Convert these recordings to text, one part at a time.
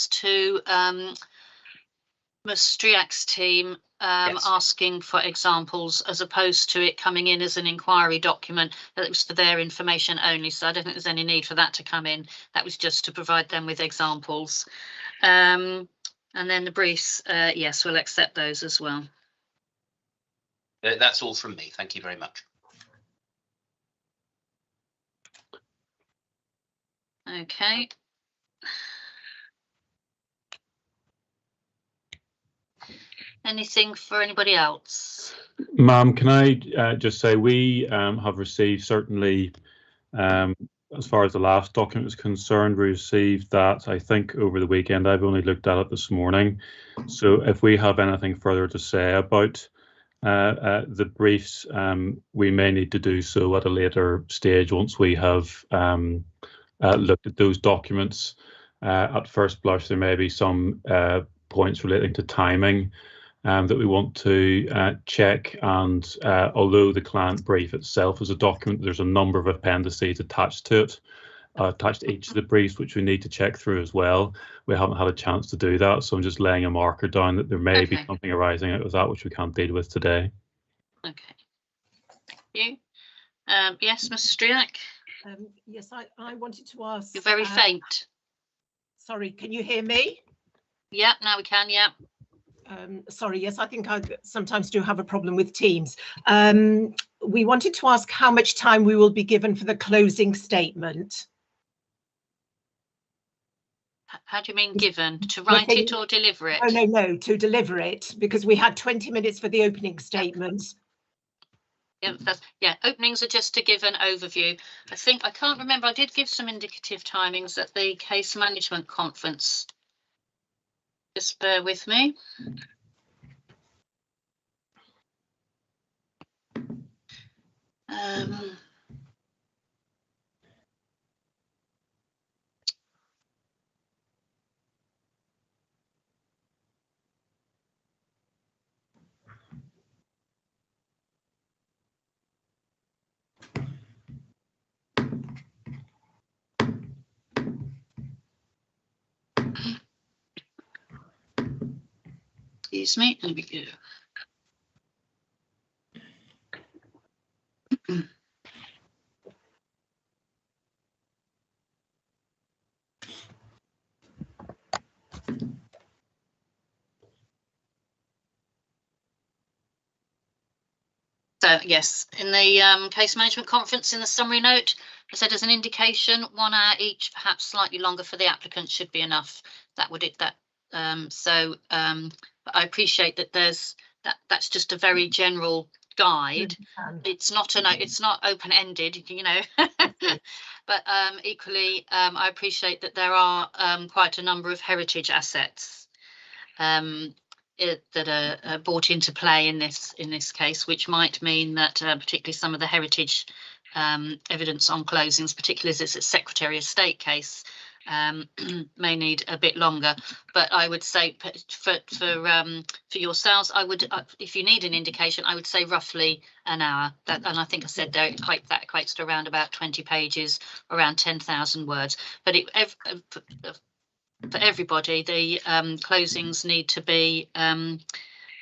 to Maastricht's team Yes. asking for examples, as opposed to it coming in as an inquiry document that was for their information only. So I don't think there's any need for that to come in. That was just to provide them with examples. And then the briefs, yes, we'll accept those as well. That's all from me. Thank you very much. Okay. Anything for anybody else? Ma'am, can I just say we have received, certainly as far as the last document is concerned, we received that, I think, over the weekend. I've only looked at it this morning. So if we have anything further to say about the briefs, we may need to do so at a later stage once we have looked at those documents. At first blush, there may be some points relating to timing that we want to check, and although the client brief itself is a document, there's a number of appendices attached to it, attached to each of the briefs, which we need to check through as well. We haven't had a chance to do that, so I'm just laying a marker down that there may be something arising out of that which we can't deal with today. Okay. Thank you. Yes, Ms. Striak? Yes, I wanted to ask. You're very faint. Sorry, can you hear me? Yeah, now we can, yeah. Sorry, yes, I think I sometimes do have a problem with Teams. We wanted to ask how much time we will be given for the closing statement. How do you mean given? To write it or deliver it? Oh, no, to deliver it, because we had 20 minutes for the opening statement. Yeah, openings are just to give an overview. I can't remember, I did give some indicative timings at the case management conference. Just bear with me. Excuse me, let me go. So yes, in the case management conference, in the summary note, I said as an indication, 1 hour each, perhaps slightly longer for the applicant should be enough. That would it that. But I appreciate that that's just a very general guide. It's not open-ended, you know. But equally, I appreciate that there are quite a number of heritage assets that are brought into play in this case, which might mean that particularly some of the heritage evidence on closings, particularly as it's a Secretary of State case, may need a bit longer. But I would say for yourselves, I would, if you need an indication, I would say roughly an hour. And I think I said there that equates to around about 20 pages, around 10,000 words. But for everybody, the closings need to be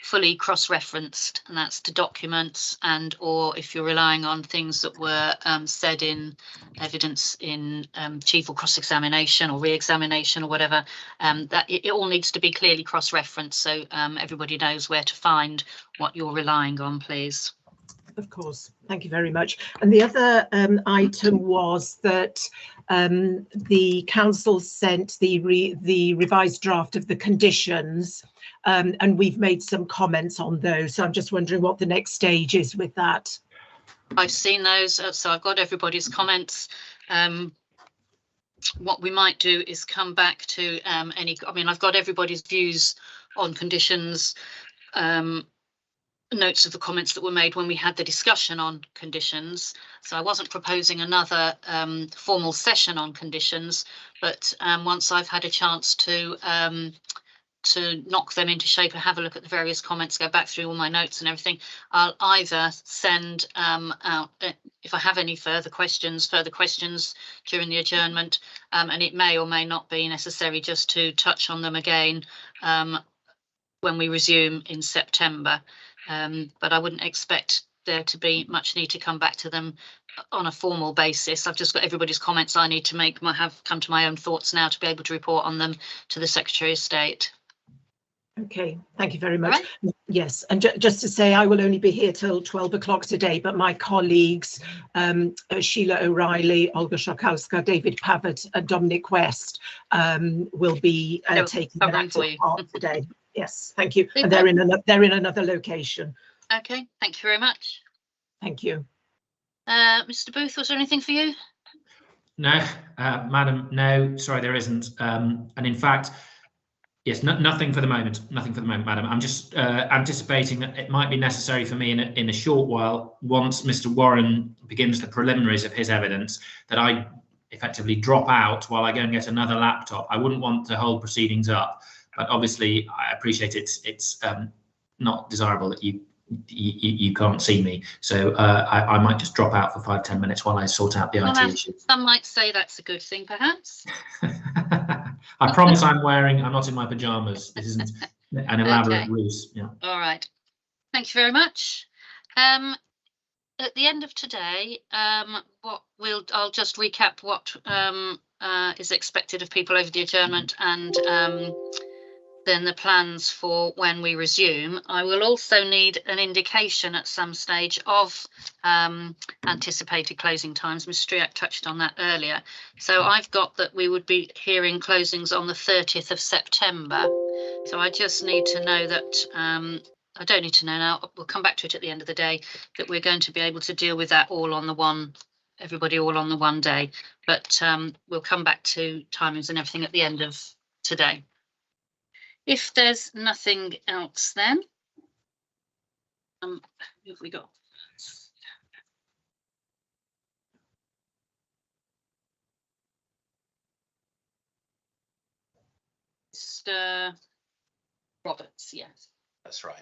fully cross-referenced, and that's to documents, and or if you're relying on things that were said in evidence in chief or cross-examination or re-examination or whatever, that it all needs to be clearly cross-referenced, so everybody knows where to find what you're relying on, please. Of course, thank you very much. And the other item was that the council sent the revised draft of the conditions, and we've made some comments on those. So I'm just wondering what the next stage is with that. I've seen those, so I've got everybody's comments. What we might do is come back to I've got everybody's views on conditions, notes of the comments that were made when we had the discussion on conditions. So I wasn't proposing another formal session on conditions, but once I've had a chance to to knock them into shape and have a look at the various comments, go back through all my notes and everything, I'll either send out, if I have any further questions during the adjournment, and it may or may not be necessary just to touch on them again when we resume in September. But I wouldn't expect there to be much need to come back to them on a formal basis. I've just got everybody's comments I need to make. I have come to my own thoughts now to be able to report on them to the Secretary of State. Okay, thank you very much. Right. Yes, and just to say, I will only be here till 12 o'clock today, but my colleagues, Sheila O'Reilly, Olga Szakowska, David Pavitt and Dominic West will be taking an active part today. Yes, thank you. And they're in another location. Okay, thank you very much. Thank you. Mr. Booth, was there anything for you? No, Madam, no, sorry, there isn't. And in fact, yes, nothing for the moment. Nothing for the moment, Madam. I'm just anticipating that it might be necessary for me in a short while, once Mr. Warren begins the preliminaries of his evidence, that I effectively drop out while I go and get another laptop. I wouldn't want to hold proceedings up, but obviously I appreciate it's not desirable that you can't see me, so I might just drop out for 5-10 minutes while I sort out the IT issues. Some might say that's a good thing, perhaps. I promise I'm not in my pajamas. This isn't an elaborate ruse. Yeah. All right. Thank you very much. At the end of today, I'll just recap what is expected of people over the adjournment, and then the plans for when we resume. I will also need an indication at some stage of anticipated closing times. Ms. Striak touched on that earlier. So I've got that we would be hearing closings on the 30th of September. So I just need to know that, I don't need to know now, we'll come back to it at the end of the day, that we're going to be able to deal with that all on the one, everybody all on the one day. But we'll come back to timings and everything at the end of today. If there's nothing else, then who have we got? Mr. Roberts, yes. That's right.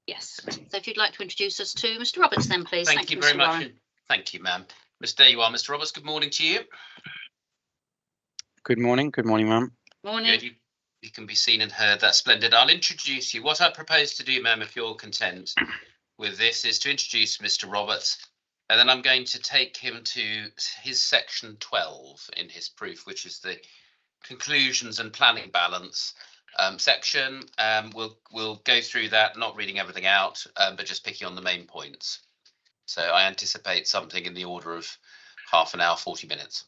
Yes. So if you'd like to introduce us to Mr. Roberts, then please. Thank you very much. Thank you, ma'am. There you are, Mr. Roberts. Good morning to you. Good morning. Good morning, ma'am. Morning. Good. You can be seen and heard. That's splendid. I'll introduce you. What I propose to do, ma'am, if you're content with this, is to introduce Mr. Roberts, and then I'm going to take him to his section 12 in his proof, which is the conclusions and planning balance section. We'll go through that, not reading everything out, but just picking on the main points. So I anticipate something in the order of half an hour, 40 minutes.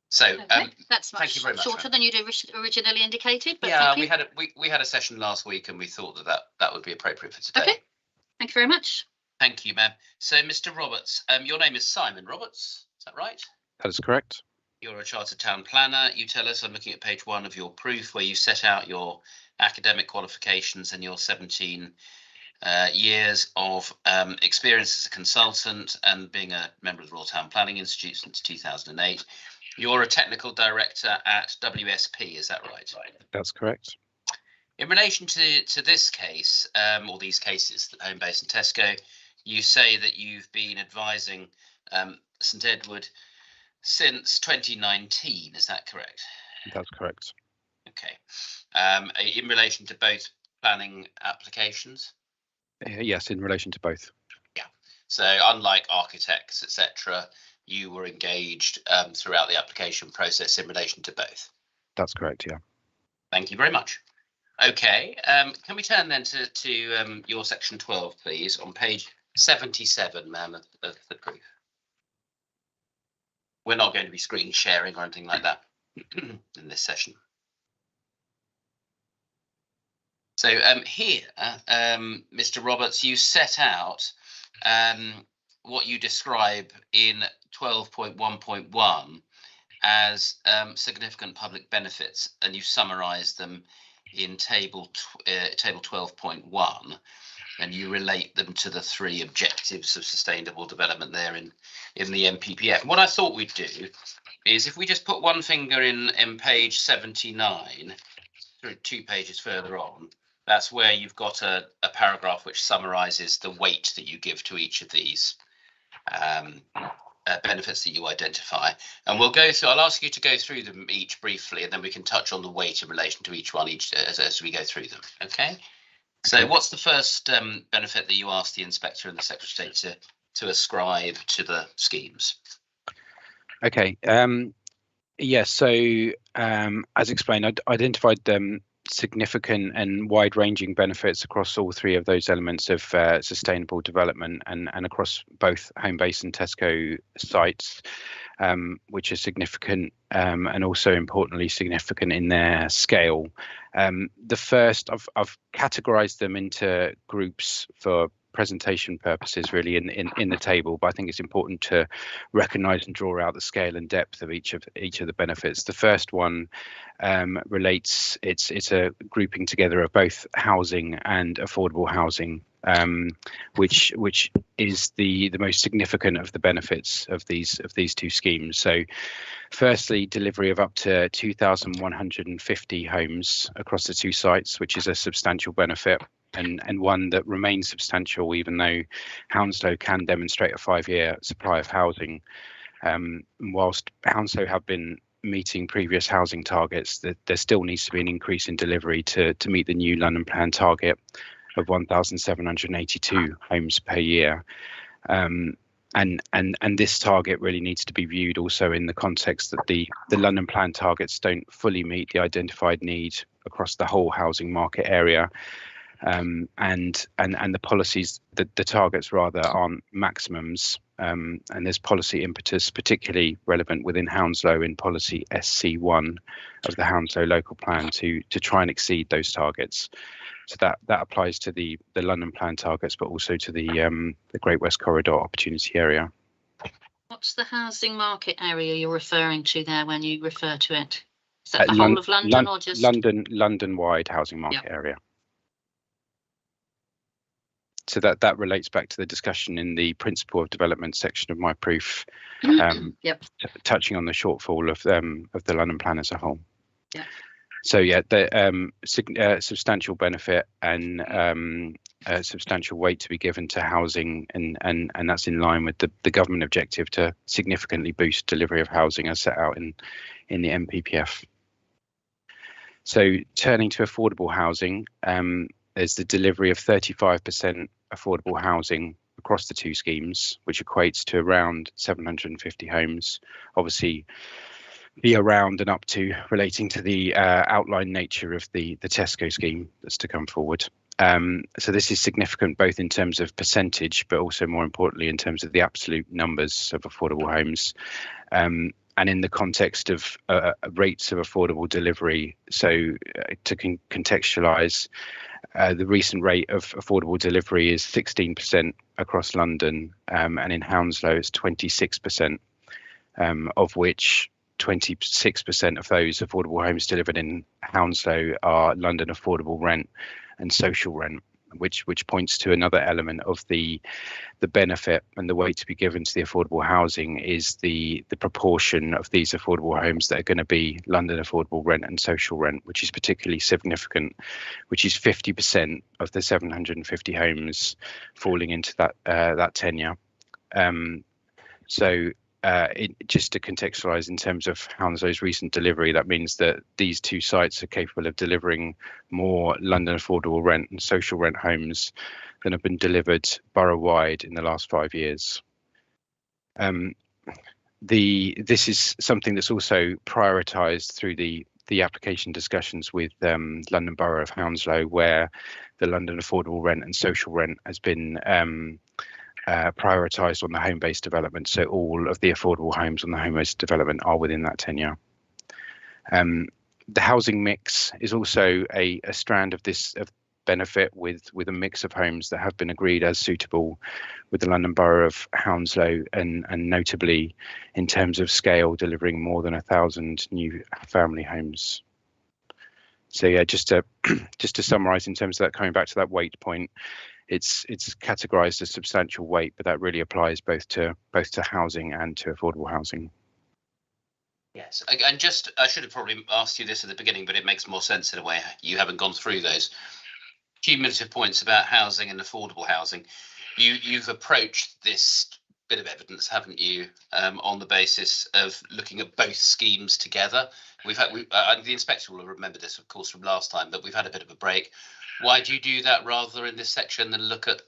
So okay. That's much thank you very much, shorter than you'd originally indicated. But yeah, we had a session last week, and we thought that would be appropriate for today. Okay, thank you very much. Thank you, ma'am. So, Mr. Roberts, your name is Simon Roberts, is that right? That is correct. You're a chartered town planner. You tell us, I'm looking at page 1 of your proof, where you set out your academic qualifications and your 17 years of experience as a consultant and being a member of the Royal Town Planning Institute since 2008. You're a technical director at WSP, is that right? That's correct. In relation to this case, or these cases, Homebase and Tesco, you say that you've been advising St Edward since 2019, is that correct? That's correct. Okay. In relation to both planning applications? Yes, in relation to both. Yeah. So unlike architects, etc., you were engaged throughout the application process in relation to both. That's correct, yeah. Thank you very much. Okay, can we turn then to your section 12, please, on page 77, ma'am, of the proof. We're not going to be screen sharing or anything like that in this session. So here, Mr. Roberts, you set out what you describe in 12.1.1 as significant public benefits, and you summarise them in table 12.1, and you relate them to the 3 objectives of sustainable development there in the NPPF. And what I thought we'd do is if we just put one finger in page 79, through 2 pages further on, that's where you've got a paragraph which summarises the weight that you give to each of these benefits that you identify. And we'll go through, I'll ask you to go through them each briefly, and then we can touch on the weight in relation to each one as we go through them. Okay. So what's the first benefit that you ask the inspector and the Secretary of State to ascribe to the schemes? Okay. Yes. So as explained, I identified significant and wide-ranging benefits across all three of those elements of sustainable development, and across both Homebase and Tesco sites, which are significant and also importantly significant in their scale. The first, I've categorized them into groups for presentation purposes really in the table, but I think it's important to recognize and draw out the scale and depth of each of the benefits. The first one relates, it's a grouping together of both housing and affordable housing, which is the most significant of the benefits of these two schemes. So firstly, delivery of up to 2,150 homes across the two sites, which is a substantial benefit, and one that remains substantial even though Hounslow can demonstrate a 5-year supply of housing. Whilst Hounslow have been meeting previous housing targets, there still needs to be an increase in delivery to meet the new London Plan target of 1,782 homes per year. And this target really needs to be viewed also in the context that the London Plan targets don't fully meet the identified need across the whole housing market area. And the policies, the targets rather, aren't maximums, and there's policy impetus particularly relevant within Hounslow in policy SC1 of the Hounslow local plan to try and exceed those targets. So that applies to the London Plan targets, but also to the Great West Corridor opportunity area. What's the housing market area you're referring to there when you refer to it? Is that the whole of London or just London-wide housing market area? So that relates back to the discussion in the principle of development section of my proof, touching on the shortfall of the London Plan as a whole. Yeah. So yeah, the substantial benefit and substantial weight to be given to housing, and that's in line with the government objective to significantly boost delivery of housing as set out in the NPPF. So turning to affordable housing, there's the delivery of 35% affordable housing across the two schemes, which equates to around 750 homes. Obviously, the around and up to relating to the outline nature of the Tesco scheme that's to come forward. So this is significant both in terms of percentage, but also more importantly in terms of the absolute numbers of affordable homes. And in the context of rates of affordable delivery, so to contextualise, the recent rate of affordable delivery is 16% across London, and in Hounslow it's 26%, of which 26% of those affordable homes delivered in Hounslow are London affordable rent and social rent, which points to another element of the benefit and the weight to be given to the affordable housing is the proportion of these affordable homes that are going to be London affordable rent and social rent, which is particularly significant, which is 50% of the 750 homes falling into that tenure. Just to contextualise in terms of Hounslow's recent delivery, that means that these two sites are capable of delivering more London affordable rent and social rent homes than have been delivered borough-wide in the last 5 years. This is something that's also prioritised through the application discussions with London Borough of Hounslow, where the London affordable rent and social rent has been prioritised on the Homebase development, so all of the affordable homes on the Homebase development are within that tenure. The housing mix is also a strand of this benefit with a mix of homes that have been agreed as suitable with the London Borough of Hounslow, and notably in terms of scale, delivering more than 1,000 new family homes. So yeah, just to summarise in terms of that, coming back to that weight point, it's categorised as substantial weight, but that really applies both to housing and to affordable housing. Yes, and just I should have probably asked you this at the beginning, but it makes more sense in a way. You haven't gone through those cumulative points about housing and affordable housing. You've approached this bit of evidence, haven't you, on the basis of looking at both schemes together. The inspector will remember this, of course, from last time, but we've had a bit of a break. Why do you do that rather in this section than look at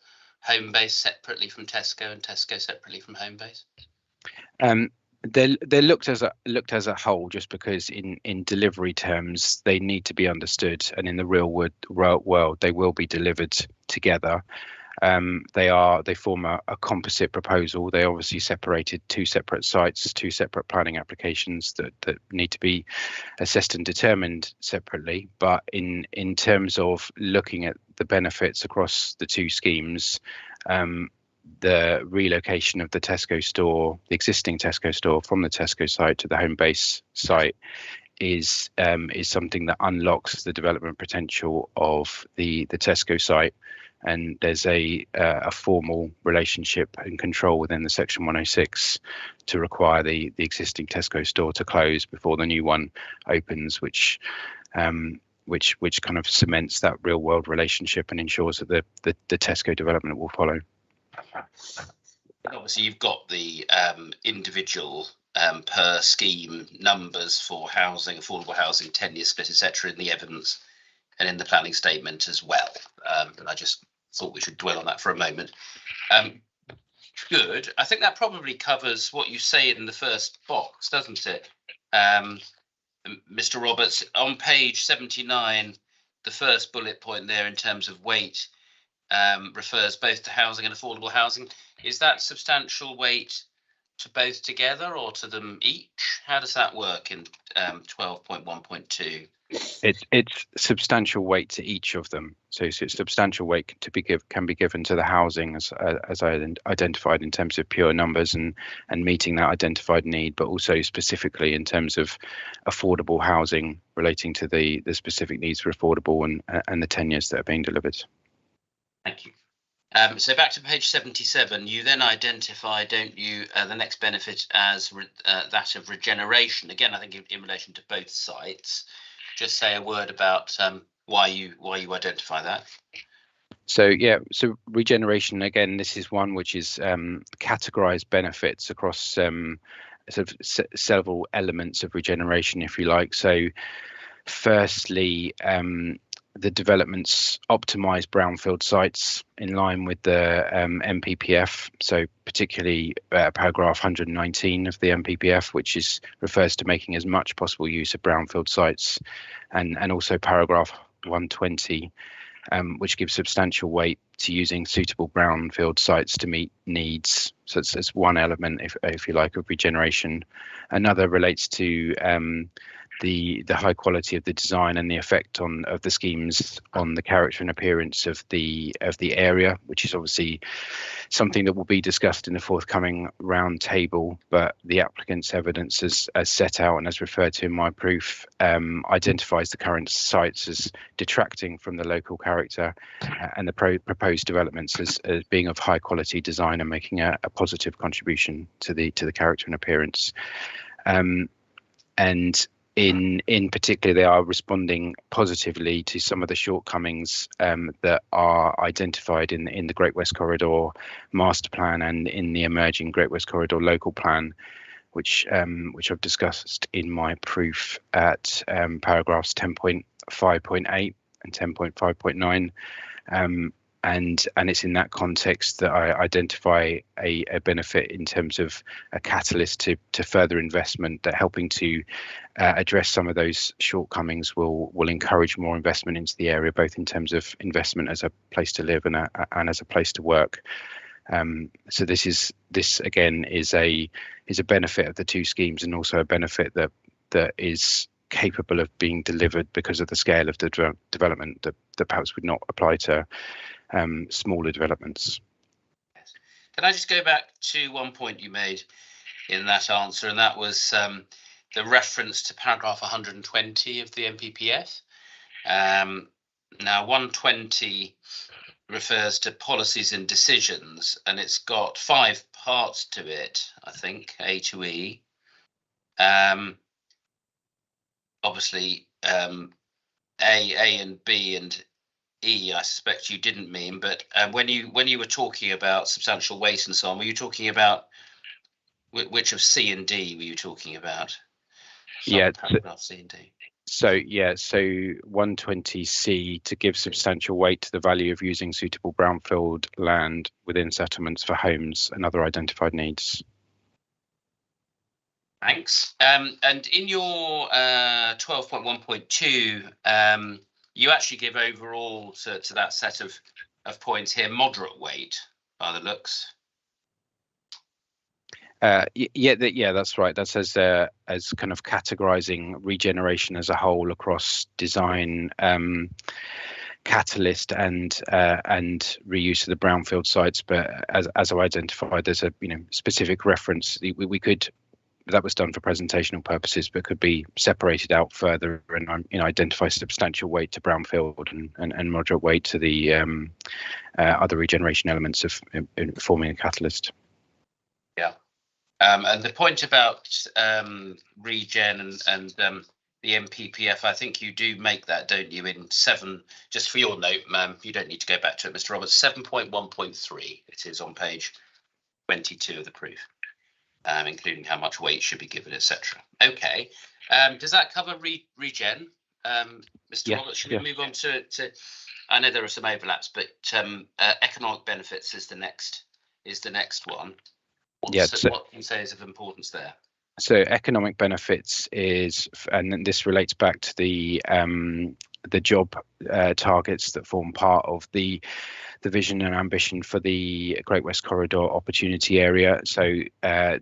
Homebase separately from Tesco and Tesco separately from Homebase? They're looked as a whole, just because in delivery terms they need to be understood, and in the real world they will be delivered together. They form a composite proposal. They obviously separated two separate sites, two separate planning applications that need to be assessed and determined separately. But in terms of looking at the benefits across the two schemes, the relocation of the Tesco store, the existing Tesco store, from the Tesco site to the Homebase site is something that unlocks the development potential of the Tesco site. And there's a formal relationship and control within the Section 106 to require the existing Tesco store to close before the new one opens, which kind of cements that real world relationship and ensures that the Tesco development will follow. Obviously, you've got the individual per scheme numbers for housing, affordable housing, 10-year split, etc., in the evidence and in the planning statement as well. And I just thought we should dwell on that for a moment. Good. I think that probably covers what you say in the first box, doesn't it? Mr. Roberts, on page 79, the first bullet point there in terms of weight refers both to housing and affordable housing. Is that substantial weight to both together or to them each? How does that work in 12.1.2? It's substantial weight to each of them. So substantial weight can be given to the housing as I identified in terms of pure numbers and meeting that identified need, but also specifically in terms of affordable housing relating to the specific needs for affordable and the 10 years that are being delivered. Thank you. So back to page 77, you then identify, don't you, the next benefit as that of regeneration. Again, I think in relation to both sites. Just say a word about why you identify that. So regeneration, again, this is one which is categorized benefits across sort of several elements of regeneration, if you like. So firstly, the developments optimize brownfield sites in line with the MPPF. So particularly paragraph 119 of the MPPF, which refers to making as much possible use of brownfield sites, and also paragraph 120, which gives substantial weight to using suitable brownfield sites to meet needs. So it's one element, if you like, of regeneration. Another relates to the high quality of the design and the effect of the schemes on the character and appearance of the area, which is obviously something that will be discussed in the forthcoming round table. But the applicant's evidence, as set out and as referred to in my proof, identifies the current sites as detracting from the local character and the proposed developments as being of high quality design and making a positive contribution to the character and appearance. And in particular, they are responding positively to some of the shortcomings that are identified in the Great West Corridor master plan and in the emerging Great West Corridor local plan, which I've discussed in my proof at paragraphs 10.5.8 and 10.5.9. And it's in that context that I identify a benefit in terms of a catalyst to further investment, that helping to address some of those shortcomings will encourage more investment into the area, both in terms of investment as a place to live and as a place to work. So this again is a benefit of the two schemes, and also a benefit that is capable of being delivered because of the scale of the development that perhaps would not apply to smaller developments. Can I just go back to one point you made in that answer, and that was the reference to paragraph 120 of the MPPF. Now 120 refers to policies and decisions, and it's got 5 parts to it, I think, A to E. obviously A and B and E, I suspect you didn't mean, but when you were talking about substantial weight and so on, were you talking about which of C and D were you talking about? Yeah, Paragraph C and D. So 120C, to give substantial weight to the value of using suitable brownfield land within settlements for homes and other identified needs. Thanks. And in your 12.1.2, you actually give overall to that set of points here moderate weight by the looks. Yeah, that's right. That's as kind of categorizing regeneration as a whole across design, catalyst, and reuse of the brownfield sites. But as I identified, there's a specific reference. We could, that was done for presentational purposes, but could be separated out further and identify substantial weight to brownfield and moderate weight to the other regeneration elements of forming a catalyst. Yeah. And the point about regen and the MPPF, I think you do make that, don't you, in 7, just for your note, you don't need to go back to it, Mr. Roberts, 7.1.3, it is on page 22 of the proof, including how much weight should be given, etc. Okay, does that cover regen, Mr. Yeah, Roberts? Should we move on to, I know there are some overlaps, but economic benefits is the next one. What can you say is of importance there? So economic benefits is, and this relates back to the job targets that form part of the vision and ambition for the Great West Corridor opportunity area. So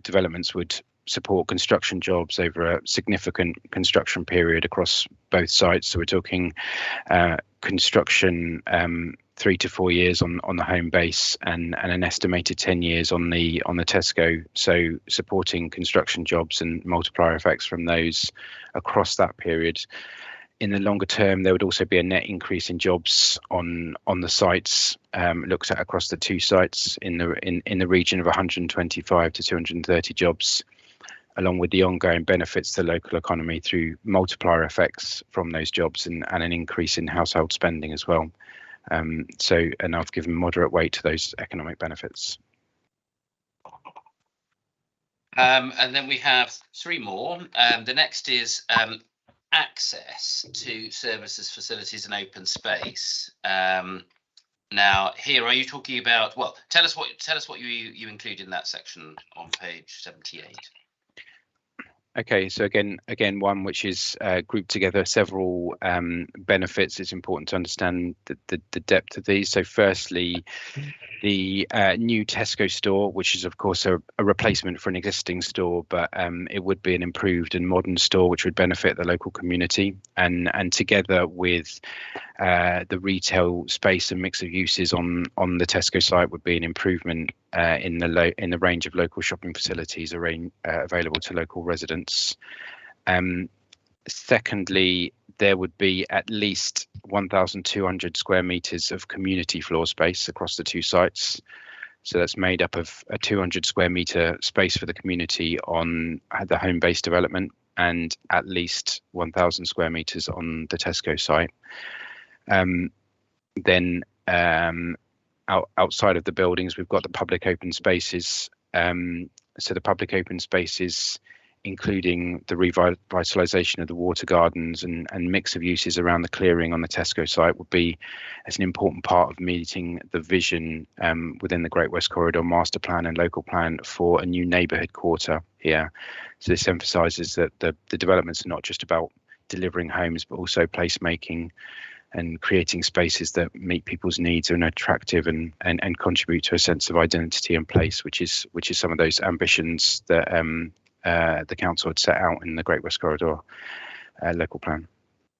developments would support construction jobs over a significant construction period across both sites. So we're talking construction 3 to 4 years on the home base and an estimated 10 years on the Tesco. So supporting construction jobs and multiplier effects from those across that period. In the longer term, there would also be a net increase in jobs on the sites, looked at across the 2 sites in the region of 125 to 230 jobs, along with the ongoing benefits to the local economy through multiplier effects from those jobs and an increase in household spending as well. And I've given moderate weight to those economic benefits. And then we have 3 more. The next is access to services, facilities, and open space. Now, here, are you talking about? Well, tell us what you include in that section on page 78. Okay, so again, one which is grouped together several benefits. It's important to understand the depth of these. So firstly, the new Tesco store, which is of course a replacement for an existing store, but it would be an improved and modern store which would benefit the local community, and together with the retail space and mix of uses on the Tesco site would be an improvement in the range of local shopping facilities available to local residents. Secondly, there would be at least 1,200 square meters of community floor space across the 2 sites. So that's made up of a 200 square meter space for the community on the Homebase development and at least 1,000 square meters on the Tesco site. Then outside of the buildings, we've got the public open spaces. So the public open spaces, including the revitalisation of the water gardens and mix of uses around the clearing on the Tesco site, would be as an important part of meeting the vision within the Great West Corridor master plan and local plan for a new neighbourhood quarter here. So this emphasises that the developments are not just about delivering homes, but also placemaking and creating spaces that meet people's needs and are attractive and contribute to a sense of identity and place, which is some of those ambitions that the council had set out in the Great West Corridor local plan.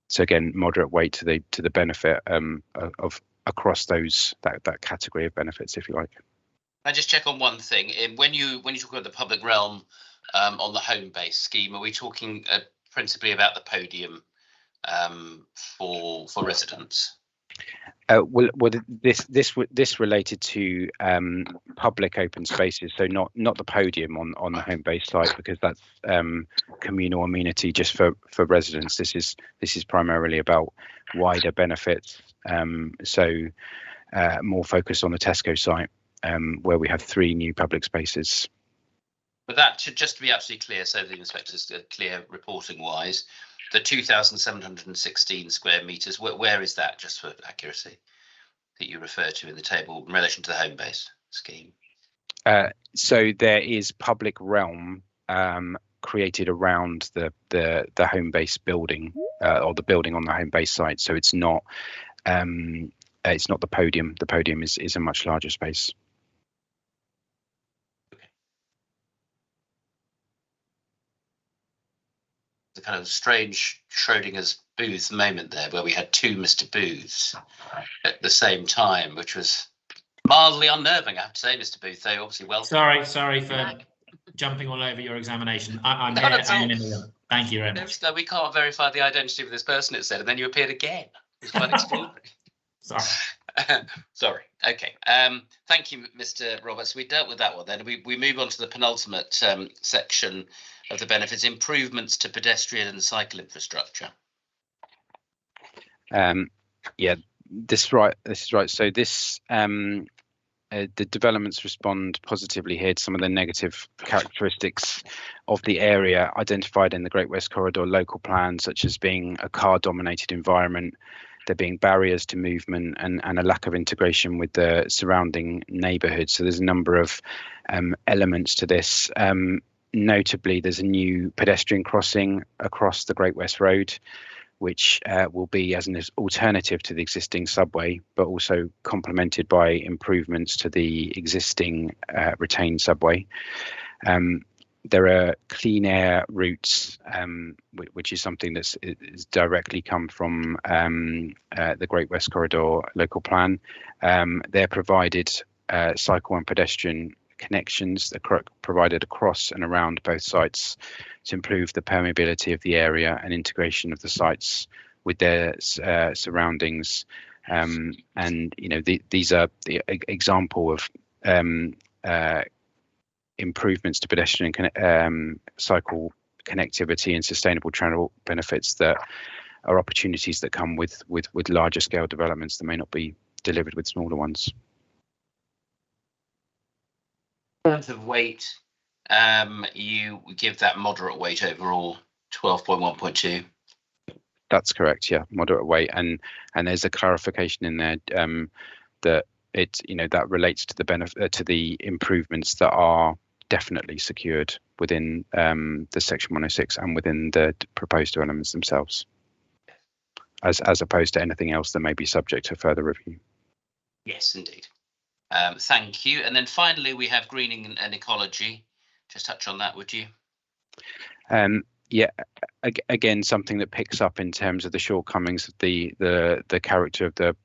So again, moderate weight to the benefit of across that category of benefits, if you like. I just check on one thing. When you talk about the public realm on the Homebase scheme, are we talking principally about the podium for residents? Well, this related to public open spaces, so not the podium on the Homebase site, because that's communal amenity just for residents. This is primarily about wider benefits. So more focused on the Tesco site, where we have 3 new public spaces. But that should just be absolutely clear, so the inspectors are clear reporting wise. The 2,716 square metres, where is that, just for accuracy, that you refer to in the table in relation to the Homebase scheme? So there is public realm created around the Homebase building, or the building on the Homebase site. So it's not the podium. The podium is a much larger space. The kind of strange Schrodinger's booth moment there, where we had 2 Mr. Booths at the same time, which was mildly unnerving, I have to say, Mr. Booth. They obviously well. Sorry for jumping all over your examination. I'm here. I'm in the room. Thank you very much. No, we can't verify the identity of this person, it said, and then you appeared again. It's quite extraordinary. Sorry. Sorry. Okay. Thank you, Mr. Roberts. We dealt with that one. Then we move on to the penultimate section of the benefits: improvements to pedestrian and cycle infrastructure. Yeah, this is right. So this the developments respond positively here to some of the negative characteristics of the area identified in the Great West Corridor local plan, such as being a car-dominated environment, there being barriers to movement, and a lack of integration with the surrounding neighbourhood. So there's a number of elements to this. Notably, there's a new pedestrian crossing across the Great West Road, which will be as an alternative to the existing subway, but also complemented by improvements to the existing retained subway. There are clean air routes, which is something that's directly come from the Great West Corridor local plan. They're provided cycle and pedestrian connections that are provided across and around both sites to improve the permeability of the area and integration of the sites with their surroundings. And these are the example of improvements to pedestrian cycle connectivity and sustainable travel benefits that are opportunities that come with larger scale developments that may not be delivered with smaller ones. In terms of weight, you give that moderate weight overall, 12.1.2. That's correct. Yeah, moderate weight, and there's a clarification in there that that relates to the benefit to the improvements that are definitely secured within the Section 106 and within the proposed developments themselves, as opposed to anything else that may be subject to further review. Yes, indeed. Thank you. And then finally, we have greening and ecology. Just touch on that, would you? Yeah, again, something that picks up in terms of the shortcomings of the character of the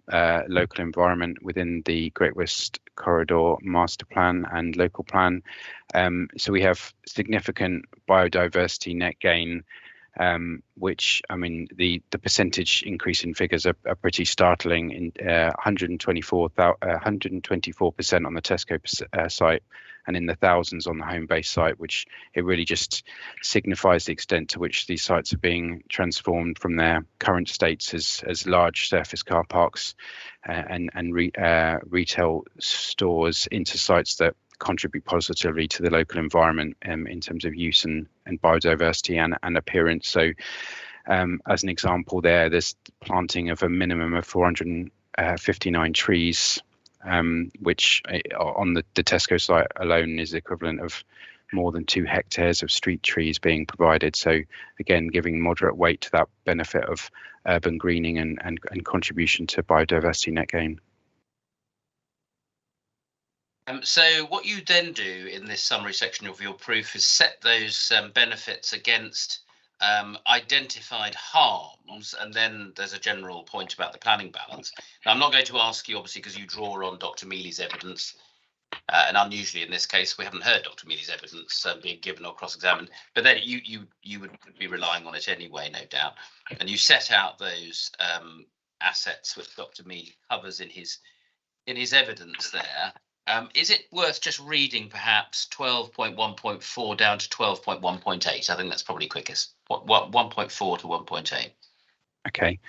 local environment within the Great West Corridor master plan and local plan. So we have significant biodiversity net gain, which, I mean, the percentage increase in figures are pretty startling. In 124% on the Tesco site, and in the thousands on the Homebase site, which it really just signifies the extent to which these sites are being transformed from their current states as large surface car parks and retail stores into sites that contribute positively to the local environment in terms of use and biodiversity and appearance. So as an example there's planting of a minimum of 459 trees, which on the Tesco site alone is the equivalent of more than 2 hectares of street trees being provided. So again, giving moderate weight to that benefit of urban greening and contribution to biodiversity net gain. So what you then do in this summary section of your proof is set those benefits against identified harms, and then there's a general point about the planning balance. Now, I'm not going to ask you, obviously, because you draw on Dr. Mealy's evidence, and unusually in this case, we haven't heard Dr. Mealy's evidence being given or cross-examined, but then you would be relying on it anyway, no doubt. And you set out those assets, which Dr. Mead covers in his evidence there. Is it worth just reading perhaps 12.1.4 down to 12.1.8? I think that's probably quickest. What 1.4 to 1.8? Okay.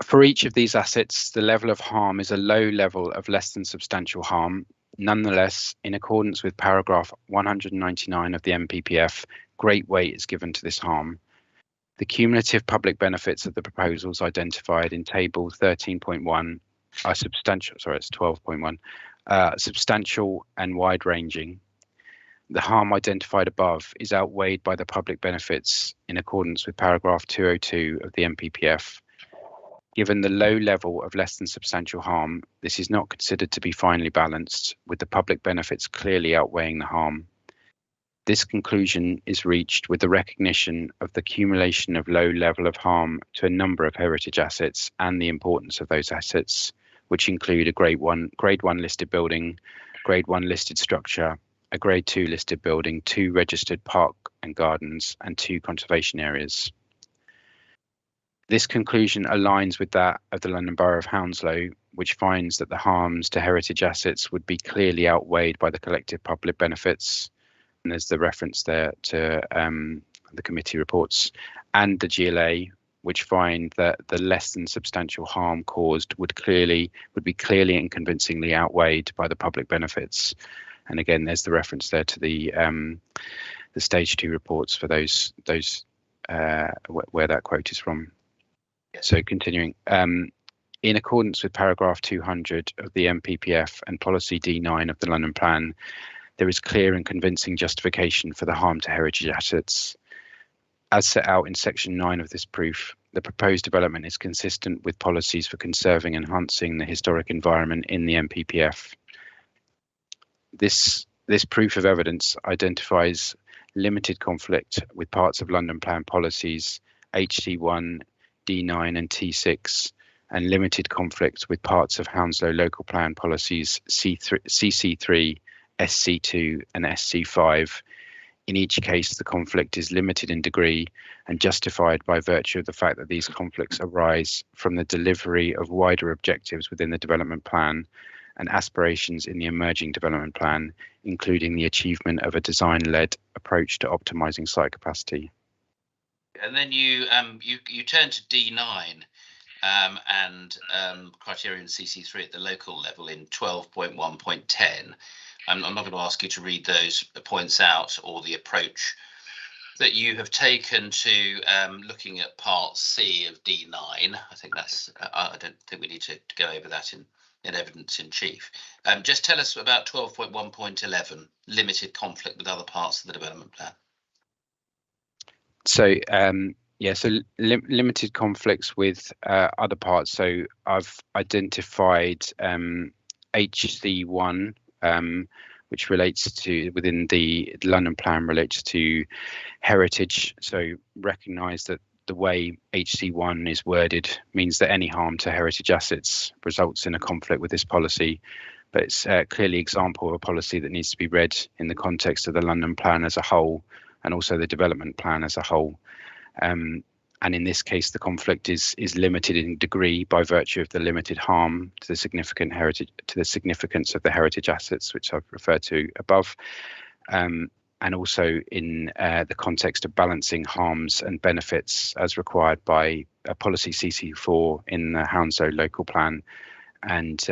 For each of these assets, the level of harm is a low level of less than substantial harm. Nonetheless, in accordance with paragraph 199 of the MPPF, great weight is given to this harm. The cumulative public benefits of the proposals identified in table 13.1 are substantial, sorry, it's 12.1, substantial and wide-ranging. The harm identified above is outweighed by the public benefits in accordance with paragraph 202 of the MPPF. Given the low level of less than substantial harm, this is not considered to be finely balanced, with the public benefits clearly outweighing the harm. This conclusion is reached with the recognition of the accumulation of low level of harm to a number of heritage assets and the importance of those assets, which include a grade 1 listed building, grade 1 listed structure, a grade 2 listed building, 2 registered park and gardens, and 2 conservation areas. This conclusion aligns with that of the London Borough of Hounslow, which finds that the harms to heritage assets would be clearly outweighed by the collective public benefits. And there's the reference there to the committee reports, and the GLA, which find that the less than substantial harm caused would be clearly and convincingly outweighed by the public benefits. And again, there's the reference there to the stage 2 reports for those where that quote is from. So continuing, in accordance with paragraph 200 of the MPPF and policy D9 of the London Plan, there is clear and convincing justification for the harm to heritage assets. As set out in section 9 of this proof, the proposed development is consistent with policies for conserving and enhancing the historic environment in the MPPF. This proof of evidence identifies limited conflict with parts of London Plan policies HT1, D9 and T6, and limited conflict with parts of Hounslow Local Plan policies CC3, SC2 and SC5. In each case, the conflict is limited in degree and justified by virtue of the fact that these conflicts arise from the delivery of wider objectives within the development plan and aspirations in the emerging development plan, including the achievement of a design-led approach to optimizing site capacity. And then you turn to D9 and criterion CC3 at the local level in 12.1.10. I'm not going to ask you to read those points out or the approach that you have taken to looking at part C of D9. I think that's, I don't think we need to go over that in evidence in chief. Just tell us about 12.1.11, limited conflict with other parts of the development plan. So limited conflicts with other parts. So I've identified HC1, which relates to, within the London Plan, relates to heritage. So recognise that the way HC1 is worded means that any harm to heritage assets results in a conflict with this policy. But it's clearly an example of a policy that needs to be read in the context of the London Plan as a whole, and also the development plan as a whole. And in this case, the conflict is limited in degree by virtue of the limited harm to the significant heritage, to the significance of the heritage assets, which I've referred to above, and also in the context of balancing harms and benefits as required by policy CC4 in the Hounslow Local Plan and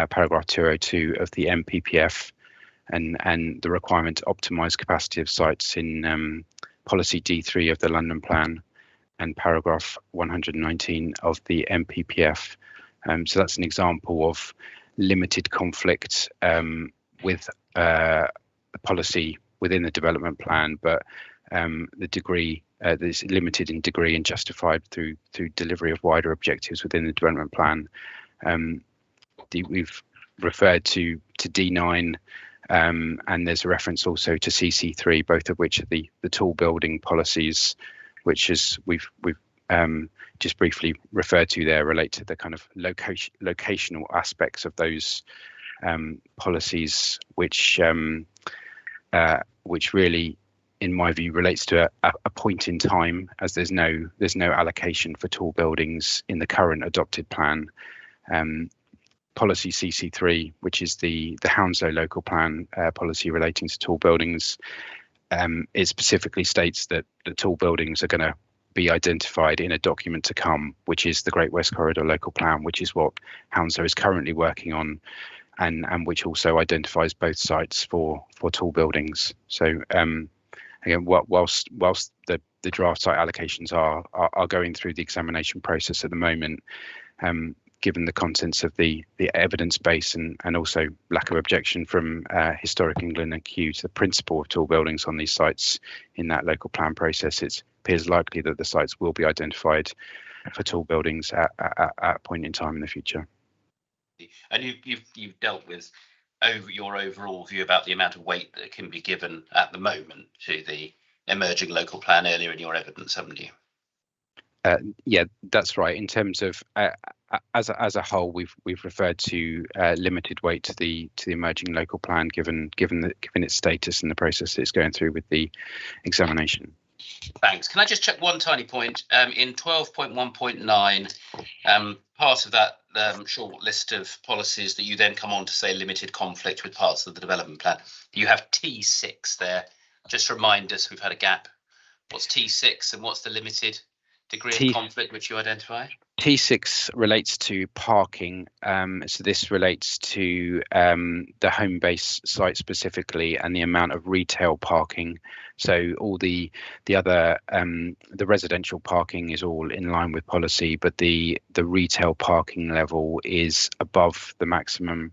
paragraph 202 of the MPPF, and the requirement to optimise capacity of sites in policy D3 of the London Plan and paragraph 119 of the MPPF. So that's an example of limited conflict with the policy within the development plan, but the degree is limited in degree and justified through delivery of wider objectives within the development plan. We've referred to D9, and there's a reference also to CC3, both of which are the tall building policies, which is we've just briefly referred to there, relate to the kind of locational aspects of those policies, which really in my view, relates to a point in time, as there's no allocation for tall buildings in the current adopted plan. Policy CC3, which is the Hounslow local plan policy relating to tall buildings, it specifically states that the tall buildings are going to be identified in a document to come, which is the Great West Corridor local plan, which is what Hounslow is currently working on, and which also identifies both sites for tall buildings. So again, whilst the draft site allocations are going through the examination process at the moment, given the contents of the evidence base and also lack of objection from Historic England and Kew to the principle of tall buildings on these sites in that local plan process, it appears likely that the sites will be identified for tall buildings at a point in time in the future. And you've dealt with your overall view about the amount of weight that can be given at the moment to the emerging local plan earlier in your evidence, haven't you? Yeah, that's right. In terms of as a whole, we've referred to limited weight to the emerging local plan, given its status and the process it's going through with the examination. Thanks. Can I just check one tiny point? In 12.1.9, part of that short list of policies that you then come on to say limited conflict with parts of the development plan, you have T6 there. Just remind us, we've had a gap. What's T6 and what's the limited degree of conflict which you identify? T6 relates to parking. So this relates to the Homebase site specifically and the amount of retail parking. So all the other the residential parking is all in line with policy, but the retail parking level is above the maximum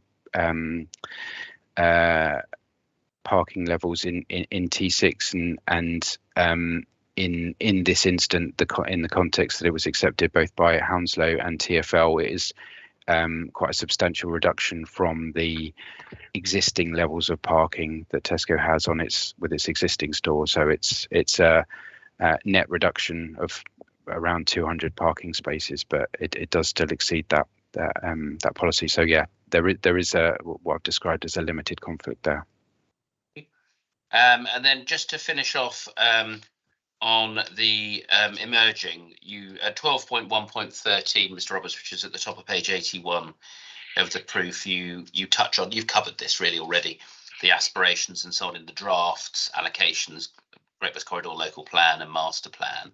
parking levels in T6 and in this instant, in the context that it was accepted both by Hounslow and TfL, it is quite a substantial reduction from the existing levels of parking that Tesco has on with its existing store. So it's a net reduction of around 200 parking spaces, but it does still exceed that policy. So yeah, there is what I've described as a limited conflict there. And then just to finish off. On the emerging, you at 12.1.13, Mr. Roberts, which is at the top of page 81 of the proof, you touch on, you've covered this really already, the aspirations and so on in the drafts, allocations, Great West Corridor local plan and master plan,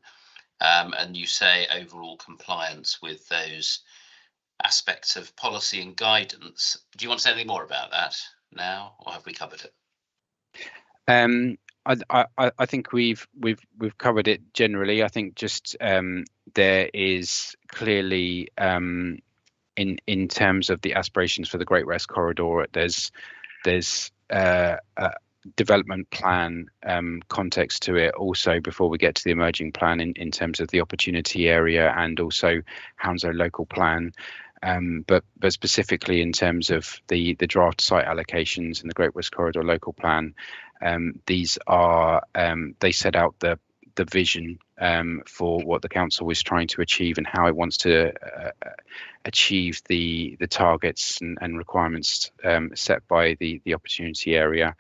and you say overall compliance with those aspects of policy and guidance. Do you want to say anything more about that now, or have we covered it? I think we've covered it generally. I think just there is clearly in terms of the aspirations for the Great West Corridor, there's a development plan context to it also before we get to the emerging plan in terms of the opportunity area and also Hounslow local plan. But specifically in terms of the draft site allocations and the Great West Corridor local plan, these are they set out the vision for what the council is trying to achieve and how it wants to achieve the targets and requirements set by the opportunity area,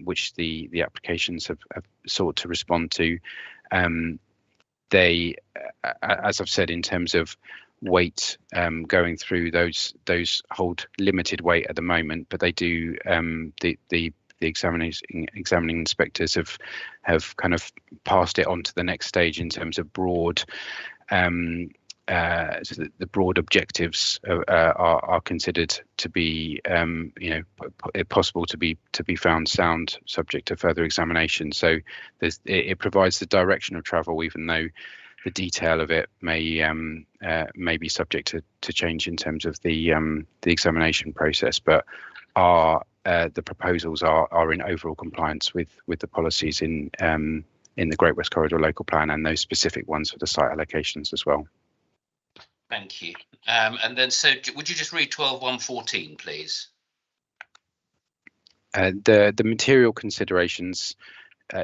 which the applications have sought to respond to. They, as I've said, in terms of weight going through those hold limited weight at the moment, but they do the examining inspectors have kind of passed it on to the next stage in terms of broad so the broad objectives are considered to be possible to be found sound, subject to further examination. So it provides the direction of travel, even though the detail of it may be subject to change in terms of the examination process, but the proposals are in overall compliance with the policies in the Great West Corridor local plan and those specific ones for the site allocations as well. Thank you. And then, so would you just read 12.1.14, please? The material considerations,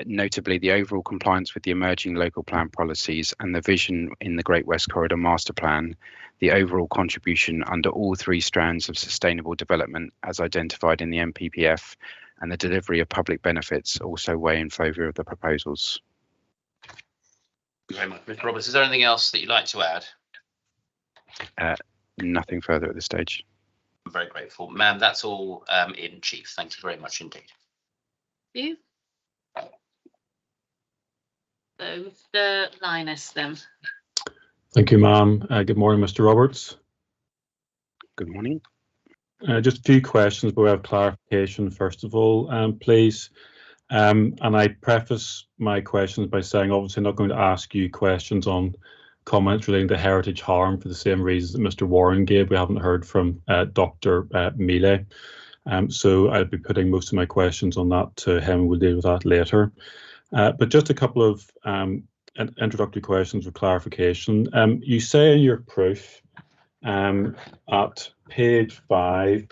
notably the overall compliance with the emerging local plan policies and the vision in the Great West Corridor master plan, the overall contribution under all three strands of sustainable development as identified in the MPPF and the delivery of public benefits also weigh in favour of the proposals. Thank you very much, Mr. Roberts. Is there anything else that you'd like to add? Nothing further at this stage. I'm very grateful. Ma'am, that's all in chief. Thank you very much indeed. You. So, Mr. Linus, then. Thank you, ma'am. Good morning, Mr. Roberts. Good morning. Just a few questions, but we have clarification first of all, please. And I preface my questions by saying, obviously, I'm not going to ask you questions on comments relating to heritage harm for the same reasons that Mr. Warren gave. We haven't heard from Dr. Mealy. So I'll be putting most of my questions on that to him. We'll deal with that later. But just a couple of introductory questions for clarification. You say in your proof at page 5,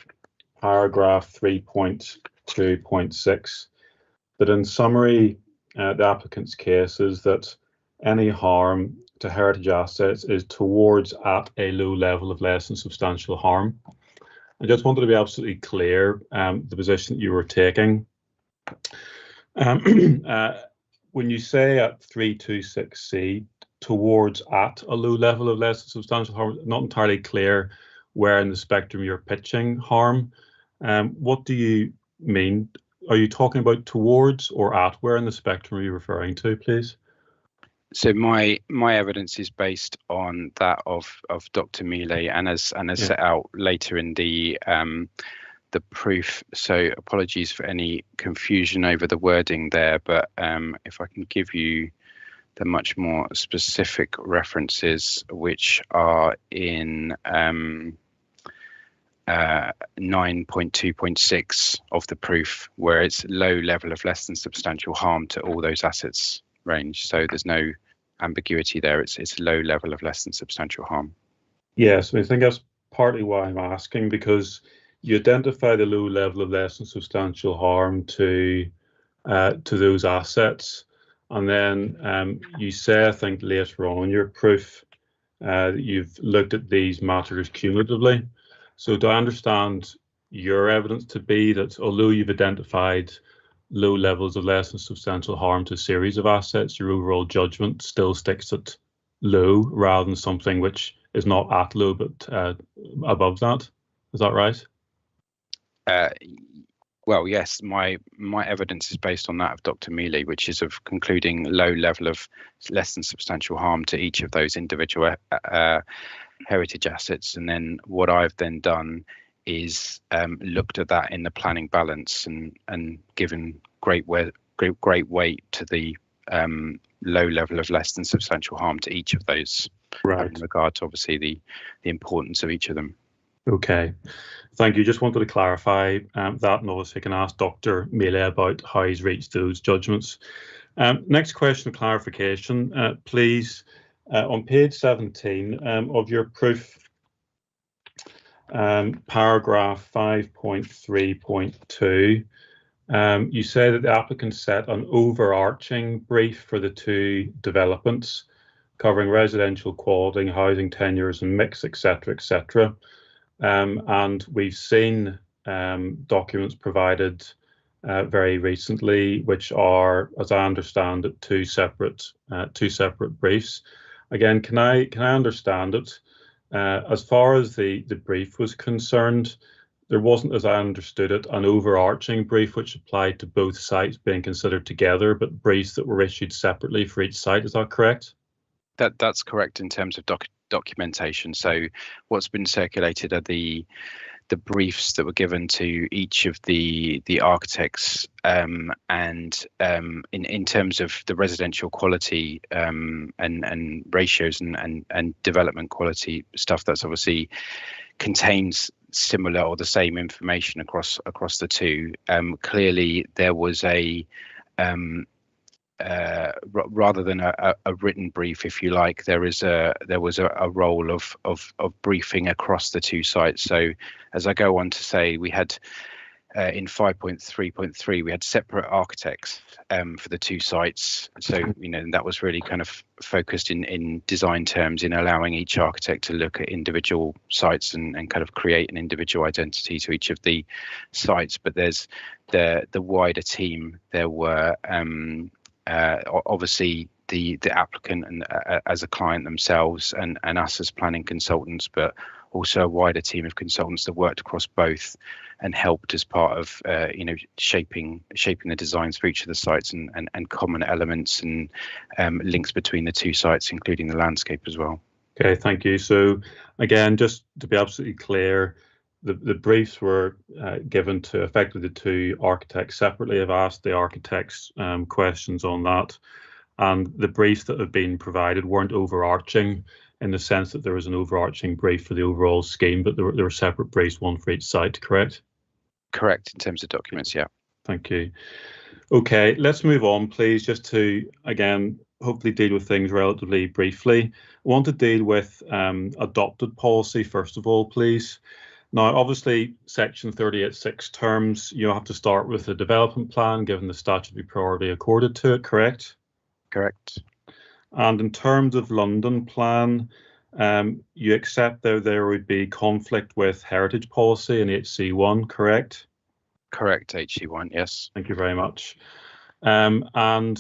paragraph 3.2.6, that in summary, the applicant's case is that any harm to heritage assets is towards at a low level of less than substantial harm. I just wanted to be absolutely clear the position that you were taking. When you say at 326C, towards at a low level of less than substantial harm, not entirely clear where in the spectrum you're pitching harm. What do you mean? Are you talking about towards or at? Where in the spectrum are you referring to, please? So my evidence is based on that of Dr. Mealy and as set out later in the proof. So apologies for any confusion over the wording there, but if I can give you the much more specific references, which are in 9.2.6 of the proof, where it's low level of less than substantial harm to all those assets range. So there's no ambiguity there. It's low level of less than substantial harm. Yes, I think that's partly why I'm asking, because you identify the low level of less than substantial harm to those assets, and then you say, I think later on in your proof, that you've looked at these matters cumulatively. So do I understand your evidence to be that although you've identified low levels of less than substantial harm to a series of assets, your overall judgment still sticks at low rather than something which is not at low but above that? Is that right? Well, yes, my evidence is based on that of Dr. Mealy, which is of concluding low level of less than substantial harm to each of those individual heritage assets. And then what I've then done is looked at that in the planning balance and given great weight to the low level of less than substantial harm to each of those, right, in regard to obviously the importance of each of them. Okay, thank you. Just wanted to clarify that, and obviously I can ask Dr. Mealy about how he's reached those judgments. Next question of clarification, please. On page 17 of your proof, paragraph 5.3.2, you say that the applicant set an overarching brief for the two developments covering residential quality, housing tenures and mix, etc., etc. And we've seen documents provided very recently, which are, as I understand it, two separate briefs. Again, can I understand it? As far as the brief was concerned, there wasn't, as I understood it, an overarching brief which applied to both sites being considered together, but briefs that were issued separately for each site. Is that correct? That's correct in terms of documentation. So what's been circulated are the briefs that were given to each of the architects, and in terms of the residential quality and ratios and development quality stuff, that's obviously contains similar or the same information across the two. Clearly there was a rather than a written brief, if you like, there was a role of briefing across the two sites. So as I go on to say, we had in 5.3.3 we had separate architects for the two sites, so that was really kind of focused in design terms, in allowing each architect to look at individual sites and kind of create an individual identity to each of the sites. But there's the wider team. There were obviously the applicant and as a client themselves, and us as planning consultants, but also a wider team of consultants that worked across both and helped as part of shaping the designs for each of the sites, and common elements and links between the two sites, including the landscape as well. Okay, thank you. So again, just to be absolutely clear, the briefs were given to effectively the two architects separately. I've asked the architects questions on that, and the briefs that have been provided weren't overarching in the sense that there was an overarching brief for the overall scheme, but there were separate briefs, one for each site, correct? Correct, in terms of documents, yeah. Thank you. Okay, let's move on, please, just to, again, hopefully deal with things relatively briefly. I want to deal with adopted policy, first of all, please. Now, obviously, Section 38.6 terms, you have to start with a development plan, given the statutory priority accorded to it, correct? Correct. And in terms of London plan, you accept that there would be conflict with heritage policy in HC1, correct? Correct, HC1, yes. Thank you very much. We know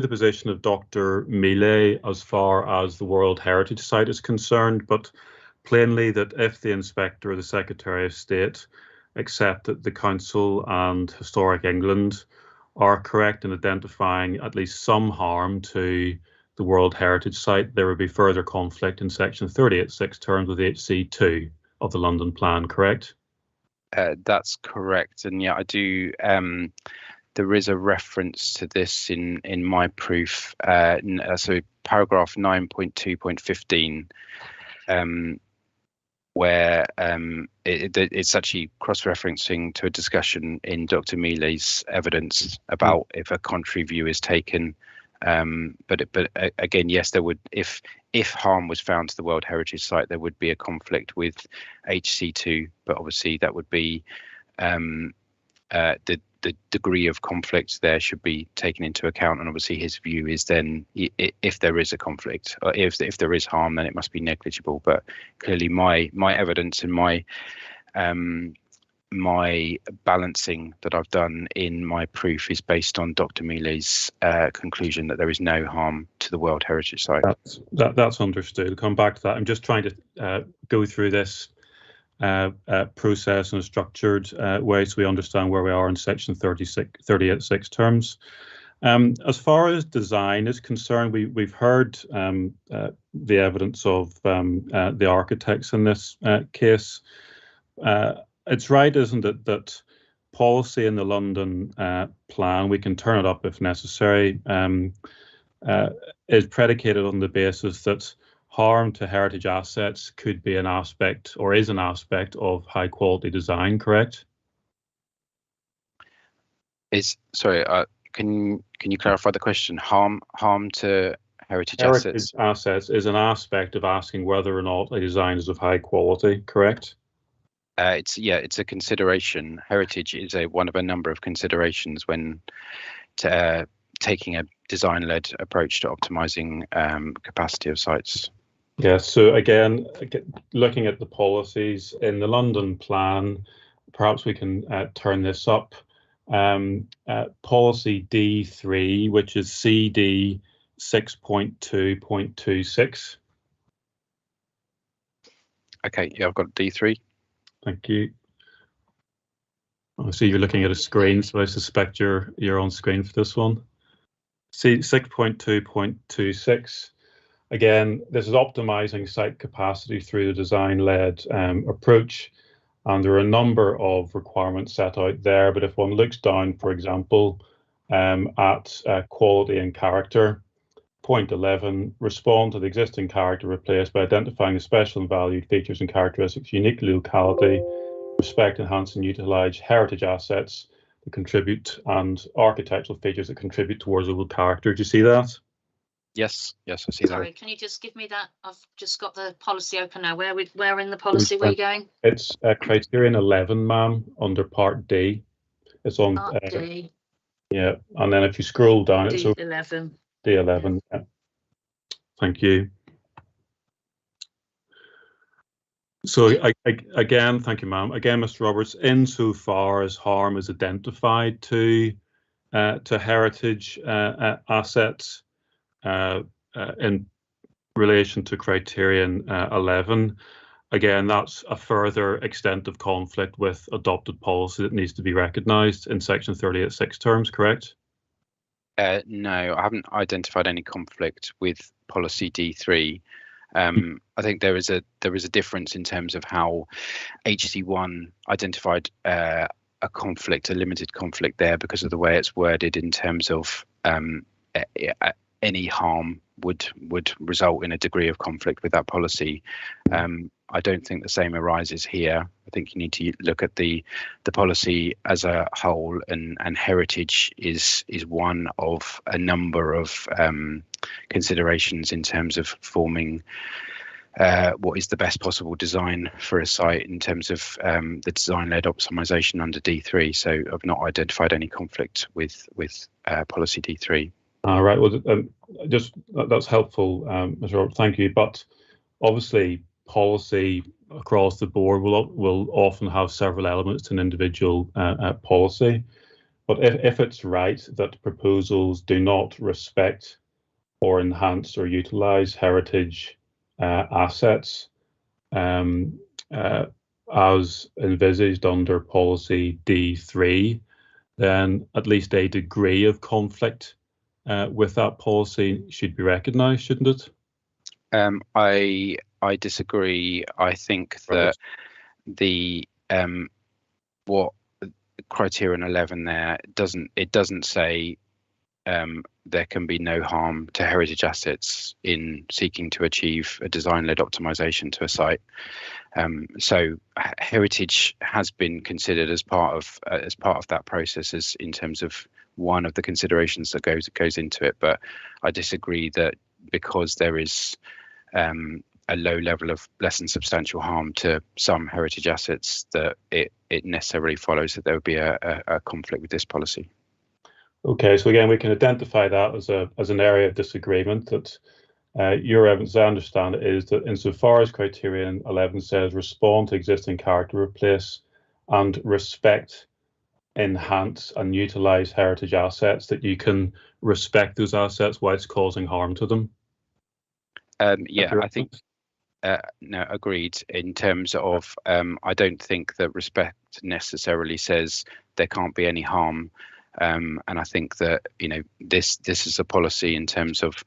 the position of Dr. Mealy as far as the World Heritage Site is concerned, but plainly that if the Inspector or the Secretary of State accept that the Council and Historic England are correct in identifying at least some harm to the World Heritage Site, there would be further conflict in Section 38.6 terms with HC2 of the London Plan, correct? That's correct, and yeah, I do. There is a reference to this in my proof. So paragraph 9.2.15, where it's actually cross-referencing to a discussion in Dr. Mealy's evidence about if a contrary view is taken. But again, yes, there would, if harm was found to the World Heritage Site, there would be a conflict with HC2, but obviously that would be the degree of conflict there should be taken into account, and obviously his view is then if there is a conflict, or if there is harm, then it must be negligible. But clearly my evidence and my balancing that I've done in my proof is based on Dr. Mealy's conclusion that there is no harm to the World Heritage Site. That's understood. I'll come back to that. I'm just trying to go through this process in a structured way so we understand where we are in Section 38.6 terms. As far as design is concerned, we've heard the evidence of the architects in this case. It's right, isn't it, that policy in the London plan, we can turn it up if necessary, is predicated on the basis that harm to heritage assets could be an aspect, or is an aspect, of high quality design, correct? Sorry, can you clarify the question? Harm to heritage assets is an aspect of asking whether or not a design is of high quality, correct? It's a consideration. Heritage is one of a number of considerations when taking a design-led approach to optimizing capacity of sites. Yes, so again, looking at the policies in the London plan, perhaps we can turn this up. Policy D3, which is CD 6.2.26. Okay, yeah, I've got D3. Thank you. I see you're looking at a screen, so I suspect you're on screen for this one. See 6.2.26. Again, this is optimizing site capacity through the design-led approach, and there are a number of requirements set out there. But if one looks down, for example, at quality and character, point 11, respond to the existing character replaced by identifying the special and valued features and characteristics unique to locality, respect, enhance and utilise heritage assets that contribute and architectural features that contribute towards local character. Do you see that? Yes, I see that. Sorry, can you just give me that? I've just got the policy open now. Where in the policy were you going? It's criterion 11, ma'am, under Part D. It's on Part D, yeah, and then if you scroll down, it's D11. D11. Yeah. Thank you. So again, thank you, ma'am. Again, Mr. Roberts, insofar as harm is identified to heritage assets in relation to criterion 11, again, that's a further extent of conflict with adopted policy that needs to be recognised in section 38(6) terms, correct? No, I haven't identified any conflict with policy D3. I think there is a difference in terms of how HC1 identified a conflict, a limited conflict there, because of the way it's worded in terms of any harm would result in a degree of conflict with that policy. I don't think the same arises here. I think you need to look at the policy as a whole, and heritage is one of a number of considerations in terms of forming what is the best possible design for a site in terms of the design-led optimization under D3. So I've not identified any conflict with policy D3. All right. Well, that's helpful, Mr. Roberts. Thank you. But obviously, policy across the board will often have several elements to an individual policy. But if it's right that proposals do not respect or enhance or utilise heritage assets as envisaged under policy D3, then at least a degree of conflict with that policy should be recognised, shouldn't it? I disagree. I think that the what criterion 11 there doesn't say there can be no harm to heritage assets in seeking to achieve a design-led optimization to a site. So heritage has been considered as part of that process, as in terms of one of the considerations that goes into it. But I disagree that because there is a low level of less than substantial harm to some heritage assets, that it necessarily follows that there would be a conflict with this policy. Okay, so again, we can identify that as an area of disagreement. That your evidence, I understand, is that insofar as criterion 11 says respond to existing character, replace and respect, enhance and utilise heritage assets, that you can respect those assets while it's causing harm to them. Yeah, I think no, agreed. In terms of, I don't think that respect necessarily says there can't be any harm. And I think that, you know, this is a policy in terms of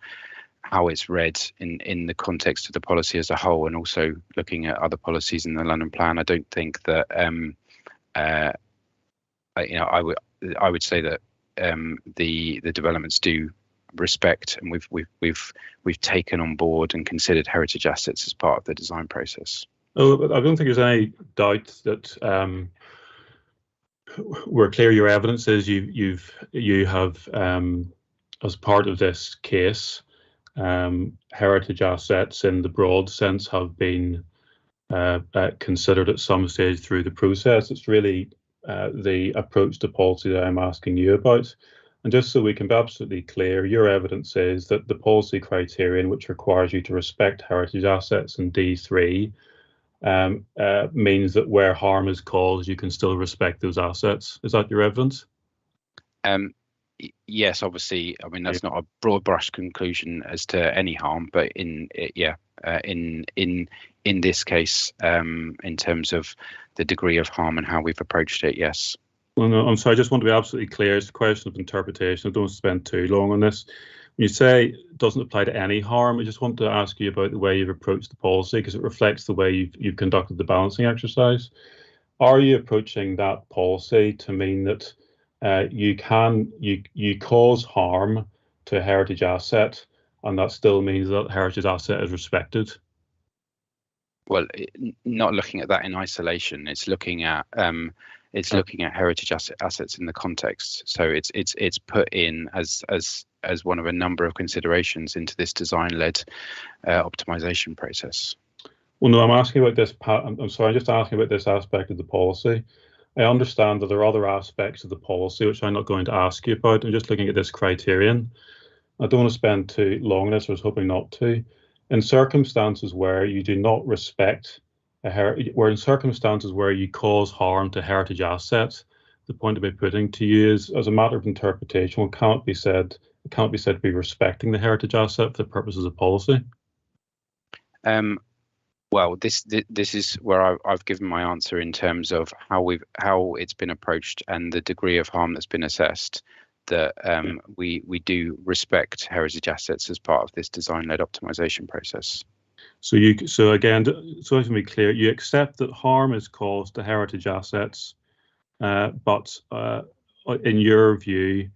how it's read in the context of the policy as a whole, and also looking at other policies in the London Plan. I don't think that you know, I would say that the developments do respect, and we've taken on board and considered heritage assets as part of the design process. Oh, but I don't think there's any doubt that we're clear. Your evidence is you have as part of this case, heritage assets in the broad sense have been considered at some stage through the process. It's really the approach to policy that I'm asking you about. And just so we can be absolutely clear, your evidence is that the policy criterion, which requires you to respect heritage assets in D3, means that where harm is caused, you can still respect those assets. Is that your evidence? Yes, obviously. I mean, that's not a broad brush conclusion as to any harm, but in this case, in terms of the degree of harm and how we've approached it, yes. Well, no, I'm sorry. I just want to be absolutely clear. It's a question of interpretation. I don't want to spend too long on this. When you say it doesn't apply to any harm, I just want to ask you about the way you've approached the policy, because it reflects the way you've conducted the balancing exercise. Are you approaching that policy to mean that you cause harm to a heritage asset, and that still means that heritage asset is respected? Well, not looking at that in isolation. It's looking at looking at heritage assets in the context. So it's put in as as one of a number of considerations into this design-led optimization process. Well, no, I'm asking about this. I'm sorry, I'm just asking about this aspect of the policy. I understand that there are other aspects of the policy which I'm not going to ask you about. I'm just looking at this criterion. I don't want to spend too long on this. I was hoping not to. In circumstances where you do not respect in circumstances where you cause harm to heritage assets, the point I'll be putting to you is, as a matter of interpretation, it can't be said to be respecting the heritage asset for the purposes of policy. Well, this is where I've given my answer in terms of how it's been approached and the degree of harm that's been assessed. That we do respect heritage assets as part of this design-led optimization process. So again, so to be clear, you accept that harm is caused to heritage assets, but in your view,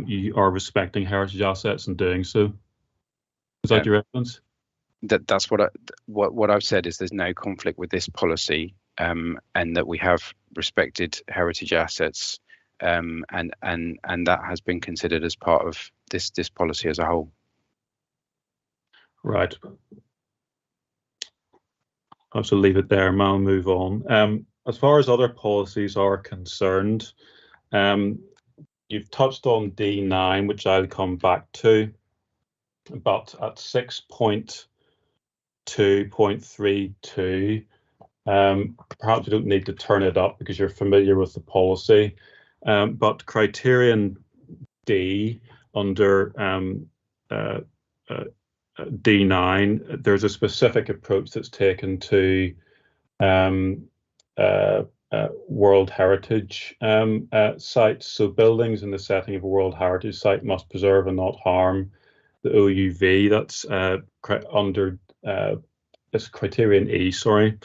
you are respecting heritage assets in doing so. Is that your evidence? That's what I've said is there's no conflict with this policy, and that we have respected heritage assets, and that has been considered as part of this policy as a whole. Right. I'll just leave it there and I'll move on. As far as other policies are concerned, you've touched on D9, which I'll come back to, but at 6.2.32, perhaps you don't need to turn it up because you're familiar with the policy, but criterion D under D9, there's a specific approach that's taken to World Heritage sites. So buildings in the setting of a World Heritage site must preserve and not harm the OUV. That's under this criterion E. Sorry.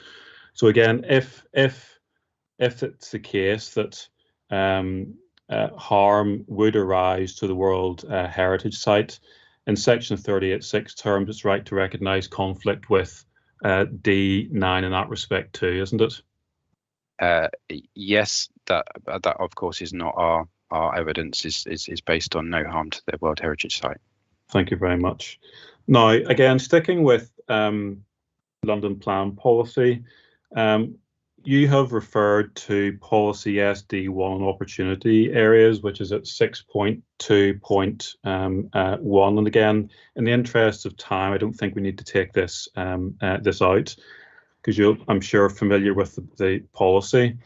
So again, if it's the case that harm would arise to the World Heritage site, in section 38.6 terms, it's right to recognise conflict with D9 in that respect too, isn't it? Yes, that of course is not our evidence. Is based on no harm to the World Heritage site. Thank you very much. Now, again, sticking with London Plan policy, you have referred to policy SD1 opportunity areas, which is at 6.2.1. And again, in the interest of time, I don't think we need to take this this out, because I'm sure familiar with the policy.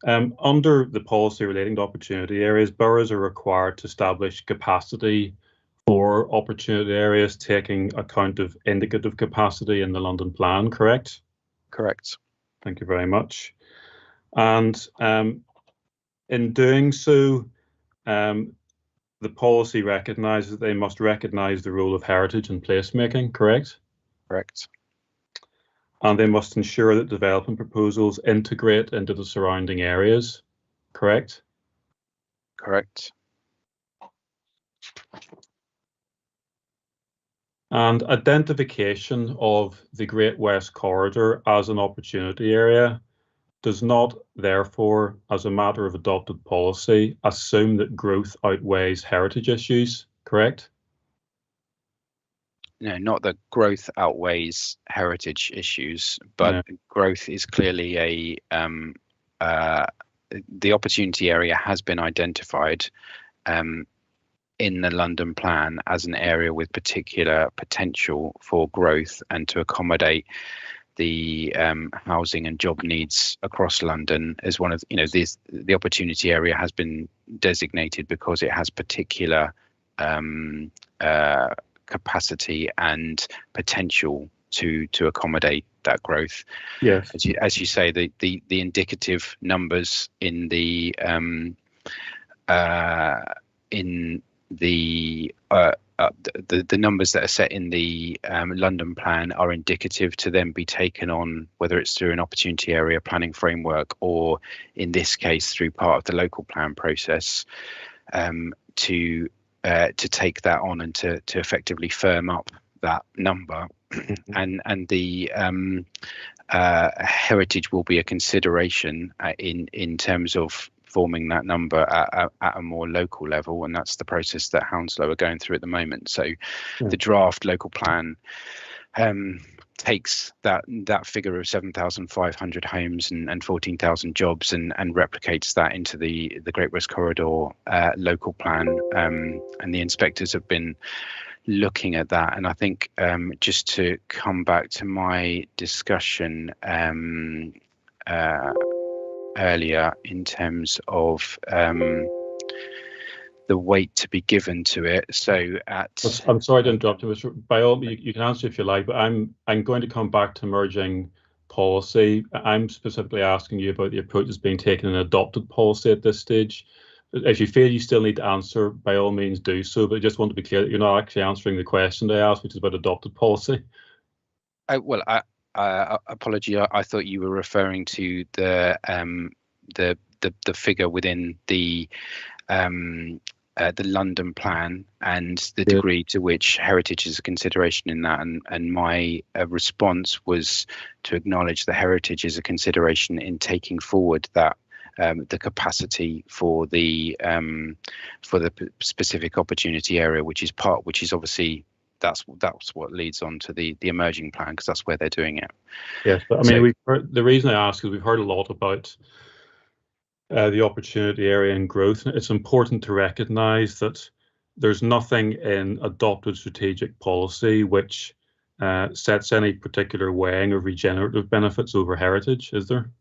Under the policy relating to opportunity areas, boroughs are required to establish capacity for opportunity areas, taking account of indicative capacity in the London Plan, correct? Correct. Thank you very much. And in doing so, the policy recognises that they must recognise the role of heritage in placemaking, correct? Correct. And they must ensure that development proposals integrate into the surrounding areas, correct? Correct. And identification of the Great West Corridor as an opportunity area does not, therefore, as a matter of adopted policy, assume that growth outweighs heritage issues, correct? No, not that growth outweighs heritage issues, but growth is clearly the opportunity area has been identified in the London Plan as an area with particular potential for growth and to accommodate the housing and job needs across London. As one of the opportunity area has been designated because it has particular capacity and potential to accommodate that growth. Yes, as you say, the indicative numbers in the numbers that are set in the London Plan are indicative to then be taken on, whether it's through an opportunity area planning framework or in this case through part of the local plan process, to take that on and to effectively firm up that number. and the heritage will be a consideration in terms of forming that number at a more local level, and that's the process that Hounslow are going through at the moment. So the draft local plan takes that figure of 7,500 homes and 14,000 jobs and replicates that into the Great West Corridor local plan, and the inspectors have been looking at that. And I think just to come back to my discussion earlier in terms of the weight to be given to it. So I'm sorry to interrupt you. By all means, you can answer if you like, but I'm going to come back to merging policy. I'm specifically asking you about the approach that's being taken in adopted policy at this stage. If you feel you still need to answer, by all means do so, but I just want to be clear that you're not actually answering the question I asked, which is about adopted policy. Apology, I thought you were referring to the figure within the London plan and the degree to which heritage is a consideration in that, and my response was to acknowledge that heritage is a consideration in taking forward that the capacity for the specific opportunity area, which is obviously that's what leads on to the emerging plan, because that's where they're doing it. Yes, but I mean, the reason I ask is we've heard a lot about the opportunity area and growth. It's important to recognise that there's nothing in adopted strategic policy which sets any particular weighing of regenerative benefits over heritage, is there?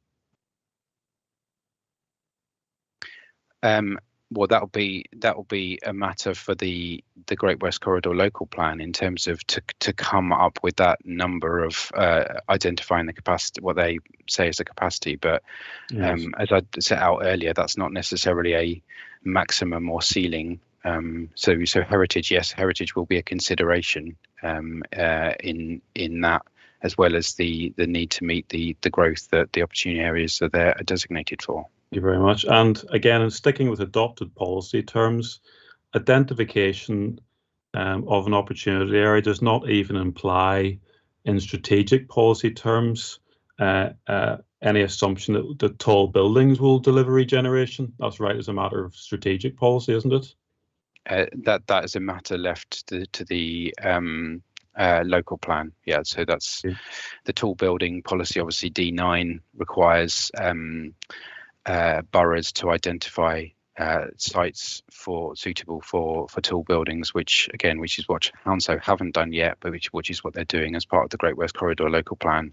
Well, that'll be a matter for the Great West Corridor local plan in terms of to come up with that number of identifying the capacity, what they say is the capacity. But yes, as I set out earlier, that's not necessarily a maximum or ceiling. So heritage, yes, heritage will be a consideration in that, as well as the need to meet the growth that the opportunity areas are there are designated for. Thank you very much. And again, in sticking with adopted policy terms, identification of an opportunity area does not even imply in strategic policy terms any assumption that tall buildings will deliver regeneration. That's right, as a matter of strategic policy, isn't it? That is a matter left to the local plan. Yeah, so that's the tall building policy. Obviously, D9 requires boroughs to identify sites suitable for tall buildings, which is what Hounslow haven't done yet, but which is what they're doing as part of the Great West Corridor local plan,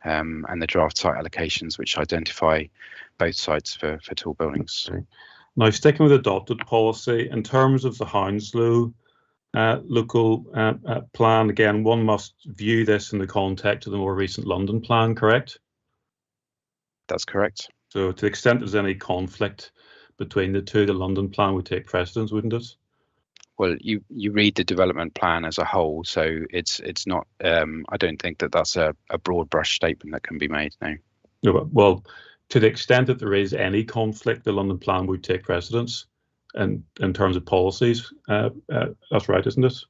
and the draft site allocations, which identify both sites for tall buildings. Okay. Now, sticking with adopted policy, in terms of the Hounslow local plan, again, one must view this in the context of the more recent London plan, correct? That's correct. So to the extent there's any conflict between the two, the London plan would take precedence, wouldn't it? Well, you read the development plan as a whole, so it's not. I don't think that's a broad brush statement that can be made. No. No, well, to the extent that there is any conflict, the London plan would take precedence, and in terms of policies, that's right, isn't it?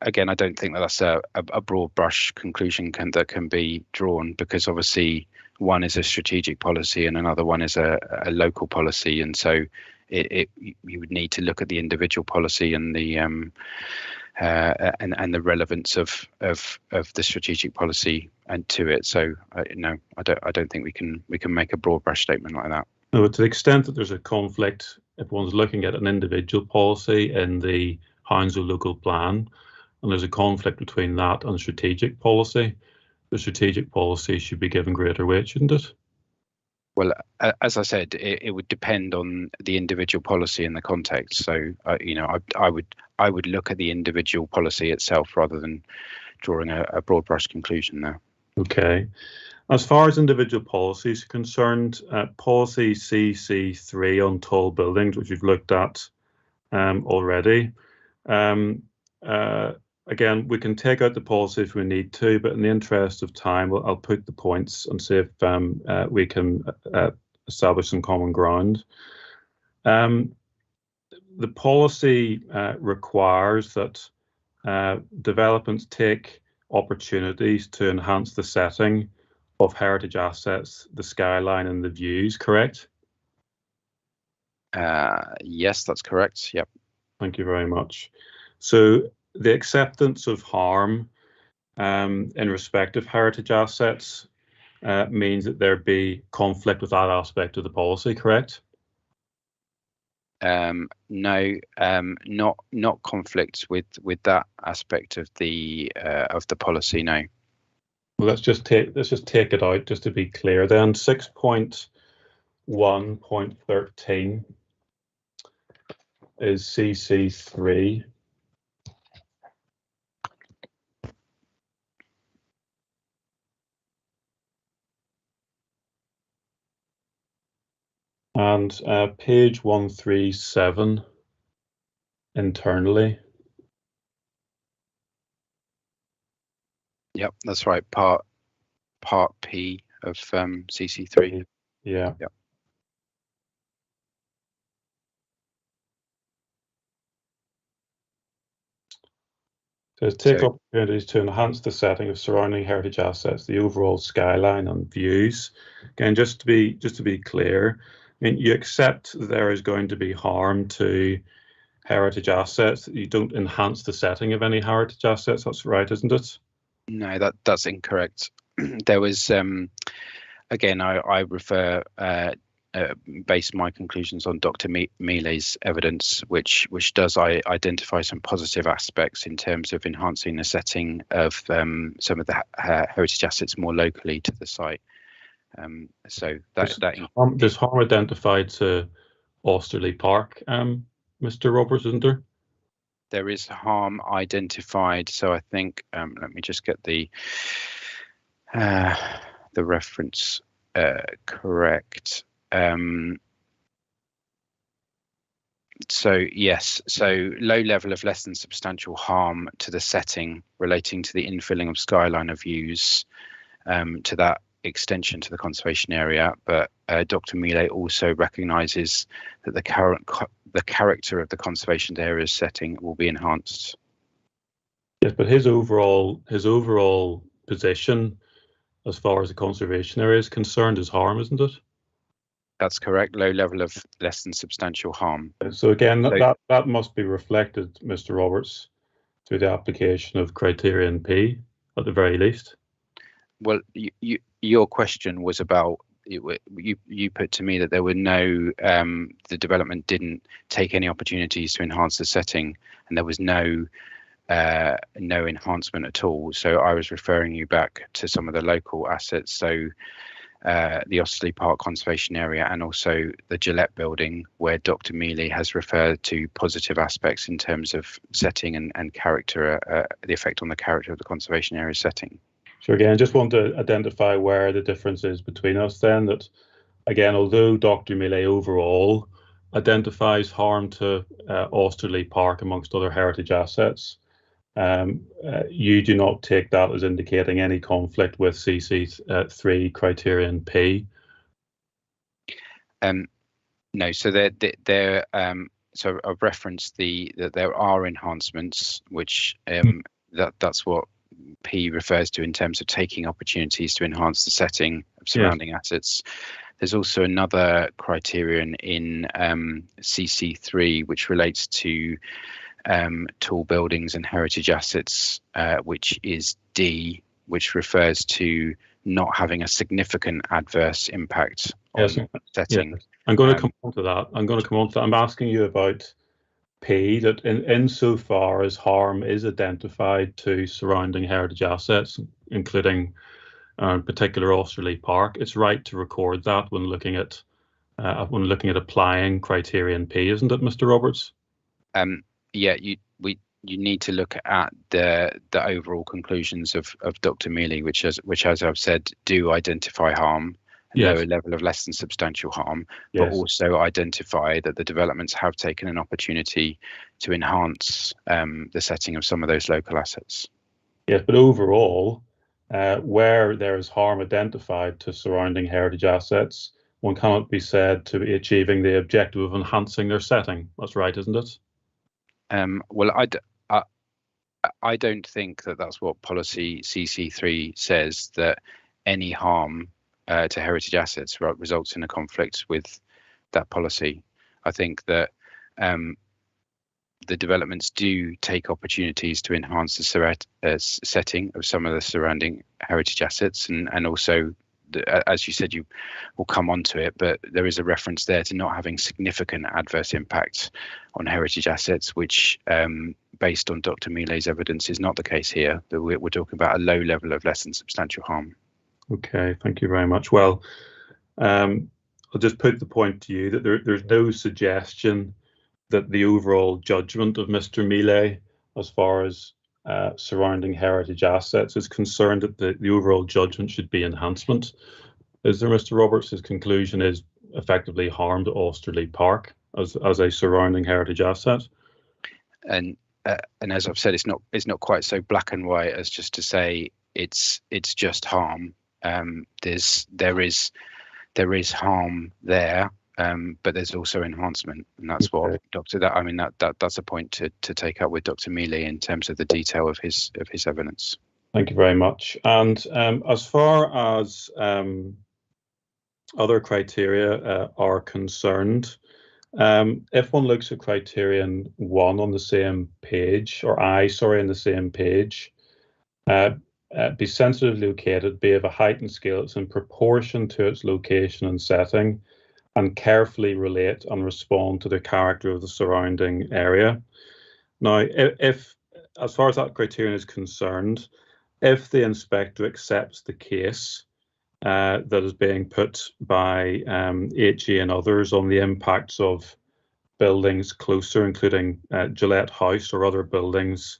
Again, I don't think that's a broad brush conclusion that can be drawn, because obviously one is a strategic policy and another one is a local policy, and so you would need to look at the individual policy and the and the relevance of the strategic policy and to it. So no, I don't think we can make a broad brush statement like that. No, to the extent that there's a conflict, if one's looking at an individual policy in the Hounslow local plan, and there's a conflict between that and strategic policy, the strategic policy should be given greater weight, shouldn't it? Well, as I said, it would depend on the individual policy and the context. So, I would look at the individual policy itself rather than drawing a broad brush conclusion there. Okay. As far as individual policies are concerned, policy CC3 on tall buildings, which we've looked at already. Again, we can take out the policy if we need to, but in the interest of time, I'll put the points and see if we can establish some common ground. The policy requires that developments take opportunities to enhance the setting of heritage assets, the skyline and the views, correct? Yes, that's correct. Yep. Thank you very much. So the acceptance of harm in respect of heritage assets means that there be conflict with that aspect of the policy, correct? No, not conflict with that aspect of the policy. No. Well, let's just take it out just to be clear. Then 6.1.13 is CC3. And page 137 internally. Yep, that's right. Part P of CC3. Yeah. Yep. Says take opportunities to enhance the setting of surrounding heritage assets, the overall skyline and views. Again, just to be clear, I mean, you accept there is going to be harm to heritage assets. You don't enhance the setting of any heritage assets. That's right, isn't it? No, that's incorrect. There was again, I refer base my conclusions on Dr. Miele's evidence, which does identify some positive aspects in terms of enhancing the setting of some of the heritage assets more locally to the site. So there's harm identified to Austerley Park, Mr. Roberts, isn't there? There is harm identified. So I think let me just get the reference correct. So yes, so low level of less than substantial harm to the setting relating to the infilling of skyline of views to that extension to the conservation area. But Dr. Miele also recognises that the character of the conservation area setting will be enhanced. Yes, but his overall position as far as the conservation area is concerned is harm, isn't it? That's correct. Low level of less than substantial harm. So again, that must be reflected, Mr. Roberts, through the application of criterion P at the very least. Well, your question was about you put to me that there were no the development didn't take any opportunities to enhance the setting, and there was no enhancement at all. So I was referring you back to some of the local assets. So the Austerley Park Conservation Area and also the Gillette building, where Dr. Miele has referred to positive aspects in terms of setting and character, the effect on the character of the conservation area setting. So again, I just want to identify where the difference is between us then, that again, although Dr. Miele overall identifies harm to Austerley Park amongst other heritage assets, you do not take that as indicating any conflict with CC3 criterion P. No, so so I've referenced that there are enhancements, which that's what P refers to in terms of taking opportunities to enhance the setting of surrounding assets. There's also another criterion in CC3 which relates to tall buildings and heritage assets, which is D, which refers to not having a significant adverse impact on setting. Yes. I'm going to come on to that. I'm asking you about P, that insofar as harm is identified to surrounding heritage assets, including particular Austerley Park, it's right to record that when looking at applying criterion P, isn't it, Mr. Roberts? Yeah, you need to look at the overall conclusions of Dr. Miele, which as I've said, do identify harm, lower level of less than substantial harm, but also identify that the developments have taken an opportunity to enhance the setting of some of those local assets. Yes, but overall, where there is harm identified to surrounding heritage assets, one cannot be said to be achieving the objective of enhancing their setting. That's right, isn't it? Well, I don't think that that's what policy CC3 says, that any harm to heritage assets results in a conflict with that policy. I think that the developments do take opportunities to enhance the setting of some of the surrounding heritage assets, and also, as you said, you will come onto it, but there is a reference there to not having significant adverse impacts on heritage assets, which, based on Dr. Miele's evidence, is not the case here. We're talking about a low level of less than substantial harm. Okay, thank you very much. Well, I'll just put the point to you that there's no suggestion that the overall judgment of Mr. Miele as far as surrounding heritage assets is concerned, that the overall judgment should be enhancement. Is there, Mr. Roberts? His conclusion is effectively harm to Austerley Park as a surrounding heritage asset. And as I've said, it's not quite so black and white as just to say it's just harm. There is harm there, but there's also enhancement, and that's what that's a point to take up with Dr. Miele in terms of the detail of his evidence. Thank you very much. And as far as other criteria are concerned, if one looks at criterion 1 on the same page, or in the same page, be sensitively located, be of a height and scale that's in proportion to its location and setting, and carefully relate and respond to the character of the surrounding area. Now, if as far as that criterion is concerned, if the inspector accepts the case that is being put by HE and others on the impacts of buildings closer, including Gillette House or other buildings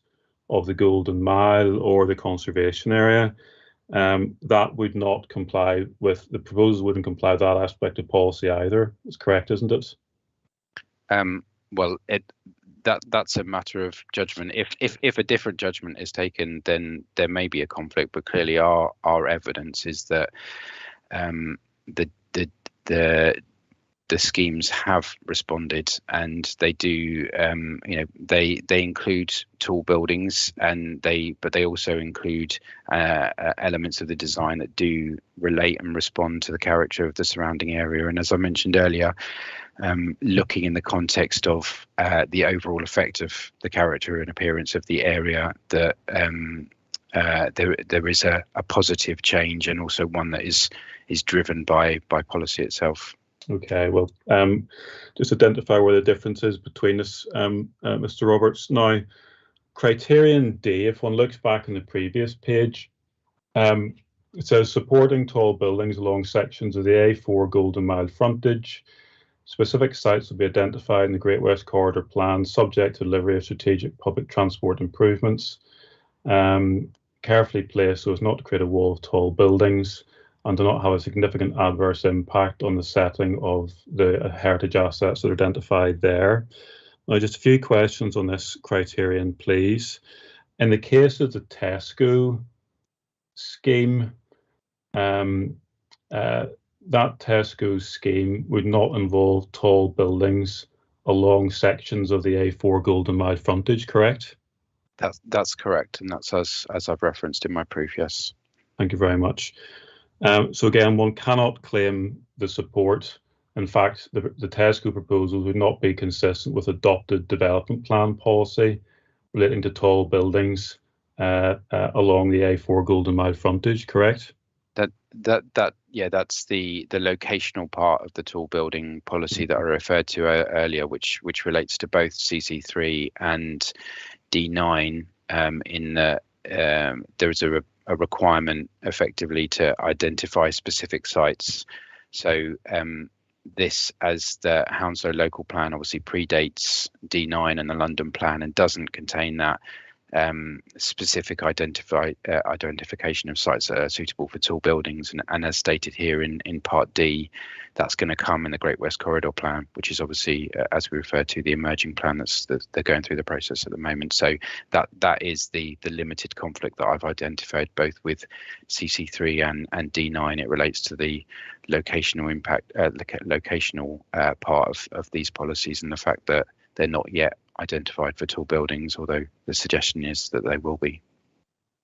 of the Golden Mile or the conservation area, that would not comply with the proposal, wouldn't comply with that aspect of policy either. It's correct, isn't it? Well, that's a matter of judgment. If a different judgment is taken, then there may be a conflict. But clearly, our evidence is that the schemes have responded, and they do. They include tall buildings, but they also include elements of the design that do relate and respond to the character of the surrounding area. And as I mentioned earlier, looking in the context of the overall effect of the character and appearance of the area, that there is a positive change, and also one that is driven by policy itself. Okay, well, just identify where the difference is between us, Mr. Roberts. Now, criterion D, if one looks back on the previous page, it says supporting tall buildings along sections of the A4 Golden Mile frontage. Specific sites will be identified in the Great West Corridor Plan, subject to delivery of strategic public transport improvements. Carefully placed so as not to create a wall of tall buildings, and do not have a significant adverse impact on the setting of the heritage assets that are identified there. Now, just a few questions on this criterion, please. In the case of the Tesco scheme, that Tesco scheme would not involve tall buildings along sections of the A4 Golden Mile frontage, correct? That's correct, and that's as I've referenced in my proof, yes. Thank you very much. So again, one cannot claim the support. In fact, the Tesco proposal would not be consistent with adopted development plan policy relating to tall buildings along the A4 Golden Mile frontage, correct? That's the locational part of the tall building policy that I referred to earlier, which relates to both CC3 and D9. In the there is a requirement effectively to identify specific sites. So this, as the Hounslow local plan obviously predates D9 and the London plan, and doesn't contain that specific identification of sites that are suitable for tall buildings, and as stated here in Part D, that's going to come in the Great West Corridor Plan, which is obviously, as we refer to, the emerging plan that they're going through the process at the moment. So that is the limited conflict that I've identified, both with CC3 and D9. It relates to the locational impact, locational part of these policies, and the fact that they're not yet identified for tall buildings, although the suggestion is that they will be.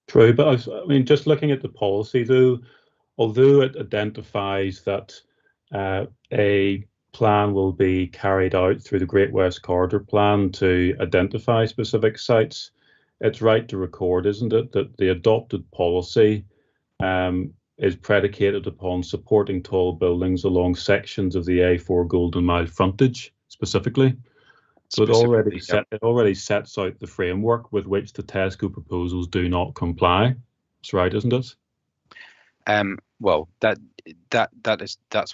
True, but I mean, just looking at the policy though, although it identifies that a plan will be carried out through the Great West Corridor Plan to identify specific sites, it's right to record, isn't it, that the adopted policy is predicated upon supporting tall buildings along sections of the A4 Golden Mile frontage specifically. So it already sets out the framework with which the Tesco proposals do not comply. That's right, isn't it? Well, that's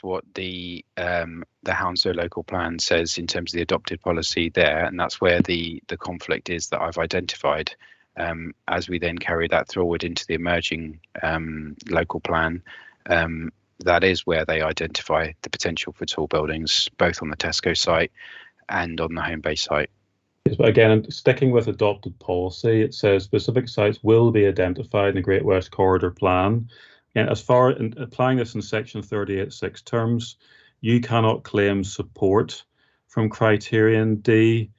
what the Hounslow local plan says in terms of the adopted policy there, and that's where the conflict is that I've identified. As we then carry that forward into the emerging local plan, that is where they identify the potential for tall buildings, both on the Tesco site and on the Homebase site. But again, sticking with adopted policy, it says specific sites will be identified in the Great West Corridor Plan. And as far as applying this in section 38.6 terms, you cannot claim support from criterion D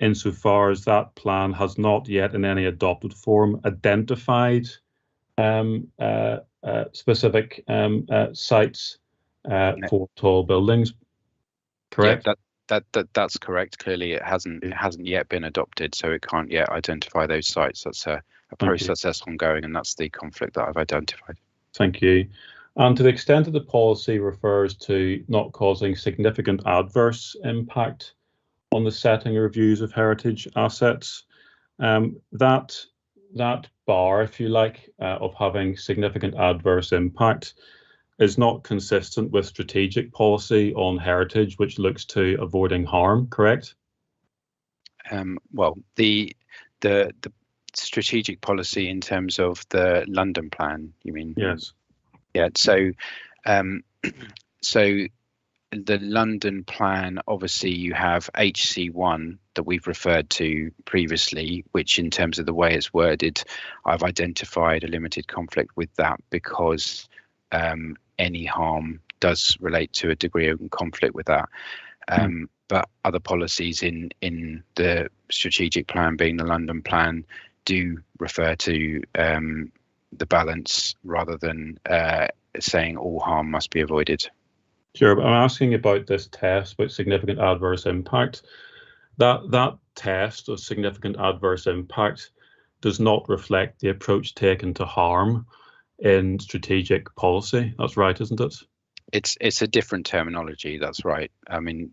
insofar as that plan has not yet in any adopted form identified specific sites for tall buildings. Correct? Yeah, that's correct. Clearly, it hasn't yet been adopted, so it can't yet identify those sites. That's a process that's ongoing, and that's the conflict that I've identified. Thank you. And to the extent that the policy refers to not causing significant adverse impact on the setting reviews of heritage assets, that bar, if you like, of having significant adverse impact is not consistent with strategic policy on heritage, which looks to avoiding harm, correct? Well, the strategic policy in terms of the London plan, you mean? Yes. Yeah. So the London plan, obviously you have HC1 that we've referred to previously, which in terms of the way it's worded, I've identified a limited conflict with that because any harm does relate to a degree of conflict with that. But other policies in the strategic plan, being the London plan, do refer to the balance rather than saying all harm must be avoided. Sure, but I'm asking about this test about significant adverse impact. That test of significant adverse impact does not reflect the approach taken to harm in strategic policy. That's right, isn't it? It's a different terminology. That's right. I mean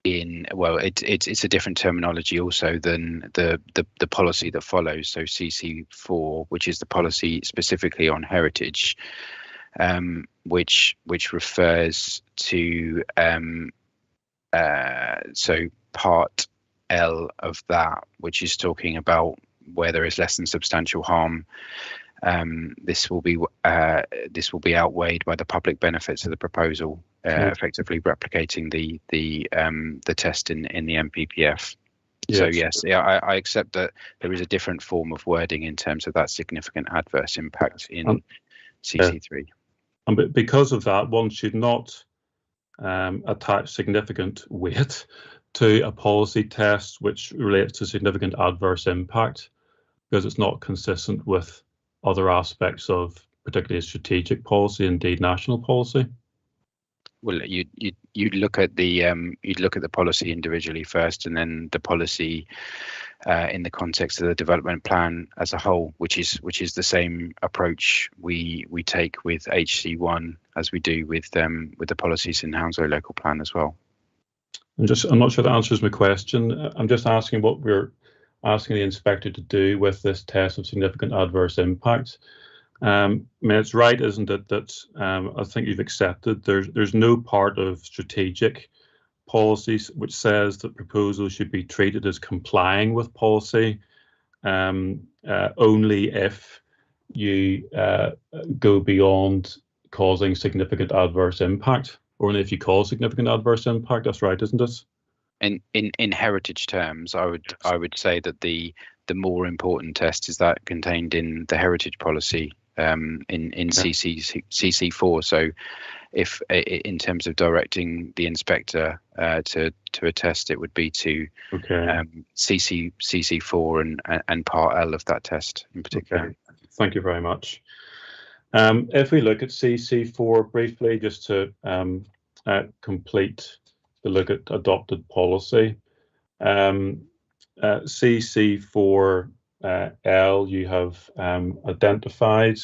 it's a different terminology also than the policy that follows. So CC4, which is the policy specifically on heritage, which refers to so part L of that, which is talking about where there is less than substantial harm. This will be outweighed by the public benefits of the proposal, effectively replicating the test in the MPPF. Yes. So yes, I accept that there is a different form of wording in terms of that significant adverse impact in CC3. And because of that, one should not attach significant weight to a policy test which relates to significant adverse impact, because it's not consistent with other aspects of particularly strategic policy, indeed national policy. Well, you'd look at the policy individually first, and then the policy in the context of the development plan as a whole, which is the same approach we take with HC1 as we do with the policies in Hounslow local plan as well. I'm not sure that answers my question. I'm just asking what we're asking the inspector to do with this test of significant adverse impact. I mean, it's right, isn't it, that I think you've accepted there's no part of strategic policies which says that proposals should be treated as complying with policy only if you go beyond causing significant adverse impact, or only if you cause significant adverse impact. That's right, isn't it? In heritage terms, I would say that the more important test is that contained in the heritage policy in CC4. So if in terms of directing the inspector to a test, it would be to CC4 and part L of that test in particular. Okay. Thank you very much. If we look at CC4 briefly, just to complete the look at adopted policy, CC4L you have identified.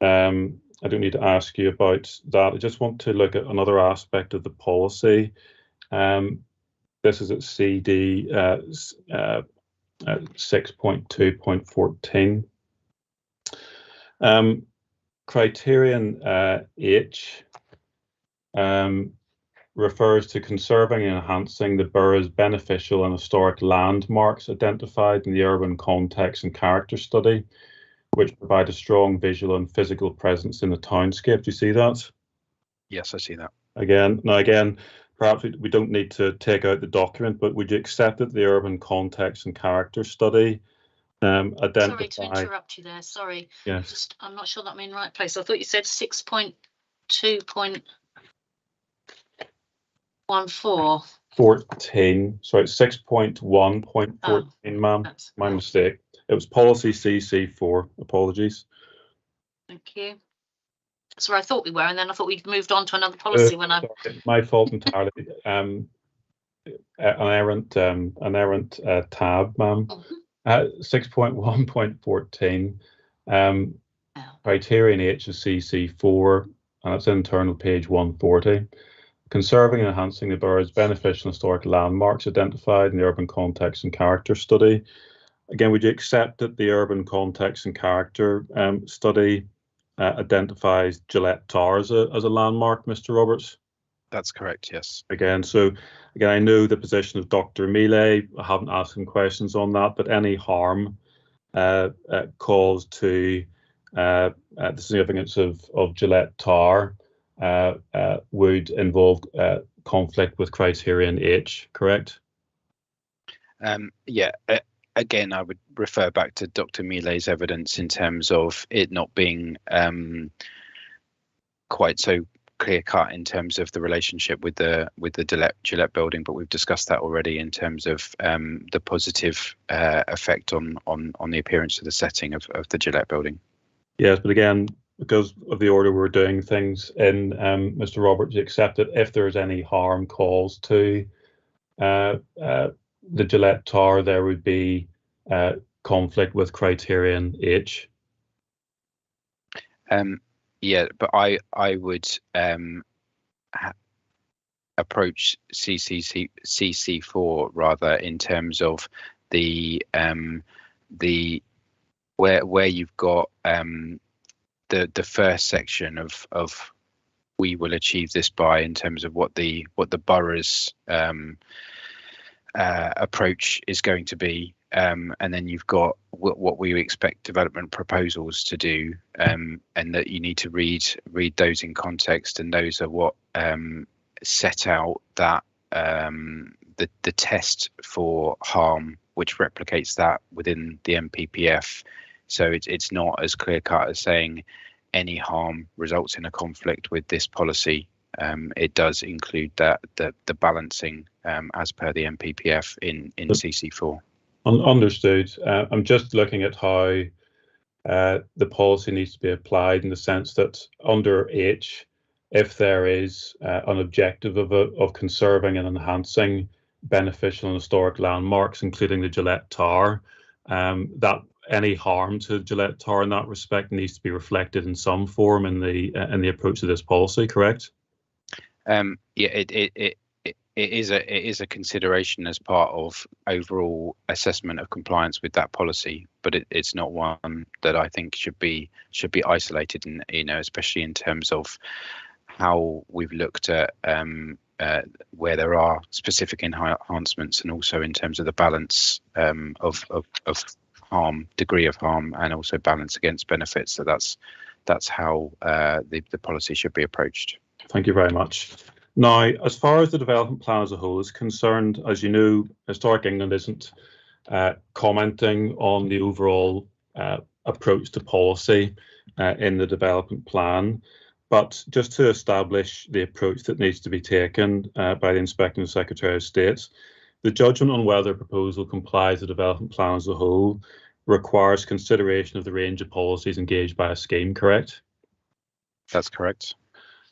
I don't need to ask you about that. I just want to look at another aspect of the policy. This is at CD 6.2.14. Criterion H refers to conserving and enhancing the borough's beneficial and historic landmarks identified in the urban context and character study, which provide a strong visual and physical presence in the townscape. Do you see that? Yes, I see that. Again, perhaps we don't need to take out the document, but would you accept that the urban context and character study identify... Sorry to interrupt you there, sorry. Yes. I'm not sure that I'm in the right place. I thought you said 6.2.14. 14, sorry, 6.1.14, ma'am. My mistake. It was policy CC4. Apologies. Thank you. That's where I thought we were, and then I thought we'd moved on to another policy when I... Sorry, my fault entirely. An errant tab, ma'am. 6.1.14. Criterion H is CC4, and it's internal page 140. Conserving and enhancing the borough's beneficial and historic landmarks identified in the urban context and character study. Again, would you accept that the urban context and character study identifies Gillette Tower as a landmark, Mr. Roberts? That's correct, yes. Again, I know the position of Dr. Mealy. I haven't asked him questions on that, but any harm caused to the significance of Gillette Tower would involve conflict with criterion H, correct? Yeah. Again, I would refer back to Dr. Mealy's evidence in terms of it not being quite so clear cut in terms of the relationship with the Gillette building, but we've discussed that already in terms of the positive effect on the appearance of the setting of the Gillette building. Yes, but again, because of the order we're doing things in, Mr. Roberts, you accept that if there's any harm caused to the Gillette Tower, there would be conflict with criterion H. Yeah, but I would approach CC4 rather in terms of the where you've got the first section of we will achieve this by in terms of what the borough's approach is going to be, and then you've got what we expect development proposals to do, and that you need to read those in context, and those are what set out that the test for harm, which replicates that within the MPPF. So it's not as clear cut as saying any harm results in a conflict with this policy. It does include that the balancing as per the MPPF in CC4. Understood. I'm just looking at how the policy needs to be applied in the sense that under H, if there is an objective of conserving and enhancing beneficial and historic landmarks, including the Gillette Tower, that any harm to Gillette Tower in that respect needs to be reflected in some form in the approach to this policy, correct? Yeah, it is a consideration as part of overall assessment of compliance with that policy, but it's not one that I think should be isolated, and especially in terms of how we've looked at where there are specific enhancements, and also in terms of the balance of harm, degree of harm, and also balance against benefits. So that's how the policy should be approached. Thank you very much. Now, as far as the development plan as a whole is concerned, as you know, Historic England isn't commenting on the overall approach to policy in the development plan, but just to establish the approach that needs to be taken by the Inspecting Secretary of State, the judgment on whether a proposal complies with the development plan as a whole requires consideration of the range of policies engaged by a scheme, correct? That's correct.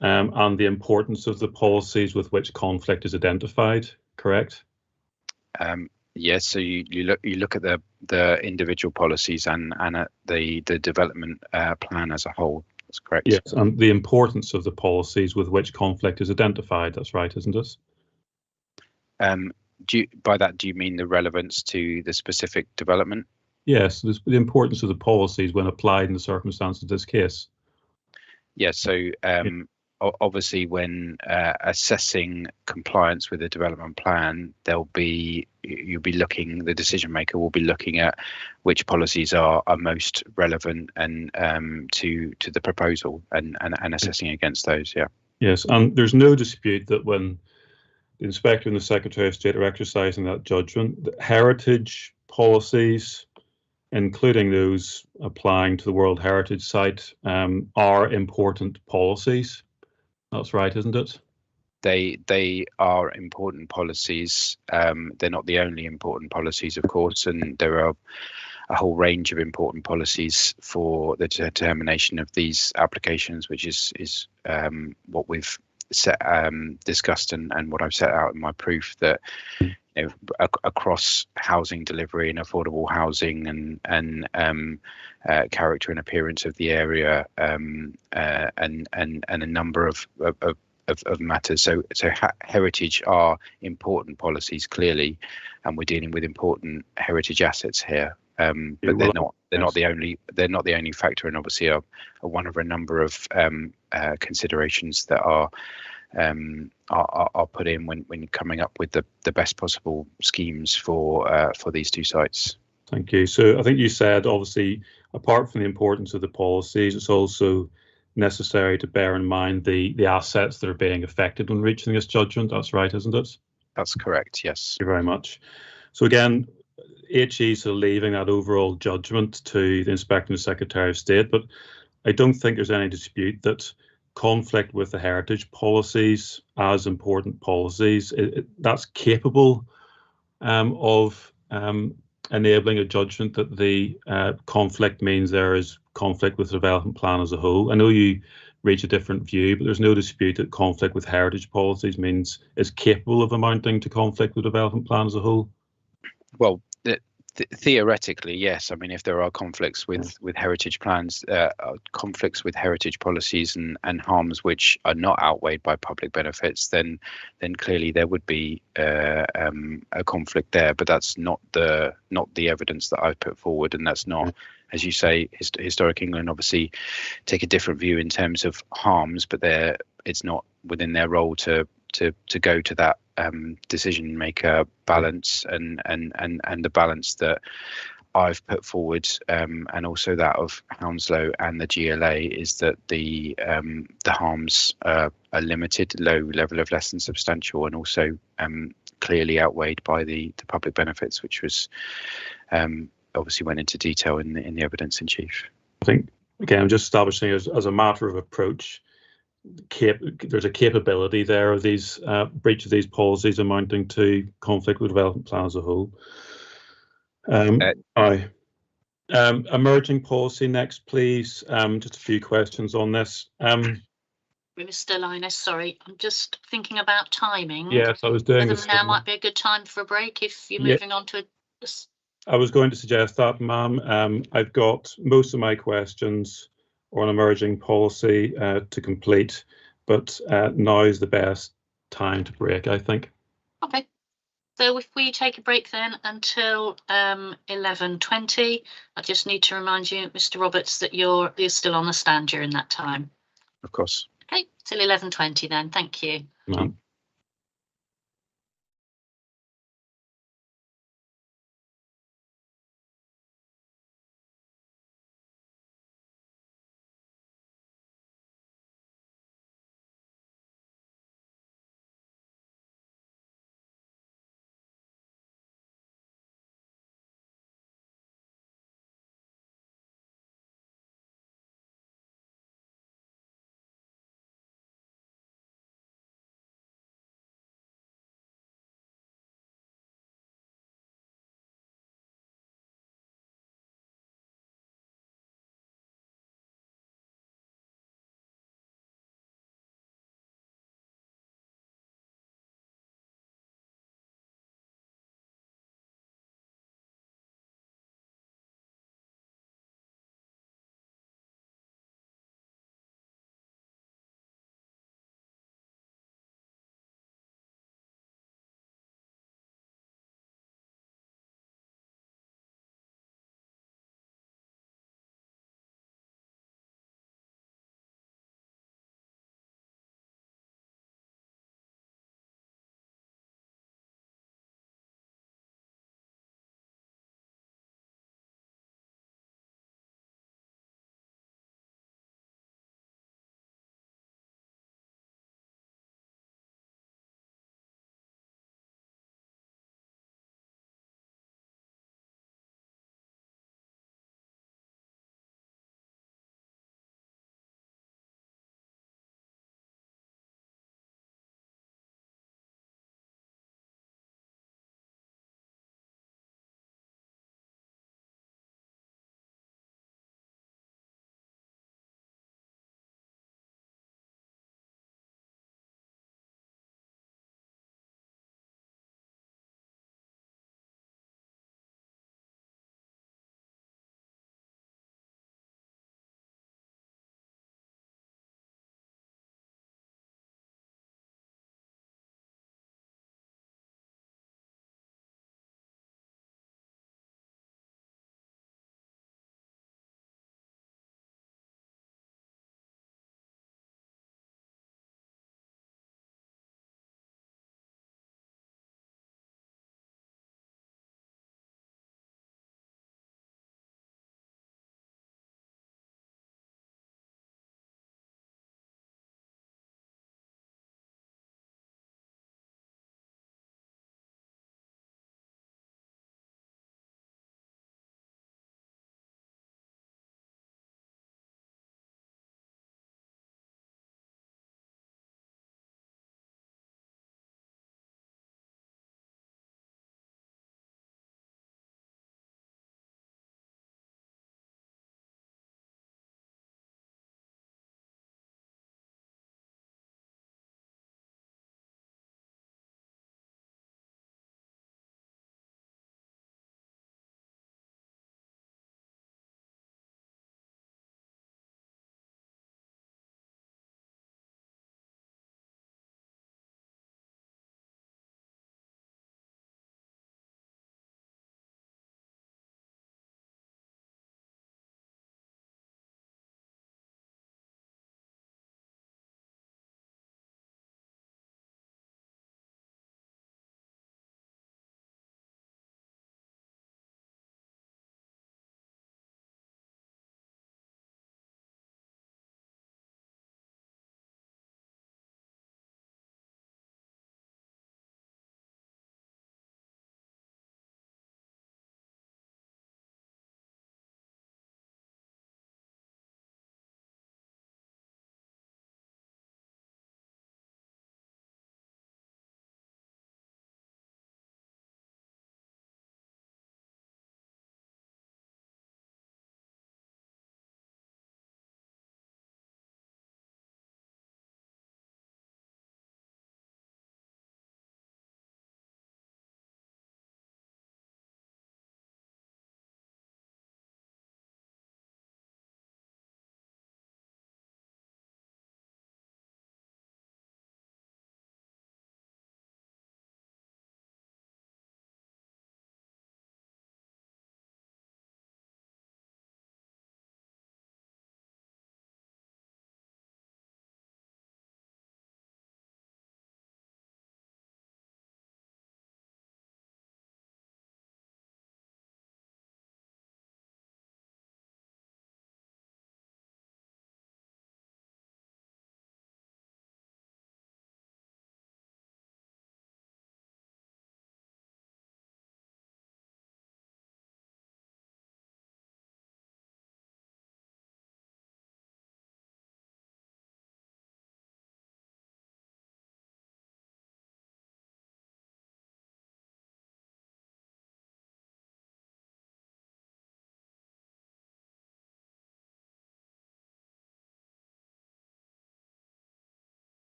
And the importance of the policies with which conflict is identified, correct? Yes, so you look at the individual policies and at the development plan as a whole. That's correct. Yes, and the importance of the policies with which conflict is identified. That's right, isn't it? By that, do you mean the relevance to the specific development? Yes, the importance of the policies when applied in the circumstances of this case. Yes, so obviously when assessing compliance with the development plan, the decision maker will be looking at which policies are most relevant and to the proposal and assessing against those. Yeah. Yes, and there's no dispute that when the Inspector and the Secretary of State are exercising that judgment, the heritage policies, including those applying to the World Heritage Site, are important policies. That's right, isn't it? They are important policies. They're not the only important policies, of course, and there are a whole range of important policies for the determination of these applications, which is what we've discussed and what I've set out in my proof, that across housing delivery and affordable housing and character and appearance of the area and a number of matters. So heritage are important policies, clearly, and we're dealing with important heritage assets here. But they're not the only factor, and obviously are one of a number of considerations that are put in when coming up with the best possible schemes for these two sites. Thank you. So I think you said, obviously, apart from the importance of the policies, it's also necessary to bear in mind the assets that are being affected when reaching this judgment. That's right, isn't it? That's correct, yes. Thank you very much. So again, HE's leaving that overall judgment to the Inspector and the Secretary of State, but I don't think there's any dispute that conflict with the heritage policies as important policies, that's capable of enabling a judgment that the conflict means there is conflict with the development plan as a whole. I know you reach a different view, but there's no dispute that conflict with heritage policies is capable of amounting to conflict with the development plan as a whole. Well, theoretically, yes. I mean, if there are conflicts with heritage plans, conflicts with heritage policies and harms which are not outweighed by public benefits, then clearly there would be a conflict there. But that's not the evidence that I've put forward, and that's not, as you say, Historic England obviously take a different view in terms of harms, but it's not within their role to go to that decision maker balance and the balance that I've put forward, and also that of Hounslow and the GLA, is that the harms are limited, low level of less than substantial, and also clearly outweighed by the public benefits, which was obviously went into detail in the evidence in chief. I think, again, I'm just establishing as a matter of approach, there's a capability there of these breach of these policies amounting to conflict with development plan as a whole. Emerging policy next, please. Just a few questions on this. Mr. Linus, sorry, I'm just thinking about timing. Yes, I was doing this. Now might be a good time for a break if you're moving on to this. I was going to suggest that, ma'am. I've got most of my questions on emerging policy to complete, but now is the best time to break, I think. Okay. So if we take a break then until 11:20, I just need to remind you, Mr. Roberts, that you're still on the stand during that time. Of course. Okay, till 11:20 then. Thank you. Ma'am.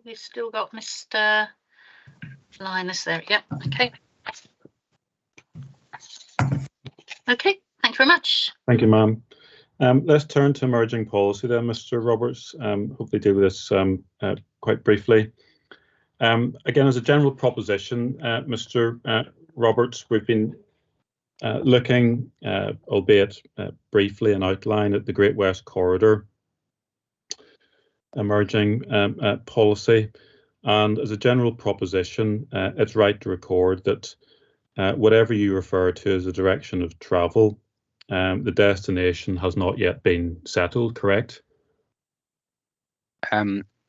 We've still got Mr. Linus there. Yeah, okay. Okay, thank you very much. Thank you, ma'am. Let's turn to emerging policy then, Mr. Roberts. Hopefully deal with this quite briefly. Again, as a general proposition, Mr. Roberts, we've been looking, albeit briefly, an outline at the Great West Corridor emerging policy. And as a general proposition, it's right to record that whatever you refer to as a direction of travel, the destination has not yet been settled, correct?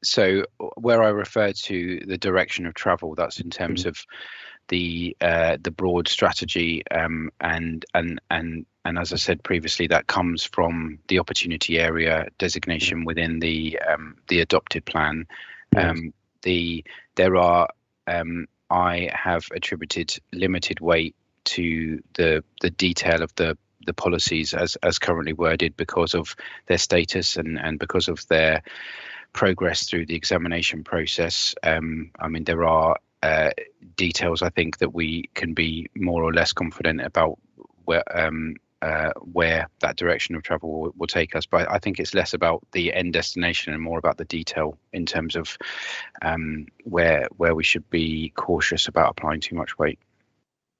So where I refer to the direction of travel, that's in terms of the broad strategy, and as I said previously, that comes from the opportunity area designation within the adopted plan. I have attributed limited weight to the detail of the policies as currently worded because of their status and because of their progress through the examination process. I mean, there are details I think that we can be more or less confident about where that direction of travel will take us, but I think it's less about the end destination and more about the detail in terms of where we should be cautious about applying too much weight.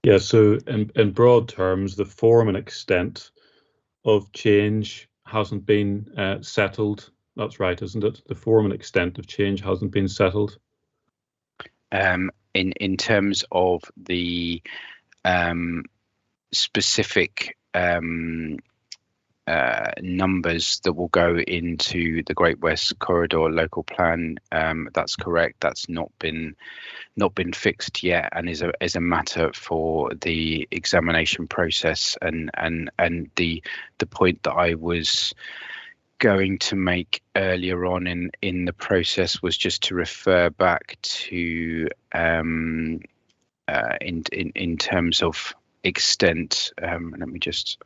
Yeah, so in broad terms, the form and extent of change hasn't been settled. That's right, isn't it? The form and extent of change hasn't been settled. In terms of the specific numbers that will go into the Great West Corridor local plan, that's correct. That's not been fixed yet, and is a matter for the examination process. And the point that I was going to make earlier on in the process was just to refer back to in terms of extent. Let me just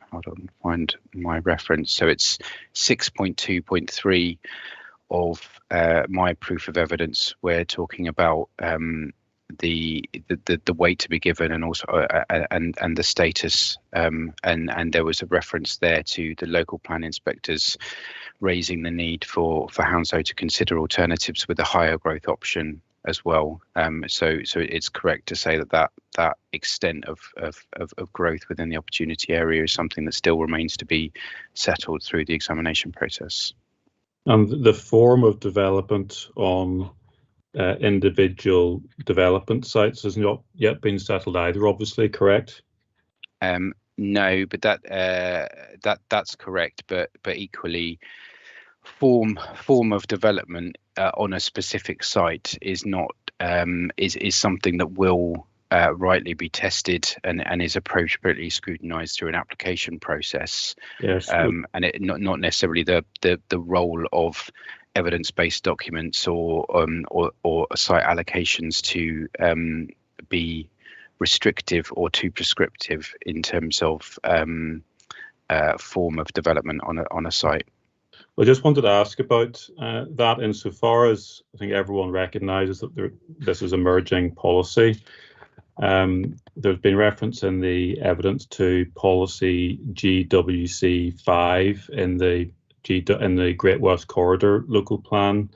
find my reference. So it's 6.2.3 of my proof of evidence. We're talking about the weight to be given, and also and the status, and there was a reference there to the local plan inspectors raising the need for Hounslow to consider alternatives with a higher growth option as well. So it's correct to say that extent of growth within the opportunity area is something that still remains to be settled through the examination process. And the form of development on individual development sites has not yet been settled either, obviously, correct? No, but that's correct. But equally, form of development on a specific site is not is something that will rightly be tested and is appropriately scrutinised through an application process. Yes. And it not necessarily the role of evidence-based documents or site allocations to be restrictive or too prescriptive in terms of form of development on a site. I just wanted to ask about that insofar as I think everyone recognises that this is emerging policy. There's been reference in the evidence to policy GWC5 in the Great West Corridor local plan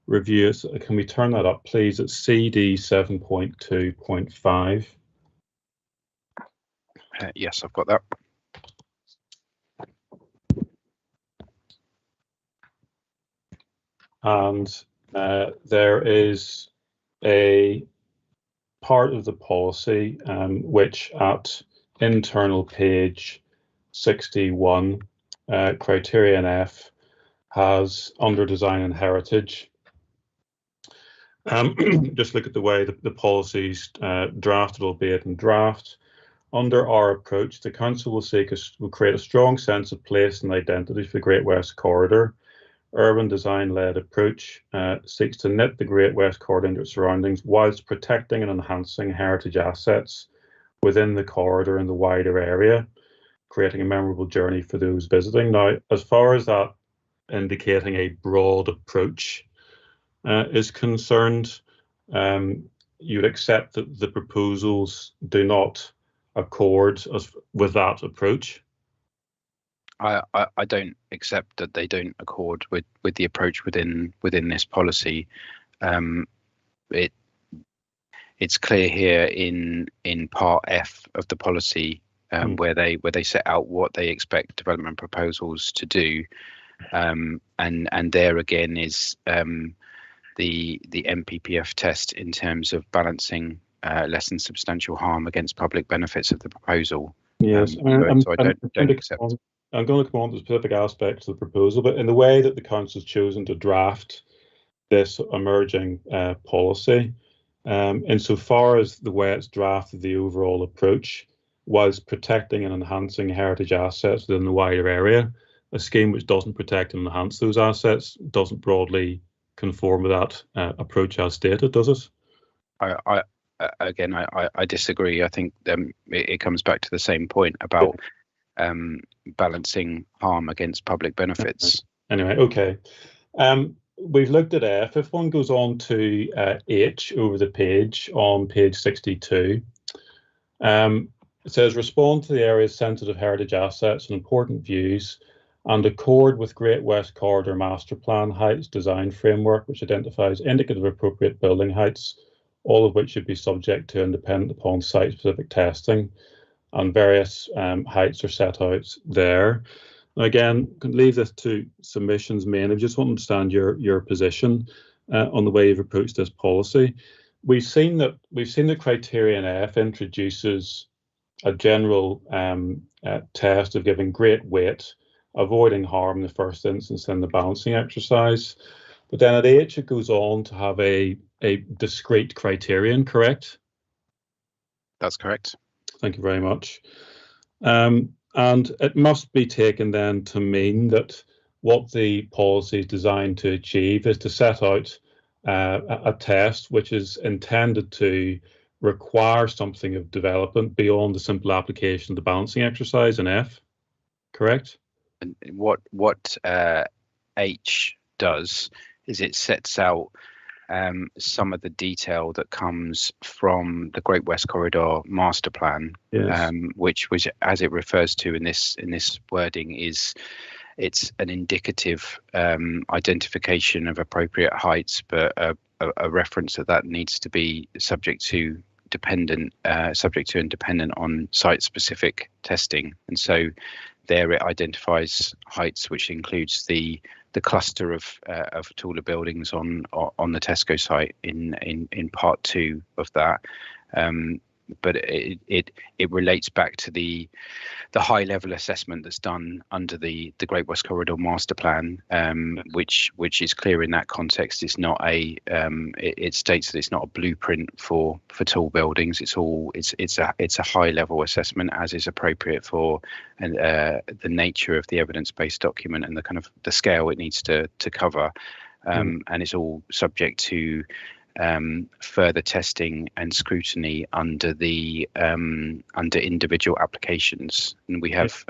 review. So can we turn that up, please? It's CD 7.2.5. Yes, I've got that. And there is a part of the policy which at internal page 61, criterion F, has under design and heritage. Just look at the way the policy's drafted, albeit in draft. Under our approach, the council will create a strong sense of place and identity for the Great West Corridor. Urban design-led approach seeks to knit the Great West Corridor into its surroundings whilst protecting and enhancing heritage assets within the corridor and the wider area, creating a memorable journey for those visiting. Now, as far as that indicating a broad approach is concerned, you would accept that the proposals do not accord with that approach? I don't accept that they don't accord with the approach within this policy. It's clear here in part F of the policy where they set out what they expect development proposals to do, and there again is the MPPF test in terms of balancing less than substantial harm against public benefits of the proposal. Yes, so I don't accept. I'm going to come on to specific aspects of the proposal, but in the way that the Council's chosen to draft this emerging policy, insofar as the way it's drafted the overall approach, whilst protecting and enhancing heritage assets within the wider area, a scheme which doesn't protect and enhance those assets doesn't broadly conform with that approach as stated, does it? I disagree. I think it comes back to the same point about balancing harm against public benefits. Anyway, okay. We've looked at F. If one goes on to H over the page, on page 62, it says respond to the area's sensitive heritage assets and important views and accord with Great West Corridor Master Plan heights design framework, which identifies indicative appropriate building heights, all of which should be subject to and dependent upon site-specific testing, and various heights are set out there. Now again, can leave this to submissions main. I just want to understand your position on the way you've approached this policy. We've seen that criterion F introduces a general test of giving great weight, avoiding harm in the first instance, and the balancing exercise. But then at H, it goes on to have a discrete criterion, correct? That's correct. Thank you very much. And it must be taken then to mean that what the policy is designed to achieve is to set out a test which is intended to require something of development beyond the simple application of the balancing exercise in F, correct? And what H does is it sets out some of the detail that comes from the Great West Corridor Master Plan, yes. which as it refers to in this wording, it's an indicative identification of appropriate heights, but a reference that needs to be subject to and dependent on site-specific testing. And so there it identifies heights, which includes the cluster of taller buildings on the Tesco site in part 2 of that. But it relates back to the high level assessment that's done under the Great West Corridor Master Plan, which is clear in that context. It's not it states that it's not a blueprint for tall buildings. It's a high level assessment, as is appropriate for the nature of the evidence-based document and the kind of the scale it needs to cover, and it's all subject to further testing and scrutiny under individual applications. And we have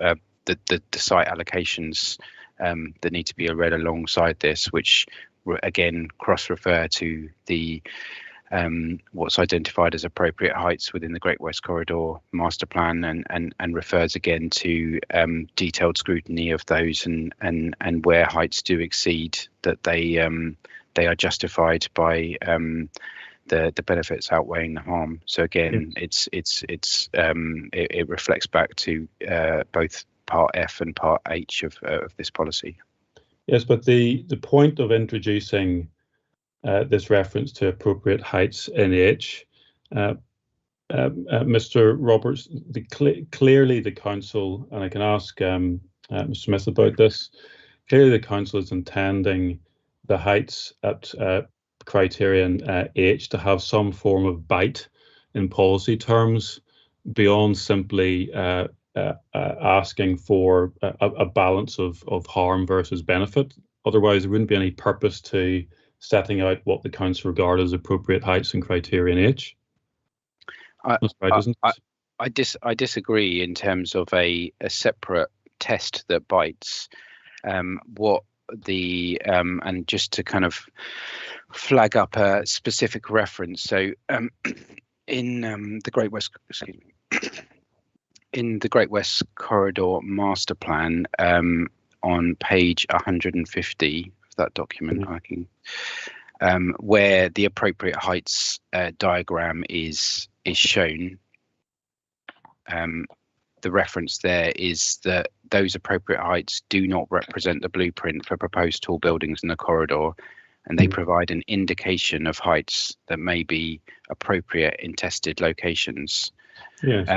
the site allocations that need to be read alongside this, which again cross-refer to the what's identified as appropriate heights within the Great West Corridor Master Plan, and refers again to detailed scrutiny of those, and where heights do exceed, that they are justified by the benefits outweighing the harm. So again, it reflects back to both Part F and Part H of this policy. Yes, but the point of introducing this reference to appropriate heights in H, Mr. Roberts, clearly the council, and I can ask Mr. Smith about this. Clearly, the council is intending the heights at criterion H to have some form of bite in policy terms beyond simply asking for a balance of harm versus benefit. Otherwise, there wouldn't be any purpose to setting out what the council regard as appropriate heights in criterion H. I disagree in terms of a separate test that bites. And just to kind of flag up a specific reference. So in the Great West, excuse me, in the Great West Corridor Master Plan, on page 150 of that document, I can, where the appropriate heights diagram is shown. The reference there is that those appropriate heights do not represent the blueprint for proposed tall buildings in the corridor, and they provide an indication of heights that may be appropriate in tested locations. Yes.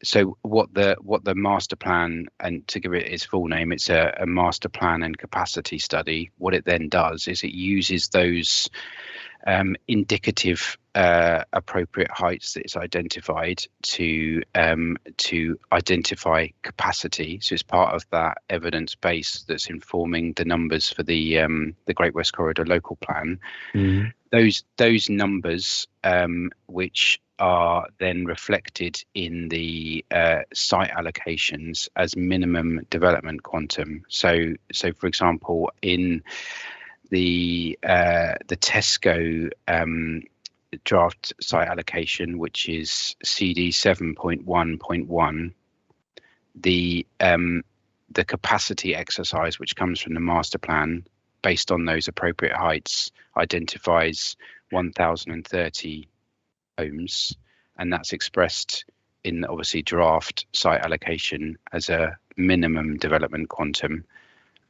So what the master plan, and to give it its full name, it's a master plan and capacity study. What it then does is it uses those indicative appropriate heights that it's identified to identify capacity. So it's part of that evidence base that's informing the numbers for the Great West Corridor local plan. Those numbers, which are then reflected in the site allocations as minimum development quantum. So for example, in the Tesco draft site allocation, which is CD 7.1.1, the capacity exercise, which comes from the master plan, based on those appropriate heights, identifies 1,030 homes, and that's expressed in obviously draft site allocation as a minimum development quantum.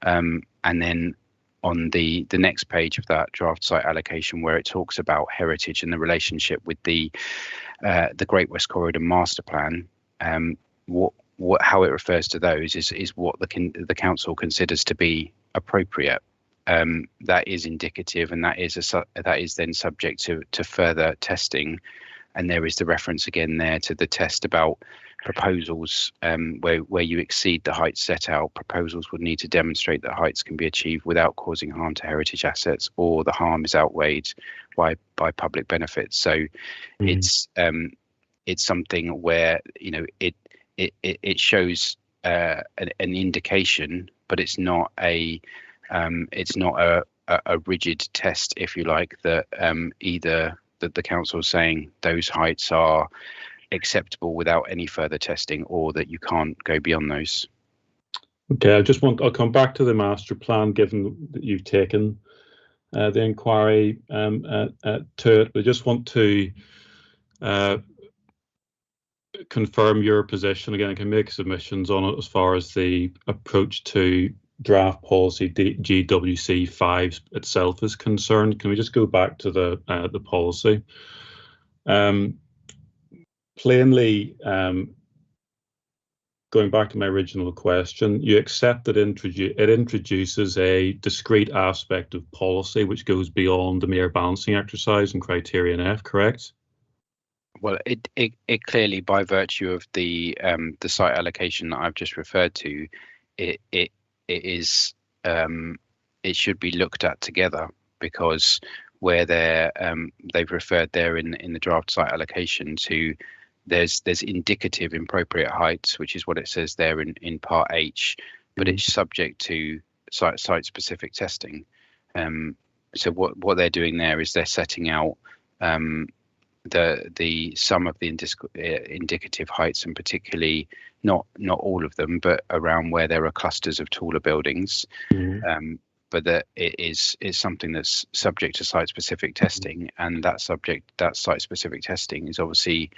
And then on the next page of that draft site allocation, where it talks about heritage and the relationship with the Great West Corridor Master Plan, how it refers to those is what the council considers to be appropriate. That is indicative, and that is then subject to further testing. And there is the reference again there to the test about proposals, where you exceed the heights set out. Proposals would need to demonstrate that heights can be achieved without causing harm to heritage assets, or the harm is outweighed by public benefits. So it's something where, you know, it shows an indication, but it's not a rigid test, if you like, that either that the council is saying those heights are acceptable without any further testing, or that you can't go beyond those. Okay, I'll come back to the master plan, given that you've taken the inquiry to it. I just want to confirm your position. Again, I can make submissions on it as far as the approach to draft policy GWC 5 itself is concerned. Can we just go back to the policy? Plainly, going back to my original question, you accept that it introduces a discrete aspect of policy which goes beyond the mere balancing exercise and criterion F, correct? Well, it clearly, by virtue of the site allocation that I've just referred to, it is it should be looked at together, because where they've referred there in the draft site allocation to there's indicative appropriate heights, which is what it says there in part H, but it's subject to site specific testing. So what they're doing there is they're setting out the sum of the indicative heights, and particularly not all of them, but around where there are clusters of taller buildings. But that it is something that's subject to site specific testing, and that site specific testing is obviously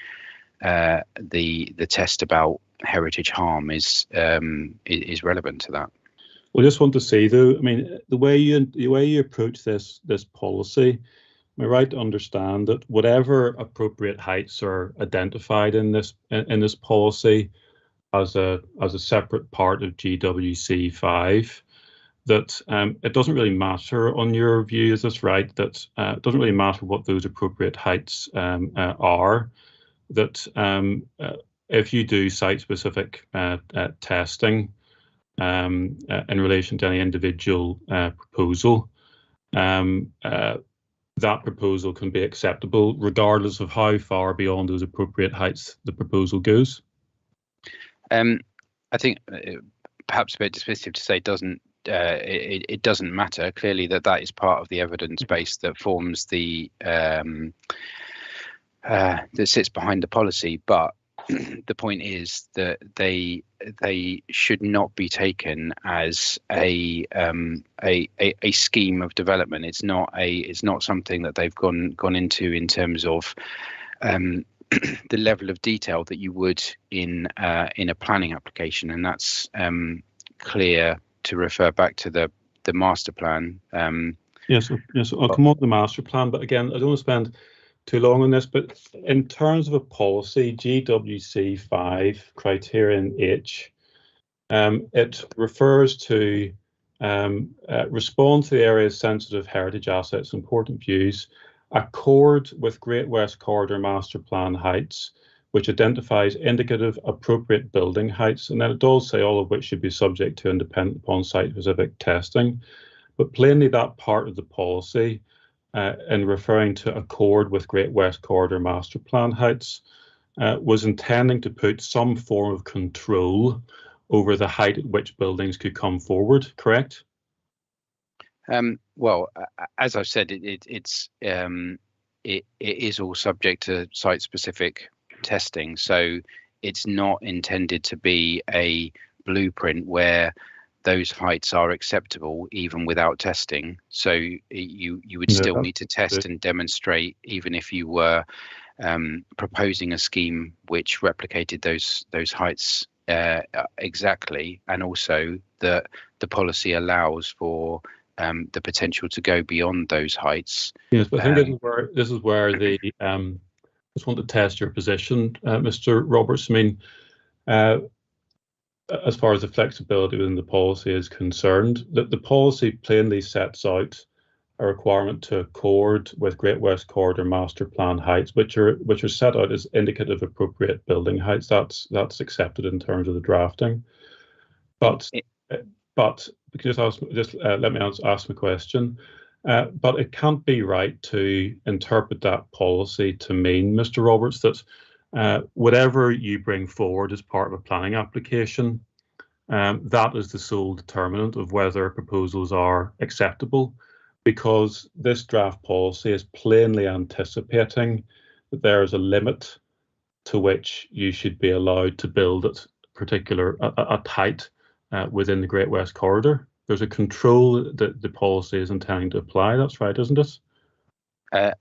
the test about heritage harm is relevant to that. Well, I just want to say though, I mean, the way you approach this policy, am I right to understand that whatever appropriate heights are identified in this policy as a separate part of GWC 5, that it doesn't really matter, on your view, is this right, that it doesn't really matter what those appropriate heights are, that if you do site-specific testing in relation to any individual proposal, that proposal can be acceptable regardless of how far beyond those appropriate heights the proposal goes? I think perhaps a bit dismissive to say doesn't it doesn't matter. Clearly, that is part of the evidence base that forms the that sits behind the policy. But the point is that they should not be taken as a scheme of development. It's not something that they've gone into in terms of the level of detail that you would in a planning application, and that's clear to refer back to the master plan. Yes, I'll come on to the master plan, but again, I don't want to spend too long on this, but in terms of a policy, GWC 5 criterion H, it refers to respond to the area's sensitive heritage assets, important views, accord with Great West Corridor master plan heights, which identifies indicative appropriate building heights, and then it does say all of which should be subject to independent upon site specific testing. But plainly that part of the policy in referring to accord with Great West Corridor master plan heights was intending to put some form of control over the height at which buildings could come forward, correct? Well, as I've said, it is all subject to site specific testing, so it's not intended to be a blueprint where those heights are acceptable even without testing. So you would still need to test and demonstrate, even if you were proposing a scheme which replicated those heights exactly, and also that the policy allows for the potential to go beyond those heights. Yes, but I think this is where the just want to test your position, Mr. Roberts. I mean, as far as the flexibility within the policy is concerned, that the policy plainly sets out a requirement to accord with Great West Corridor master plan heights, which are set out as indicative appropriate building heights. That's accepted in terms of the drafting. But because let me ask my question. But it can't be right to interpret that policy to mean, Mr. Roberts, that whatever you bring forward as part of a planning application, that is the sole determinant of whether proposals are acceptable, because this draft policy is plainly anticipating that there is a limit to which you should be allowed to build at a height within the Great West Corridor. There's a control that the policy is intending to apply. That's right, isn't it?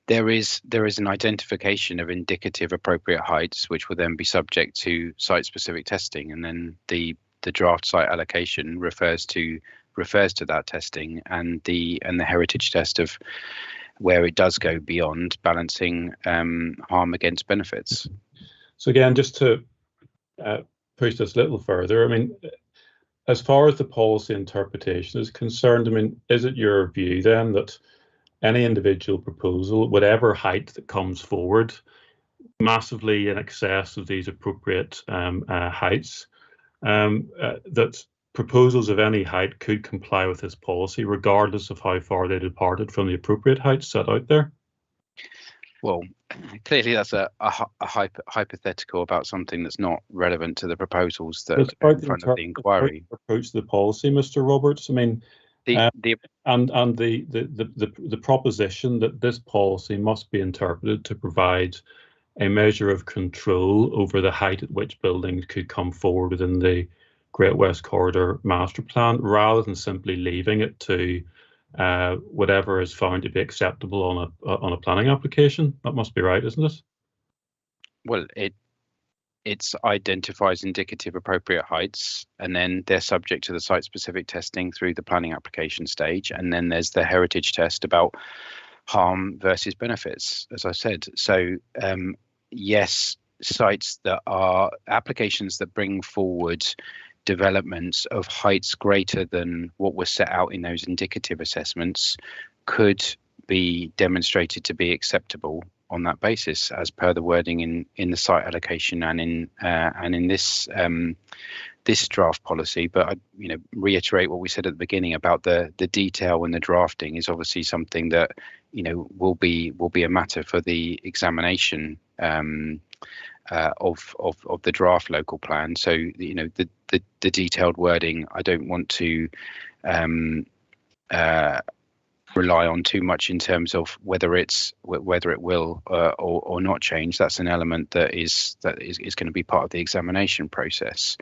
There is an identification of indicative appropriate heights, which will then be subject to site-specific testing, and then the draft site allocation refers to that testing, and the heritage test of where it does go beyond balancing harm against benefits. So again, just to push this a little further, I mean, as far as the policy interpretation is concerned, I mean, is it your view then that any individual proposal, whatever height that comes forward, massively in excess of these appropriate heights, that proposals of any height could comply with this policy, regardless of how far they departed from the appropriate heights set out there? Well, clearly that's a hypothetical about something that's not relevant to the proposals that are in front of the inquiry. Approach the policy, Mr. Roberts. I mean, the proposition that this policy must be interpreted to provide a measure of control over the height at which buildings could come forward within the Great West Corridor master plan, rather than simply leaving it to whatever is found to be acceptable on a planning application. That must be right, isn't it? Well, it identifies indicative appropriate heights, and then they're subject to the site-specific testing through the planning application stage, and then there's the heritage test about harm versus benefits, as I said. So yes, sites that are applications that bring forward developments of heights greater than what was set out in those indicative assessments could be demonstrated to be acceptable on that basis, as per the wording in the site allocation and in this this draft policy. But I reiterate what we said at the beginning about the detail and the drafting is obviously something that will be a matter for the examination of the draft local plan. So the the detailed wording. I don't want to rely on too much in terms of whether it will or not change. That's an element that is going to be part of the examination process.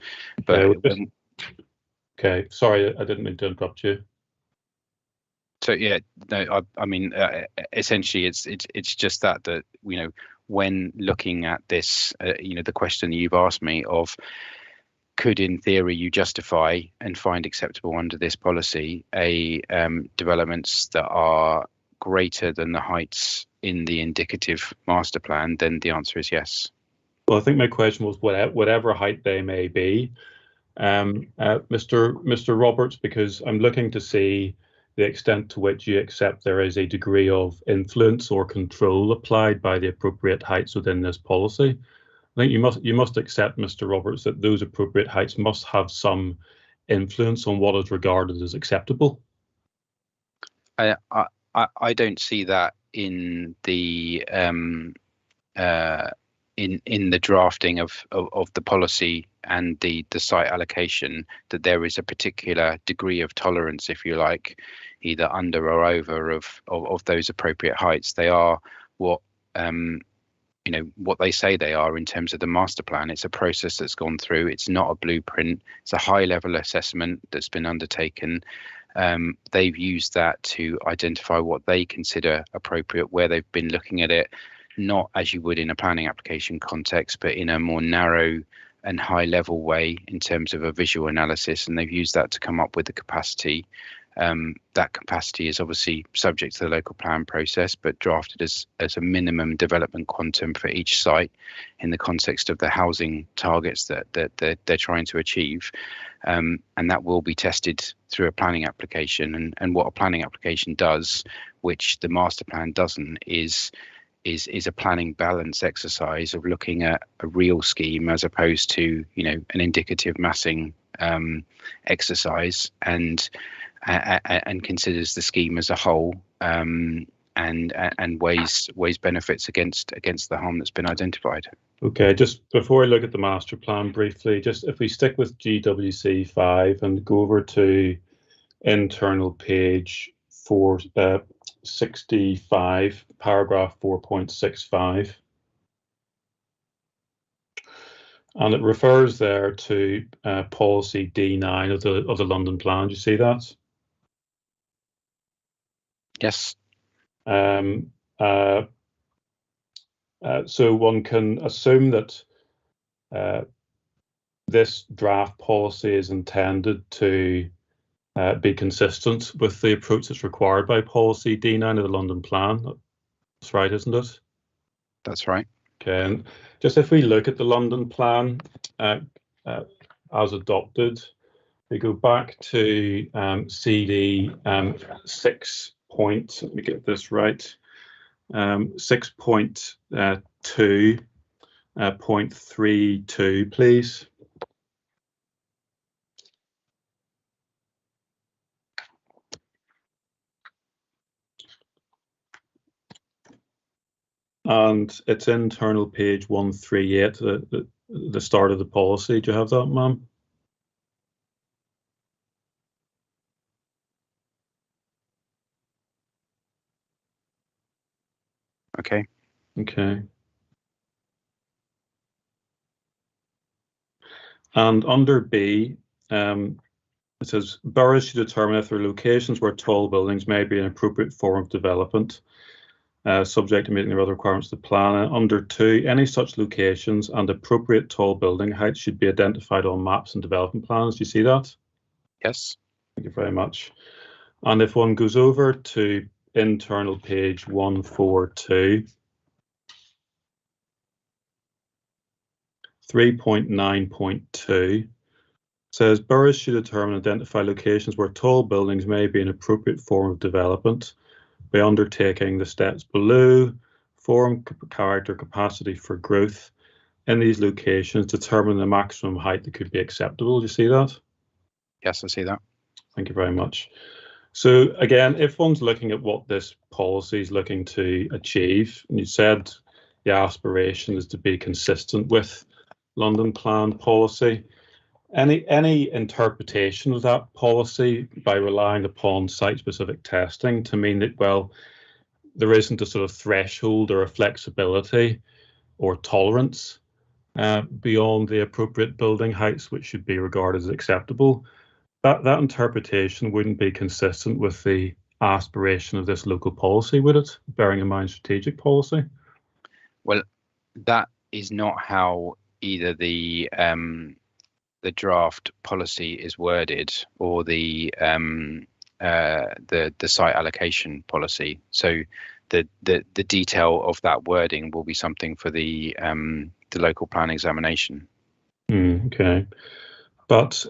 But okay, sorry, I didn't mean to interrupt you. So yeah, no, I mean, essentially, it's just that when looking at this, the question that you've asked me of, could in theory you justify and find acceptable under this policy developments that are greater than the heights in the indicative master plan, then the answer is yes. Well, I think my question was whatever height they may be, Mr. Roberts, because I'm looking to see the extent to which you accept there is a degree of influence or control applied by the appropriate heights within this policy. I think you must accept, Mr. Roberts, that those appropriate heights must have some influence on what is regarded as acceptable. I don't see that in the in the drafting of the policy and the site allocation, that there is a particular degree of tolerance, if you like, either under or over of those appropriate heights. They are what what they say they are in terms of the master plan. It's a process that's gone through. It's not a blueprint. It's a high level assessment that's been undertaken. They've used that to identify what they consider appropriate, where they've been looking at it, not as you would in a planning application context, but in a more narrow and high level way in terms of a visual analysis. And they've used that to come up with the capacity. That capacity is obviously subject to the local plan process, but drafted as a minimum development quantum for each site in the context of the housing targets that they're trying to achieve. And that will be tested through a planning application. And what a planning application does, which the master plan doesn't, is a planning balance exercise of looking at a real scheme as opposed to an indicative massing exercise, and considers the scheme as a whole, and weighs benefits against the harm that's been identified. Okay, just before I look at the master plan briefly, just if we stick with GWC 5 and go over to internal page 465, paragraph 4.65. And it refers there to policy D9 of the London Plan. Do you see that? Yes. So one can assume that this draft policy is intended to be consistent with the approach that's required by policy D9 of the London Plan. That's right, isn't it? That's right. Okay, and just if we look at the London Plan as adopted, we go back to CD 6 point, let me get this right, 6.2.32, please. And it's internal page 138, the start of the policy. Do you have that, ma'am? Okay. Okay. And under B, it says boroughs should determine if there are locations where tall buildings may be an appropriate form of development, subject to meeting the other requirements of the plan. And under 2, any such locations and appropriate tall building heights should be identified on maps and development plans. Do you see that? Yes. Thank you very much. And if one goes over to internal page 142, 3.9.2 says boroughs should determine and identify locations where tall buildings may be an appropriate form of development by undertaking the steps below: form, character, capacity for growth. In these locations, determine the maximum height that could be acceptable. Do you see that? Yes, I see that. Thank you very much. So again, if one's looking at what this policy is looking to achieve, and you said the aspiration is to be consistent with London Plan policy, any interpretation of that policy by relying upon site-specific testing to mean that, well, there isn't a sort of threshold or a flexibility or tolerance beyond the appropriate building heights which should be regarded as acceptable, that interpretation wouldn't be consistent with the aspiration of this local policy, would it? Bearing in mind strategic policy. Well, that is not how either the draft policy is worded or the site allocation policy. So the detail of that wording will be something for the local plan examination. Okay, but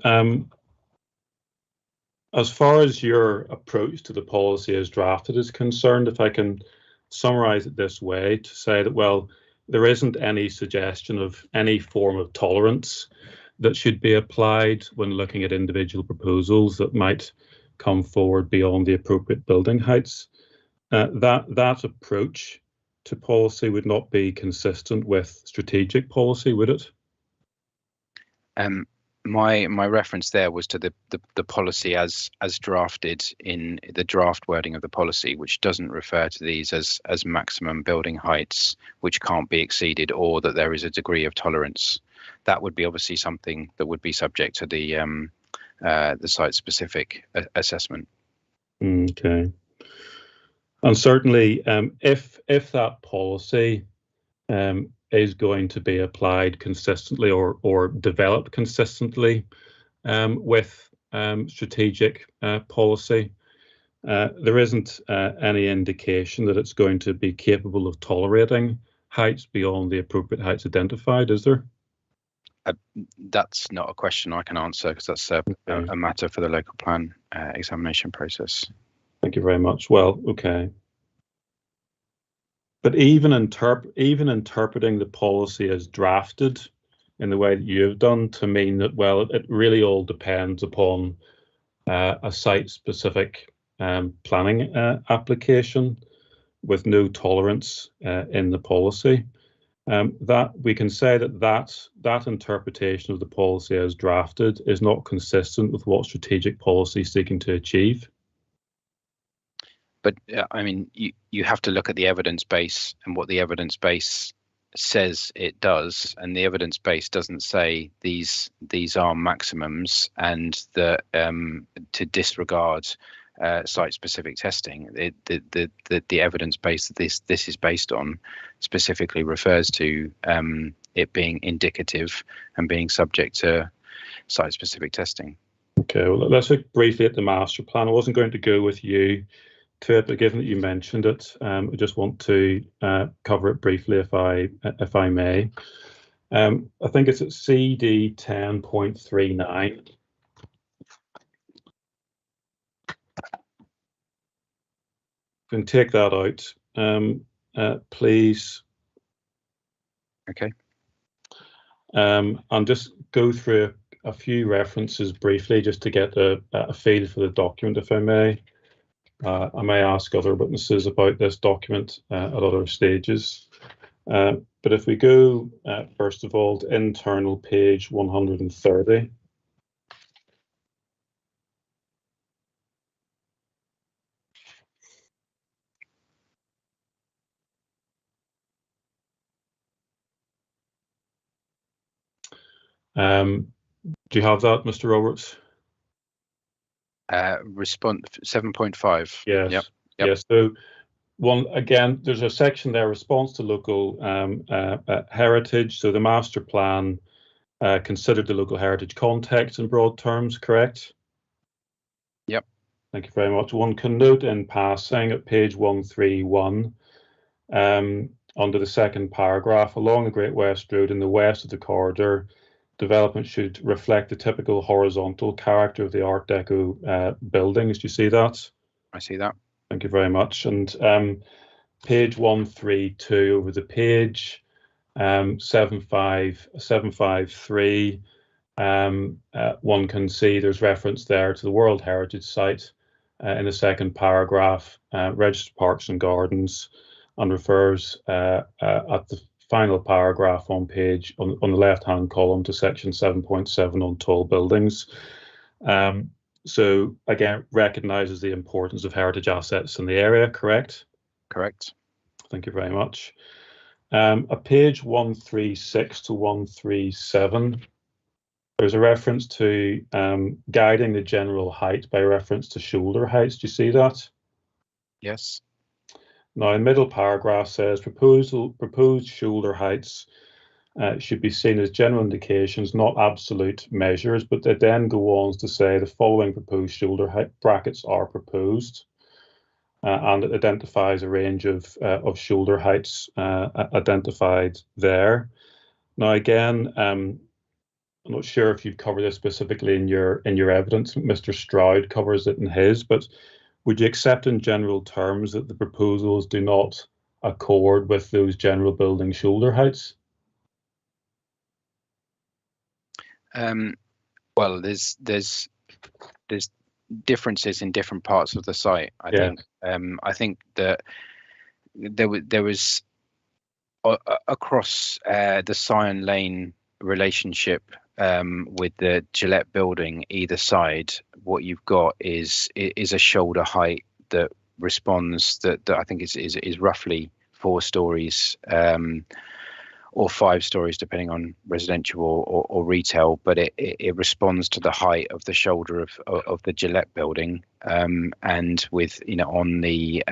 as far as your approach to the policy as drafted is concerned, if I can summarize it this way, to say that, well, there isn't any suggestion of any form of tolerance that should be applied when looking at individual proposals that might come forward beyond the appropriate building heights. That approach to policy would not be consistent with strategic policy, would it? My reference there was to the policy as drafted in the draft wording of the policy, which doesn't refer to these as maximum building heights which can't be exceeded, or that there is a degree of tolerance. That would be obviously something that would be subject to the site-specific assessment. Okay, and certainly, if that policy is going to be applied consistently or developed consistently with strategic policy, there isn't any indication that it's going to be capable of tolerating heights beyond the appropriate heights identified, is there? That's not a question I can answer, because that's a matter for the local plan examination process. Thank you very much. Well, okay. But even interpreting the policy as drafted in the way that you have done to mean that, well, it really all depends upon a site-specific planning application with no tolerance in the policy, that we can say that interpretation of the policy as drafted is not consistent with what strategic policy is seeking to achieve. But I mean, you have to look at the evidence base and what the evidence base says it does, and the evidence base doesn't say these are maximums, and that to disregard site-specific testing. The evidence base that this is based on specifically refers to it being indicative and being subject to site-specific testing. Okay, well, let's look briefly at the master plan. I wasn't going to go with you to it, but given that you mentioned it, I just want to cover it briefly, if I may. I think it's at CD 10.39. Can take that out, please. Okay. And just go through a few references briefly, just to get a feel for the document, if I may. I may ask other witnesses about this document at other stages. But if we go, first of all, to internal page 130. Do you have that, Mr. Roberts? Response 7.5. Yes. Yep. Yes. So again, there's a section there, response to local heritage. So the master plan considered the local heritage context in broad terms, correct? Yep. Thank you very much. One can note in passing at page 131, under the second paragraph, along the Great West Road in the west of the corridor, development should reflect the typical horizontal character of the Art Deco buildings. Do you see that? I see that. Thank you very much. And page 132 over the page, 753, one can see there's reference there to the World Heritage Site in the second paragraph, registered parks and gardens, and refers at the final paragraph on the left-hand column to section 7.7 on tall buildings. So again, recognises the importance of heritage assets in the area, correct? Correct. Thank you very much. At page 136 to 137, there's a reference to guiding the general height by reference to shoulder heights. Do you see that? Yes. Now, the middle paragraph says proposed shoulder heights should be seen as general indications, not absolute measures, but they then go on to say the following proposed shoulder height brackets are proposed, and it identifies a range of shoulder heights identified there. Now, again, I'm not sure if you've covered this specifically in your evidence. Mr. Stroud covers it in his, but would you accept in general terms that the proposals do not accord with those general building shoulder heights? Well, there's differences in different parts of the site. I think that there was across the Scion Lane relationship with the Gillette building either side, what you've got is a shoulder height that responds that I think is roughly 4 stories or 5 stories depending on residential or retail, but it responds to the height of the shoulder of the Gillette building, and with on the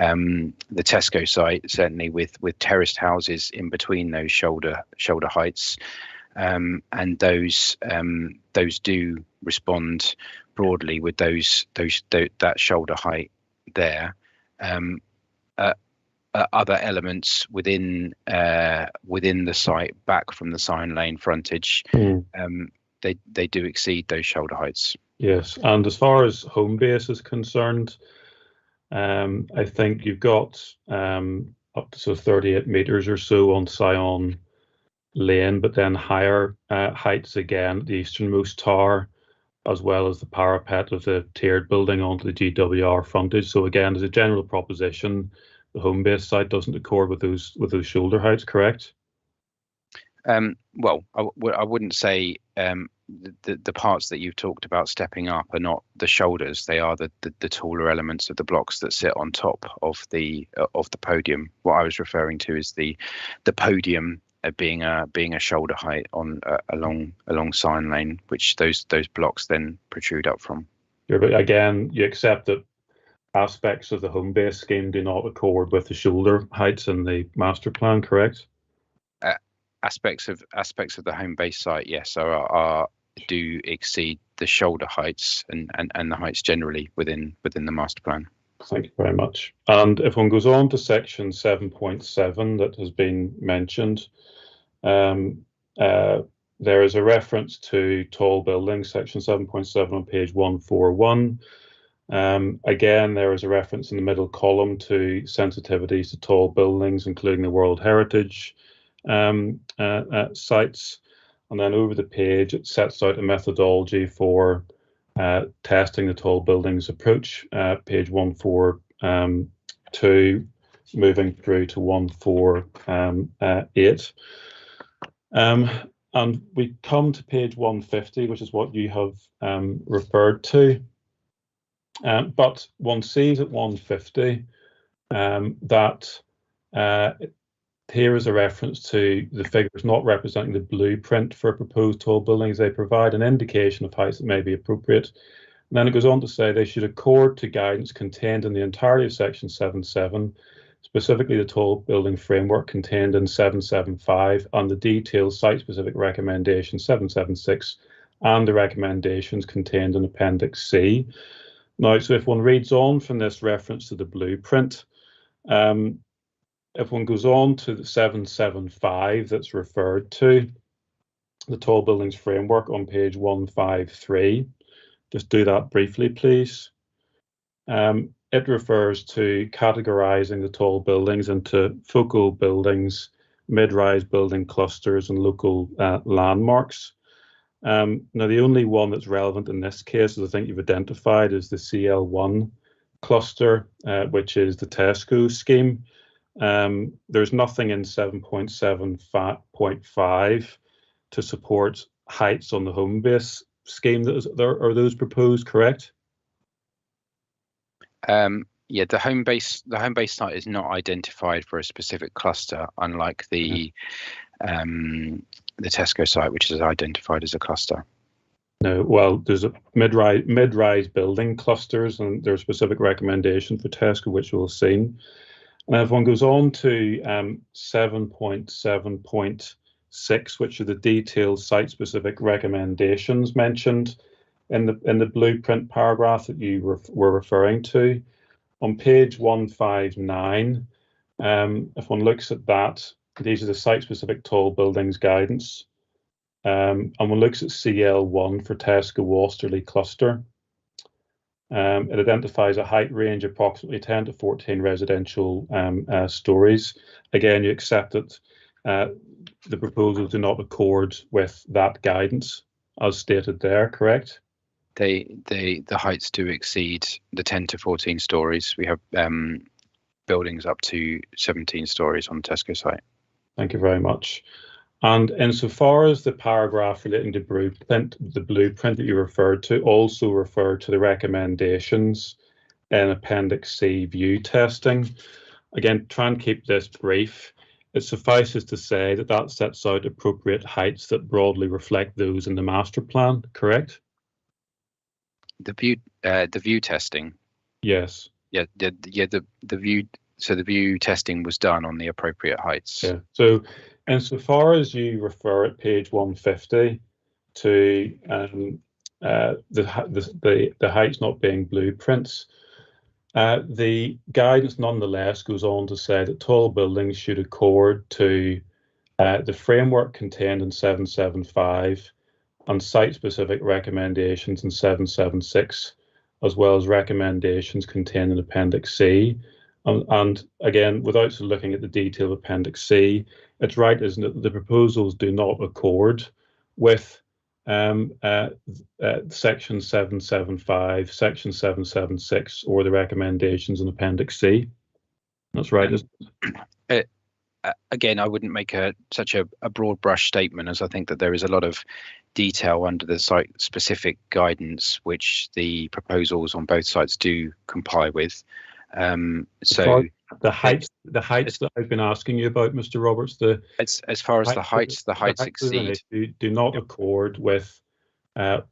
Tesco site, certainly with terraced houses in between those shoulder heights, and those do respond broadly with that shoulder height there. Other elements within the site back from the Scion Lane frontage, they do exceed those shoulder heights. Yes, and as far as Homebase is concerned, I think you've got up to 38 meters or so on Scion Lane, but then higher heights again at the easternmost tower, as well as the parapet of the tiered building onto the GWR frontage. So again, as a general proposition, the Homebase site doesn't accord with those shoulder heights, correct? Well, I wouldn't say the parts that you've talked about stepping up are not the shoulders. They are the taller elements of the blocks that sit on top of the podium. What I was referring to is the podium being a shoulder height on along Scion Lane, which those blocks then protrude up from. Yeah, but again, you accept that aspects of the Homebase scheme do not accord with the shoulder heights in the master plan, correct? Aspects of the Homebase site, yes, do exceed the shoulder heights and the heights generally within the master plan. Thank you very much. And if one goes on to section 7.7 that has been mentioned, there is a reference to tall buildings, section 7.7 on page 141. Again, there is a reference in the middle column to sensitivities to tall buildings, including the World Heritage sites. And then over the page, it sets out a methodology for testing the tall buildings approach, page 142, moving through to 148. And we come to page 150, which is what you have referred to. But one sees at 150 that here is a reference to the figures not representing the blueprint for proposed tall buildings. They provide an indication of heights that may be appropriate. And then it goes on to say they should accord to guidance contained in the entirety of section 7.7, specifically the tall building framework contained in 7.7.5 and the detailed site-specific recommendation 7.7.6 and the recommendations contained in Appendix C. Now, so if one reads on from this reference to the blueprint, if one goes on to the 7.7.5 that's referred to, the tall buildings framework on page 153, just do that briefly, please. It refers to categorizing the tall buildings into focal buildings, mid-rise building clusters, and local landmarks. Now, the only one that's relevant in this case, as I think you've identified, is the CL1 cluster, which is the Tesco scheme. there's nothing in 7.7.5 to support heights on the home base scheme. Are those proposed, correct? Yeah, the home base site is not identified for a specific cluster, unlike the Tesco site, which is identified as a cluster. No, well, there's a mid-rise building clusters, and there's a specific recommendation for Tesco, which we'll see. And if one goes on to 7.7.6, which are the detailed site-specific recommendations mentioned in the blueprint paragraph that you were referring to, on page 159, if one looks at that, these are the site-specific tall buildings guidance. And one looks at CL1 for Tesco Wasterley cluster. It identifies a height range of approximately 10 to 14 residential stories. Again, you accept that the proposals do not accord with that guidance, as stated there, correct? The heights do exceed the 10 to 14 stories. We have buildings up to 17 stories on the Tesco site. Thank you very much. And insofar as the paragraph relating to the blueprint that you referred to also referred to the recommendations in Appendix C view testing, again, try and keep this brief. It suffices to say that that sets out appropriate heights that broadly reflect those in the master plan, correct? The view testing. Yes. Yeah. The view. So the view testing was done on the appropriate heights. Yeah. So, insofar as you refer at page 150 to the heights not being blueprints, the guidance nonetheless goes on to say that tall buildings should accord to the framework contained in 775 and site-specific recommendations in 776, as well as recommendations contained in Appendix C. And again, without looking at the detail of Appendix C, it's right, isn't it, that the proposals do not accord with Section 775, Section 776, or the recommendations in Appendix C. That's right, isn't it? Again, I wouldn't make such a broad brush statement, as I think that there is a lot of detail under the site-specific guidance, which the proposals on both sites do comply with. So the heights that I've been asking you about, Mr. Roberts, as far as the heights exceed do not accord with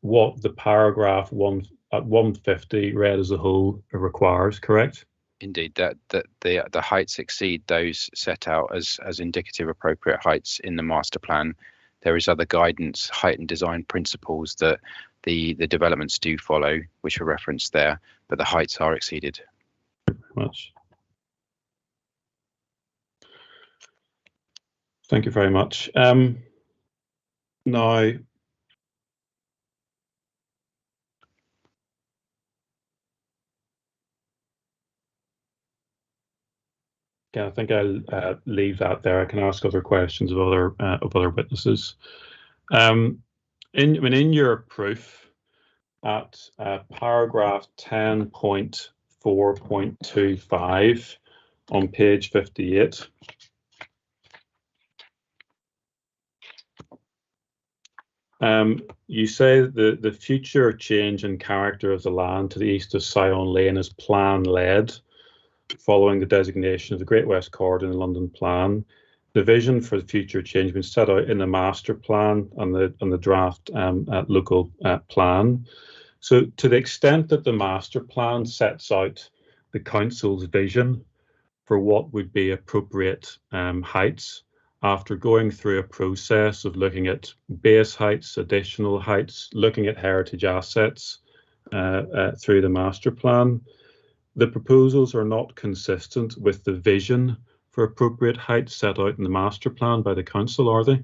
what the paragraph 150 read as a whole requires, correct? Indeed, that the heights exceed those set out as indicative appropriate heights in the master plan. There is other guidance, height and design principles that the developments do follow, which are referenced there, but the heights are exceeded. Much. Thank you very much. Now, I think I'll leave that there. I can ask other questions of other witnesses. In your proof at paragraph 10.4.25 on page 58. You say that the future change in character of the land to the east of Sion Lane is plan-led, following the designation of the Great West Corridor in the London Plan. The vision for the future change has been set out in the master plan and the draft local plan. So to the extent that the master plan sets out the council's vision for what would be appropriate heights, after going through a process of looking at base heights, additional heights, looking at heritage assets through the master plan, the proposals are not consistent with the vision for appropriate heights set out in the master plan by the council, are they?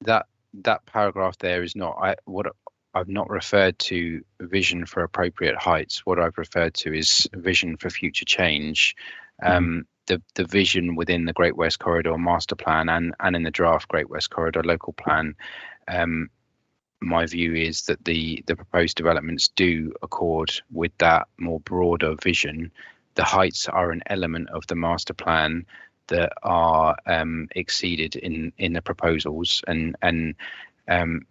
That paragraph there is not what I've not referred to vision for appropriate heights. What I've referred to is vision for future change. The vision within the Great West Corridor master plan and in the draft Great West Corridor local plan, my view is that the proposed developments do accord with that more broader vision, the heights are an element of the master plan that are exceeded in the proposals, and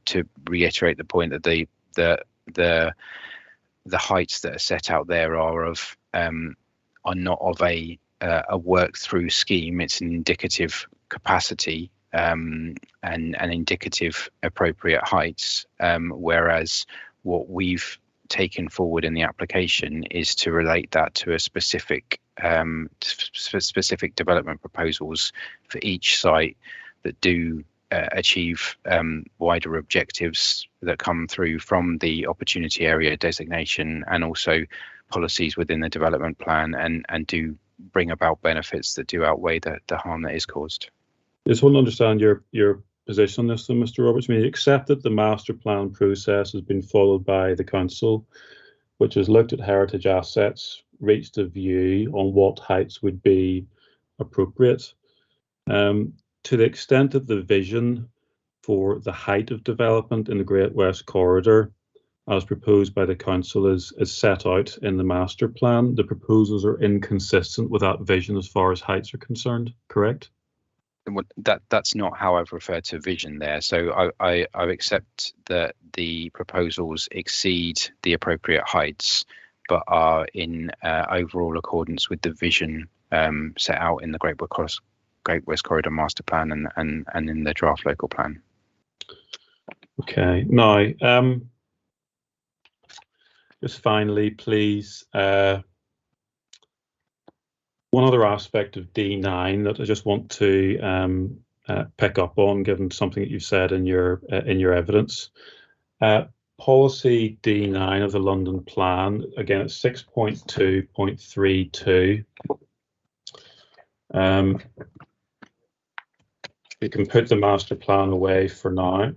to reiterate the point that the heights that are set out there are not of a work through scheme. It's an indicative capacity and indicative appropriate heights, whereas what we've taken forward in the application is to relate that to a specific development proposals for each site that do achieve wider objectives that come through from the opportunity area designation, and also policies within the development plan, and do bring about benefits that do outweigh the harm that is caused. I just want to understand your position on this, Mr. Roberts. I mean, accept that the master plan process has been followed by the council, which has looked at heritage assets, reached a view on what heights would be appropriate. To the extent that the vision for the height of development in the Great West Corridor, as proposed by the council, is set out in the master plan, the proposals are inconsistent with that vision as far as heights are concerned, correct? That's not how I've referred to vision there. So I accept that the proposals exceed the appropriate heights, but are in overall accordance with the vision set out in the Great West Corridor Master Plan and in the draft local plan. Okay. Now, just finally, please, one other aspect of D9 that I just want to pick up on, given something that you've said in your evidence. Policy D9 of the London Plan, again, it's 6.2.32. We can put the master plan away for now.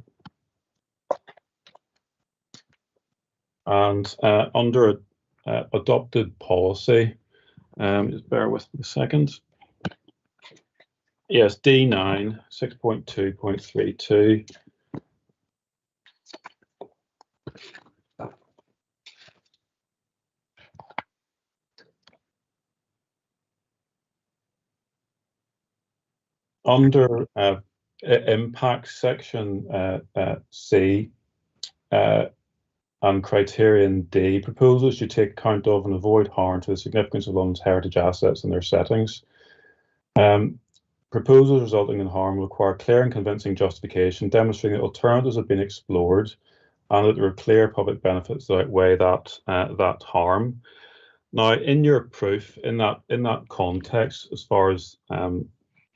And under adopted policy, just bear with me a second. Yes, D9, 6.2.32. Under impact section C and criterion D, proposals should take account of and avoid harm to the significance of London's heritage assets and their settings. Proposals resulting in harm require clear and convincing justification, demonstrating that alternatives have been explored and that there are clear public benefits that outweigh that harm. Now, in your proof, in that context, as far as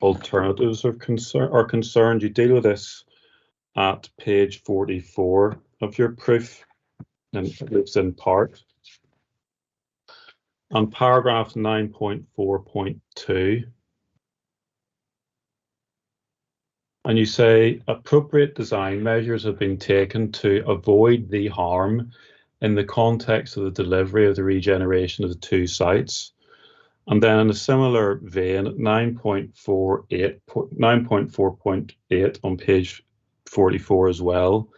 alternatives are concerned, you deal with this at page 44 of your proof, and it's in part. On paragraph 9.4.2, and you say appropriate design measures have been taken to avoid the harm in the context of the delivery of the regeneration of the two sites. And then in a similar vein, 9.4.8 on page 44 as well,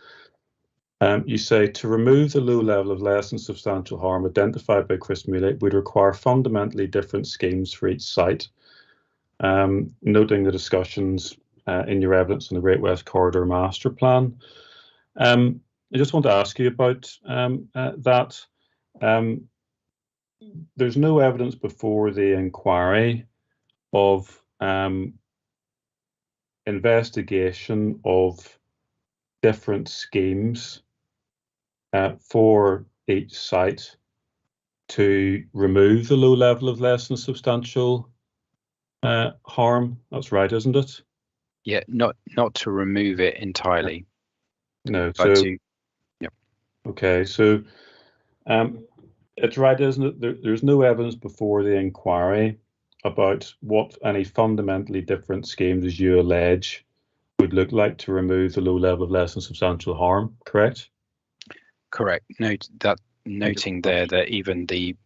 you say to remove the low level of less than substantial harm identified by Chris Muley would require fundamentally different schemes for each site, noting the discussions in your evidence in the Great West Corridor Master Plan. I just want to ask you about that. There's no evidence before the inquiry of investigation of different schemes for each site to remove the low level of less than substantial harm. That's right, isn't it? Yeah, not to remove it entirely. No. But So, yeah. Okay, so it's right, isn't it? There's no evidence before the inquiry about what any fundamentally different schemes, as you allege, would look like to remove the low level of less than substantial harm, correct? Correct. Noting there that even the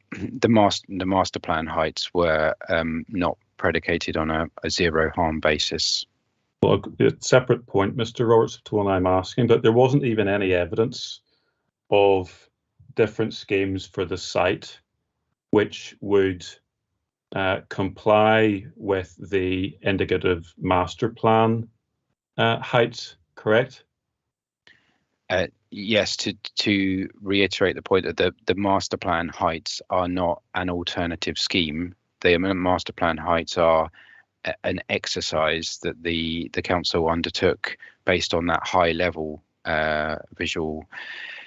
master plan heights were not predicated on a zero harm basis. Well, a separate point, Mr. Roberts, to one I'm asking, but there wasn't even any evidence of different schemes for the site which would comply with the indicative master plan heights, correct? Yes, to reiterate the point that the master plan heights are not an alternative scheme. The master plan heights are an exercise that the council undertook based on that high level visual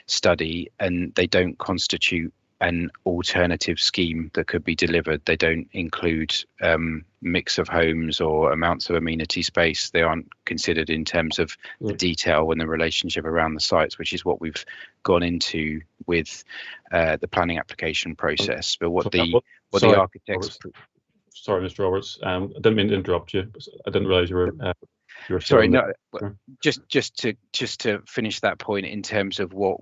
study, and they don't constitute an alternative scheme that could be delivered. They don't include mix of homes or amounts of amenity space. They aren't considered in terms of the detail and the relationship around the sites, which is what we've gone into with the planning application process. But what the architects. Sorry, Mr. Roberts. I didn't mean to interrupt you. I didn't realise you were. Sorry, no. Just to finish that point, in terms of what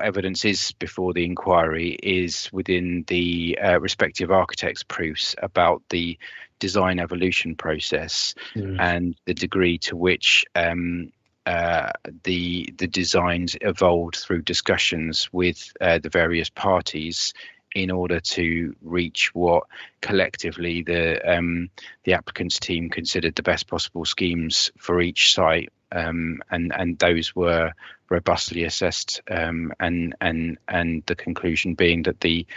evidence is before the inquiry is within the respective architects' proofs about the design evolution process and the degree to which the designs evolved through discussions with the various parties in order to reach what collectively the applicant's team considered the best possible schemes for each site, and those were robustly assessed, and the conclusion being that the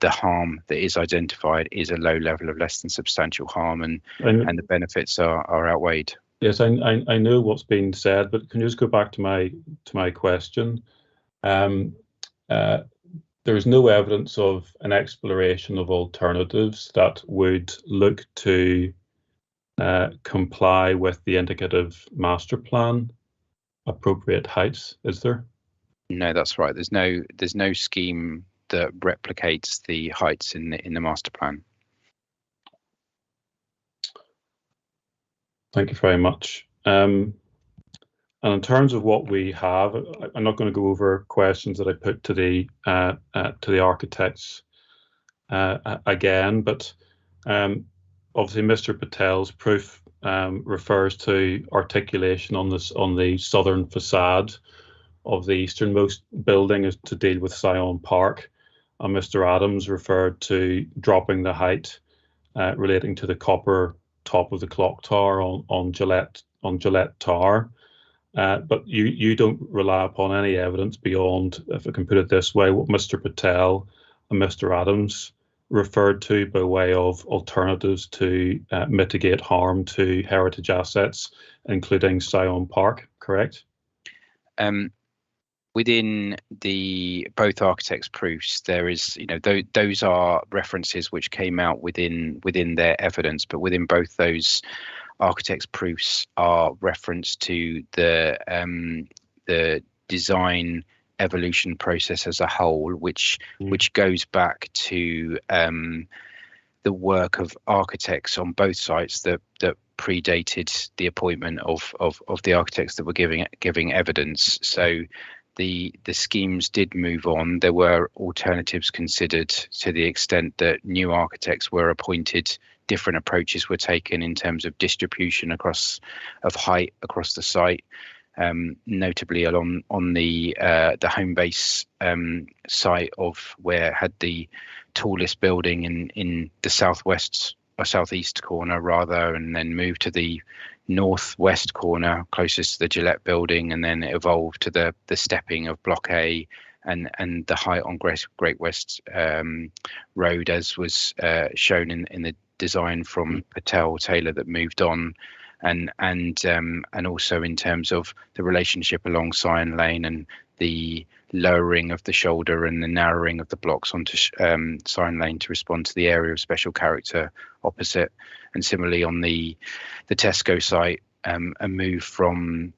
harm that is identified is a low level of less than substantial harm, and the benefits are outweighed. Yes, I know what's been said, but can you just go back to my question? There is no evidence of an exploration of alternatives that would look to comply with the indicative master plan appropriate heights, is there? No, that's right. There's no scheme that replicates the heights in the master plan. Thank you very much. And in terms of what we have, I'm not going to go over questions that I put to the architects again, but obviously Mr. Patel's proof refers to articulation on the southern facade of the easternmost building is to deal with Sion Park, and Mr. Adams referred to dropping the height relating to the copper top of the clock tower on Gillette Tower. But you don't rely upon any evidence beyond, if I can put it this way, what Mr. Patel and Mr. Adams referred to by way of alternatives to mitigate harm to heritage assets, including Sion Park, correct? Within both architects' proofs, there is, those are references which came out within their evidence, but within both those architects' proofs are reference to the design evolution process as a whole, which goes back to the work of architects on both sites that predated the appointment of the architects that were giving evidence. So the schemes did move on. There were alternatives considered to the extent that new architects were appointed. Different approaches were taken in terms of distribution of height across the site, notably on the Homebase site of where had the tallest building in the southwest or southeast corner rather, and then moved to the northwest corner closest to the Gillette building, and then it evolved to the stepping of Block A and the height on Great West Road, as was shown in the design from Patel Taylor that moved on, and also in terms of the relationship along Sion Lane and the lowering of the shoulder and the narrowing of the blocks onto Sion Lane to respond to the area of special character opposite. And similarly on the Tesco site, a move from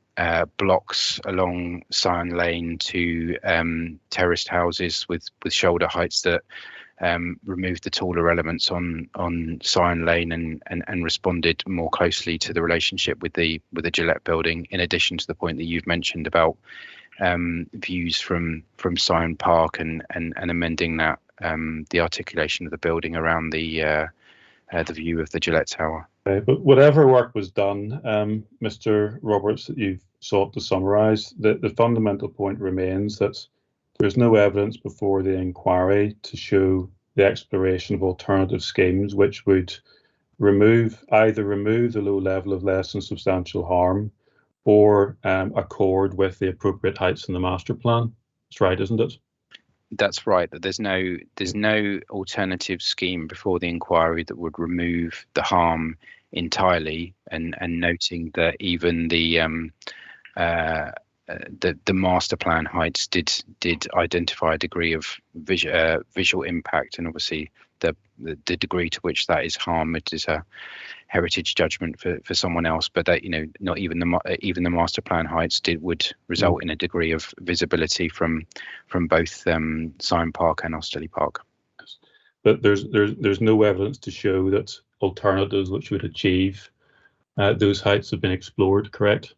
blocks along Sion Lane to terraced houses with shoulder heights that removed the taller elements on Sion Lane and responded more closely to the relationship with the Gillette building, in addition to the point that you've mentioned about views from Sion Park and amending that the articulation of the building around the view of the Gillette Tower. Okay, but whatever work was done, Mr. Roberts, that you've sought to summarise, the fundamental point remains that there's no evidence before the inquiry to show the exploration of alternative schemes which would either remove the low level of less than substantial harm or accord with the appropriate heights in the master plan. That's right, isn't it? That's right. That there's no alternative scheme before the inquiry that would remove the harm entirely, and noting that even the master plan heights did identify a degree of visual impact, and obviously the degree to which that is harm, it is a heritage judgment for someone else, but that, you know, not even the master plan heights would result in a degree of visibility from both Syon Park and Osterley Park. But there's no evidence to show that alternatives which would achieve those heights have been explored, correct?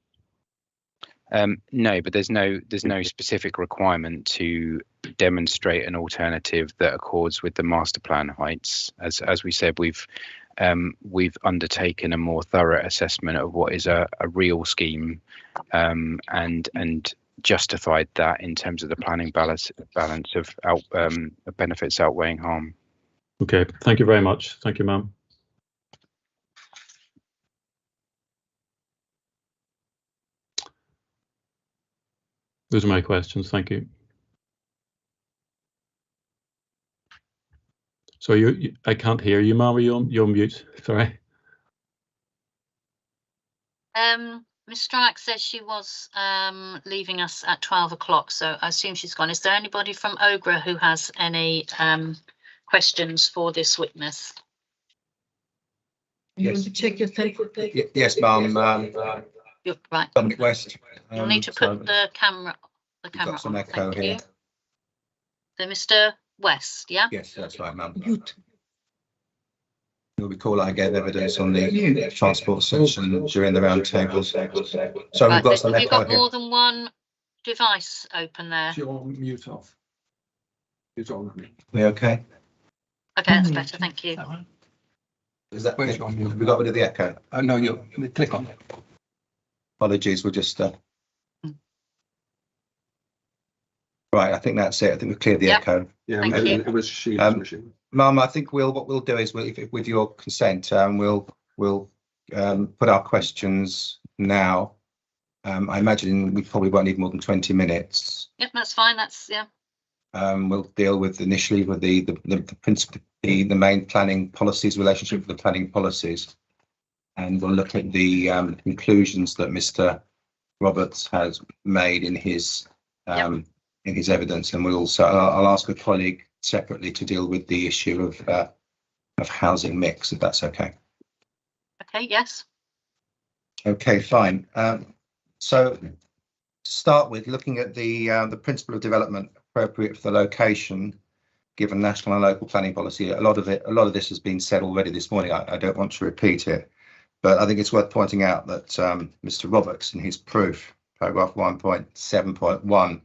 No, but there's no specific requirement to demonstrate an alternative that accords with the master plan heights. As we said, we've undertaken a more thorough assessment of what is a real scheme, and justified that in terms of the planning balance of benefits outweighing harm. Okay, thank you very much. Thank you, ma'am. Those are my questions. Thank you. So I can't hear you, ma'am. You're on mute. Sorry. Miss Strike says she was leaving us at 12 o'clock, so I assume she's gone. Is there anybody from OGRA who has any questions for this witness? Yes. Yes, ma'am. You're right. West. You'll need to put the camera got some on. echo Thank here. you. So Mr. West, yeah? Yes, that's right, ma'am. You'll recall I gave evidence on the transport section during the round tables. So we've got some Have you echo got here. more than one device open there? Your mute off. It's on. We okay? Okay, that's better. Thank you. Is that Where's your mute? we got rid of the echo? Oh no, you click on it. Apologies, we'll just right, I think that's it. I think we've cleared the Yep. echo. Yeah, Thank you. it was Sheila's machine. Mum, I think what we'll do is if with your consent, we'll put our questions now. I imagine we probably won't need more than 20 minutes. Yep, that's fine. That's, yeah. We'll deal with initially with the principle, the main planning policies, relationship with the planning policies, and we'll look at the conclusions that Mr. Roberts has made in his evidence, and we'll also I'll ask a colleague separately to deal with the issue of housing mix, if that's okay. Okay, yes. Okay, fine. So to start with, looking at the principle of development appropriate for the location, given national and local planning policy, a lot of this has been said already this morning. I don't want to repeat it, but I think it's worth pointing out that Mr. Roberts, in his proof, paragraph 1.7.1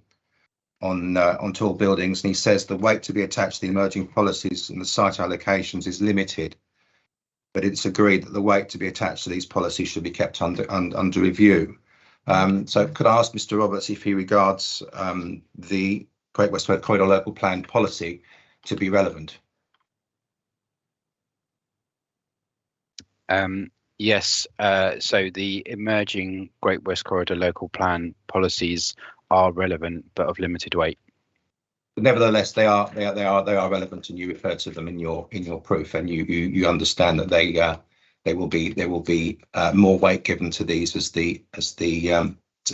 on tall buildings, and he says the weight to be attached to the emerging policies and the site allocations is limited, but it's agreed that the weight to be attached to these policies should be kept under review. So could I ask Mr. Roberts if he regards the Great West Corridor Local Plan policy to be relevant? Yes, so the emerging Great West Corridor Local Plan policies are relevant, but of limited weight. But nevertheless, they are relevant, and you refer to them in your proof, and you understand that there will be more weight given to these as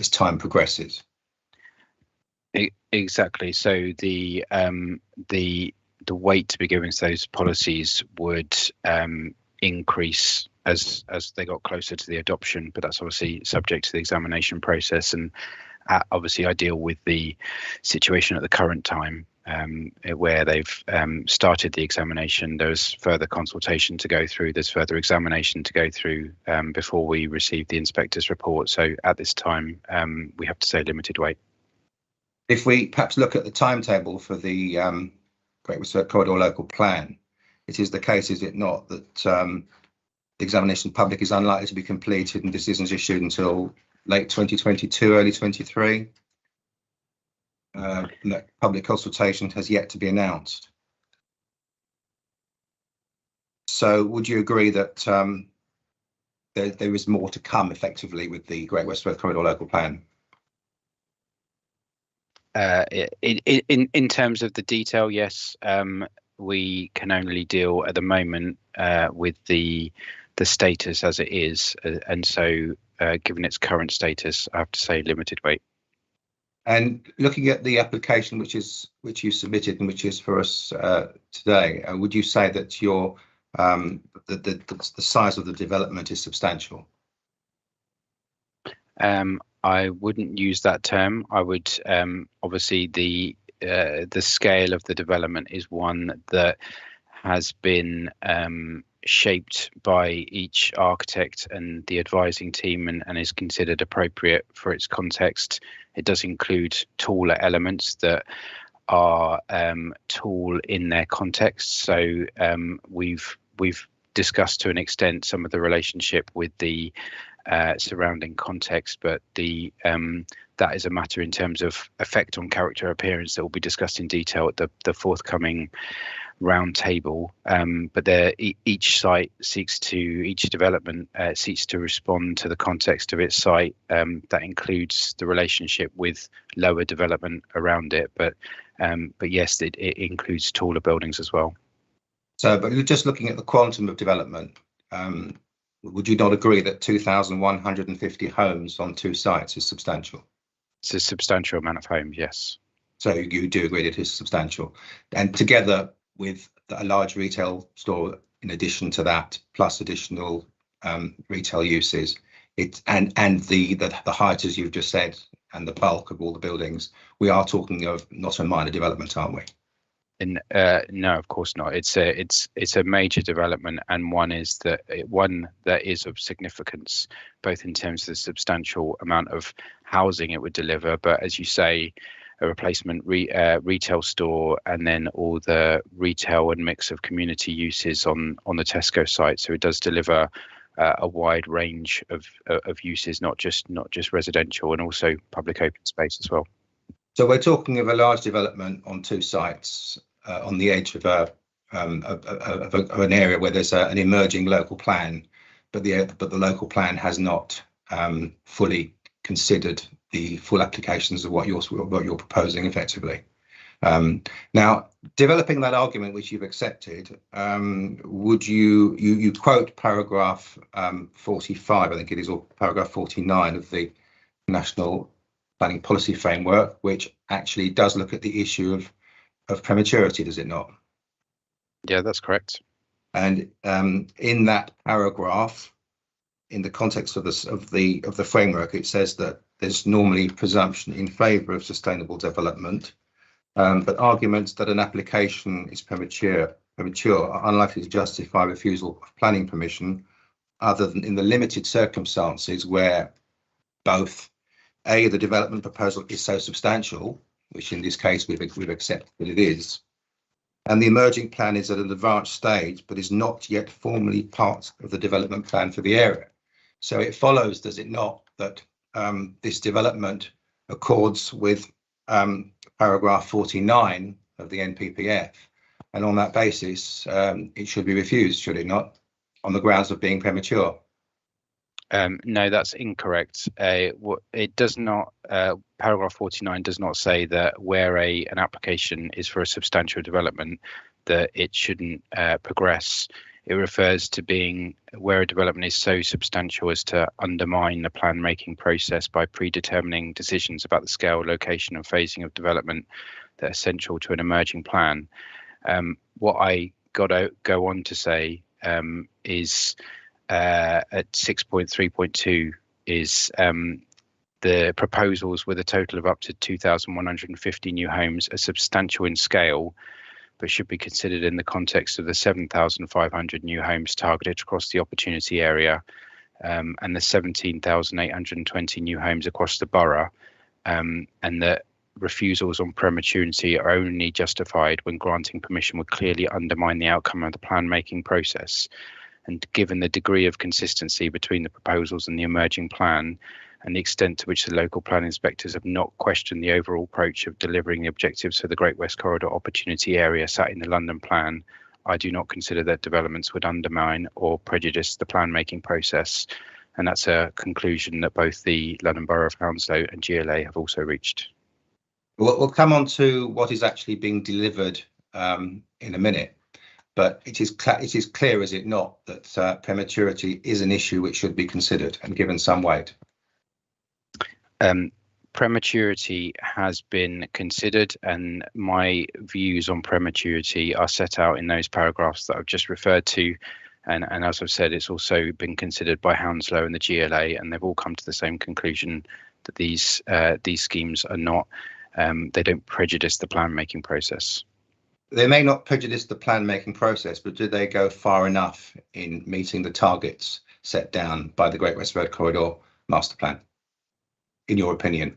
time progresses. Exactly. So the weight to be given to those policies would increase as they got closer to the adoption, but that's obviously subject to the examination process. And obviously I deal with the situation at the current time where they've started the examination. There's further consultation to go through, there's further examination to go through before we receive the inspector's report. So at this time we have to say limited weight. If we perhaps look at the timetable for the Great West Corridor Local Plan, it is the case, is it not, that the examination public is unlikely to be completed and decisions issued until late 2022, early 23. Public consultation has yet to be announced. So would you agree that there is more to come effectively with the Great West Corridor local plan? In terms of the detail, yes. We can only deal at the moment with the status as it is, and so given its current status, I have to say limited weight. And looking at the application which you submitted and which is for us today, would you say that your the size of the development is substantial? I wouldn't use that term. I would obviously the scale of the development is one that has been shaped by each architect and the advising team and is considered appropriate for its context. It does include taller elements that are tall in their context. So we've discussed to an extent some of the relationship with the surrounding context, but that is a matter in terms of effect on character appearance that will be discussed in detail at the forthcoming round table. But each development seeks to respond to the context of its site. That includes the relationship with lower development around it, but yes, it includes taller buildings as well. So, but just looking at the quantum of development, would you not agree that 2,150 homes on 2 sites is substantial? It's a substantial amount of homes, yes. So you do agree that it is substantial, and together with a large retail store in addition to that, plus additional retail uses, and the height, as you've just said, and the bulk of all the buildings, we are talking of not a minor development, aren't we? No, of course not. It's a major development, and one that is of significance, both in terms of the substantial amount of housing it would deliver, but as you say, a replacement retail store, and then all the retail and mix of community uses on the Tesco site. So it does deliver a wide range of uses, not just residential, and also public open space as well. So we're talking of a large development on 2 sites on the edge of an area where there's an emerging local plan, but the local plan has not fully considered the full applications of what you're proposing effectively. Now, developing that argument which you've accepted, would you quote paragraph 45, I think it is, or paragraph 49 of the National Planning Policy Framework, which actually does look at the issue of prematurity, does it not? Yeah, that's correct. And in that paragraph, in the context of the framework, it says that there's normally presumption in favour of sustainable development, but arguments that an application is premature are unlikely to justify refusal of planning permission, other than in the limited circumstances where both A, the development proposal is so substantial, which in this case we've accepted that it is, and the emerging plan is at an advanced stage but is not yet formally part of the development plan for the area. So it follows, does it not, that this development accords with paragraph 49 of the NPPF, and on that basis it should be refused, should it not, on the grounds of being premature? No, that's incorrect. It does not. Paragraph 49 does not say that where an application is for a substantial development that it shouldn't progress. It refers to being where a development is so substantial as to undermine the plan making process by predetermining decisions about the scale, location, and phasing of development that are essential to an emerging plan. What I go on to say is at 6.3.2 is the proposals with a total of up to 2,150 new homes are substantial in scale, but should be considered in the context of the 7,500 new homes targeted across the opportunity area, and the 17,820 new homes across the borough, and that refusals on prematurity are only justified when granting permission would clearly undermine the outcome of the plan making process. And given the degree of consistency between the proposals and the emerging plan, and the extent to which the local plan inspectors have not questioned the overall approach of delivering the objectives for the Great West Corridor opportunity area sat in the London plan, I do not consider that developments would undermine or prejudice the plan making process, and that's a conclusion that both the London Borough of Hounslow and GLA have also reached. We'll come on to what is actually being delivered in a minute, but it is clear, is it not, that prematurity is an issue which should be considered and given some weight? Prematurity has been considered, and my views on prematurity are set out in those paragraphs that I've just referred to. And as I've said, it's also been considered by Hounslow and the GLA, and they've all come to the same conclusion that these schemes are not, they don't prejudice the plan making process. They may not prejudice the plan making process, but do they go far enough in meeting the targets set down by the Great West Road Corridor Master Plan, in your opinion?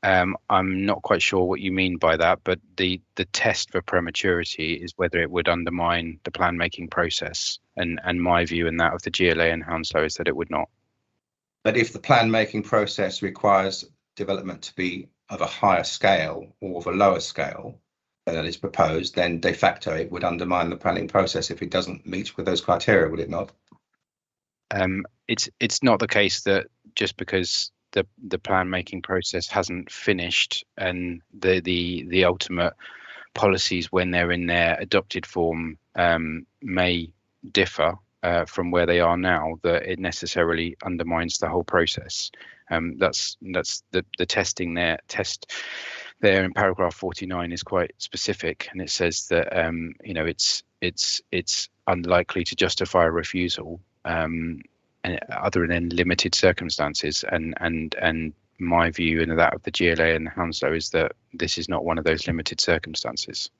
I'm not quite sure what you mean by that, but the test for prematurity is whether it would undermine the plan making process, and my view and that of the GLA and Hounslow is that it would not. But if the plan making process requires development to be of a higher scale or of a lower scale than that is proposed, then de facto it would undermine the planning process if it doesn't meet with those criteria, would it not? It's not the case that just because the plan making process hasn't finished and the ultimate policies when they're in their adopted form may differ from where they are now, that it necessarily undermines the whole process. That's the testing there. Test there in paragraph 49 is quite specific, and it says that it's unlikely to justify a refusal other than limited circumstances, and my view and that of the GLA and Hounslow is that this is not one of those limited circumstances.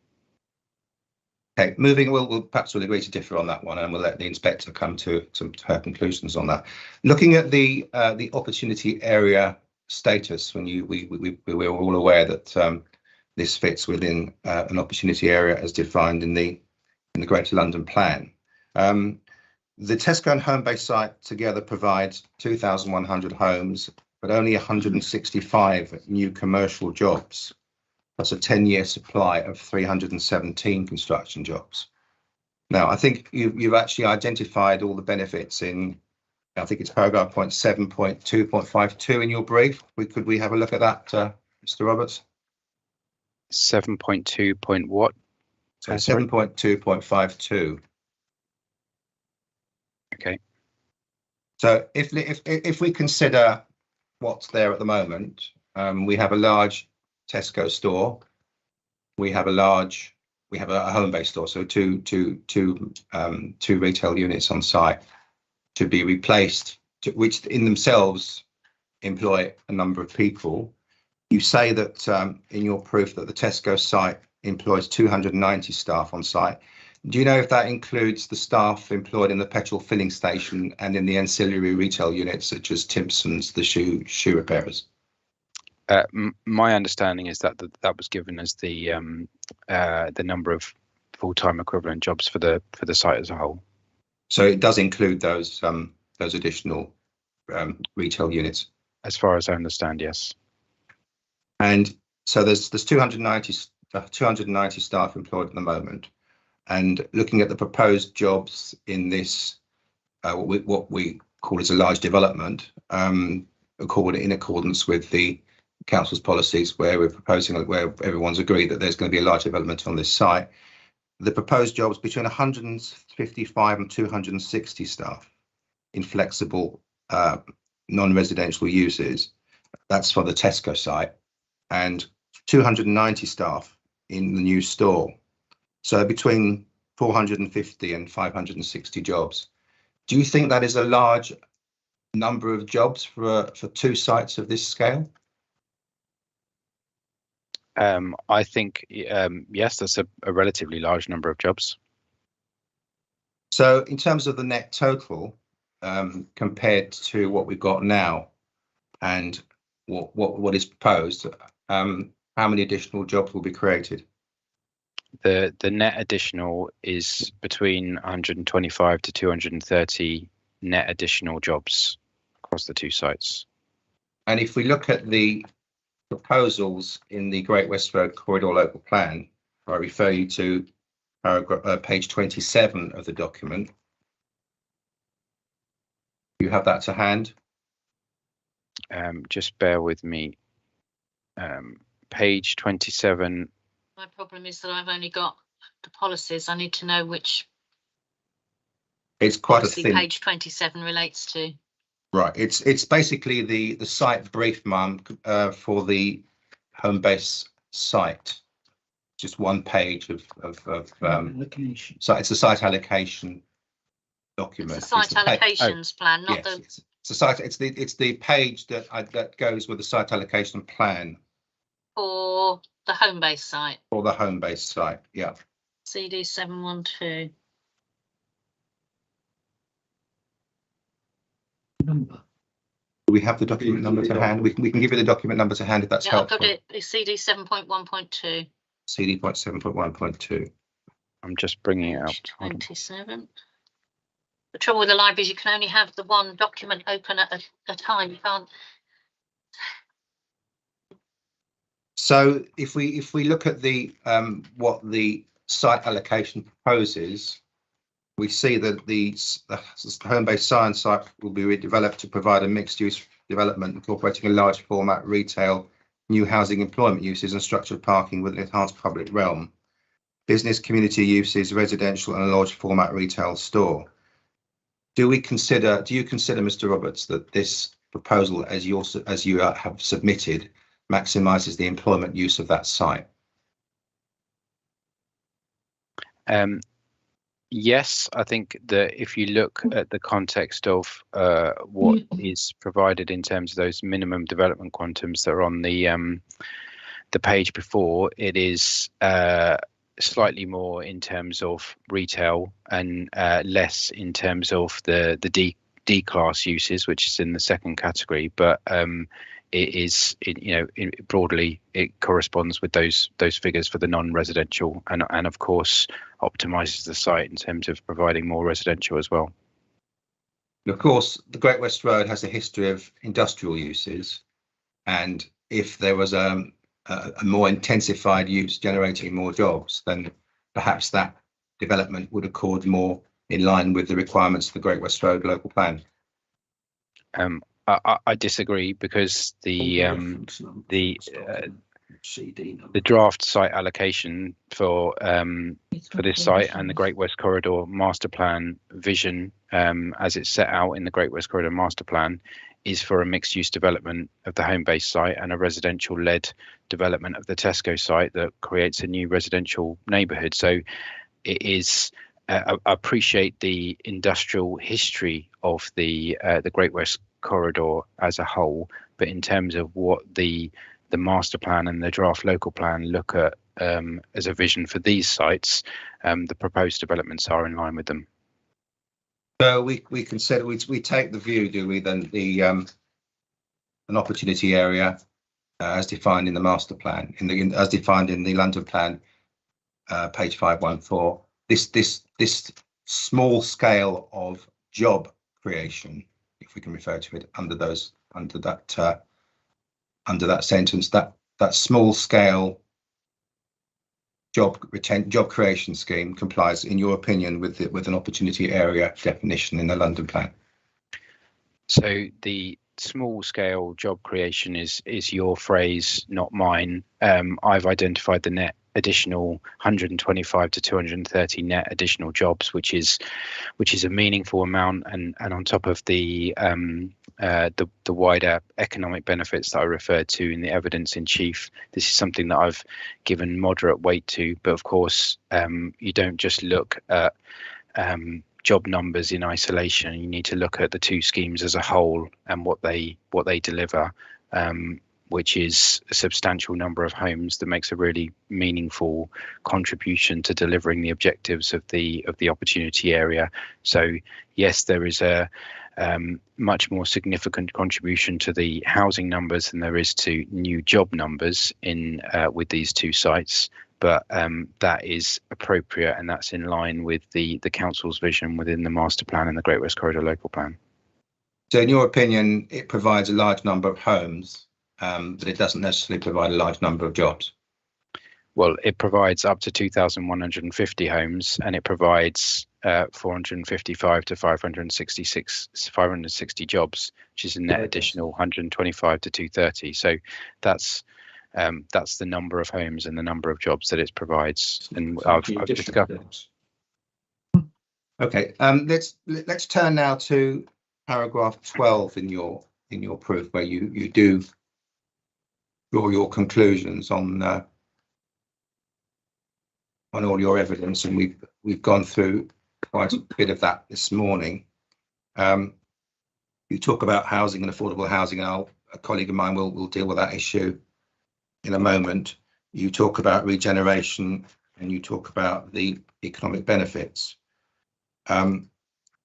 Okay, we'll perhaps agree to differ on that one, and we'll let the inspector come to her conclusions on that. Looking at the opportunity area status, when we're all aware that this fits within an opportunity area as defined in the Greater London Plan. The Tesco and Homebase site together provides 2,100 homes, but only 165 new commercial jobs. That's a 10-year supply of 317 construction jobs. Now, I think you've actually identified all the benefits in, I think it's paragraph 7.2.52 in your brief. Could we have a look at that, Mr. Roberts? 7.2 point what? So 7.2.52. Okay. So if we consider what's there at the moment, we have a large Tesco store, we have a Homebase store, so two retail units on site to be replaced, which in themselves employ a number of people. You say that in your proof that the Tesco site employs 290 staff on site. Do you know if that includes the staff employed in the petrol filling station and in the ancillary retail units such as Timpson's, the shoe repairers? My understanding is that that was given as the number of full-time equivalent jobs for the site as a whole. So it does include those additional retail units, as far as I understand, yes. And so there's 290 staff employed at the moment. And looking at the proposed jobs in this, what we call as a large development, in accordance with the council's policies, where we're proposing, where everyone's agreed that there's going to be a large development on this site, the proposed jobs between 155 and 260 staff in flexible non-residential uses. That's for the Tesco site, and 290 staff in the new store. So between 450 and 560 jobs. Do you think that is a large number of jobs for two sites of this scale? I think, yes, that's a relatively large number of jobs. So in terms of the net total, compared to what we've got now and what is proposed, how many additional jobs will be created? The net additional is between 125 to 230 net additional jobs across the two sites. And if we look at the proposals in the Great West Road Corridor Local Plan, I refer you to paragraph page 27 of the document. You have that to hand. Just bear with me. Page 27. My problem is that I've only got the policies. I need to know which It's quite policy a thin. page 27 relates to. Right. It's basically the site brief, ma'am, for the Homebase site. Just one page of Allocation. so it's a site allocation document. It's the site It's the allocations plan, not yes, the. it's the site. It's the page that goes with the site allocation plan For the Homebase site. for the Homebase site. Yeah. CD 712. Number. Do we have the document number to hand? We can give you the document number to hand if that's Yeah, I've helpful. got it. It's CD 7.1.2. CD 7.1.2. I'm just bringing it up. Page Hold on. 27. The trouble with the library is you can only have the one document open at a time. You can't. So if we look at the what the site allocation proposes, we see that the Homebase science site will be redeveloped to provide a mixed-use development incorporating a large format retail, new housing employment uses and structured parking with an enhanced public realm, business community uses, residential and a large format retail store. Do you consider, Mr. Roberts, that this proposal, as you have submitted, maximises the employment use of that site? Yes, I think that if you look at the context of what is provided in terms of those minimum development quantums that are on the page before, it is slightly more in terms of retail and less in terms of the D class uses, which is in the second category. But it is, broadly, it corresponds with those figures for the non-residential, and of course optimises the site in terms of providing more residential as well. And of course, the Great West Road has a history of industrial uses, and if there was a more intensified use generating more jobs, then perhaps that development would accord more in line with the requirements of the Great West Road local plan. I disagree, because the draft site allocation for this site and the Great West Corridor master plan vision, as it's set out in the Great West Corridor master plan, is for a mixed use development of the Homebase site and a residential led development of the Tesco site that creates a new residential neighbourhood. So it is, I appreciate the industrial history of the Great West Corridor as a whole, but in terms of what the master plan and the draft local plan look at as a vision for these sites, the proposed developments are in line with them. So we consider, we take the view, do we, then an opportunity area as defined in the master plan, as defined in the London plan, page 514. This small scale of job creation, if we can refer to it under that sentence, that small scale job creation scheme complies, in your opinion, with an opportunity area definition in the London plan? So the small scale job creation is your phrase, not mine. I've identified the net additional 125 to 230 net additional jobs, which is a meaningful amount, and on top of the wider economic benefits that I referred to in the evidence in chief, this is something that I've given moderate weight to. But of course, you don't just look at job numbers in isolation. You need to look at the two schemes as a whole and what they deliver, which is a substantial number of homes that makes a really meaningful contribution to delivering the objectives of the opportunity area. So yes, there is a much more significant contribution to the housing numbers than there is to new job numbers in with these two sites, but that is appropriate, and that's in line with the council's vision within the master plan and the Great West Corridor local plan. So in your opinion, it provides a large number of homes, but it doesn't necessarily provide a large number of jobs? Well, it provides up to 2,150 homes, and it provides 455 to 560 jobs, which is a net additional 125 to 230. So that's the number of homes and the number of jobs that it provides. And I've discussed. Okay, let's turn now to paragraph 12 in your proof, where you do draw your conclusions on all your evidence, and we've gone through quite a bit of that this morning. You talk about housing and affordable housing, and a colleague of mine will deal with that issue in a moment. You talk about regeneration, and you talk about the economic benefits. I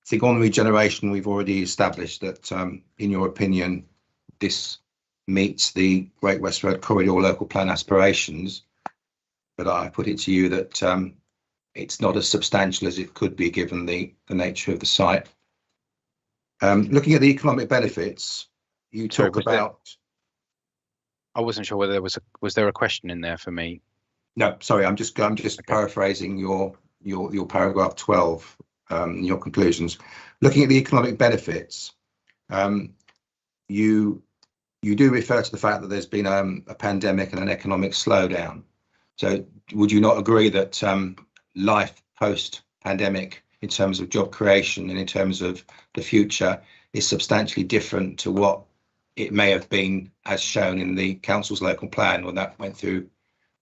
think on regeneration, we've already established that, in your opinion, this meets the Great West Road Corridor local plan aspirations. But I put it to you that it's not as substantial as it could be given the nature of the site. Looking at the economic benefits, you talk about. I wasn't sure whether was there a question in there for me. No, sorry, I'm just paraphrasing your paragraph 12, your conclusions. Looking at the economic benefits, you do refer to the fact that there's been a pandemic and an economic slowdown. So would you not agree that life post-pandemic, in terms of job creation and in terms of the future, is substantially different to what it may have been as shown in the council's local plan when that went through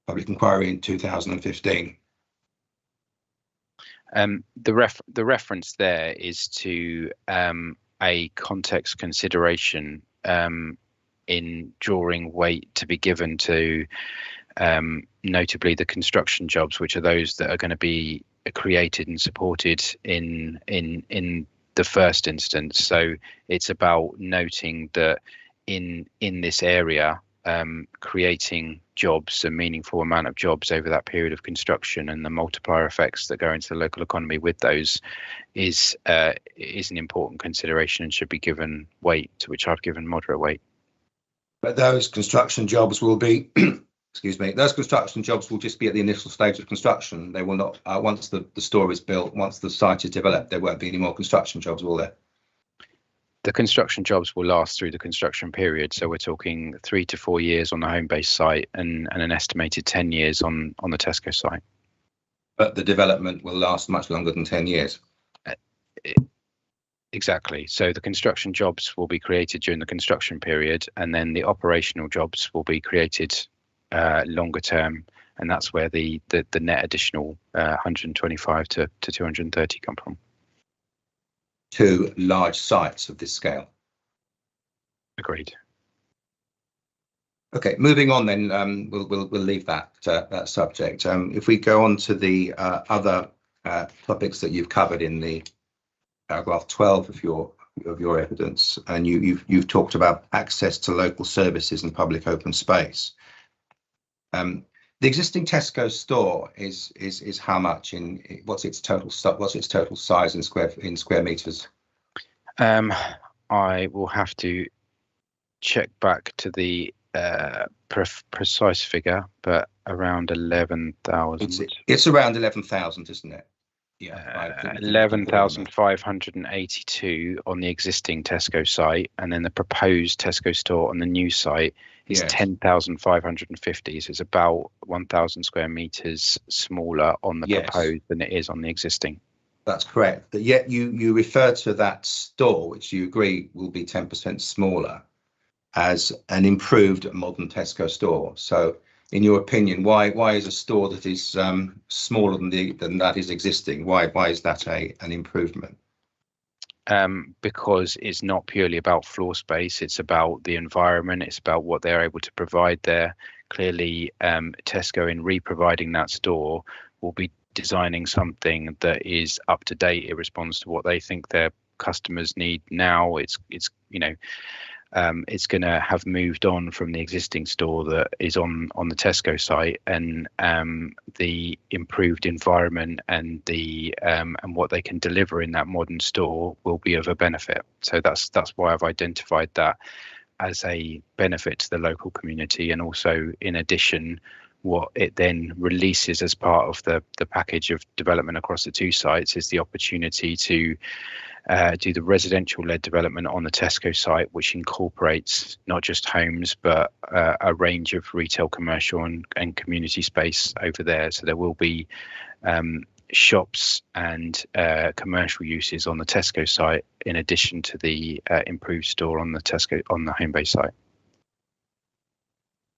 public inquiry in 2015? The reference there is to a context consideration in drawing weight to be given to notably the construction jobs, which are those that are going to be created and supported in the first instance. So it's about noting that in this area, creating jobs, a meaningful amount of jobs over that period of construction, and the multiplier effects that go into the local economy with those is an important consideration and should be given weight, to which I've given moderate weight. But those construction jobs will be, excuse me, those construction jobs will just be at the initial stage of construction. They will not, once the store is built, once the site is developed, there won't be any more construction jobs, will there? The construction jobs will last through the construction period. So we're talking 3 to 4 years on the Homebase site and an estimated 10 years on the Tesco site. But the development will last much longer than 10 years. Exactly. So the construction jobs will be created during the construction period, and then the operational jobs will be created longer term. And that's where the net additional 125 to 230 come from. 2 large sites of this scale. Agreed. Okay, moving on then, we'll leave that subject. If we go on to the other topics that you've covered in the paragraph 12 of your evidence, and you've talked about access to local services and public open space. The existing Tesco store is how much in what's its total size in square meters? I will have to check back to the precise figure, but around 11,000. It's around 11,000, isn't it? Yeah, 11,582 on the existing Tesco site, and then the proposed Tesco store on the new site is 10,550. So it's about 1,000 square meters smaller on the proposed than it is on the existing. That's correct. But yet you refer to that store, which you agree will be 10% smaller, as an improved modern Tesco store. So, in your opinion, why is a store that is smaller than that is existing? Why is that an improvement? Because it's not purely about floor space, it's about the environment, it's about what they're able to provide there. Clearly, Tesco, in re-providing that store, will be designing something that is up to date. It responds to what they think their customers need now. It's going to have moved on from the existing store that is on the Tesco site, and the improved environment and and what they can deliver in that modern store will be of a benefit. So that's why I've identified that as a benefit to the local community, and also in addition what it then releases as part of the package of development across the two sites is the opportunity to do the residential-led development on the Tesco site, which incorporates not just homes, but a range of retail, commercial and community space over there. So there will be shops and commercial uses on the Tesco site, in addition to the improved store on the Homebase site.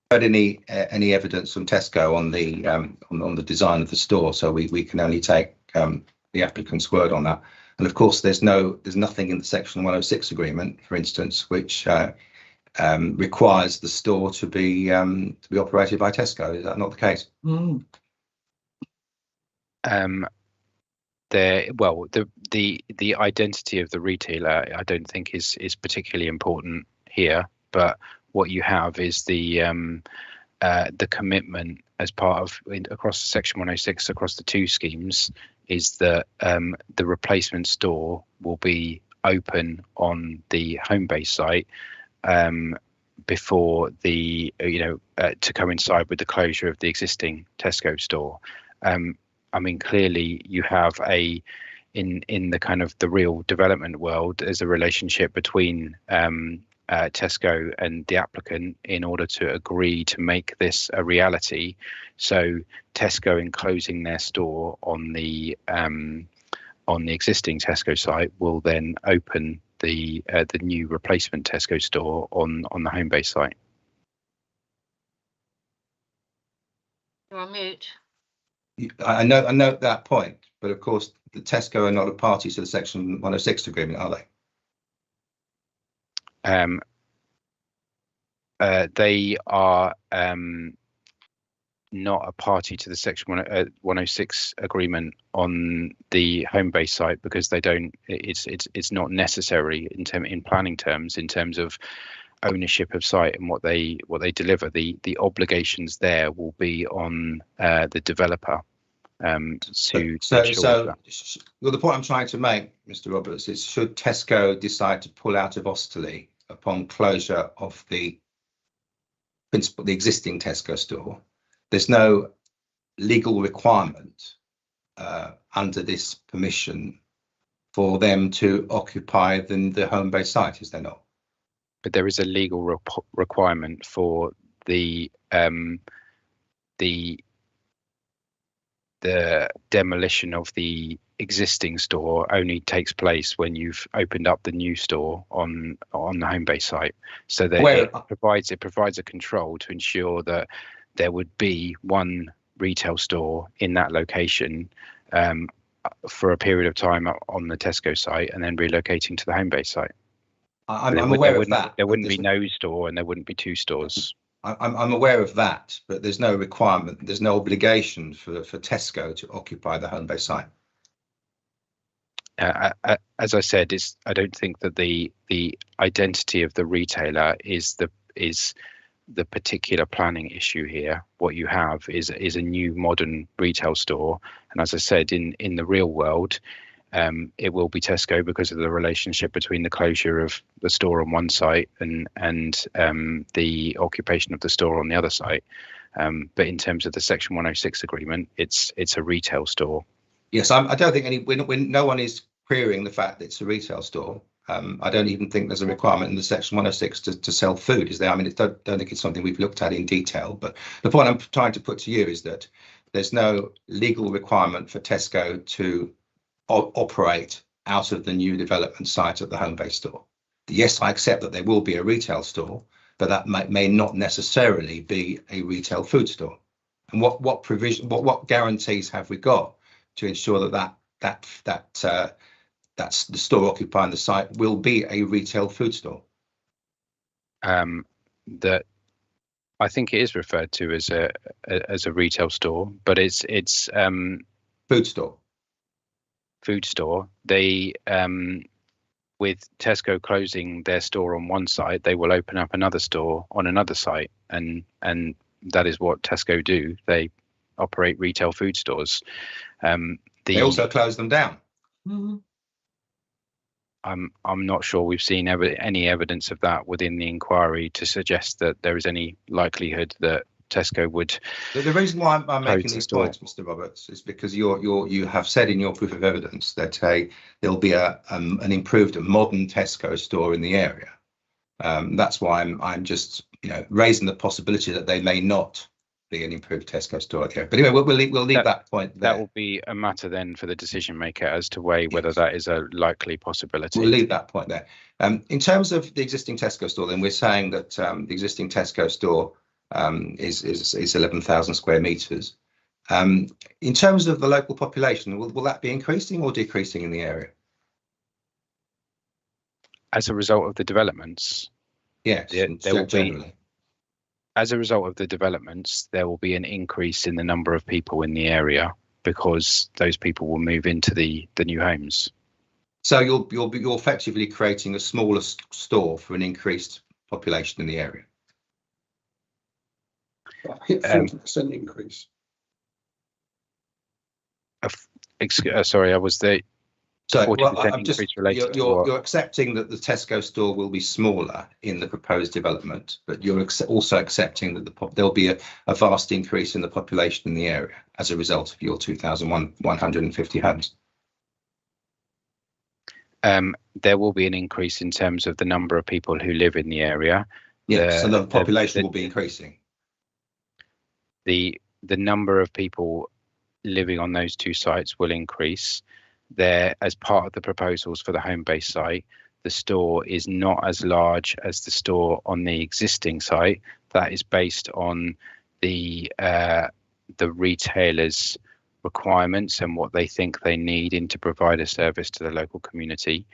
Heard any evidence from Tesco on the design of the store, so we can only take the applicant's word on that. And of course, there's nothing in the Section 106 agreement, for instance, which requires the store to be operated by Tesco. Is that not the case? Mm. The identity of the retailer, I don't think is particularly important here, but what you have is the commitment as part of across Section 106 across the two schemes is that the replacement store will be open on the Homebase site before the to coincide with the closure of the existing Tesco store. I mean, clearly you have in the kind of the real development world, there's a relationship between Tesco and the applicant in order to agree to make this a reality. So Tesco, in closing their store on the existing Tesco site, will then open the new replacement Tesco store on the Homebase site. You're on mute. I note that point, but of course the Tesco are not a party to the Section 106 agreement, are they? They are not a party to the Section 106 agreement on the Homebase site because they don't. It's not necessary in planning terms, in terms of ownership of site and what they deliver. The obligations there will be on the developer. The point I'm trying to make, Mr. Roberts, is should Tesco decide to pull out of Osterley upon closure of the existing Tesco store, there's no legal requirement under this permission for them to occupy the Homebase site, is there not? But there is a legal requirement for the demolition of the existing store only takes place when you've opened up the new store on the Homebase site. So that it provides a control to ensure that there would be one retail store in that location for a period of time on the Tesco site, and then relocating to the Homebase site. I'm aware of that. There wouldn't be no store, and there wouldn't be two stores. I'm aware of that, but there's no requirement, there's no obligation for Tesco to occupy the Homebase site. As I said, I don't think that the identity of the retailer is the particular planning issue here. What you have is a new modern retail store, and as I said, in the real world, it will be Tesco because of the relationship between the closure of the store on one site and the occupation of the store on the other site. But in terms of the Section 106 agreement, it's a retail store. Yes, I don't think no one is querying the fact that it's a retail store. I don't even think there's a requirement in the Section 106 to sell food, is there? I mean, I don't think it's something we've looked at in detail, but the point I'm trying to put to you is that there's no legal requirement for Tesco to operate out of the new development site at the Homebase store. Yes, I accept that there will be a retail store, but that may not necessarily be a retail food store. And what provision, what guarantees have we got to ensure that that's the store occupying the site will be a retail food store? That I think it is referred to as a retail store, but it's food store. Food store. They with Tesco closing their store on one site, they will open up another store on another site, and that is what Tesco do. They operate retail food stores. They also close them down. Mm-hmm. I'm not sure we've seen any evidence of that within the inquiry to suggest that there is any likelihood that Tesco would. The reason why I'm making Close the these store. points, Mr. Roberts, is because you have said in your proof of evidence that there'll be an improved, a modern Tesco store in the area. That's why I'm just raising the possibility that they may not be an improved Tesco store here. But anyway, we'll leave that point there. That will be a matter then for the decision maker as to weigh whether Yes. that is a likely possibility. We'll leave that point there. In terms of the existing Tesco store, then we're saying that the existing Tesco store is 11,000 square meters. In terms of the local population, will that be increasing or decreasing in the area? As a result of the developments, Yes, there will generally. be. As a result of the developments, there will be an increase in the number of people in the area because those people will move into the new homes. So you're effectively creating a smaller store for an increased population in the area. Hit 40% increase. Sorry, I was the So 40% I'm just increase related to you're what? accepting that the Tesco store will be smaller in the proposed development, but you're also accepting that there'll be a vast increase in the population in the area as a result of your 2,150 homes. There will be an increase in terms of the number of people who live in the area. Yes, so the population will be increasing. The number of people living on those two sites will increase. There, as part of the proposals for the Homebase site, the store is not as large as the store on the existing site. That is based on the retailers' requirements and what they think they need in to provide a service to the local community.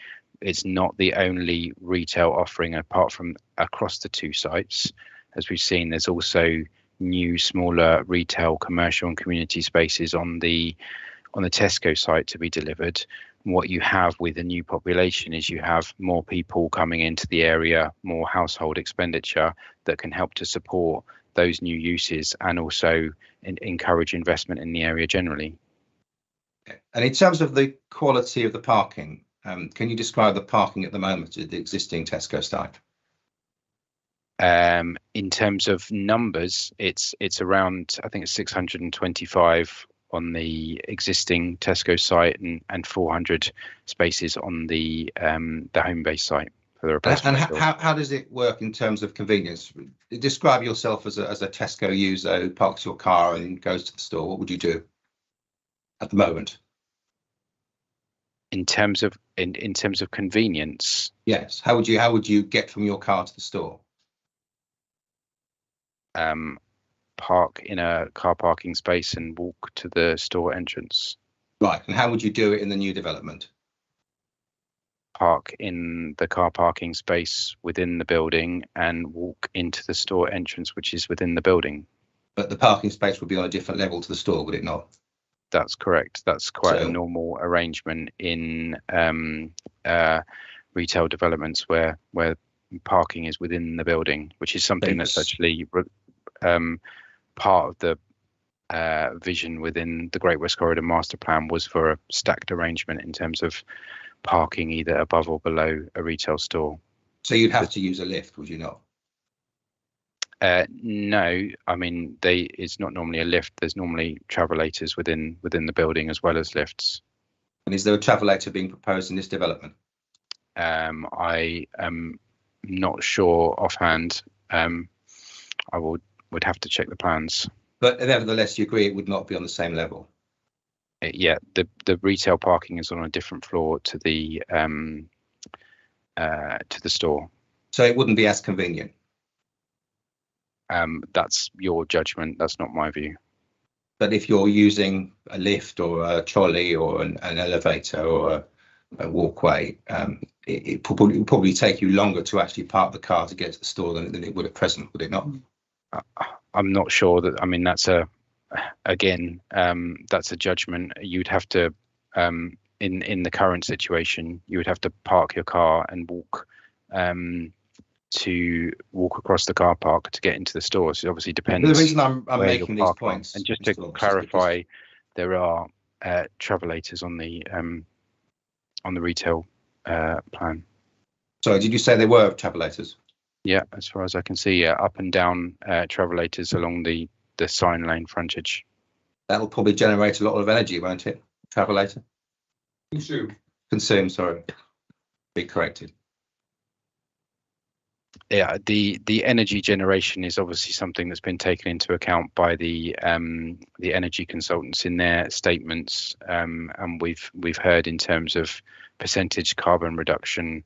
It's not the only retail offering apart from across the two sites. As we've seen, there's also new smaller retail, commercial and community spaces on the Tesco site to be delivered. What you have with a new population is you have more people coming into the area, more household expenditure that can help to support those new uses and also encourage investment in the area generally. And in terms of the quality of the parking, can you describe the parking at the moment at the existing Tesco site? In terms of numbers, it's around, I think it's 625 on the existing Tesco site and 400 spaces on the Homebase site for the replacement. And how does it work in terms of convenience? Describe yourself as a Tesco user who parks your car and goes to the store. What would you do at the moment? In terms of convenience, yes. How would you get from your car to the store? Park in a car parking space and walk to the store entrance. Right. And how would you do it in the new development? Park in the car parking space within the building and walk into the store entrance, which is within the building. But the parking space would be on a different level to the store, would it not? That's correct. That's quite a normal arrangement in retail developments where parking is within the building, which is something that's actually part of the vision within the Great West Corridor Master Plan was for a stacked arrangement in terms of parking either above or below a retail store. So you'd have to use a lift, would you not? No, I mean it's not normally a lift. There's normally travelators within the building as well as lifts. And is there a travelator being proposed in this development? I am not sure offhand. I would have to check the plans. But nevertheless, you agree it would not be on the same level? Yeah, the retail parking is on a different floor to the store. So it wouldn't be as convenient? That's your judgment. That's not my view. But if you're using a lift or a trolley or an elevator or a walkway, it will probably take you longer to actually park the car to get to the store than it would at present, would it not? I'm not sure that. I mean, that's a judgment. You'd have to, in the current situation, you would have to park your car and walk across the car park to get into the store. So it obviously depends. The reason I'm making these points, and just to clarify, there are travelators on the retail plan. Sorry, did you say there were travelators? Yeah, as far as I can see, yeah, up and down travelators along the sign lane frontage. That'll probably generate a lot of energy, won't it? Travelator? Consume, sorry. Be corrected. Yeah, the energy generation is obviously something that's been taken into account by the energy consultants in their statements, and we've heard in terms of percentage carbon reduction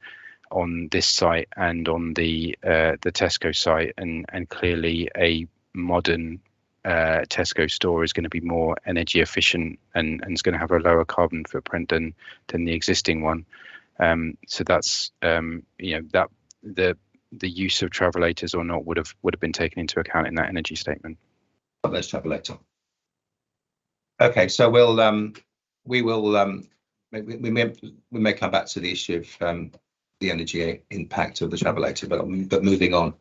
on this site and on the Tesco site, and clearly a modern Tesco store is going to be more energy efficient and is going to have a lower carbon footprint than the existing one. So that's that the use of travelators or not would have been taken into account in that energy statement. Let's travelator. Okay, so we may come back to the issue of the energy impact of the travelator, but moving on.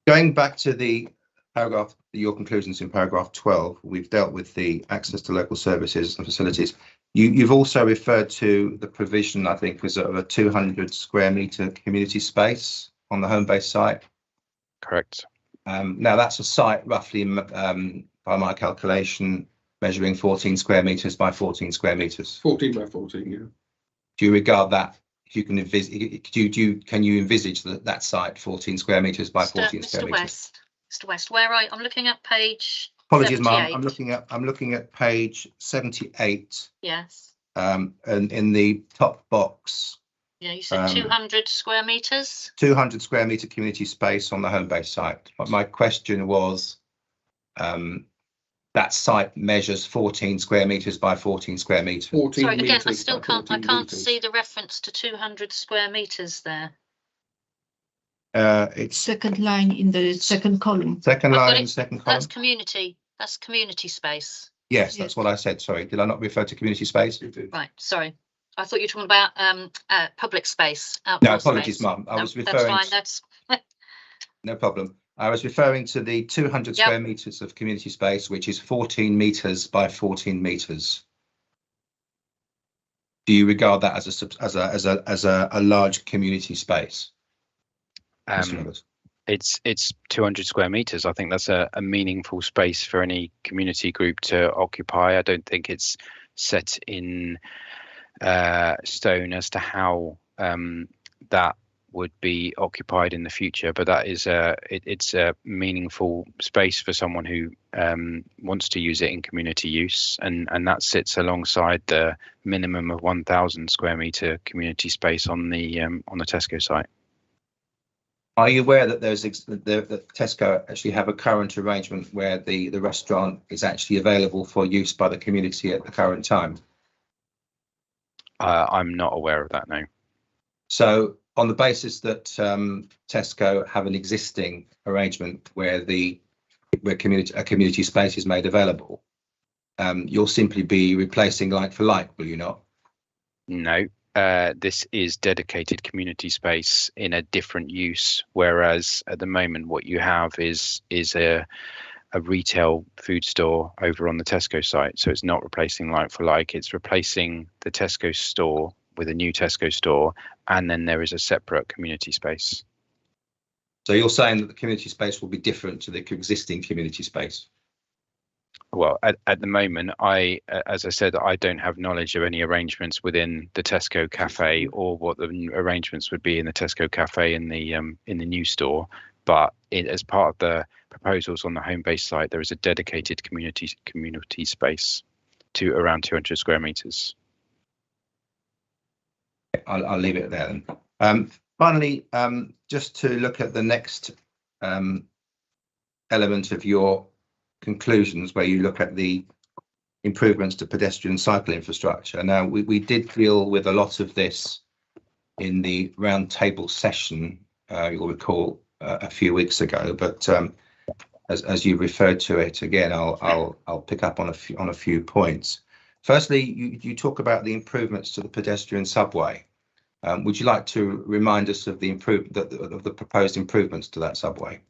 Going back to the paragraph, your conclusions in paragraph 12, we've dealt with the access to local services and facilities. You've also referred to the provision, I think, was of a 200 square metre community space on the Homebase site. Correct. Now that's a site roughly, by my calculation, measuring 14 square metres by 14 square metres. 14 by 14, yeah. Do you regard that? If you can envisage, can you envisage that site 14 square metres by 14 square metres? Mr. West, where I'm looking at page. Apologies, Ma'am. 78. I'm looking at page 78. Yes. And in the top box. Yeah, you said 200 square metres. 200 square metre community space on the Homebase site. But my question was, that site measures 14 square metres by 14 square metres. 14 Sorry, again, I meters still by can't. I 14 can't meters. see the reference to 200 square metres there. It's Second line in the second column. second I've got line it. and second column. That's community. That's community space. Yes, that's what I said. Sorry, did I not refer to community space? Right. Sorry. I thought you were talking about public space. No, Outdoor apologies, space. Mum. I No, was that's referring. fine. That's No problem. I was referring to the 200 Yep. square metres of community space, which is 14 metres by 14 metres. Do you regard that as a large community space? Mr. Roberts? It's 200 square meters. I think that's a meaningful space for any community group to occupy. I don't think it's set in stone as to how that would be occupied in the future, but that is it's a meaningful space for someone who wants to use it in community use, and that sits alongside the minimum of 1,000 square meter community space on the Tesco site. Are you aware that that Tesco actually have a current arrangement where the restaurant is actually available for use by the community at the current time? I'm not aware of that, no. So on the basis that Tesco have an existing arrangement where a community space is made available, you'll simply be replacing like for like, will you not? No. This is dedicated community space in a different use, whereas at the moment what you have is a retail food store over on the Tesco site. So it's not replacing like for like, it's replacing the Tesco store with a new Tesco store, and then there is a separate community space. So you're saying that the community space will be different to the existing community space? Well, at the moment, as I said, I don't have knowledge of any arrangements within the Tesco cafe or what the arrangements would be in the Tesco cafe in the new store. But as part of the proposals on the Homebase site, there is a dedicated community space to around 200 square meters. I'll leave it there then. Finally, just to look at the next element of your conclusions, where you look at the improvements to pedestrian cycle infrastructure. Now, we did deal with a lot of this in the roundtable session, you'll recall, a few weeks ago. But as you referred to it again, I'll pick up on a few points. Firstly, you talk about the improvements to the pedestrian subway. Would you like to remind us of the proposed improvements to that subway?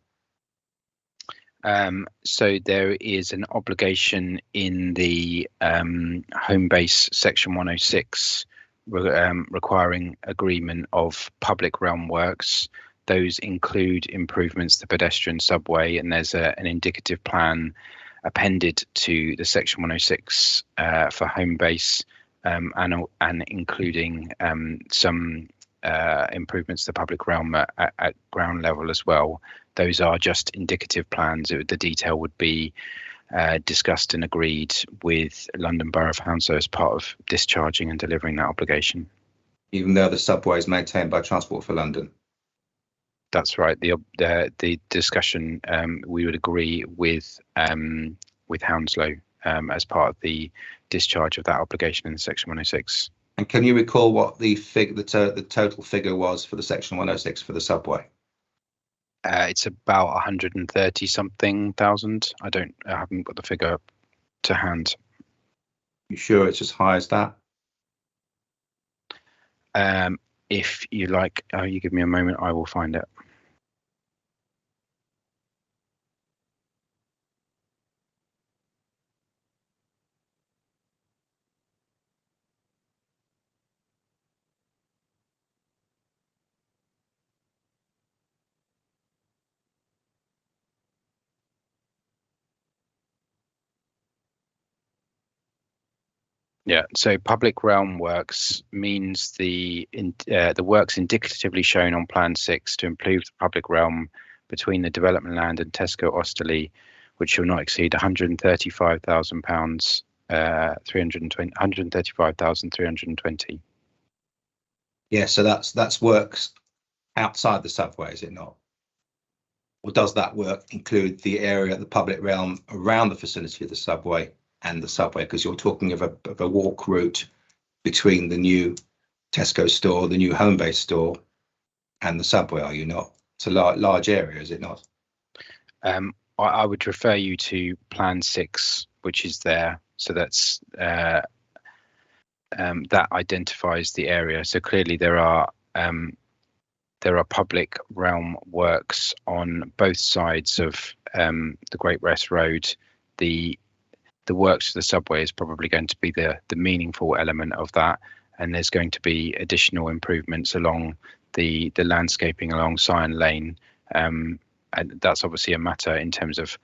So there is an obligation in the Homebase section 106 requiring agreement of public realm works those include improvements to pedestrian subway, and there's an indicative plan appended to the section 106 for Homebase, and including some improvements to the public realm at ground level as well. Those are just indicative plans. The detail would be discussed and agreed with London Borough of Hounslow as part of discharging and delivering that obligation. Even though the subway is maintained by Transport for London? That's right. The discussion, we would agree with Hounslow as part of the discharge of that obligation in section 106. And can you recall what the total figure was for the section 106 for the subway? It's about 130 something thousand. I haven't got the figure to hand. You sure it's as high as that? If you like, you give me a moment, I will find it. Yeah, so public realm works means the works indicatively shown on Plan 6 to improve the public realm between the development land and Tesco Osterley, which shall not exceed £135,000, 135,320. Yeah, so that's works outside the subway, is it not? Or does that work include the area, the public realm around the facility of the subway and the subway? Because you're talking of a walk route between the new Tesco store, the new Homebase store, and the subway, are you not? It's a large area, is it not? I would refer you to Plan 6, which is there. So that's that identifies the area. So clearly there are public realm works on both sides of the Great West Road. The works for the subway is probably going to be the meaningful element of that, and there's going to be additional improvements along the landscaping along Scion Lane, and that's obviously a matter in terms of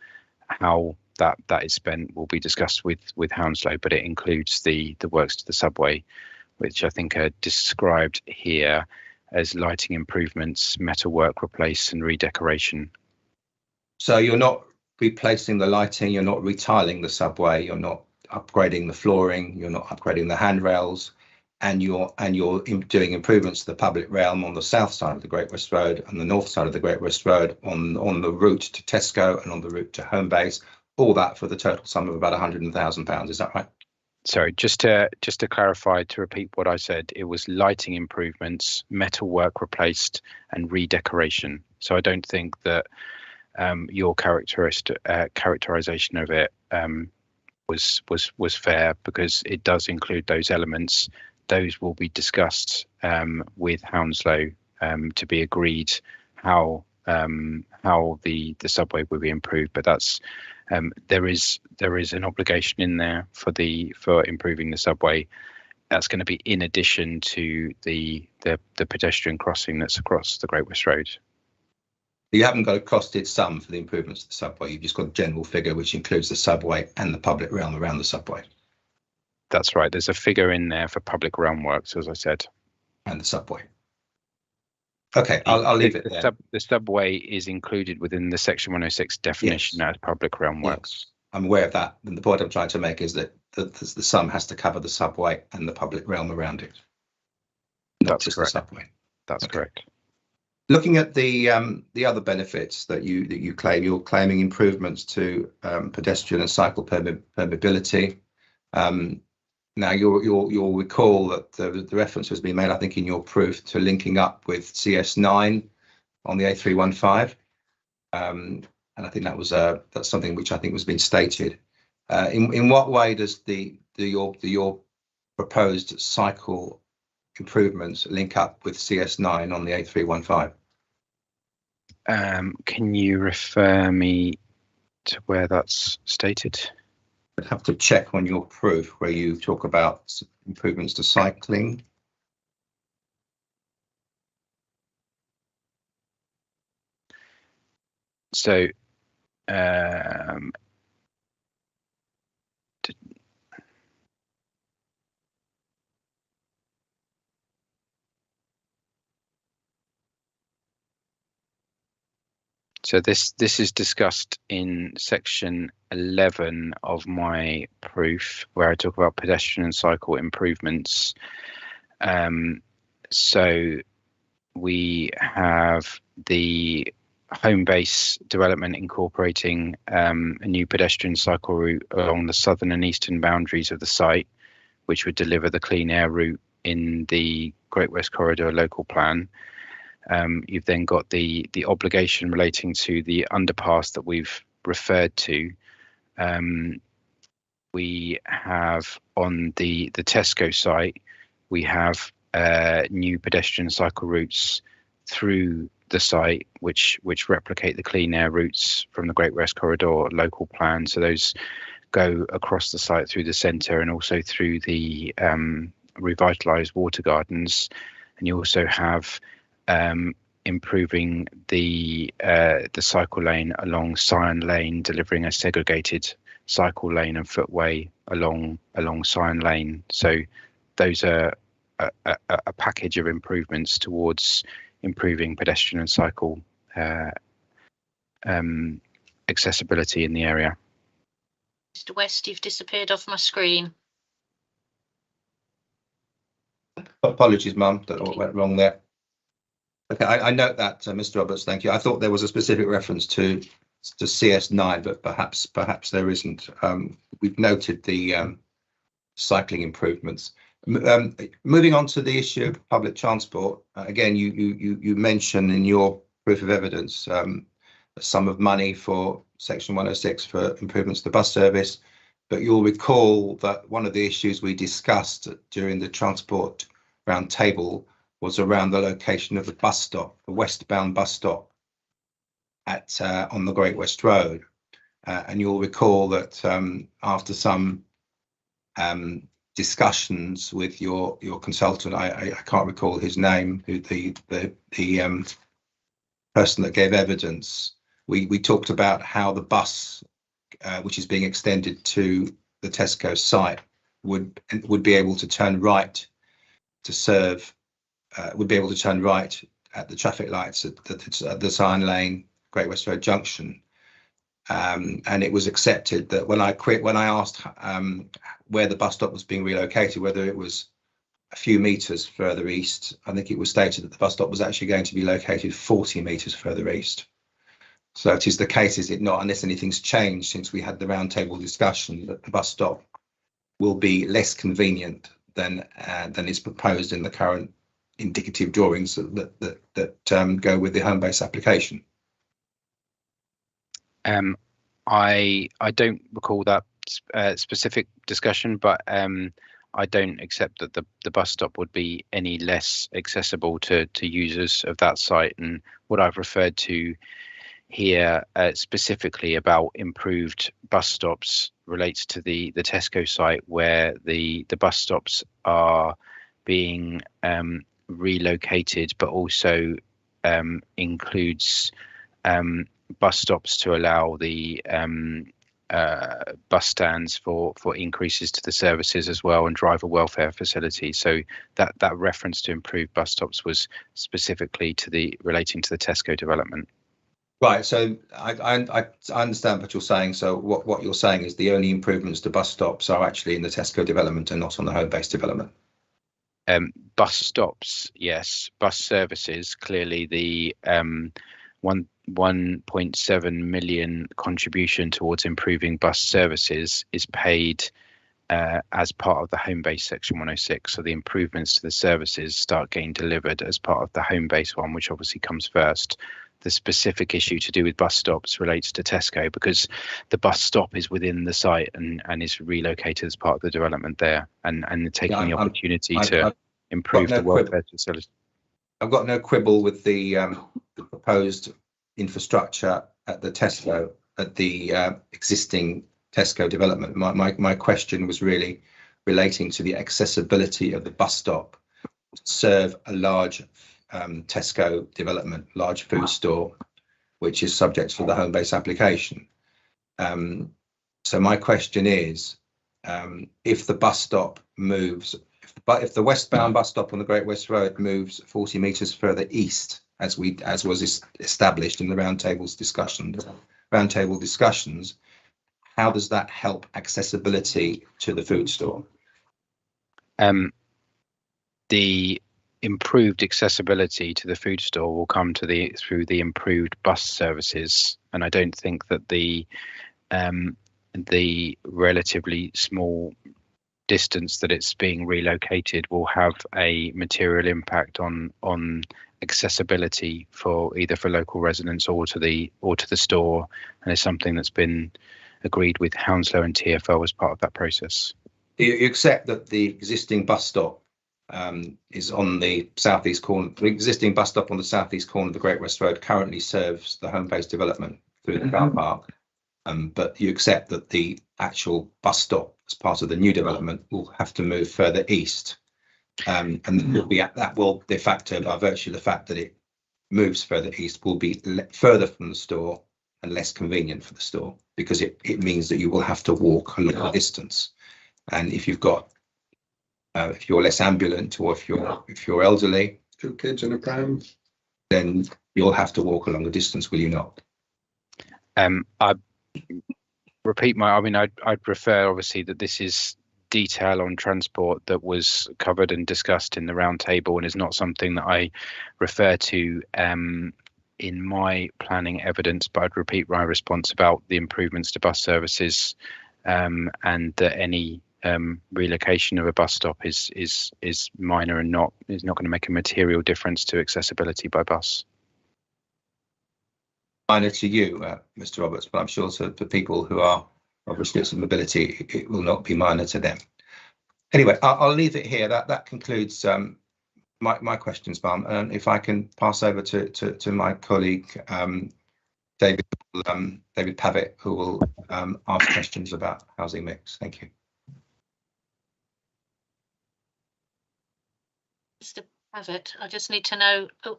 how that is spent will be discussed with Hounslow, but it includes the works to the subway, which I think are described here as lighting improvements, metalwork replace and redecoration. So you're not replacing the lighting, you're not retiling the subway, you're not upgrading the flooring, you're not upgrading the handrails, and you're doing improvements to the public realm on the south side of the Great West Road and the north side of the Great West Road on the route to Tesco and on the route to Homebase, all that for the total sum of about £100,000. Is that right? Sorry, just to clarify, to repeat what I said, it was lighting improvements, metalwork replaced, and redecoration. So I don't think that your characterization of it was fair, because it does include those elements. Those will be discussed with Hounslow to be agreed how the subway will be improved. But that's there is an obligation in there for improving the subway. That's going to be in addition to the pedestrian crossing that's across the Great West Road. You haven't got a costed sum for the improvements to the subway. You've just got a general figure which includes the subway and the public realm around the subway. That's right. There's a figure in there for public realm works, as I said, and the subway. Okay, I'll leave it there. The subway is included within the section 106 definition as public realm works. I'm aware of that. And the point I'm trying to make is that the sum has to cover the subway and the public realm around it. Not just the subway. That's correct. Looking at the other benefits that you claim, you're claiming improvements to pedestrian and cycle permeability. Now you'll recall that the reference has been made, I think, in your proof to linking up with CS9 on the A315, and I think that's something which I think was being stated. In what way does your proposed cycle improvements link up with CS9 on the A315? Can you refer me to where that's stated? I'd have to check on your proof where you talk about improvements to cycling. So So this is discussed in section 11 of my proof, where I talk about pedestrian and cycle improvements. So we have the Homebase development incorporating a new pedestrian cycle route along the southern and eastern boundaries of the site, which would deliver the clean air route in the Great West Corridor local plan. You've then got the obligation relating to the underpass that we've referred to. We have on the Tesco site, we have new pedestrian cycle routes through the site, which replicate the clean air routes from the Great West Corridor local plan. So those go across the site through the centre and also through the revitalised water gardens. And you also have improving the cycle lane along Scion Lane, delivering a segregated cycle lane and footway along Scion Lane. So those are a package of improvements towards improving pedestrian and cycle accessibility in the area. Mr. West, you've disappeared off my screen. Apologies, Mum, that all went wrong there. Okay, I note that, Mr. Roberts, thank you. I thought there was a specific reference to CS9, but perhaps there isn't. We've noted the cycling improvements. Moving on to the issue of public transport, again, you mention in your proof of evidence a sum of money for Section 106 for improvements to the bus service, but you'll recall that one of the issues we discussed during the transport round table was around the location of the bus stop, the westbound bus stop at on the Great West Road, and you'll recall that after some discussions with your consultant, I can't recall his name, who the person that gave evidence, we talked about how the bus which is being extended to the Tesco site would be able to turn right to serve, would be able to turn right at the traffic lights at the Scion Lane, Great West Road Junction. And it was accepted that when I asked where the bus stop was being relocated, whether it was a few metres further east, I think it was stated that the bus stop was actually going to be located 40 metres further east. So it is the case, is it not, unless anything's changed since we had the roundtable discussion, that the bus stop will be less convenient than is proposed in the current indicative drawings that go with the Homebase application. I don't recall that specific discussion, but I don't accept that the bus stop would be any less accessible to users of that site. And what I've referred to here specifically about improved bus stops relates to the Tesco site, where the bus stops are being relocated, but also includes bus stops to allow the bus stands for increases to the services as well, and driver welfare facilities. So that reference to improved bus stops was specifically relating to the Tesco development. Right, so I understand what you're saying. So what you're saying is the only improvements to bus stops are actually in the Tesco development and not on the Homebase development. Bus stops, yes. Bus services, clearly the 1.7 million contribution towards improving bus services is paid as part of the Homebase Section 106. So the improvements to the services start getting delivered as part of the Homebase one, which obviously comes first. The specific issue to do with bus stops relates to Tesco, because the bus stop is within the site and is relocated as part of the development there, and taking the opportunity to improve the welfare facility. I've got no quibble with the proposed infrastructure at the Tesco, at the existing Tesco development. My question was really relating to the accessibility of the bus stop to serve a large Tesco development, large food store, which is subject to the Homebase application. So my question is, if the bus stop moves, if the westbound bus stop on the Great West Road moves 40 metres further east, as was established in the roundtable discussions, how does that help accessibility to the food store? The improved accessibility to the food store will come through the improved bus services, and I don't think that the relatively small distance that it's being relocated will have a material impact on accessibility for local residents or to the store, and it's something that's been agreed with Hounslow and TfL as part of that process. You accept that the existing bus stop is on the southeast corner. The existing bus stop on the southeast corner of the Great West Road currently serves the Homebase development through the car park, but you accept that the actual bus stop as part of the new development will have to move further east, and that will de facto, by virtue of the fact that it moves further east, will be further from the store and less convenient for the store, because it means that you will have to walk a longer distance. And if you've got if you're less ambulant, or if you're elderly, 2 kids in a pram, then you'll have to walk a longer distance, will you not? I repeat I'd prefer, obviously, that this is detail on transport that was covered and discussed in the roundtable, and is not something that I refer to in my planning evidence. But I'd repeat my response about the improvements to bus services, and that any relocation of a bus stop is minor and is not going to make a material difference to accessibility by bus. Minor to you, Mr. Roberts, but I'm sure for people who are of restricted mobility, it will not be minor to them. Anyway, I'll leave it here. That concludes my questions, ma'am. And if I can pass over to my colleague David Pavitt, who will ask questions about housing mix. Thank you. Mr. Pavitt, I just need to know, gone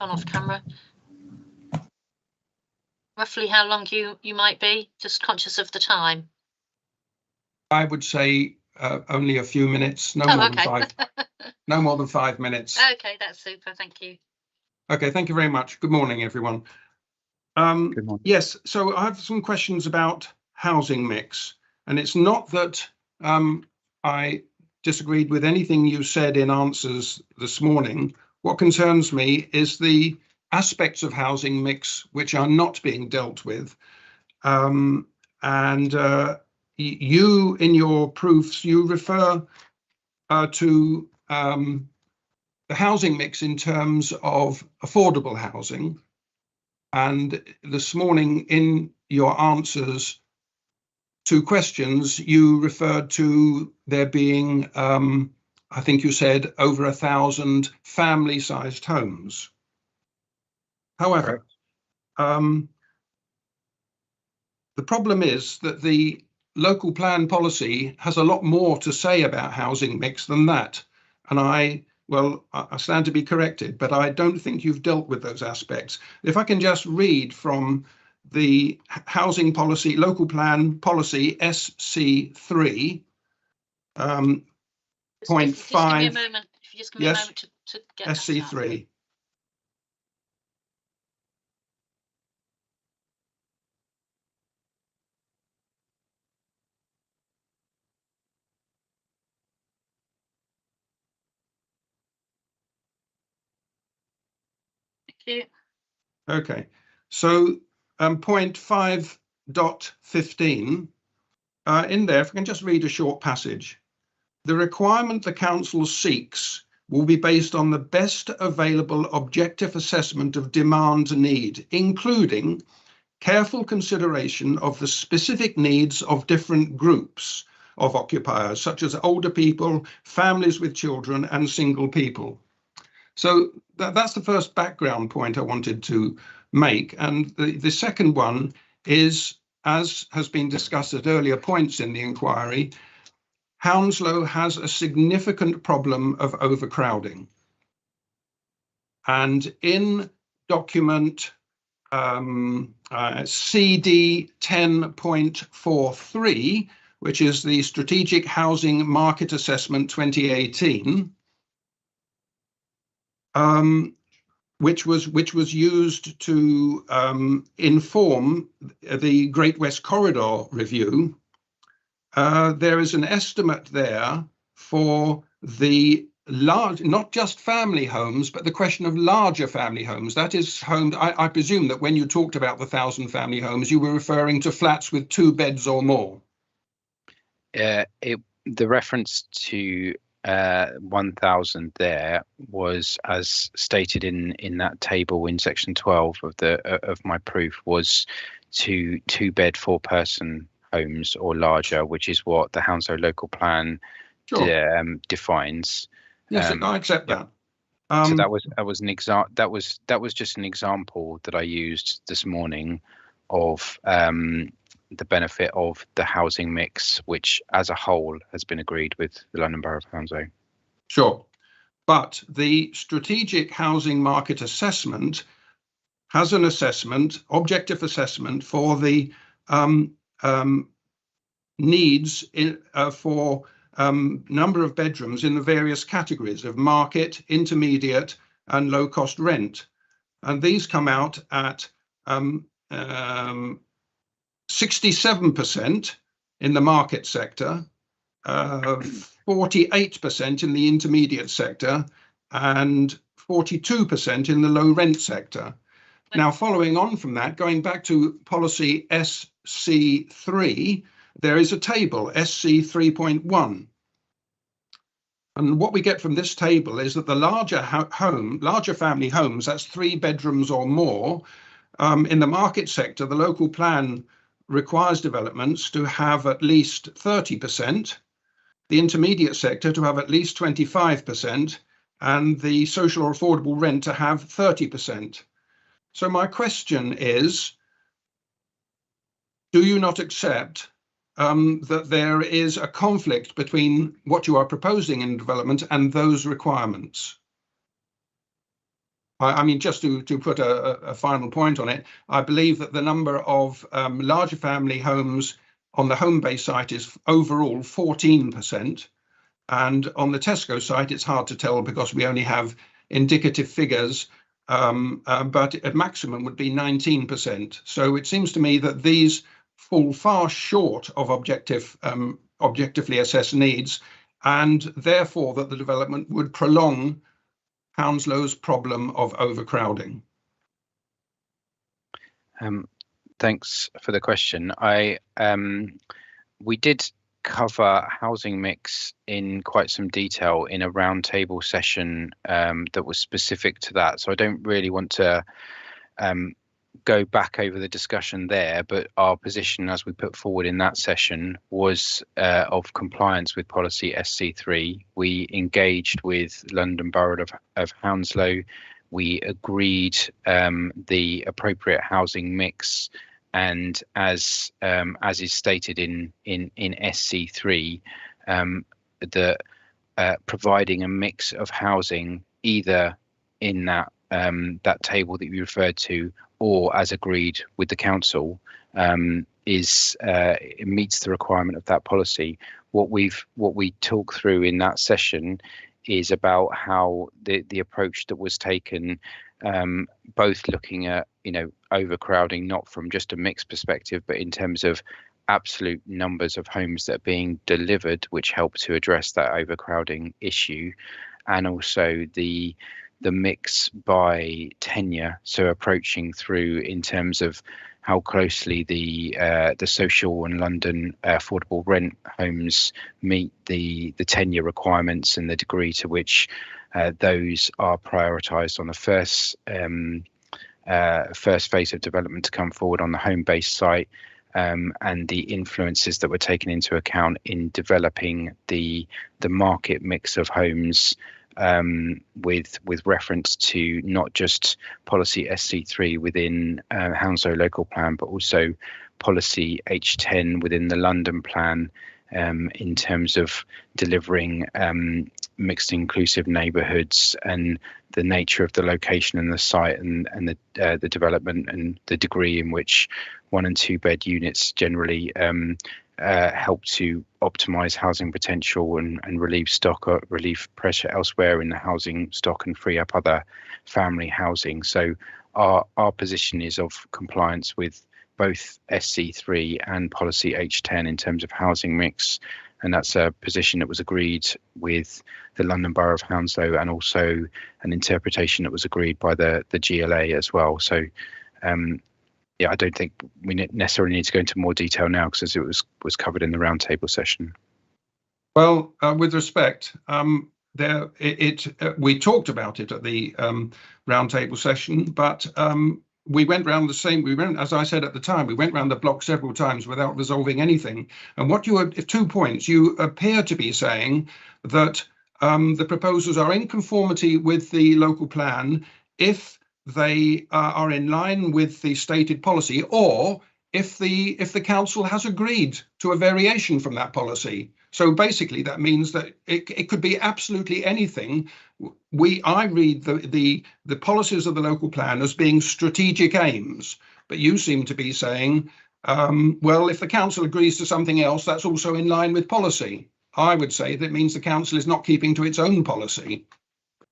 off camera, roughly how long you might be, just conscious of the time. I would say only a few minutes, no more than 5 minutes. Okay, that's super, thank you. Okay, thank you very much. Good morning, everyone. Good morning. Yes, so I have some questions about housing mix, and it's not that I disagreed with anything you said in answers this morning. What concerns me is the aspects of housing mix which are not being dealt with. You, in your proofs, you refer to the housing mix in terms of affordable housing. And this morning, in your answers to questions, you referred to there being, I think you said, over 1,000 family-sized homes. However, the problem is that the local plan policy has a lot more to say about housing mix than that. And I stand to be corrected, but I don't think you've dealt with those aspects. If I can just read from the housing policy, local plan policy SC3, point 5. Just give me a moment. If you just give me a moment to get SC3. Okay, so point 5.15, in there, if I can just read a short passage. The requirement the council seeks will be based on the best available objective assessment of demand and need, including careful consideration of the specific needs of different groups of occupiers, such as older people, families with children, and single people. So that's the first background point I wanted to make. And the second one is, as has been discussed at earlier points in the inquiry, Hounslow has a significant problem of overcrowding. And in document CD 10.43, which is the Strategic Housing Market Assessment 2018, which was used to inform the Great West Corridor review. There is an estimate there for the large, not just family homes, but the question of larger family homes. That is homes, I presume that when you talked about the 1,000 family homes, you were referring to flats with 2 beds or more. The reference to 1,000 there was, as stated in that table in section 12 of my proof, was to 2-bed 4-person homes or larger, which is what the Hounslow local plan defines. Yes, I accept that. So that was an example. That was just an example that I used this morning of the benefit of the housing mix, which as a whole has been agreed with the London Borough of Hounslow. Sure, but the Strategic Housing Market Assessment has an assessment, objective assessment for the needs for number of bedrooms in the various categories of market, intermediate and low cost rent. And these come out at 67% in the market sector, 48% in the intermediate sector and 42% in the low rent sector. Now, following on from that, going back to policy SC3, there is a table, SC 3.1. And what we get from this table is that the larger family homes, that's 3 bedrooms or more, in the market sector, the local plan requires developments to have at least 30%, the intermediate sector to have at least 25%, and the social or affordable rent to have 30%. So my question is, do you not accept that there is a conflict between what you are proposing in development and those requirements? I mean, just to put a final point on it, I believe that the number of larger family homes on the Homebase site is overall 14%. And on the Tesco site, it's hard to tell because we only have indicative figures, but at maximum would be 19%. So it seems to me that these fall far short of objectively assessed needs, and therefore that the development would prolong Hounslow's problem of overcrowding. Thanks for the question. We did cover housing mix in quite some detail in a roundtable session that was specific to that. So I don't really want to go back over the discussion there, but our position as we put forward in that session was of compliance with policy SC3. We engaged with London Borough of Hounslow. We agreed the appropriate housing mix, and as is stated in SC3, providing a mix of housing either in that table that you referred to, or as agreed with the council, it meets the requirement of that policy. What we talk through in that session is about how the approach that was taken, both looking at overcrowding, not from just a mixed perspective, but in terms of absolute numbers of homes that are being delivered, which help to address that overcrowding issue, and also the mix by tenure, so approaching through in terms of how closely the social and London affordable rent homes meet the tenure requirements and the degree to which those are prioritised on the first phase of development to come forward on the Homebase site, and the influences that were taken into account in developing the market mix of homes, with reference to not just policy SC3 within Hounslow local plan, but also policy H10 within the London plan, in terms of delivering mixed inclusive neighbourhoods and the nature of the location and the site and the development and the degree in which 1 and 2 bed units generally help to optimize housing potential and relieve stock or relieve pressure elsewhere in the housing stock and free up other family housing. So our position is of compliance with both SC3 and policy H10 in terms of housing mix, and that's a position that was agreed with the London Borough of Hounslow, and also an interpretation that was agreed by the GLA as well. So yeah, I don't think we necessarily need to go into more detail now, because it was covered in the roundtable session. Well, with respect, we talked about it at the roundtable session, but we went round the same. We went, as I said at the time, we went round the block several times without resolving anything. And what you have 2 points. You appear to be saying that the proposals are in conformity with the local plan if they are in line with the stated policy, or if the council has agreed to a variation from that policy. So basically that means that it could be absolutely anything. I read the policies of the local plan as being strategic aims, but you seem to be saying, well, if the council agrees to something else, that's also in line with policy. I would say that means the council is not keeping to its own policy.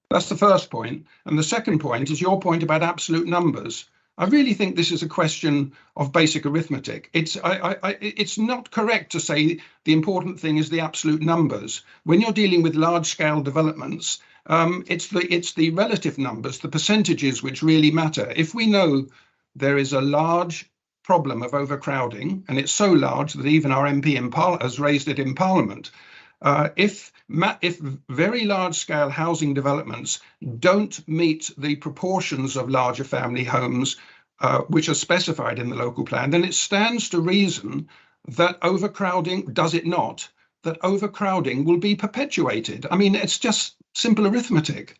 That's the first point. And the second point is your point about absolute numbers. I really think this is a question of basic arithmetic. It's not correct to say the important thing is the absolute numbers. When you're dealing with large-scale developments, it's the relative numbers, the percentages, which really matter. If we know there is a large problem of overcrowding, and it's so large that even our MP has raised it in Parliament, if very large-scale housing developments don't meet the proportions of larger family homes which are specified in the local plan, then it stands to reason that overcrowding, does it not, that overcrowding will be perpetuated. I mean, it's just simple arithmetic.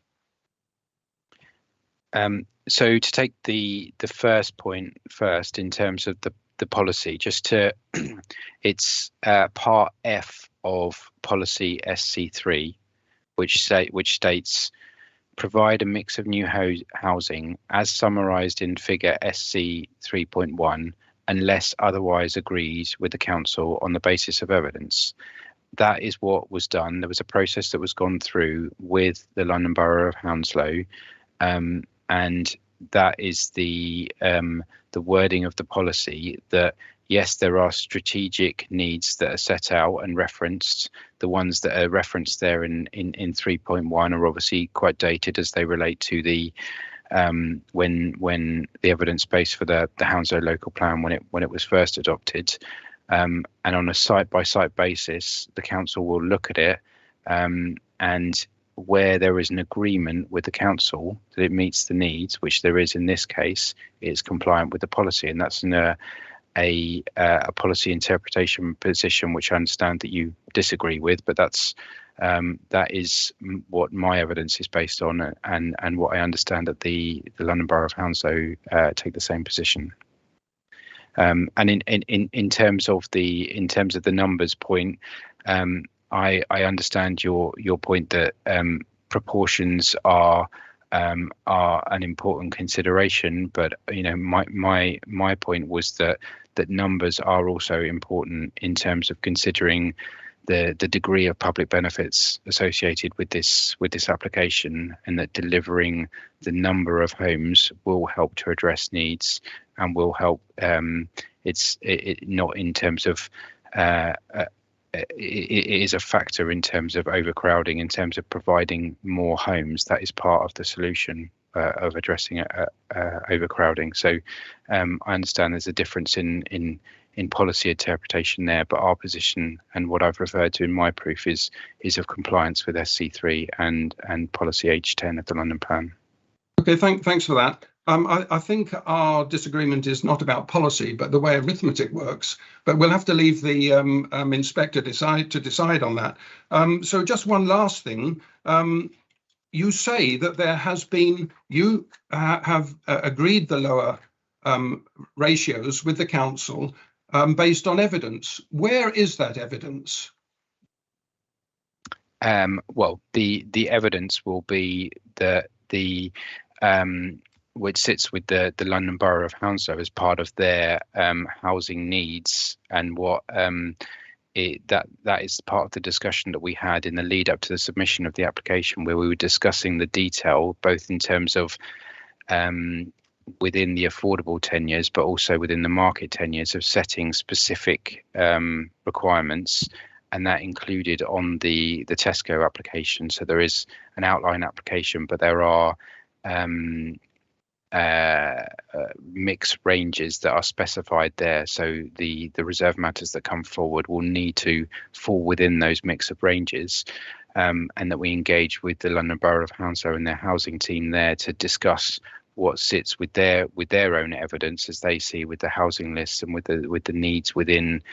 So to take the first point first, in terms of the policy, just to it's part F of policy SC3, which states provide a mix of new housing as summarised in figure SC 3.1 unless otherwise agreed with the council on the basis of evidence. That is what was done. There was a process that was gone through with the London Borough of Hounslow, and that is the wording of the policy, that yes, there are strategic needs that are set out and referenced. The ones that are referenced there in 3.1 are obviously quite dated, as they relate to the when the evidence base for the Hounslow local plan when it was first adopted. And on a site-by-site basis, the council will look at it, and where there is an agreement with the council that it meets the needs, which there is in this case, it's compliant with the policy, and that's a policy interpretation position, which I understand that you disagree with, but that is what my evidence is based on, and what I understand that the London Borough of Hounslow take the same position. And in terms of the numbers point, I understand your point that proportions are an important consideration, but my point was that numbers are also important in terms of considering the degree of public benefits associated with this application, and that delivering the number of homes will help to address needs and will help. It's not in terms of it is a factor in terms of overcrowding, in terms of providing more homes. That is part of the solution of addressing overcrowding. So I understand there's a difference in policy interpretation there, but our position and what I've referred to in my proof is of compliance with SC3 and policy H10 of the London Plan. Okay, thanks for that. I think our disagreement is not about policy, but the way arithmetic works. But we'll have to leave the inspector to decide on that. So just one last thing. You say that there has been, you have agreed the lower ratios with the council based on evidence. Where is that evidence? Well, the evidence will be that which sits with the London Borough of Hounslow as part of their housing needs, and what that is part of the discussion that we had in the lead up to the submission of the application, where we were discussing the detail, both in terms of within the affordable tenures, but also within the market tenures, of setting specific requirements, and that included on the Tesco application. So there is an outline application, but there are mixed ranges that are specified there. So the reserve matters that come forward will need to fall within those mix of ranges, and that we engage with the London Borough of Hounslow and their housing team there to discuss what sits with their own evidence as they see with the housing lists and with the needs within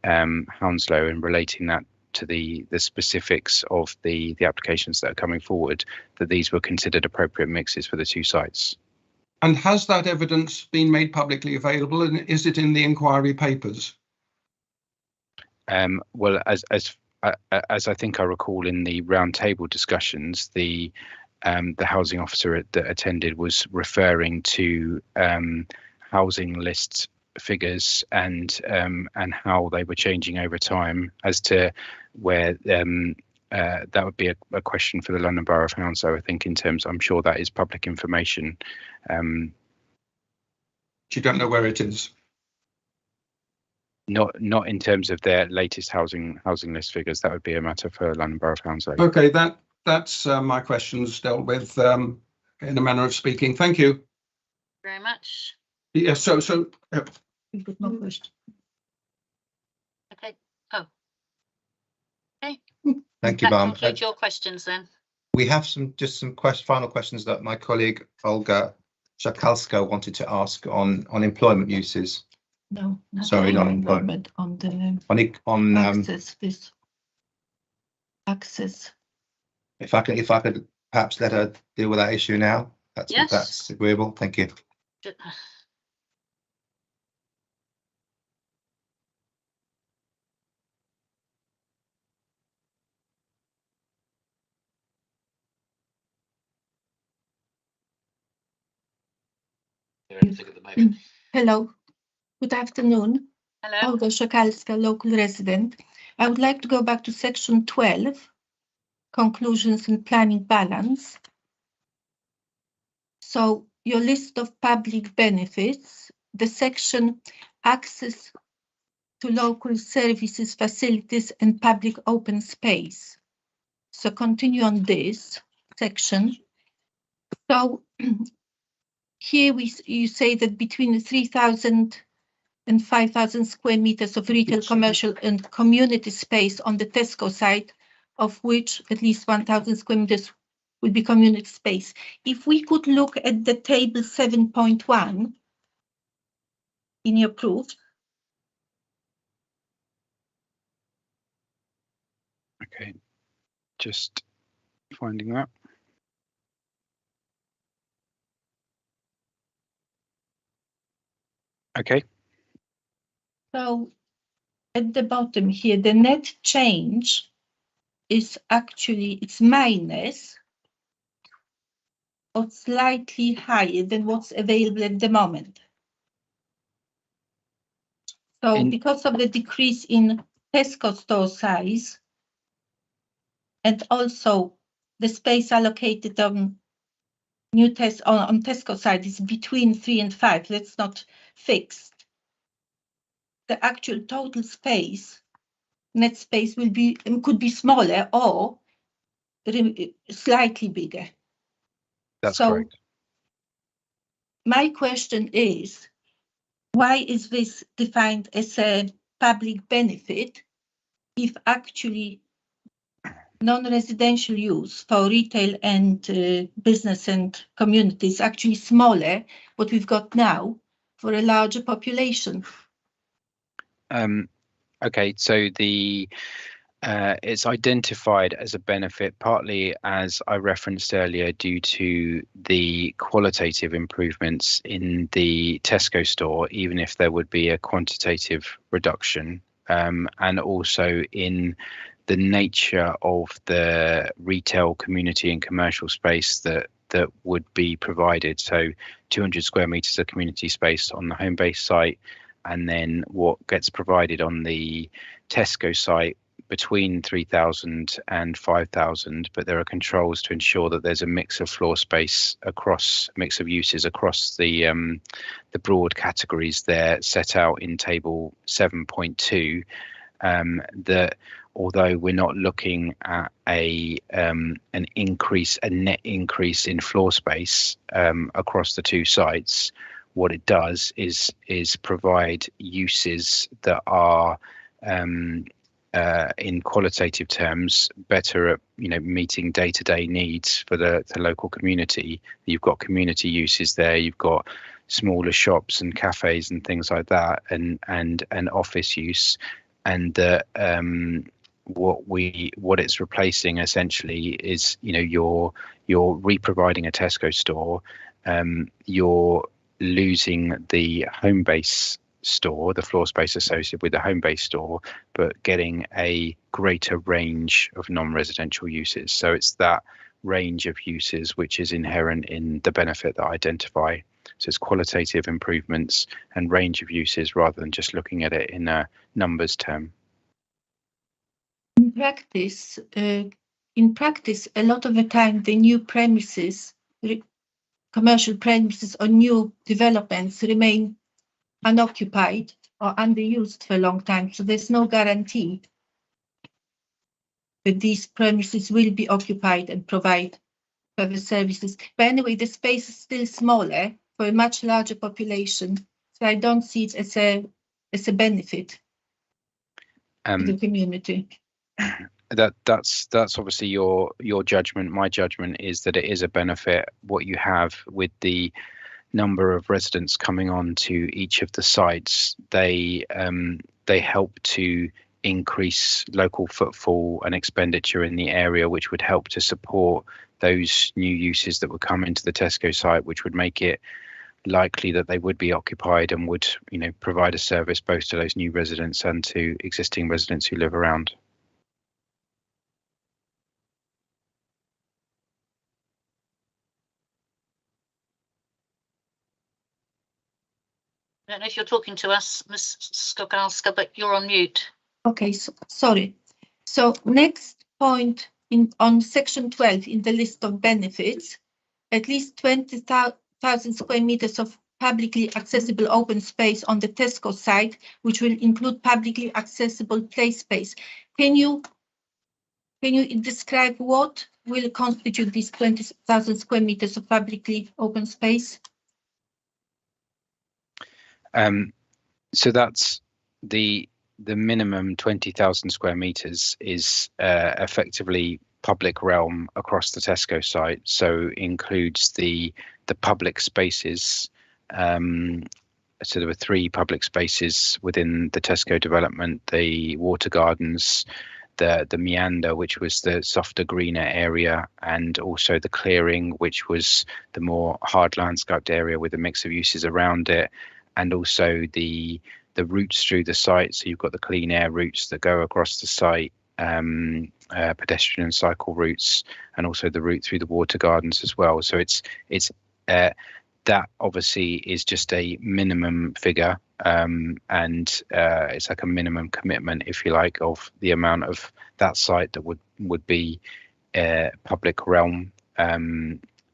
Hounslow, and relating that to the specifics of the applications that are coming forward, that these were considered appropriate mixes for the two sites. And has that evidence been made publicly available, and is it in the inquiry papers? Well, as I think I recall in the roundtable discussions, the housing officer that attended was referring to housing list figures and how they were changing over time. As to where that would be a question for the London Borough of Hounslow, I think, in terms, I'm sure that is public information. You don't know where it is? Not in terms of their latest housing list figures. That would be a matter for London Borough of Hounslow. Okay, that's my questions dealt with in a manner of speaking. Thank you. Very much. Yeah, so We've got no question. Okay. Oh. Okay. Thank you, That ma'am. concludes your questions then. We have some final questions that my colleague Olga Szakalska wanted to ask on employment uses. No, Sorry, not employment. On the On access, this access. if I could perhaps let her deal with that issue now. If Yes. that's agreeable. Thank you. Anything at the moment? Hello, good afternoon. Hello. Olga Szakalska, local resident. I would like to go back to section 12, conclusions and planning balance. So your list of public benefits, the section access to local services, facilities and public open space. So continue on this section. So here you say that between 3,000 and 5,000 square meters of retail, commercial and community space on the Tesco site, of which at least 1,000 square meters will be community space. If we could look at the table 7.1 in your proof. Okay, just finding that. Okay. So at the bottom here, the net change is actually, it's minus or slightly higher than what's available at the moment. So because of the decrease in Tesco store size, and also the space allocated on on Tesco side is between 3 and 5, that's not fixed. The actual total space, net space, could be smaller or slightly bigger. That's so correct. My question is, why is this defined as a public benefit if actually non-residential use for retail and business and community is actually smaller, what we've got now, for a larger population? Okay, so it's identified as a benefit partly, as I referenced earlier, due to the qualitative improvements in the Tesco store, even if there would be a quantitative reduction, and also in the nature of the retail, community and commercial space that that would be provided. So 200 square meters of community space on the Homebase site, and then what gets provided on the Tesco site between 3,000 and 5,000, but there are controls to ensure that there's a mix of floor space across, mix of uses across the broad categories there set out in table 7.2. That although we're not looking at a net increase in floor space across the two sites, what it does is provide uses that are in qualitative terms better at meeting day-to-day needs for the local community. You've got community uses there, you've got smaller shops and cafes and things like that, and office use, and what it's replacing essentially is you're re-providing a Tesco store, you're losing the Homebase store, the floor space associated with the Homebase store, but getting a greater range of non-residential uses. So it's that range of uses which is inherent in the benefit that I identify. So it's qualitative improvements and range of uses rather than just looking at it in a numbers term. In practice, a lot of the time, the new premises, commercial premises or new developments remain unoccupied or underused for a long time. So there's no guarantee that these premises will be occupied and provide further services. But anyway, the space is still smaller for a much larger population. So I don't see it as a benefit to the community. That's obviously your judgment. My judgment is that it is a benefit. What you have with the number of residents coming on to each of the sites, they help to increase local footfall and expenditure in the area, which would help to support those new uses that would come into the Tesco site, which would make it likely that they would be occupied and would provide a service both to those new residents and to existing residents who live around. I don't know if you're talking to us, Ms. Skogalska, but you're on mute. Okay, so, sorry. So next point on section 12 in the list of benefits, at least 20,000 square meters of publicly accessible open space on the Tesco site, which will include publicly accessible play space. Can you describe what will constitute these 20,000 square meters of publicly open space? So that's the minimum 20,000 square meters is effectively public realm across the Tesco site. So includes the public spaces. So there were 3 public spaces within the Tesco development: the water gardens, the meander, which was the softer, greener area, and also the clearing, which was the more hard landscaped area with a mix of uses around it, and also the routes through the site. So you've got the clean air routes that go across the site, pedestrian and cycle routes, and also the route through the water gardens as well. So it's that obviously is just a minimum figure, and it's like a minimum commitment, if you like, of the amount of that site that would be public realm.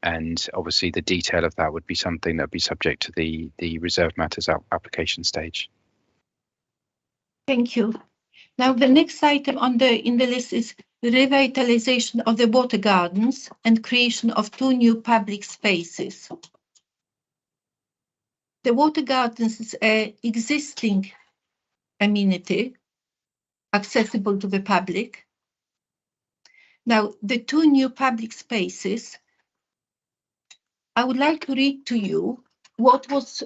And obviously the detail of that would be something that would be subject to the reserved matters application stage. Thank you. Now the next item in the list is the revitalization of the water gardens and creation of 2 new public spaces. The water gardens is an existing amenity accessible to the public. Now the 2 new public spaces, I would like to read to you what was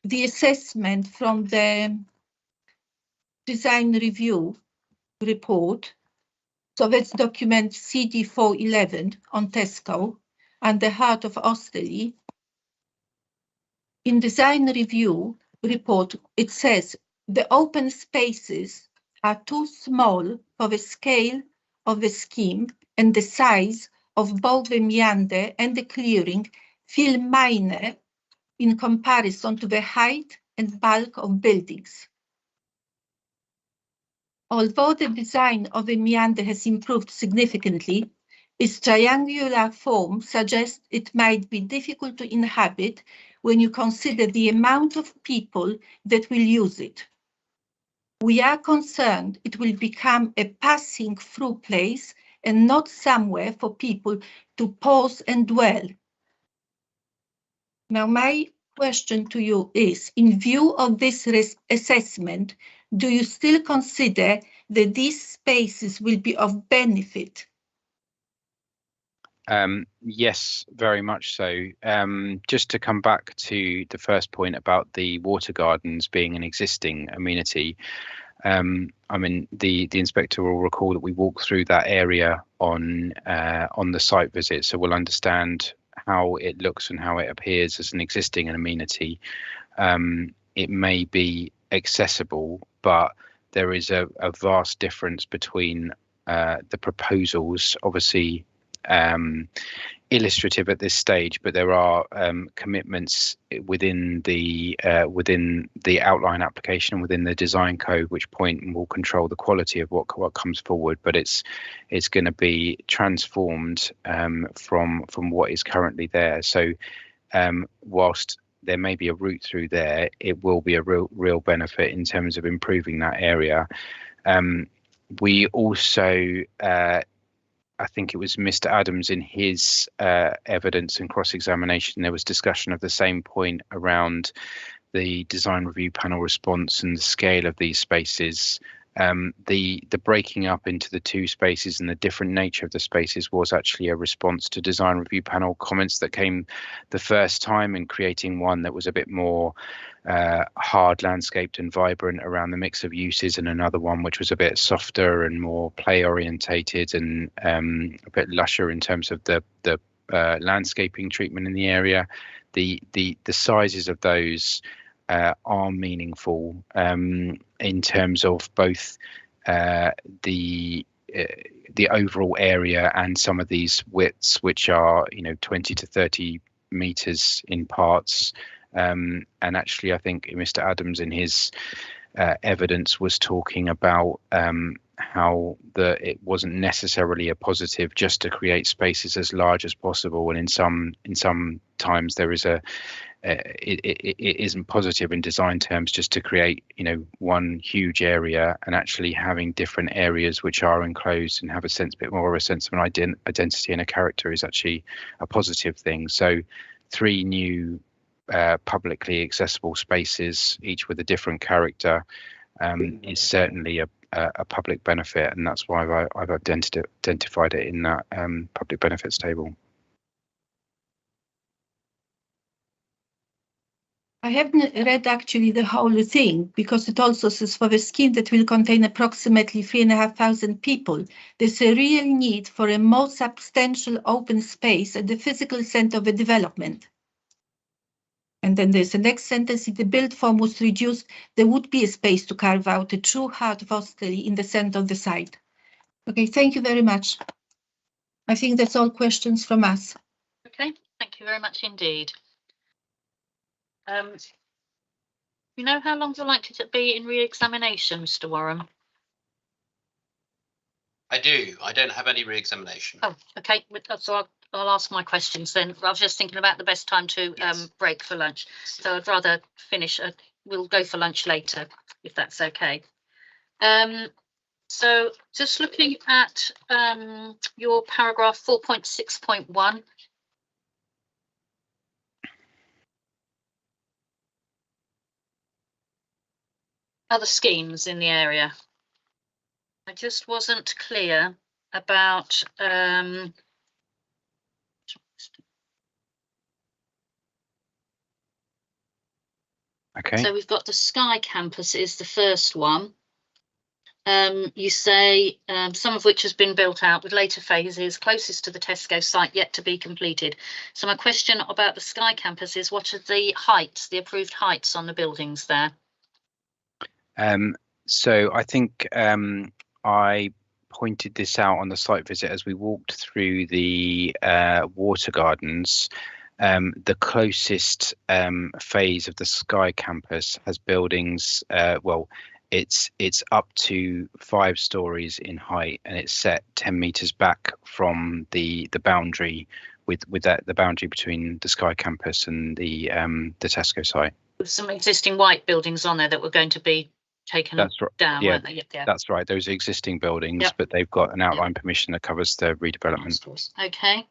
the assessment from the design review report. So that's document CD 411 on Tesco and the heart of Osterley. In design review report, it says the open spaces are too small for the scale of the scheme and the size of both the meander and the clearing feel minor in comparison to the height and bulk of buildings. Although the design of the meander has improved significantly, its triangular form suggests it might be difficult to inhabit when you consider the amount of people that will use it. We are concerned it will become a passing through place and not somewhere for people to pause and dwell. Now, my question to you is, in view of this assessment, do you still consider that these spaces will be of benefit? Yes, very much so. Just to come back to the first point about the water gardens being an existing amenity, I mean, the inspector will recall that we walked through that area on the site visit, so we'll understand how it looks and how it appears as an existing amenity. It may be accessible, but there is a vast difference between the proposals, obviously illustrative at this stage, but there are commitments within the outline application and within the design code which point and will control the quality of what comes forward, but it's going to be transformed from what is currently there. So whilst there may be a route through there, it will be a real benefit in terms of improving that area. We also I think it was Mr. Adams in his evidence and cross-examination, there was discussion of the same point around the design review panel response and the scale of these spaces. The breaking up into the two spaces and the different nature of the spaces was actually a response to design review panel comments that came the first time, in creating one that was a bit more hard landscaped and vibrant around the mix of uses, and another one which was a bit softer and more play orientated and a bit lusher in terms of the landscaping treatment in the area. The sizes of those are meaningful in terms of both the overall area and some of these widths, which are 20 to 30 meters in parts. And actually, I think Mr. Adams in his evidence was talking about how it wasn't necessarily a positive just to create spaces as large as possible, and in some times there is it isn't positive in design terms just to create one huge area, and actually having different areas which are enclosed and have a bit more of a sense of an identity and a character is actually a positive thing. So 3 new publicly accessible spaces, each with a different character, is certainly a public benefit, and that's why I've identified it in that public benefits table. I haven't read actually the whole thing, because it also says for the scheme that will contain approximately 3,500 people, there's a real need for a more substantial open space at the physical center of the development. And then there's the next sentence: if the build form was reduced, there would be a space to carve out a true heart of hostelry in the center of the site. Okay, thank you very much. I think that's all questions from us. Okay, thank you very much indeed. You know how long you're likely to be in re-examination, Mr. Warren? I do. I don't have any re-examination. Oh, okay. So I'll ask my questions then. I was just thinking about the best time to break for lunch. So I'd rather finish. We'll go for lunch later, if that's okay. So just looking at your paragraph 4.6.1. Other schemes in the area. I just wasn't clear about Okay. So we've got the Sky campus is the first one. You say some of which has been built out with later phases closest to the Tesco site yet to be completed. So my question about the Sky campus is, what are the heights, the approved heights on the buildings there? So I think I pointed this out on the site visit as we walked through the water gardens. The closest phase of the Sky campus has buildings. Well, it's up to 5 stories in height, and it's set 10 meters back from the boundary with the boundary between the Sky campus and the Tesco site. With some existing white buildings on there that were going to be taken down, yeah, weren't they? Yeah, that's right. Those are existing buildings, yep. but they've got an outline permission that covers the redevelopment. Okay.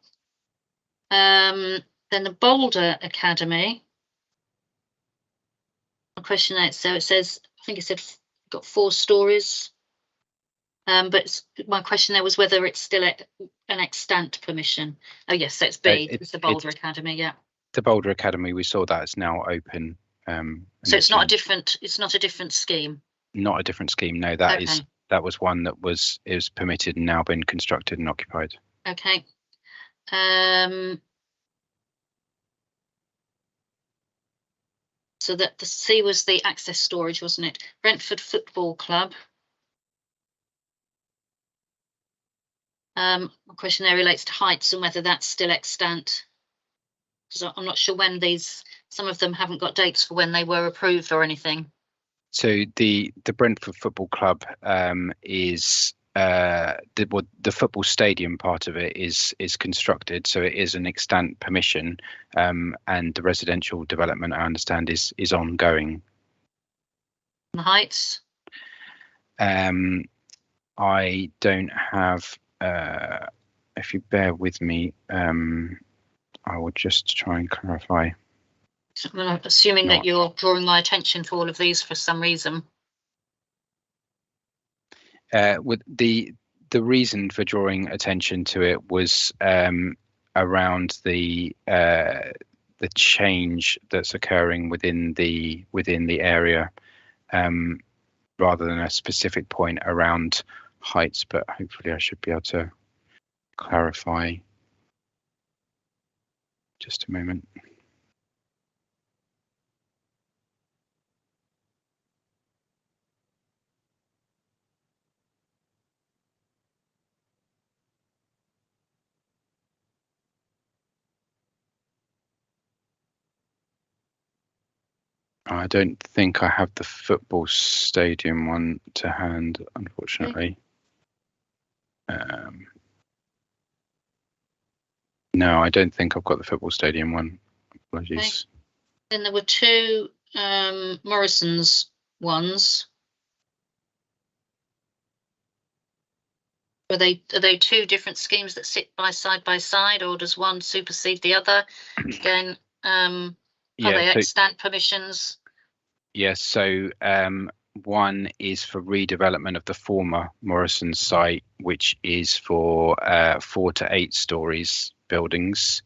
Then the Boulder Academy. A question there. So it says, I think it said got 4 stories. But my question there was whether it's still an extant permission. Oh yes, so it's B. It's the Boulder Academy. Yeah. The Boulder Academy. We saw that it's now open. So it's not a different. It's not a different scheme. Not a different scheme. No, that was one that was permitted and now been constructed and occupied. Okay. So that the C was the access storage, wasn't it? Brentford Football Club. My question there relates to heights and whether that's still extant. Because I'm not sure when some of them haven't got dates for when they were approved or anything. So the Brentford Football Club is the football stadium part of it is constructed, so it is an extant permission, and the residential development, I understand, is ongoing. The heights? I don't have. If you bear with me, I will just try and clarify. So I'm assuming that you're drawing my attention to all of these for some reason. With the reason for drawing attention to it was around the change that's occurring within the area, rather than a specific point around heights. But hopefully, I should be able to clarify. Just a moment. I don't think I have the football stadium one to hand, unfortunately. No, I don't think I've got the football stadium one. Apologies. Okay. Then there were 2 Morrison's ones. Are they 2 different schemes that sit side by side, or does one supersede the other? Again, are they extant permissions? Yes, so one is for redevelopment of the former Morrison site, which is for 4 to 8 stories buildings,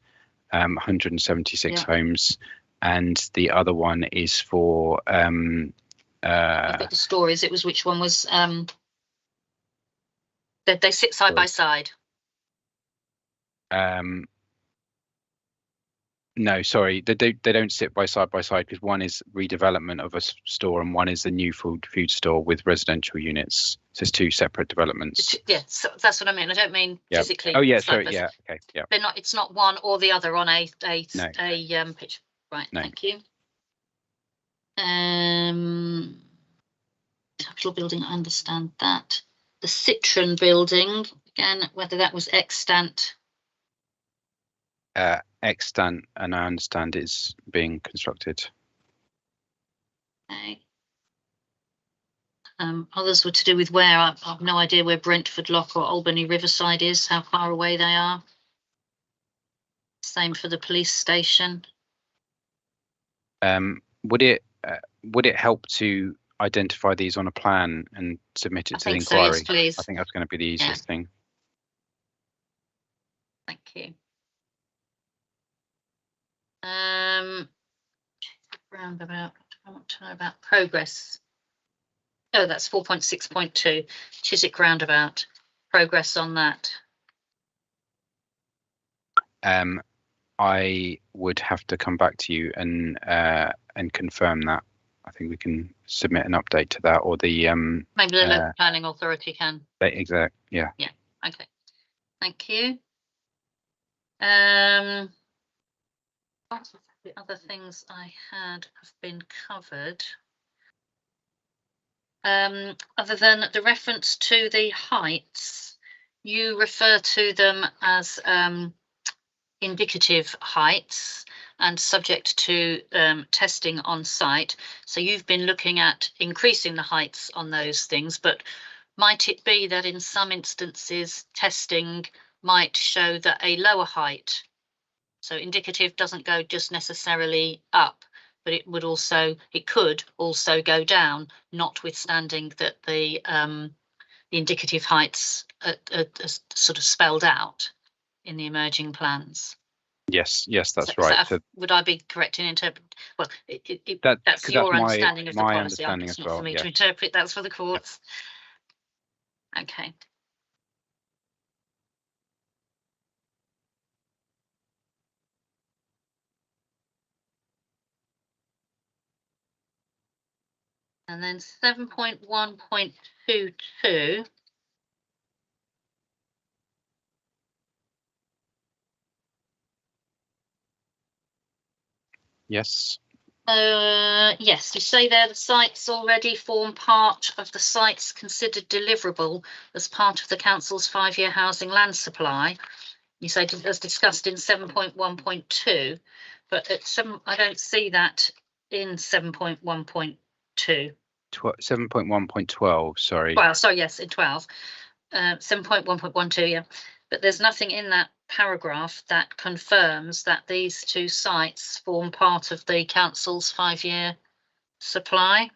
176 homes, and the other one is for I've got the stories. It was which one was they sit side by side. No, sorry, they don't sit side by side because one is redevelopment of a store and one is the new food store with residential units. So it's 2 separate developments. Yeah, so that's what I mean. I don't mean physically. Oh yeah, sorry, yeah, okay, yeah. They're not. It's not one or the other on a No. pitch. Right. No. Thank you. Capital building. I understand that. The Citron building again. Whether that was extant. Extant, and I understand it's being constructed. Okay. Others were to do with where. I have no idea where Brentford Lock or Albany Riverside is, how far away they are. Same for the police station. Would it help to identify these on a plan and submit it to the inquiry? So, yes, please. I think that's going to be the easiest thing. Thank you. Roundabout. I want to know about progress. Oh, that's 4.6.2 Chiswick roundabout. Progress on that. I would have to come back to you and confirm that. I think we can submit an update to that, or the Maybe the local planning authority can. exact. Yeah. Okay. Thank you. Lots of the other things I had have been covered. Other than the reference to the heights, you refer to them as indicative heights and subject to testing on site. So you've been looking at increasing the heights on those things, but might it be that in some instances testing might show that a lower height, so indicative doesn't go just necessarily up, but it could also go down, notwithstanding that the indicative heights are sort of spelled out in the emerging plans? Yes, that's right. So would I be correct in interpreting? Well, that's that's your understanding of the my policy. understanding It's as not well. for me Yeah. to interpret. That's for the courts. Okay. And then 7.1.22. Yes. Yes, you say there the sites already form part of the sites considered deliverable as part of the council's 5-year housing land supply. You say as discussed in 7.1.2, but at I don't see that in 7.1.2. 7.1.12. Sorry. Well, sorry, yes, in 12. 7.1.12, yeah. But there's nothing in that paragraph that confirms that these two sites form part of the council's 5-year supply.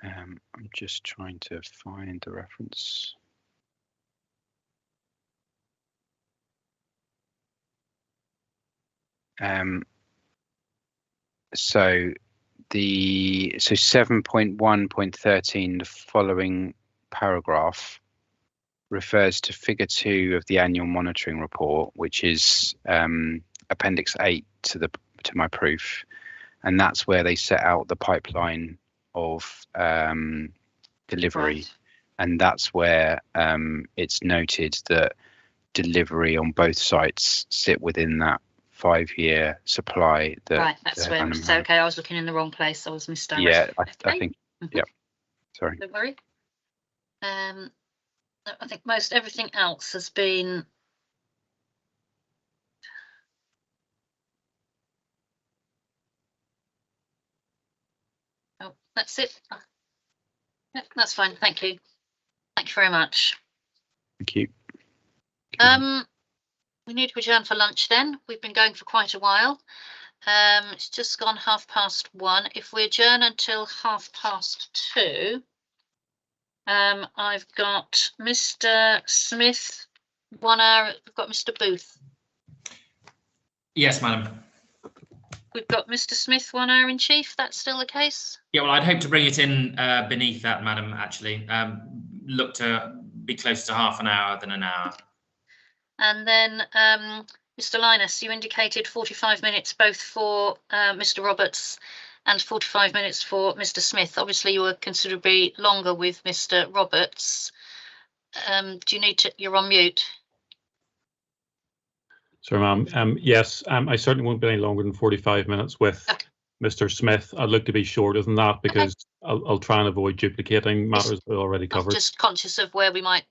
I'm just trying to find the reference. So 7.1.13, the following paragraph refers to figure 2 of the annual monitoring report, which is appendix 8 to my proof, and that's where they set out the pipeline of delivery. Right. And that's where it's noted that delivery on both sites sit within that 5-year supply. Right, that's where. So okay, I was looking in the wrong place. I was misdirected. Yeah, okay. I think. Yeah. Sorry. Don't worry. I think most everything else has been. Oh, that's it. Yeah, that's fine. Thank you. Thank you very much. Thank you. We need to adjourn for lunch then. We've been going for quite a while. It's just gone 1:30. If we adjourn until 2:30, I've got Mr. Smith 1 hour. We've got Mr. Booth. Yes, madam. We've got Mr. Smith 1 hour in chief. That's still the case? Yeah, well, I'd hope to bring it in beneath that, madam, actually. Look to be closer to half an hour than an hour. And then, Mr. Linus, you indicated 45 minutes both for Mr. Roberts and 45 minutes for Mr. Smith. Obviously, you were considerably longer with Mr. Roberts. Do you need to? You're on mute. Sorry, ma'am. Yes, I certainly won't be any longer than 45 minutes with Mr. Smith. I'd look to be shorter than that because I'll try and avoid duplicating matters we already covered. I'm just conscious of where we might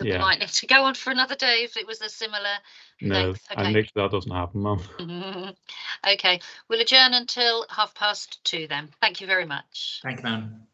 we might need to go on for another day if it was a similar length. I make sure that doesn't happen, ma'am. Okay, we'll adjourn until 2:30 then. Thank you very much. Thank you, madam.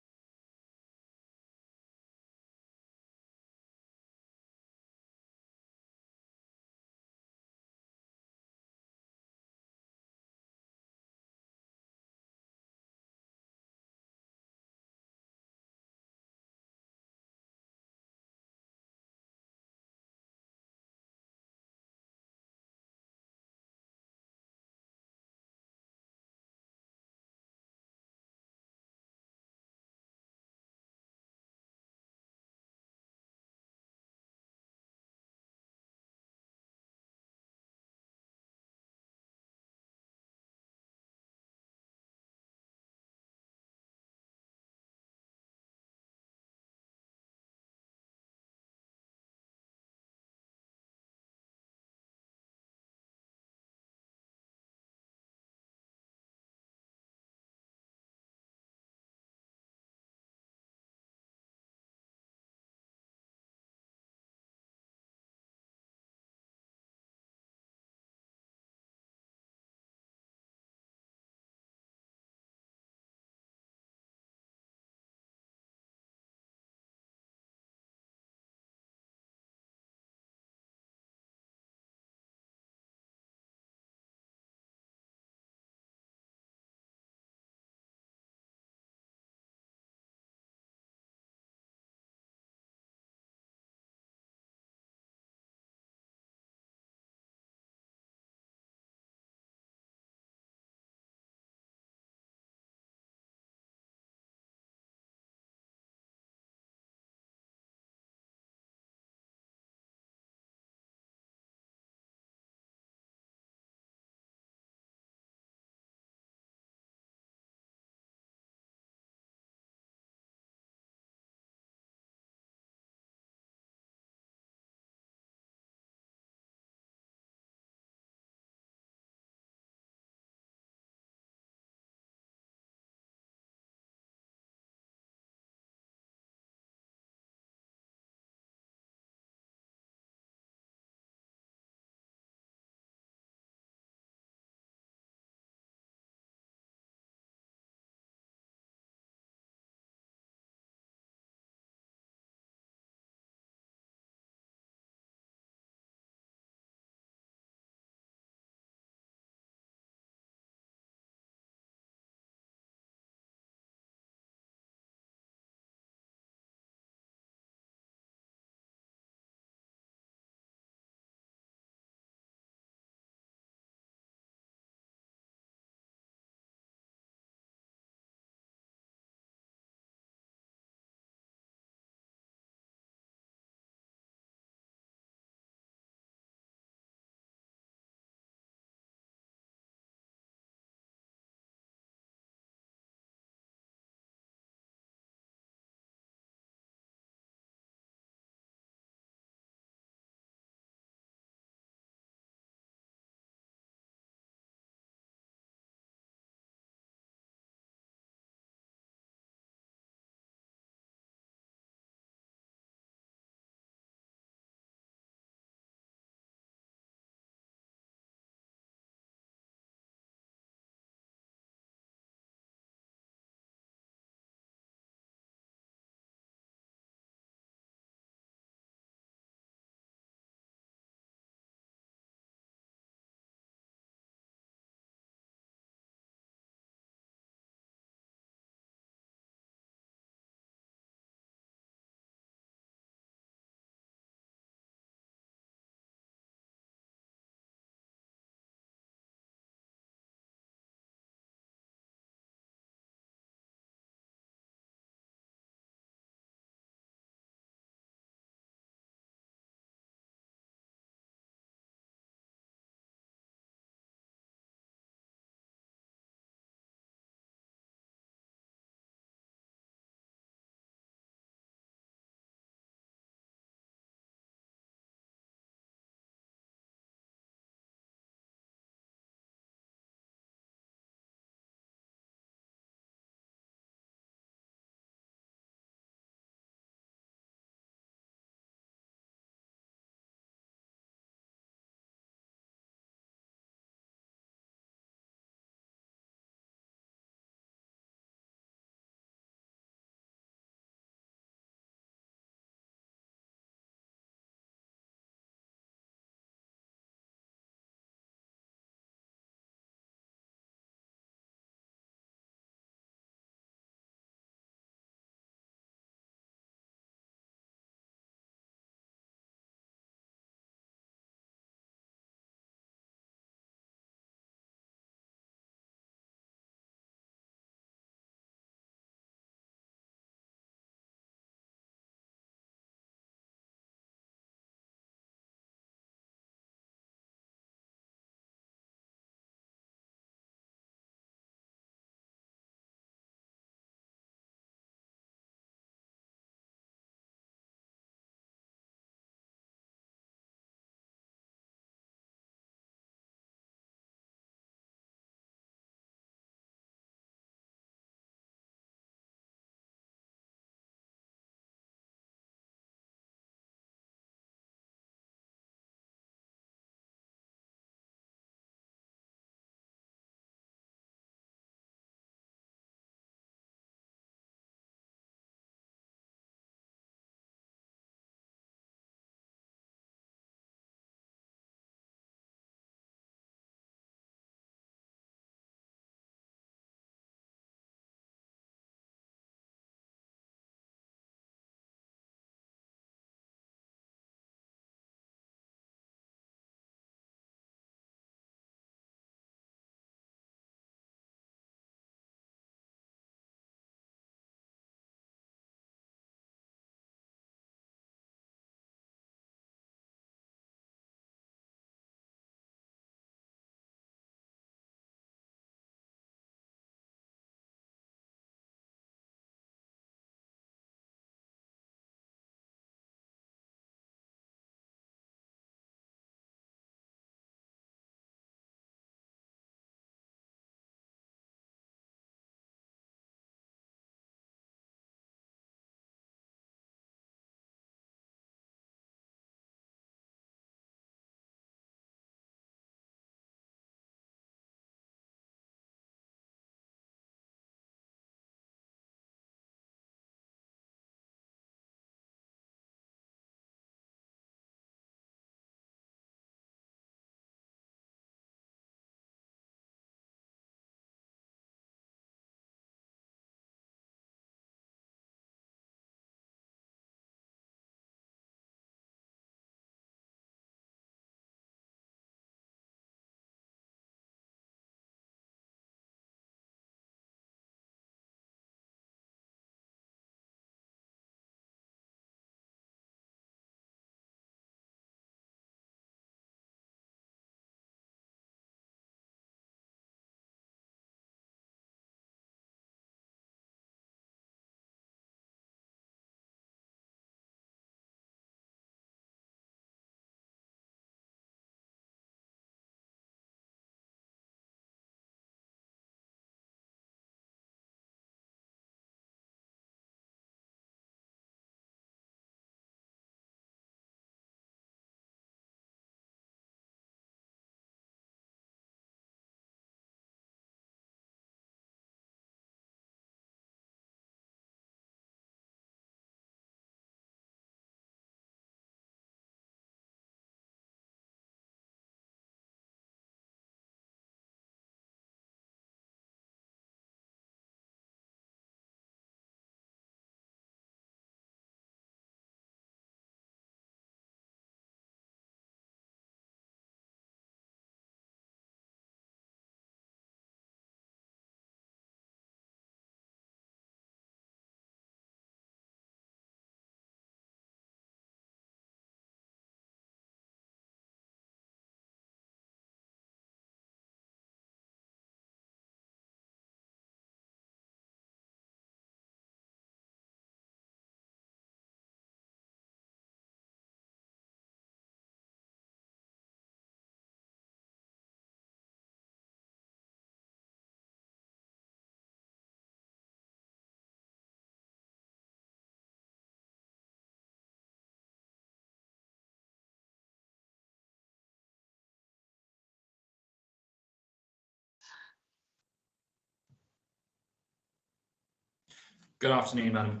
Good afternoon, Madam.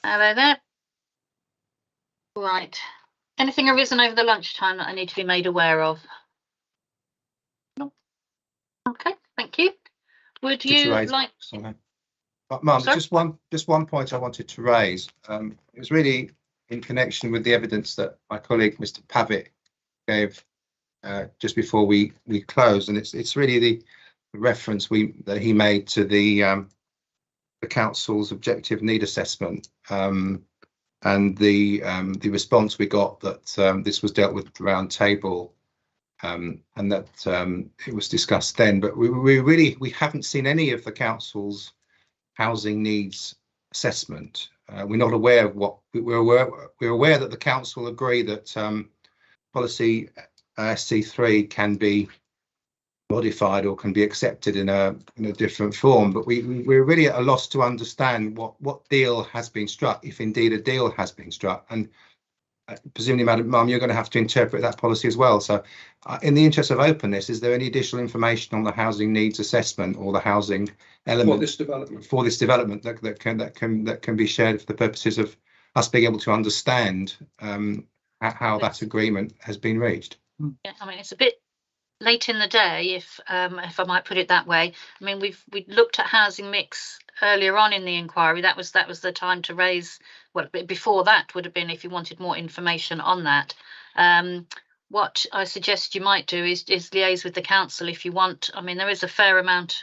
Hello there. Right. Anything arisen over the lunchtime that I need to be made aware of? No. Okay, thank you. Would you like? Sorry. Ma'am, Sorry? just one point I wanted to raise. It was really in connection with the evidence that my colleague Mr. Pavitt gave just before we closed, and it's really the reference that he made to the council's objective need assessment, and the response we got that this was dealt with at the round table, and that it was discussed then. But we haven't seen any of the council's housing needs assessment. We're not aware of what we're aware that the council agree that policy SC3 can be modified or can be accepted in a different form, but we're really at a loss to understand what deal has been struck, if indeed a deal has been struck. And presumably, Ma'am, you're going to have to interpret that policy as well. So in the interest of openness, is there any additional information on the housing needs assessment or the housing element for this development that can be shared for the purposes of us being able to understand how that agreement has been reached? Yeah, I mean, it's a bit late in the day, if I might put it that way. I mean, we looked at housing mix earlier on in the inquiry. That was the time to raise. Well, before that would have been if you wanted more information on that. What I suggest you might do is liaise with the council if you want. I mean, there is a fair amount.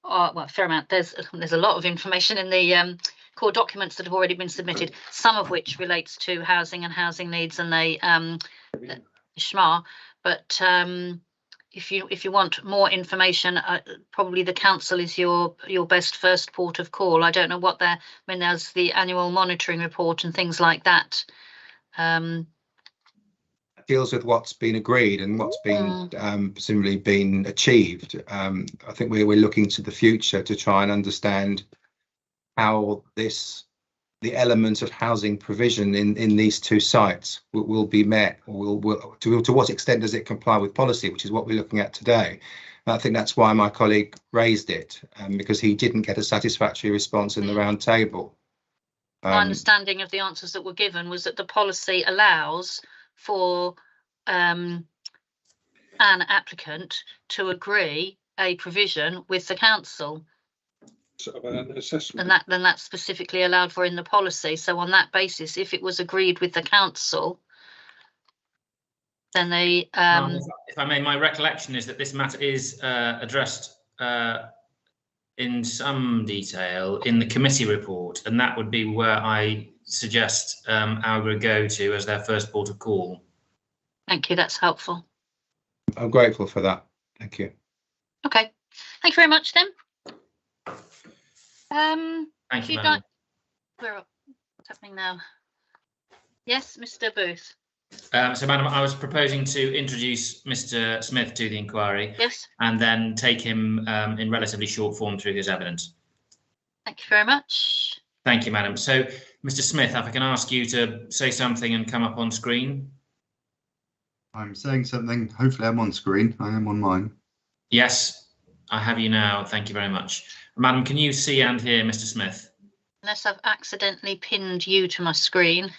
There's a lot of information in the core documents that have already been submitted. Some of which relates to housing and housing needs and the SHMA. But if you want more information, probably the council is your best first port of call. I don't know what there's the annual monitoring report and things like that. Deals with what's been agreed and what's been presumably been achieved. I think we're looking to the future to try and understand how the element of housing provision in these two sites will be met, or to what extent does it comply with policy, which is what we're looking at today. And I think that's why my colleague raised it, because he didn't get a satisfactory response in the round table. My understanding of the answers that were given was that the policy allows for an applicant to agree a provision with the council. And then that's specifically allowed for in the policy. So on that basis, if it was agreed with the council, then they if I may, my recollection is that this matter is addressed in some detail in the committee report, and that would be where I suggest Algra go to as their first port of call. Thank you, that's helpful. I'm grateful for that. Thank you. Okay, thank you very much then. Thank you, Madam. What's happening now? Yes, Mr. Booth. So, Madam, I was proposing to introduce Mr. Smith to the inquiry. Yes. And then take him in relatively short form through his evidence. Thank you very much. Thank you, Madam. So, Mr. Smith, if I can ask you to say something and come up on screen. I'm saying something. Hopefully I'm on screen. I am on mine. Yes, I have you now. Thank you very much. Madam, can you see and hear Mr. Smith? Unless I've accidentally pinned you to my screen.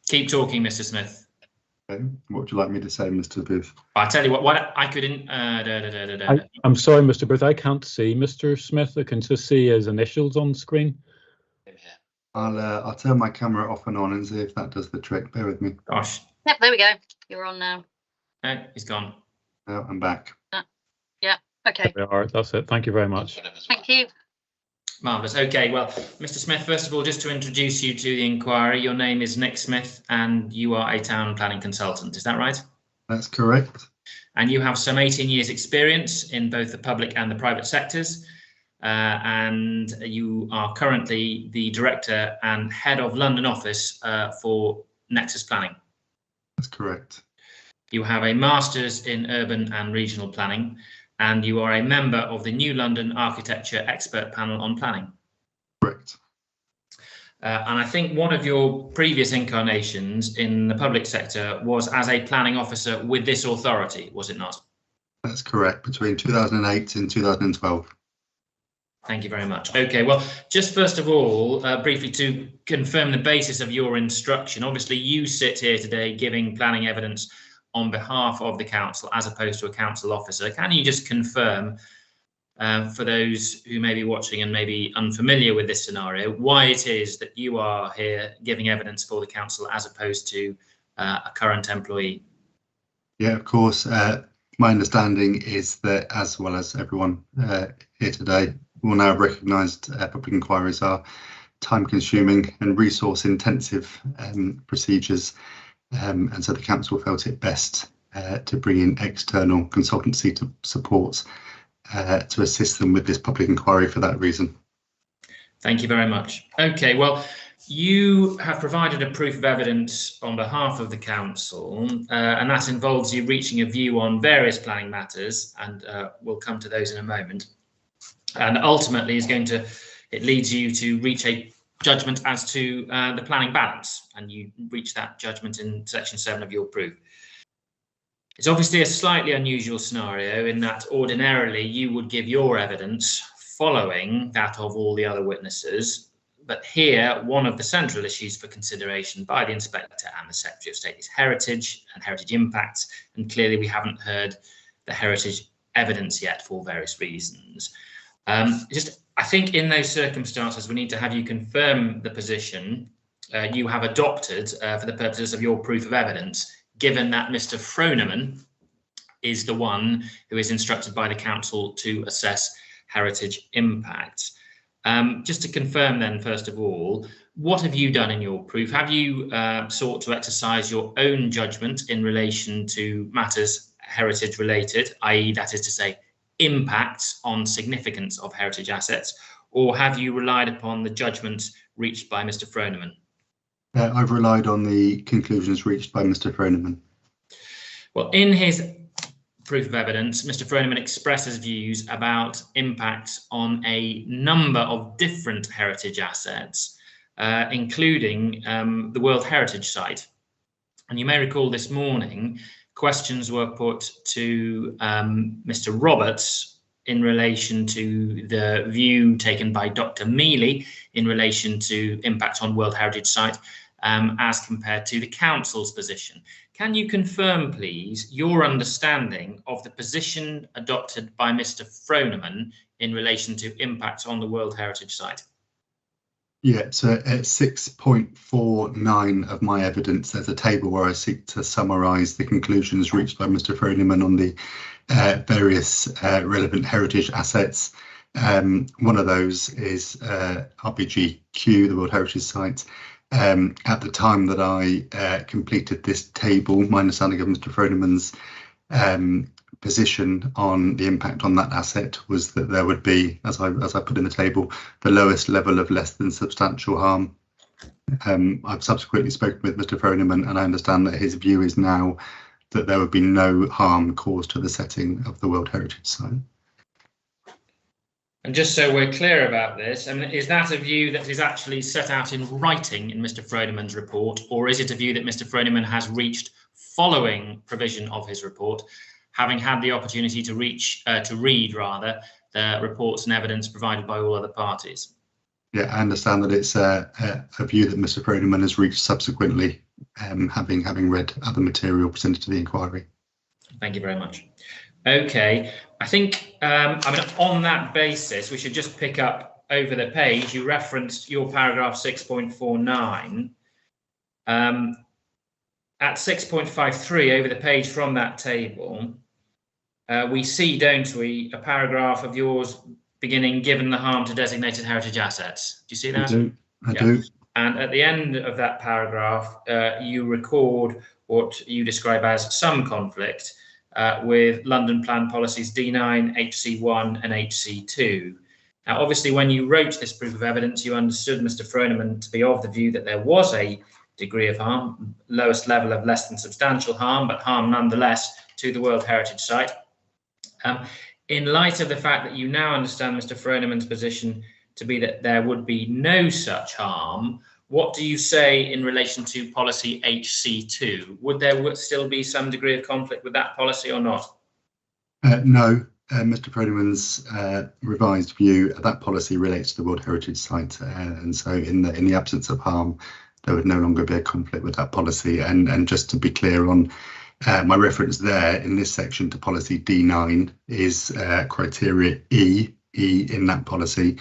Keep talking, Mr. Smith. Okay. What would you like me to say, Mr. Booth? I'll tell you what I couldn't. I'm sorry, Mr. Booth. I can't see Mr. Smith. I can just see his initials on screen. I'll turn my camera off and on and see if that does the trick. Bear with me. Gosh. Yep, there we go. You're on now. No, he's gone. No, I'm back. Yeah. Okay. There we are. That's it. Thank you very much. Thank you. Marvellous. Okay, well, Mr. Smith, first of all, just to introduce you to the inquiry, your name is Nick Smith and you are a town planning consultant. Is that right? That's correct. And you have some 18 years experience in both the public and the private sectors. And you are currently the director and head of London office for Nexus Planning. That's correct. You have a master's in urban and regional planning, and you are a member of the New London Architecture Expert Panel on Planning. Correct. And I think one of your previous incarnations in the public sector was as a planning officer with this authority, was it not? That's correct, between 2008 and 2012. Thank you very much. Okay, well, just first of all, briefly to confirm the basis of your instruction, obviously you sit here today giving planning evidence on behalf of the council as opposed to a council officer. Can you just confirm, for those who may be watching and may be unfamiliar with this scenario, why it is that you are here giving evidence for the council as opposed to a current employee? Yeah, of course. My understanding is that, as well as everyone here today, will now have recognised public inquiries are time-consuming and resource-intensive procedures, and so the council felt it best to bring in external consultancy to support to assist them with this public inquiry for that reason. Thank you very much. Okay, well, you have provided a proof of evidence on behalf of the council, and that involves you reaching a view on various planning matters, and we'll come to those in a moment. And ultimately it leads you to reach a judgment as to the planning balance, and you reach that judgment in section 7 of your proof. It's obviously a slightly unusual scenario in that ordinarily you would give your evidence following that of all the other witnesses, but here one of the central issues for consideration by the Inspector and the Secretary of State is heritage and heritage impacts, and clearly we haven't heard the heritage evidence yet for various reasons. I think in those circumstances, we need to have you confirm the position you have adopted for the purposes of your proof of evidence, given that Mr. Froneman is the one who is instructed by the council to assess heritage impacts. Just to confirm then, first of all, what have you done in your proof? Have you sought to exercise your own judgment in relation to matters heritage related, i.e. that is to say, impacts on significance of heritage assets, or have you relied upon the judgment reached by Mr. Froneman? I've relied on the conclusions reached by Mr. Froneman. Well, in his proof of evidence, Mr. Froneman expresses views about impacts on a number of different heritage assets, including the World Heritage Site. And you may recall this morning, questions were put to Mr. Roberts in relation to the view taken by Dr. Mealy in relation to impact on World Heritage Site as compared to the council's position. Can you confirm, please, your understanding of the position adopted by Mr. Froneman in relation to impacts on the World Heritage Site? Yeah, so at 6.49 of my evidence, there's a table where I seek to summarise the conclusions reached by Mr. Froneman on the various relevant heritage assets. One of those is RBGQ, the World Heritage Site. At the time that I completed this table, my understanding of Mr. Froneman's position on the impact on that asset was that there would be, as I put in the table, the lowest level of less than substantial harm. I've subsequently spoken with Mr. Froneman, and I understand that his view is now that there would be no harm caused to the setting of the World Heritage Site. And just so we're clear about this, I mean, is that a view that is actually set out in writing in Mr. Froneman's report, or is it a view that Mr. Froneman has reached following provision of his report, having had the opportunity to read the reports and evidence provided by all other parties? Yeah, I understand that it's a view that Mr. Froneman has reached subsequently, having read other material presented to the inquiry. Thank you very much. Okay, I think I mean, on that basis, we should just pick up over the page. You referenced your paragraph 6.49. At 6.53 over the page from that table, we see, don't we, a paragraph of yours beginning, given the harm to designated heritage assets. Do you see that? I do. And at the end of that paragraph, you record what you describe as some conflict with London Plan Policies D9, HC1 and HC2. Now, obviously, when you wrote this proof of evidence, you understood Mr. Froneman to be of the view that there was a degree of harm, lowest level of less than substantial harm, but harm nonetheless to the World Heritage Site. In light of the fact that you now understand Mr. Froneman's position to be that there would be no such harm, what do you say in relation to policy HC2? Would there still be some degree of conflict with that policy or not? No, Mr. Prodeman's revised view, that policy relates to the World Heritage Site, and so in the absence of harm, there would no longer be a conflict with that policy. And just to be clear on my reference there in this section to policy D9 is criteria E in that policy,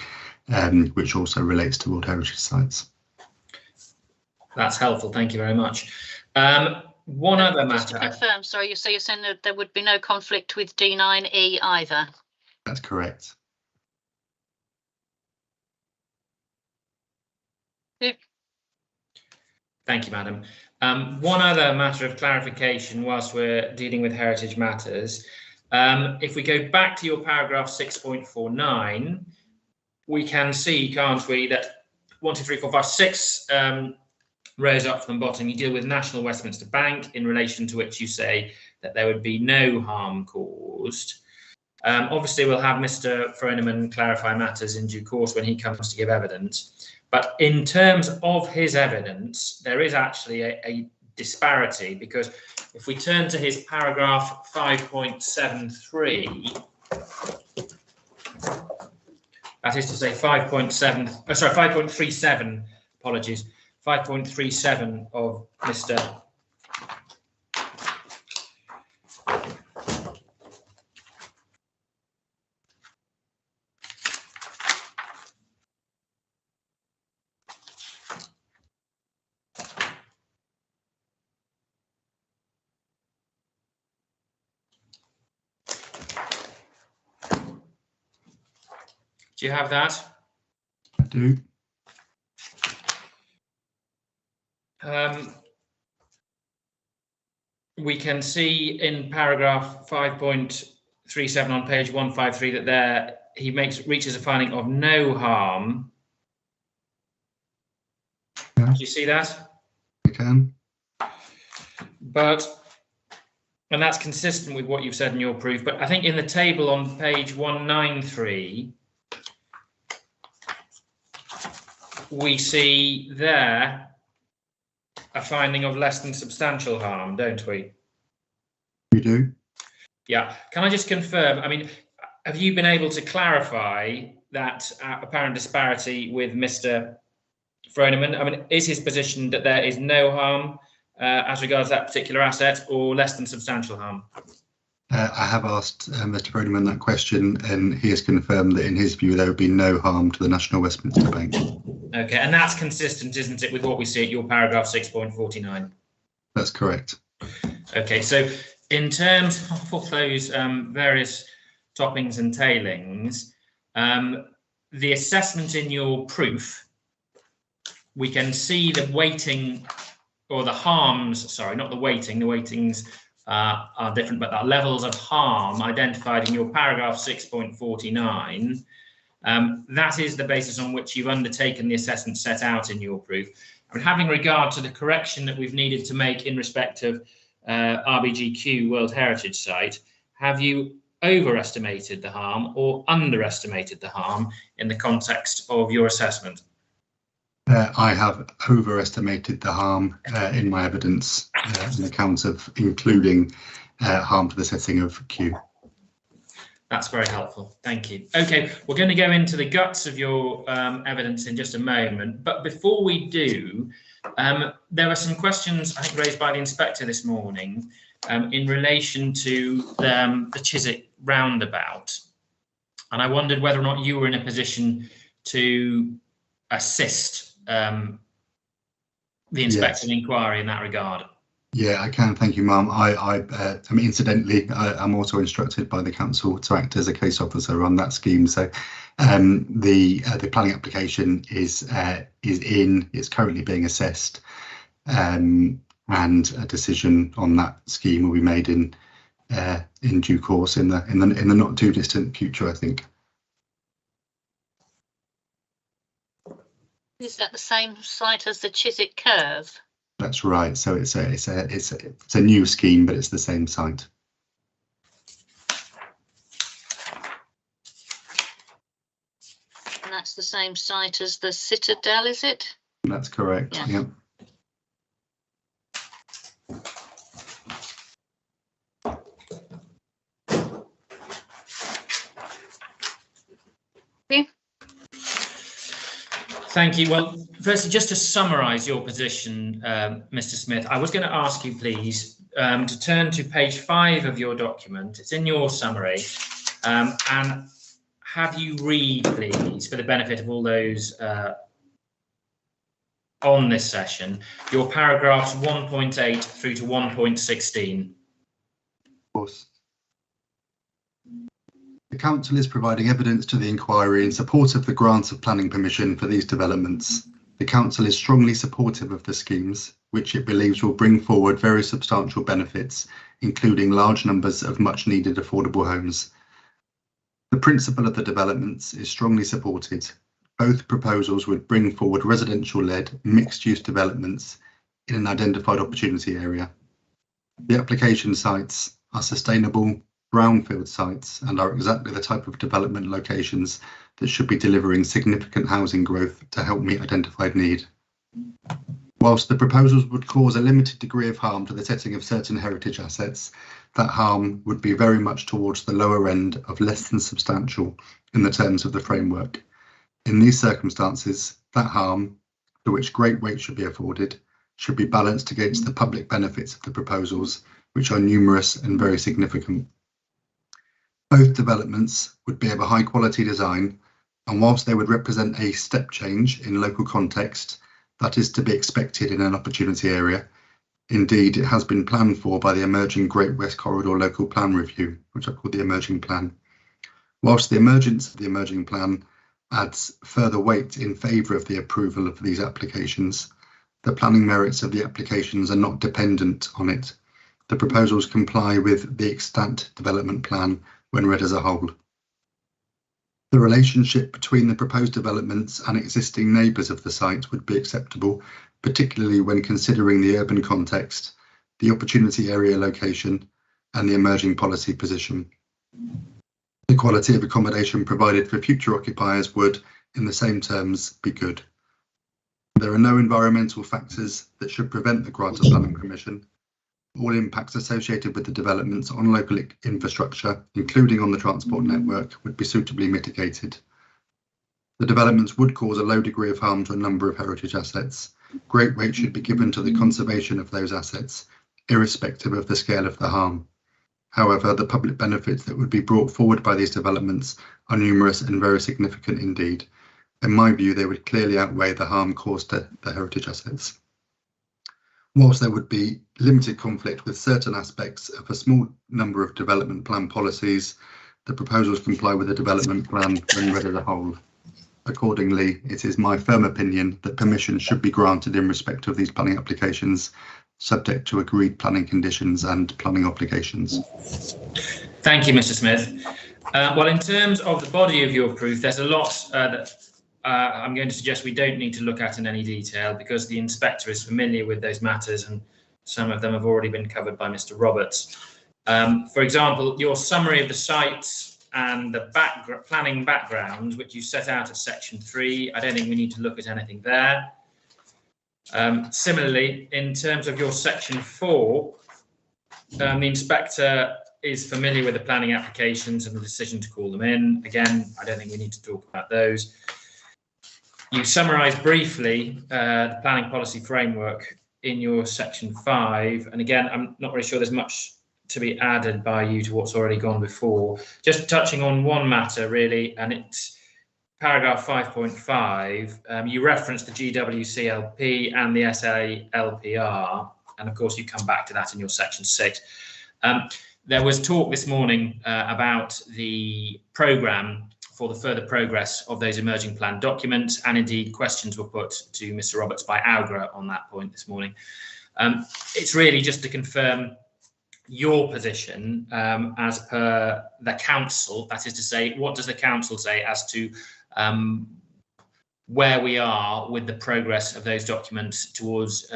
which also relates to World Heritage Sites. That's helpful. Thank you very much. One other matter. Just to confirm, sorry, so you're saying that there would be no conflict with D9E either? That's correct. Thank you, Madam. One other matter of clarification whilst we're dealing with heritage matters. If we go back to your paragraph 6.49, we can see, can't we, that 1, 2, 3, 4, 5, 6 rows up from the bottom, you deal with National Westminster Bank, in relation to which you say that there would be no harm caused. Obviously, we'll have Mr. Froneman clarify matters in due course when he comes to give evidence. But in terms of his evidence, there is actually a disparity, because if we turn to his paragraph 5.73, that is to say 5.37, apologies, 5.37 of Mr. Do you have that? I do. We can see in paragraph 5.37 on page 153 that there he reaches a finding of no harm. Yeah. Do you see that? I can. And that's consistent with what you've said in your proof, but I think in the table on page 193, we see there a finding of less than substantial harm, don't we? We do. Yeah. Can I just confirm, I mean, have you been able to clarify that apparent disparity with Mr. Froneman? I mean, is his position that there is no harm as regards that particular asset, or less than substantial harm? I have asked Mr. Froneman that question, and he has confirmed that in his view there would be no harm to the National Westminster Bank. Okay, and that's consistent, isn't it, with what we see at your paragraph 6.49? That's correct. Okay, so in terms of those various toppings and tailings, the assessment in your proof, we can see the weighting, or the harms, sorry, not the weighting, the weightings are different, but the levels of harm identified in your paragraph 6.49, that is the basis on which you've undertaken the assessment set out in your proof. And having regard to the correction that we've needed to make in respect of RBGQ World Heritage Site, have you overestimated the harm or underestimated the harm in the context of your assessment? I have overestimated the harm in my evidence in accounts of including harm to the setting of Q. That's very helpful. Thank you. Okay, we're going to go into the guts of your evidence in just a moment. But before we do, there were some questions I think raised by the inspector this morning in relation to the Chiswick roundabout. And I wondered whether or not you were in a position to assist the inspector's inquiry in that regard. Yeah, I can. Thank you, Ma'am. I mean, incidentally, I'm also instructed by the council to act as a case officer on that scheme. So the planning application is currently being assessed, and a decision on that scheme will be made in due course in the not too distant future, I think. Is that the same site as the Chiswick curve? That's right. So it's a new scheme, but it's the same site. And that's the same site as the Citadel, is it? That's correct. Yeah. Yep. Thank you. Well, firstly, just to summarise your position, Mr. Smith, I was going to ask you, please, to turn to page 5 of your document. It's in your summary, and have you read, please, for the benefit of all those on this session, your paragraphs 1.8 through to 1.16. Of course. The Council is providing evidence to the inquiry in support of the grant of planning permission for these developments. The Council is strongly supportive of the schemes, which it believes will bring forward very substantial benefits, including large numbers of much needed affordable homes. The principle of the developments is strongly supported. Both proposals would bring forward residential-led mixed-use developments in an identified opportunity area. The application sites are sustainable brownfield sites and are exactly the type of development locations that should be delivering significant housing growth to help meet identified need. Whilst the proposals would cause a limited degree of harm to the setting of certain heritage assets, that harm would be very much towards the lower end of less than substantial in the terms of the framework. In these circumstances, that harm, to which great weight should be afforded, should be balanced against the public benefits of the proposals, which are numerous and very significant. Both developments would be of a high quality design, and whilst they would represent a step change in local context that is to be expected in an opportunity area, indeed it has been planned for by the emerging Great West Corridor Local Plan Review, which I call the Emerging Plan. Whilst the emergence of the Emerging Plan adds further weight in favour of the approval of these applications, the planning merits of the applications are not dependent on it. The proposals comply with the extant development plan when read as a whole. The relationship between the proposed developments and existing neighbours of the site would be acceptable, particularly when considering the urban context, the opportunity area location, and the emerging policy position. The quality of accommodation provided for future occupiers would, in the same terms, be good. There are no environmental factors that should prevent the grant of planning permission. All impacts associated with the developments on local infrastructure, including on the transport network, would be suitably mitigated. The developments would cause a low degree of harm to a number of heritage assets. Great weight should be given to the conservation of those assets, irrespective of the scale of the harm. However, the public benefits that would be brought forward by these developments are numerous and very significant indeed. In my view, they would clearly outweigh the harm caused to the heritage assets. Whilst there would be limited conflict with certain aspects of a small number of development plan policies, the proposals comply with the development plan when read as a whole. Accordingly, it is my firm opinion that permission should be granted in respect of these planning applications, subject to agreed planning conditions and planning obligations. Thank you, Mr. Smith. Well, in terms of the body of your proof, there's a lot that I'm going to suggest we don't need to look at in any detail because the inspector is familiar with those matters and some of them have already been covered by Mr. Roberts. For example, your summary of the sites and the planning background, which you set out at section 3, I don't think we need to look at anything there. Similarly, in terms of your section 4, the inspector is familiar with the planning applications and the decision to call them in. Again, I don't think we need to talk about those. You summarise briefly the planning policy framework in your section 5, and again, I'm not really sure there's much to be added by you to what's already gone before. Just touching on one matter really, and it's paragraph 5.5. You reference the GWCLP and the SALPR, and of course you come back to that in your section 6. There was talk this morning about the programme for the further progress of those emerging plan documents, and indeed questions were put to Mr. Roberts by Algra on that point this morning. It's really just to confirm your position as per the council, that is to say, what does the council say as to where we are with the progress of those documents towards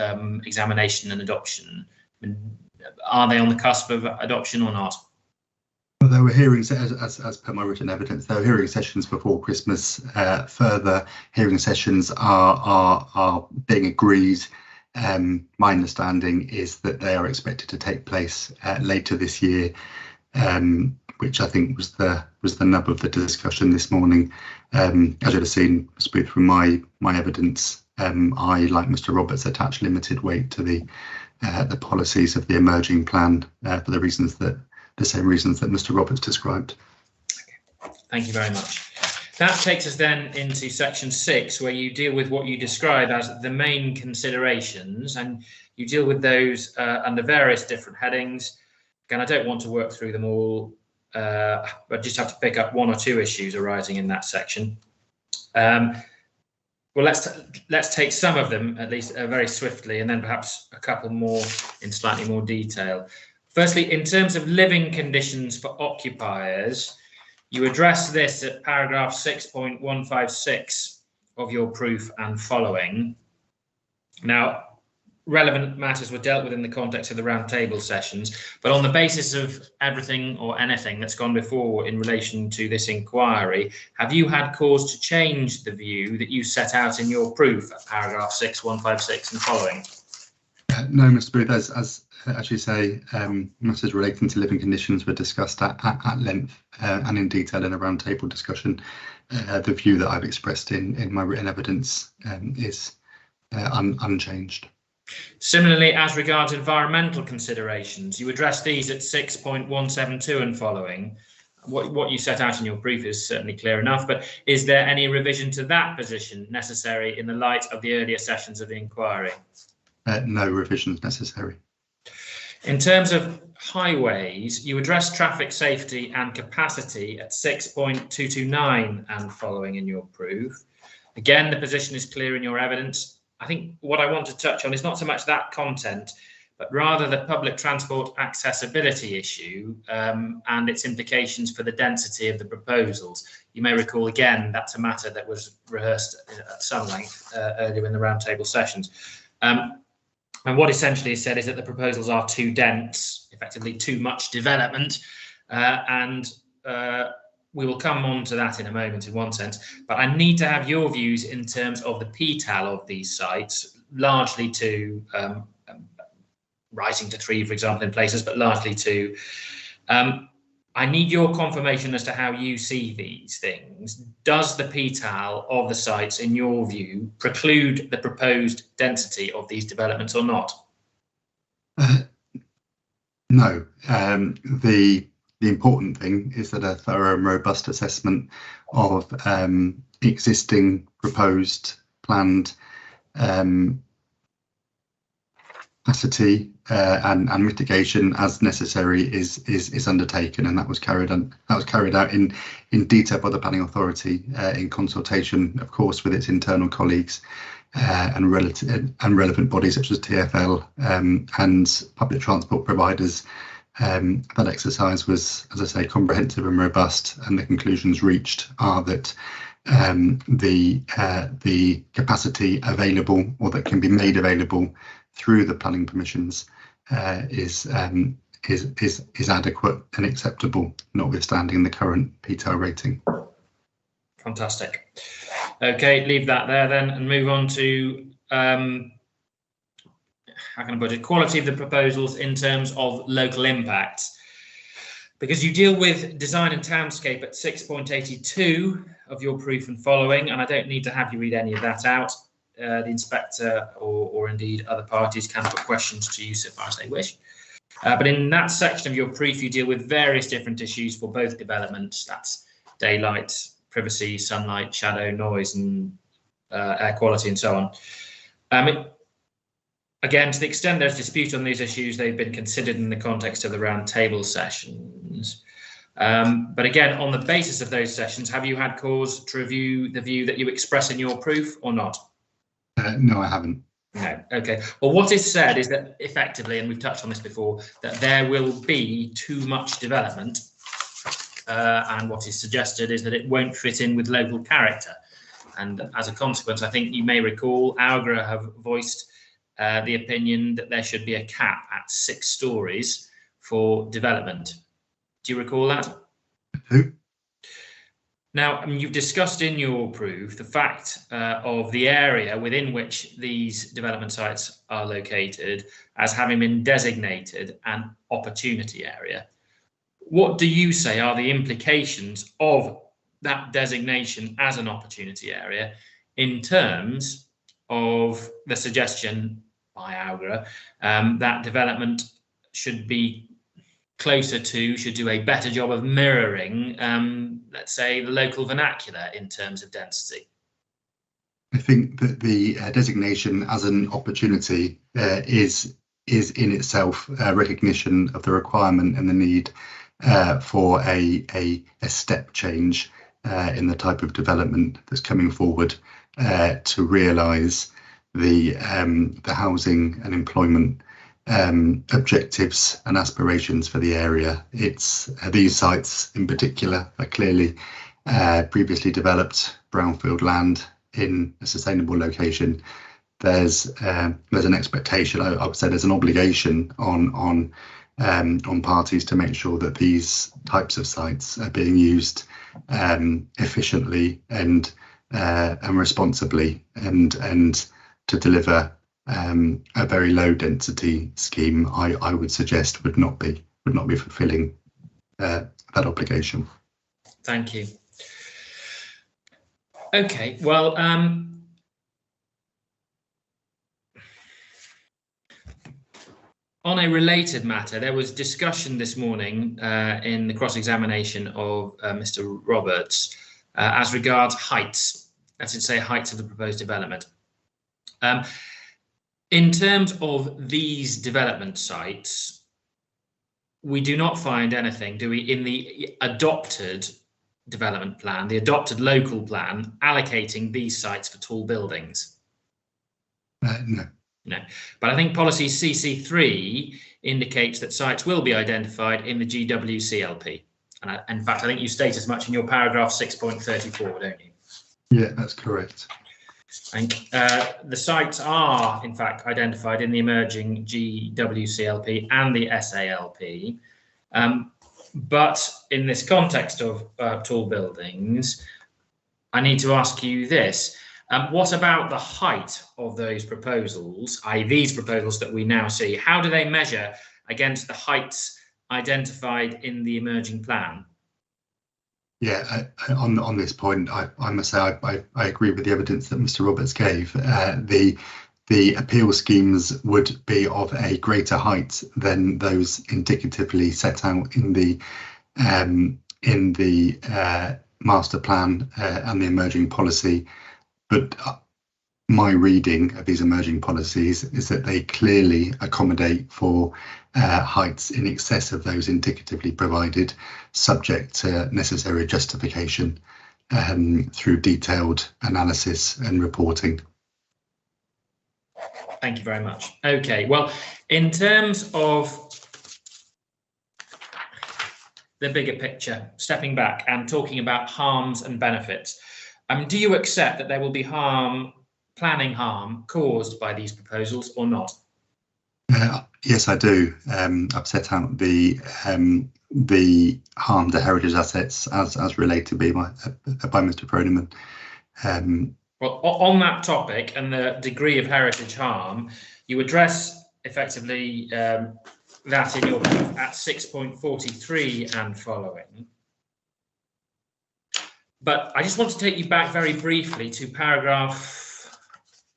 examination and adoption? Are they on the cusp of adoption or not? Well, there were hearings, as per my written evidence, there were hearing sessions before Christmas. Further hearing sessions are being agreed. My understanding is that they are expected to take place later this year. which I think was the nub of the discussion this morning. As you'd have seen, Booth, from my evidence, I, like Mr. Roberts, attach limited weight to the policies of the emerging plan for the same reasons that Mr. Roberts described. Thank you very much. That takes us then into section 6, where you deal with what you describe as the main considerations, and you deal with those under various different headings. Again, I don't want to work through them all, but just have to pick up one or two issues arising in that section. Well, let's take some of them, at least very swiftly, and then perhaps a couple more in slightly more detail. Firstly, in terms of living conditions for occupiers, you address this at paragraph 6.156 of your proof and following. Now, relevant matters were dealt with in the context of the roundtable sessions, but on the basis of everything or anything that's gone before in relation to this inquiry, have you had cause to change the view that you set out in your proof at paragraph 6.156 and following? No, Mr. Booth, as you say, matters relating to living conditions were discussed at length and in detail in a roundtable discussion. The view that I've expressed in my written evidence is unchanged. Similarly, as regards environmental considerations, you address these at 6.172 and following. What you set out in your brief is certainly clear enough, but is there any revision to that position necessary in the light of the earlier sessions of the inquiry? No revisions necessary. In terms of highways, you address traffic safety and capacity at 6.229 and following in your proof. Again, the position is clear in your evidence. I think what I want to touch on is not so much that content, but rather the public transport accessibility issue and its implications for the density of the proposals. You may recall, again, that's a matter that was rehearsed at some length earlier in the roundtable sessions. And what essentially is said is that the proposals are too dense, effectively too much development, and we will come on to that in a moment in one sense, but I need to have your views in terms of the PTAL of these sites, largely to rising to 3, for example, in places, but largely to. I need your confirmation as to how you see these things. Does the PTAL of the sites, in your view, preclude the proposed density of these developments or not? No. The important thing is that a thorough and robust assessment of existing, proposed, planned capacity and mitigation as necessary is undertaken, and that was carried out in detail by the planning authority in consultation, of course, with its internal colleagues and relevant bodies such as TfL and public transport providers. That exercise was, as I say, comprehensive and robust, and the conclusions reached are that the capacity available or that can be made available through the planning permissions is adequate and acceptable, notwithstanding the current PTAL rating. Fantastic. Okay, leave that there then and move on to how can I put it? Quality of the proposals in terms of local impacts. Because you deal with design and townscape at 6.82 of your proof and following, and I don't need to have you read any of that out. The inspector or indeed other parties can put questions to you so far as they wish. But in that section of your proof, you deal with various different issues for both developments. That's daylight, privacy, sunlight, shadow, noise, and air quality, and so on. Again, to the extent there's dispute on these issues, they've been considered in the context of the roundtable sessions. But again, on the basis of those sessions, have you had cause to review the view that you express in your proof or not? No, I haven't. No. Okay. Well, what is said is that effectively, and we've touched on this before, that there will be too much development. And what is suggested is that it won't fit in with local character. And as a consequence, I think you may recall, Augra have voiced the opinion that there should be a cap at 6 stories for development. Do you recall that? Who? Now, you've discussed in your proof the fact of the area within which these development sites are located as having been designated an opportunity area. what do you say are the implications of that designation as an opportunity area in terms of the suggestion by Augra that development should be closer to, should do a better job of mirroring, let's say, the local vernacular in terms of density? I think that the designation as an opportunity is in itself a recognition of the requirement and the need for a step change in the type of development that's coming forward to realise the housing and employment objectives and aspirations for the area. It's these sites in particular are clearly previously developed brownfield land in a sustainable location. There's an expectation, I would say there's an obligation on parties to make sure that these types of sites are being used efficiently and responsibly, and to deliver a very low density scheme, I would suggest would not be fulfilling that obligation. Thank you. Okay, well, on a related matter, there was discussion this morning in the cross-examination of Mr. Roberts as regards heights, I should say heights of the proposed development. In terms of these development sites, we do not find anything, do we, in the adopted development plan, the adopted local plan, allocating these sites for tall buildings? No. No, but I think policy CC3 indicates that sites will be identified in the GWCLP. And in fact, I think you state as much in your paragraph 6.34, don't you? Yeah, that's correct. And the sites are, in fact, identified in the emerging GWCLP and the SALP. But in this context of tall buildings, I need to ask you this. What about the height of those proposals, i.e. these proposals that we now see? How do they measure against the heights identified in the emerging plan? Yeah, on this point, I must say I agree with the evidence that Mr. Roberts gave. The appeal schemes would be of a greater height than those indicatively set out in the master plan and the emerging policy. But my reading of these emerging policies is that they clearly accommodate for heights in excess of those indicatively provided, subject to necessary justification through detailed analysis and reporting. Thank you very much. Okay, well, in terms of the bigger picture, stepping back and talking about harms and benefits, do you accept that there will be planning harm caused by these proposals or not? Yes, I do. I've set out the harm to heritage assets as related by Mr. Froneman. Well, on that topic and the degree of heritage harm, you address effectively that in your brief at 6.43 and following. But I just want to take you back very briefly to paragraphs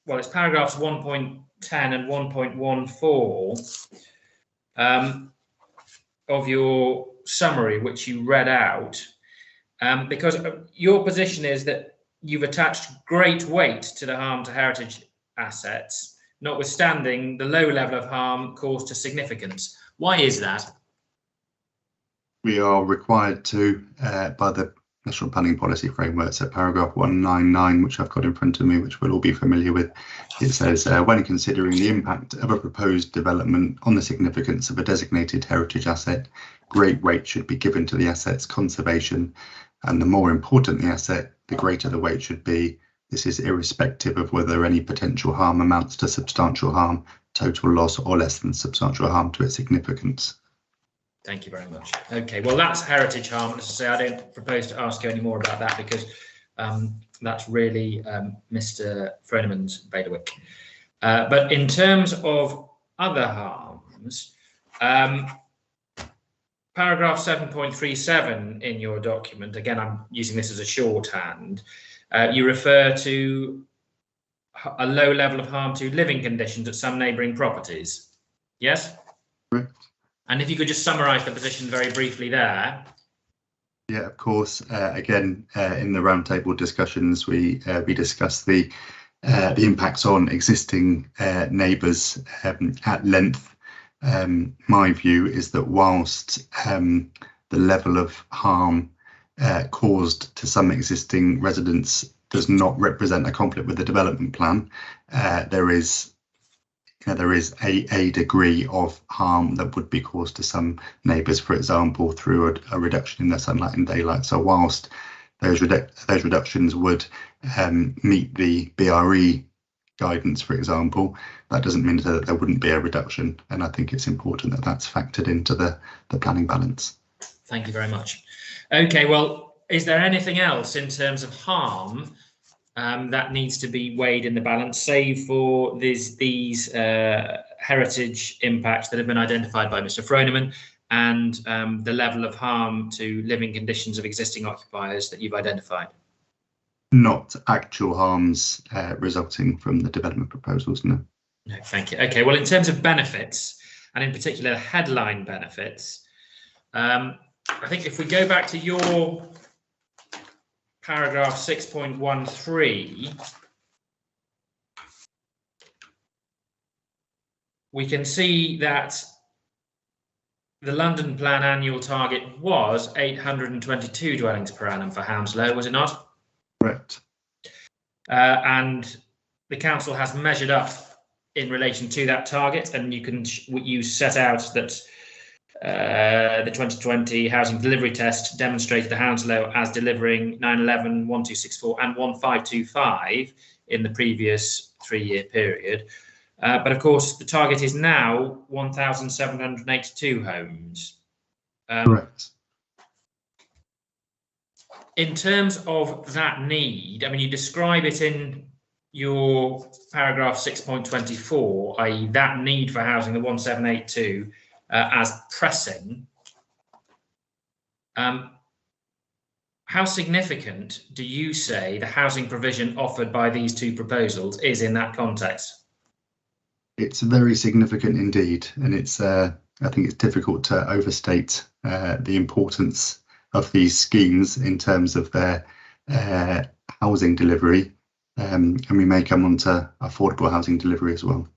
1.10 and 1.14 of your summary, which you read out, because your position is that you've attached great weight to the harm to heritage assets, notwithstanding the low level of harm caused to significance. Why is that? We are required to, by the National Planning Policy Framework, so paragraph 199, which I've got in front of me, which we'll all be familiar with, it says, when considering the impact of a proposed development on the significance of a designated heritage asset, great weight should be given to the asset's conservation, and the more important the asset, the greater the weight should be. This is irrespective of whether any potential harm amounts to substantial harm, total loss, or less than substantial harm to its significance. Thank you very much. Okay, well, that's heritage harm. As I say, I don't propose to ask you any more about that because that's really Mr. Froneman's bailiwick. But in terms of other harms, paragraph 7.37 in your document, again, I'm using this as a shorthand, you refer to a low level of harm to living conditions at some neighbouring properties. Yes? Correct. And if you could just summarise the position very briefly there. Yeah, of course. Again, in the roundtable discussions, we discussed the impacts on existing neighbours at length. My view is that whilst the level of harm caused to some existing residents does not represent a conflict with the development plan, there is a degree of harm that would be caused to some neighbours, for example, through a reduction in their sunlight and daylight. So whilst those reductions would meet the BRE guidance, for example, that doesn't mean that there wouldn't be a reduction. And I think it's important that that's factored into the planning balance. Thank you very much. Okay, well, is there anything else in terms of harm that needs to be weighed in the balance, save for these heritage impacts that have been identified by Mr. Froneman and the level of harm to living conditions of existing occupiers that you've identified? Not actual harms resulting from the development proposals, no. No, thank you. Okay, well, in terms of benefits, and in particular headline benefits, I think if we go back to your paragraph 6.13, we can see that the London Plan annual target was 822 dwellings per annum for Hounslow, was it not? Correct. And the council has measured up in relation to that target, and you set out that the 2020 housing delivery test demonstrated the Hounslow as delivering 911, 1264 and 1525 in the previous 3-year period. But of course, the target is now 1,782 homes. Correct. In terms of that need, I mean, you describe it in your paragraph 6.24, i.e. that need for housing, the 1782, as pressing. How significant do you say the housing provision offered by these two proposals is in that context? It's very significant indeed, and it's I think it's difficult to overstate the importance of these schemes in terms of their housing delivery, and we may come on to affordable housing delivery as well.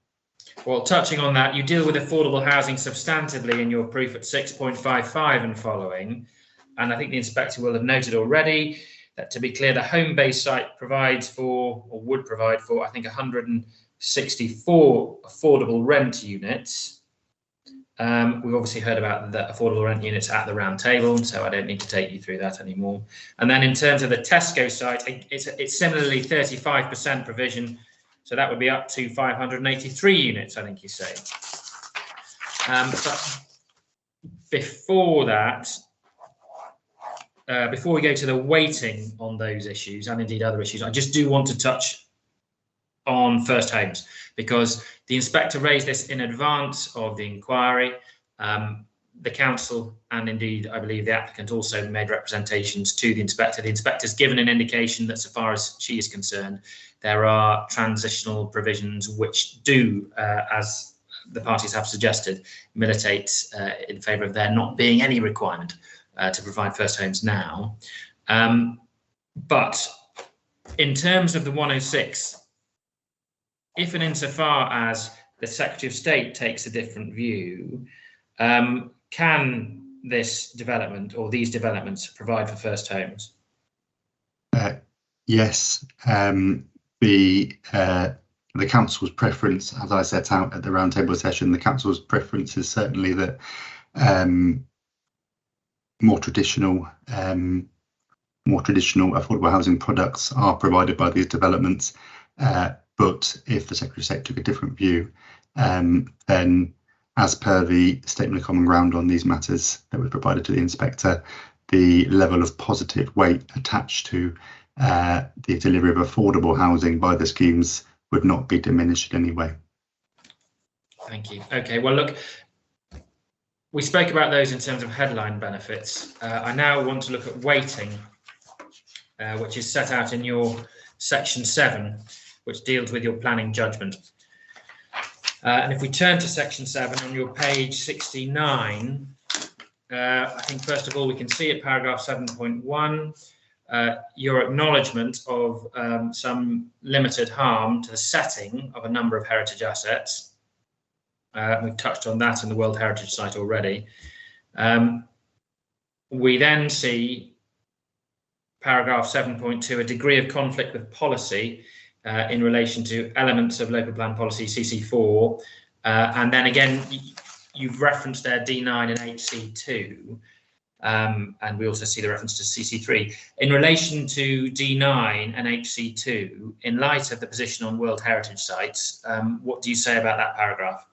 Well, touching on that, you deal with affordable housing substantively in your proof at 6.55 and following, and I think the inspector will have noted already that, to be clear, the Homebase site provides for, or would provide for, I think 164 affordable rent units. We've obviously heard about the affordable rent units at the round table, so I don't need to take you through that anymore. And then in terms of the Tesco site, it's similarly 35% provision, so that would be up to 583 units, I think you say. But before that, before we go to the weighting on those issues, and indeed other issues, I just do want to touch on first homes, because the inspector raised this in advance of the inquiry. The council, and indeed I believe the applicant, also made representations to the inspector. The inspector's given an indication that, so far as she is concerned, there are transitional provisions which do, as the parties have suggested, militate in favour of there not being any requirement to provide first homes now. But in terms of the 106, if and insofar as the Secretary of State takes a different view, can this development or these developments provide for first homes? Yes. The council's preference, as I set out at the roundtable session, the council's preference is certainly that more traditional affordable housing products are provided by these developments. But if the Secretary of State took a different view, then, as per the statement of common ground on these matters that was provided to the inspector, the level of positive weight attached to the delivery of affordable housing by the schemes would not be diminished in any way. Thank you. Okay, well, look, we spoke about those in terms of headline benefits. I now want to look at weighting, which is set out in your section 7, which deals with your planning judgment. And if we turn to section 7 on your page 69, I think first of all we can see at paragraph 7.1 your acknowledgement of some limited harm to the setting of a number of heritage assets. We've touched on that in the World Heritage Site already. We then see paragraph 7.2, a degree of conflict with policy in relation to elements of local plan policy CC4. And then again, you've referenced there D9 and HC2. And we also see the reference to CC3. In relation to D9 and HC2, in light of the position on World Heritage Sites, what do you say about that paragraph?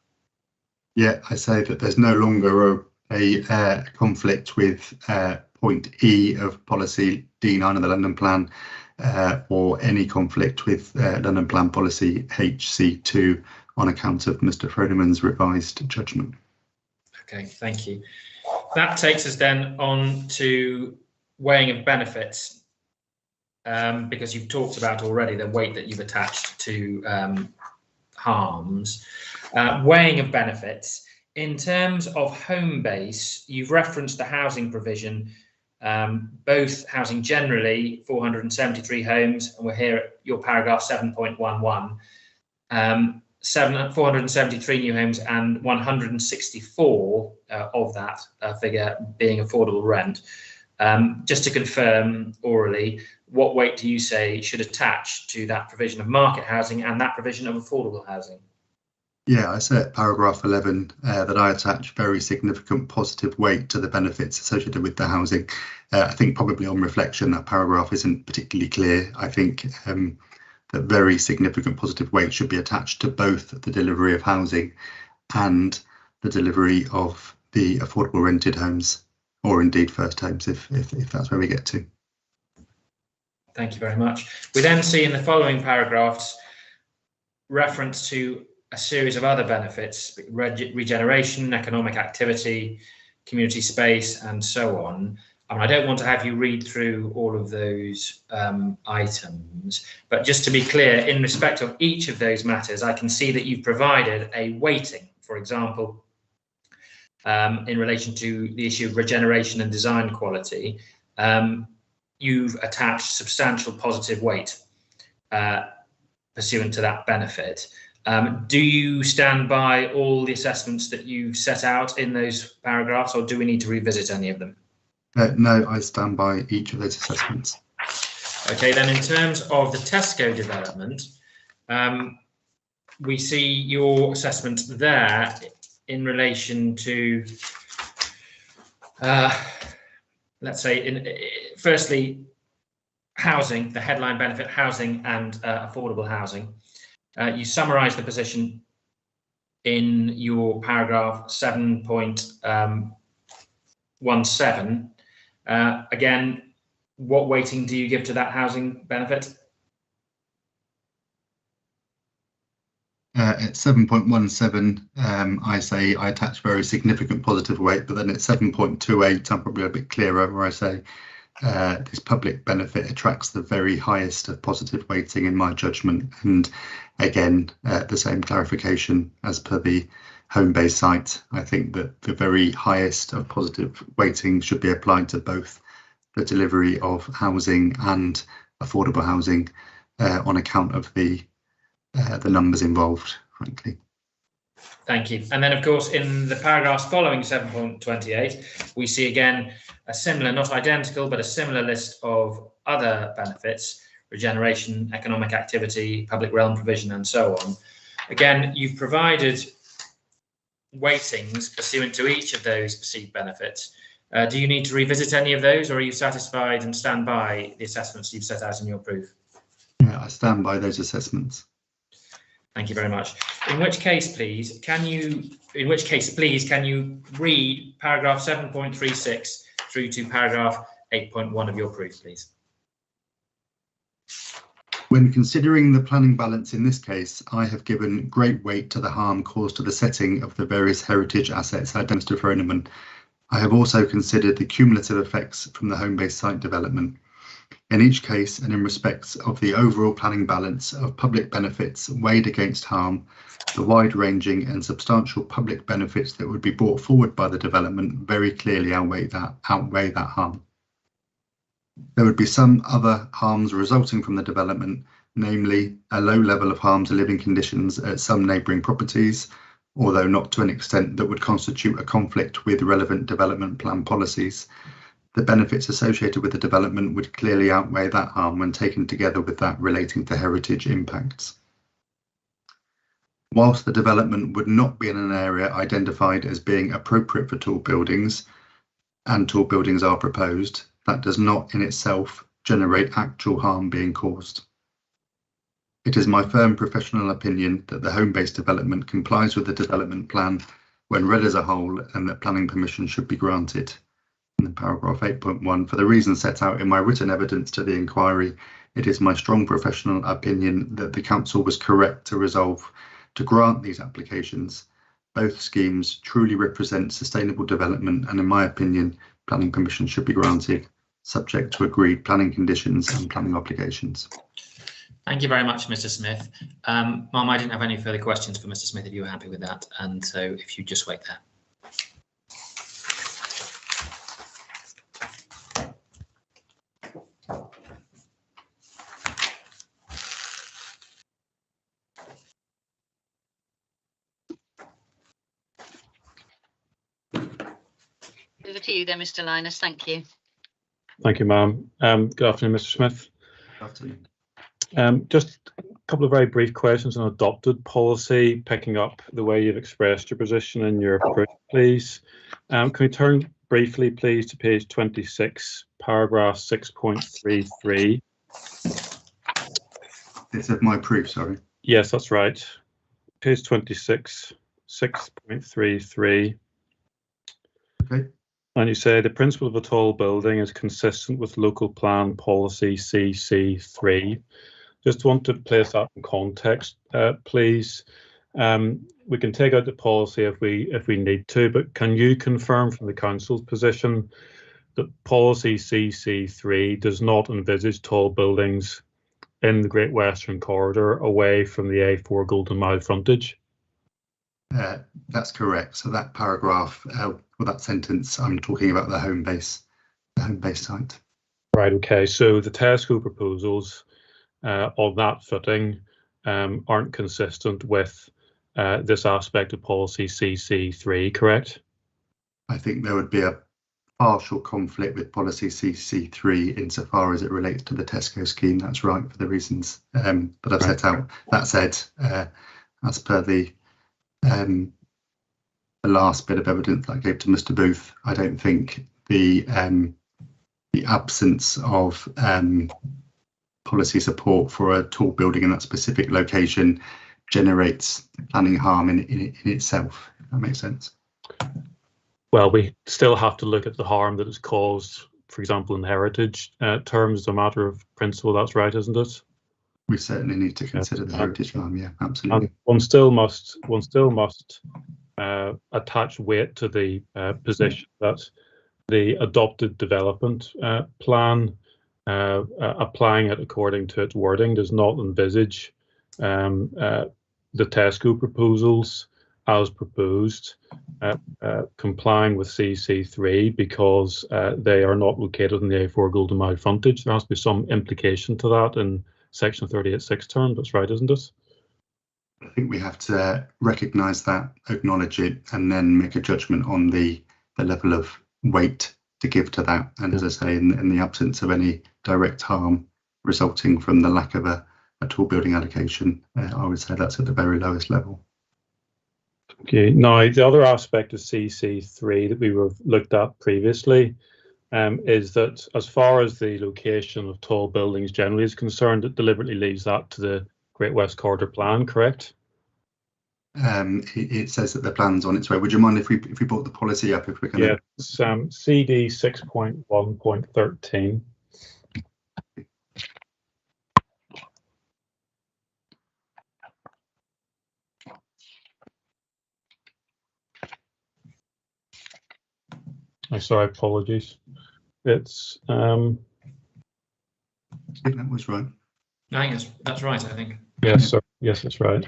Yeah, I say that there's no longer a conflict with point E of policy D9 of the London Plan or any conflict with London Plan policy HC2 on account of Mr. Froneman's revised judgment. Okay, thank you. That takes us then on to weighing of benefits, because you've talked about already the weight that you've attached to harms. Weighing of benefits. In terms of Homebase, you've referenced the housing provision, both housing generally, 473 homes, and we're here at your paragraph 7.11, 473 new homes and 164 of that figure being affordable rent. Just to confirm orally, what weight do you say should attach to that provision of market housing and that provision of affordable housing? Yeah, I say at paragraph 11 that I attach very significant positive weight to the benefits associated with the housing. I think probably on reflection that paragraph isn't particularly clear. I think that very significant positive weight should be attached to both the delivery of housing and the delivery of the affordable rented homes, or indeed first homes, if that's where we get to. Thank you very much. We then see in the following paragraphs reference to a series of other benefits: regeneration, economic activity, community space, and so on. And I don't want to have you read through all of those items, but just to be clear, in respect of each of those matters, I can see that you've provided a weighting. For example, in relation to the issue of regeneration and design quality, you've attached substantial positive weight pursuant to that benefit. Do you stand by all the assessments that you've set out in those paragraphs, or do we need to revisit any of them? No, I stand by each of those assessments. Okay, then in terms of the Tesco development, we see your assessment there in relation to, let's say, firstly, housing, the headline benefit, housing and affordable housing. You summarise the position in your paragraph 7.17. Again, what weighting do you give to that housing benefit? At 7.17, I say I attach very significant positive weight, but then at 7.28, I'm probably a bit clearer, where I say this public benefit attracts the very highest of positive weighting in my judgment. And again, the same clarification as per the Homebase site. I think that the very highest of positive weighting should be applied to both the delivery of housing and affordable housing on account of the numbers involved, frankly. Thank you. And then, of course, in the paragraphs following 7.28, we see again a similar, not identical, but a similar list of other benefits: regeneration, economic activity, public realm provision, and so on. Again, you've provided weightings pursuant to each of those perceived benefits. Do you need to revisit any of those, or are you satisfied and stand by the assessments you've set out in your proof? Yeah, I stand by those assessments. Thank you very much. In which case, please, can you read paragraph 7.36 through to paragraph 8.1 of your proof, please? When considering the planning balance in this case, I have given great weight to the harm caused to the setting of the various heritage assets identified for Froneman. I have also considered the cumulative effects from the Homebase site development. In each case, and in respect of the overall planning balance of public benefits weighed against harm, the wide-ranging and substantial public benefits that would be brought forward by the development very clearly outweigh that harm. There would be some other harms resulting from the development, namely a low level of harm to living conditions at some neighbouring properties, although not to an extent that would constitute a conflict with relevant development plan policies. The benefits associated with the development would clearly outweigh that harm when taken together with that relating to heritage impacts. Whilst the development would not be in an area identified as being appropriate for tall buildings, and tall buildings are proposed, that does not in itself generate actual harm being caused. It is my firm professional opinion that the Homebase development complies with the development plan when read as a whole, and that planning permission should be granted. In paragraph 8.1, for the reasons set out in my written evidence to the inquiry, it is my strong professional opinion that the council was correct to grant these applications. Both schemes truly represent sustainable development, and in my opinion, planning permission should be granted, subject to agreed planning conditions and planning obligations. Thank you very much, Mr. Smith. Mum, I didn't have any further questions for Mr. Smith if you were happy with that, and so if you just wait there. Over to you then, Mr. Linus. Thank you. Thank you, ma'am. Good afternoon, Mr. Smith. Good afternoon. Just a couple of very brief questions on adopted policy, picking up the way you've expressed your position in your proof, please. Can we turn briefly, please, to page 26, paragraph 6.33? It's of my proof, sorry. Yes, that's right. Page 26, 6.33. Okay. And you say the principle of a tall building is consistent with local plan policy CC3. Just want to place that in context, please. We can take out the policy if we need to, but can you confirm from the council's position that policy CC3 does not envisage tall buildings in the Great Western Corridor away from the A4 Golden Mile frontage? That's correct. So that paragraph, or that sentence, I'm talking about the Homebase site. Right. Okay. So the Tesco proposals on that footing aren't consistent with this aspect of policy CC3, correct? I think there would be a partial conflict with policy CC3 insofar as it relates to the Tesco scheme. That's right, for the reasons that I've set out. That said, as per the last bit of evidence that I gave to Mr. Booth, I don't think the absence of policy support for a tall building in that specific location generates planning harm in itself, if that makes sense. Well, we still have to look at the harm that is caused, for example, in heritage terms, as a matter of principle. That's right, isn't it? We certainly need to consider the heritage harm. Yeah, absolutely. And one still must attach weight to the position that the adopted development plan, applying it according to its wording, does not envisage the Tesco proposals as proposed complying with CC3 because they are not located in the A4 Golden Mile frontage. There has to be some implication to that in section 38.6 terms. That's right, isn't it? I think we have to recognise that, acknowledge it, and then make a judgment on the level of weight to give to that. And as I say, in the absence of any direct harm resulting from the lack of a tall building allocation, I would say that's at the very lowest level. Okay. Now, the other aspect of CC3 that we were looked at previously is that as far as the location of tall buildings generally is concerned, it deliberately leaves that to the Great West Corridor plan, correct? It says that the plan's on its way. Would you mind if we brought the policy up, if we can? Yeah, it's CD 6.1.13. I'm sorry, apologies. It's I think that was right. I think that's right, I think. yes, sir. Yes, that's right.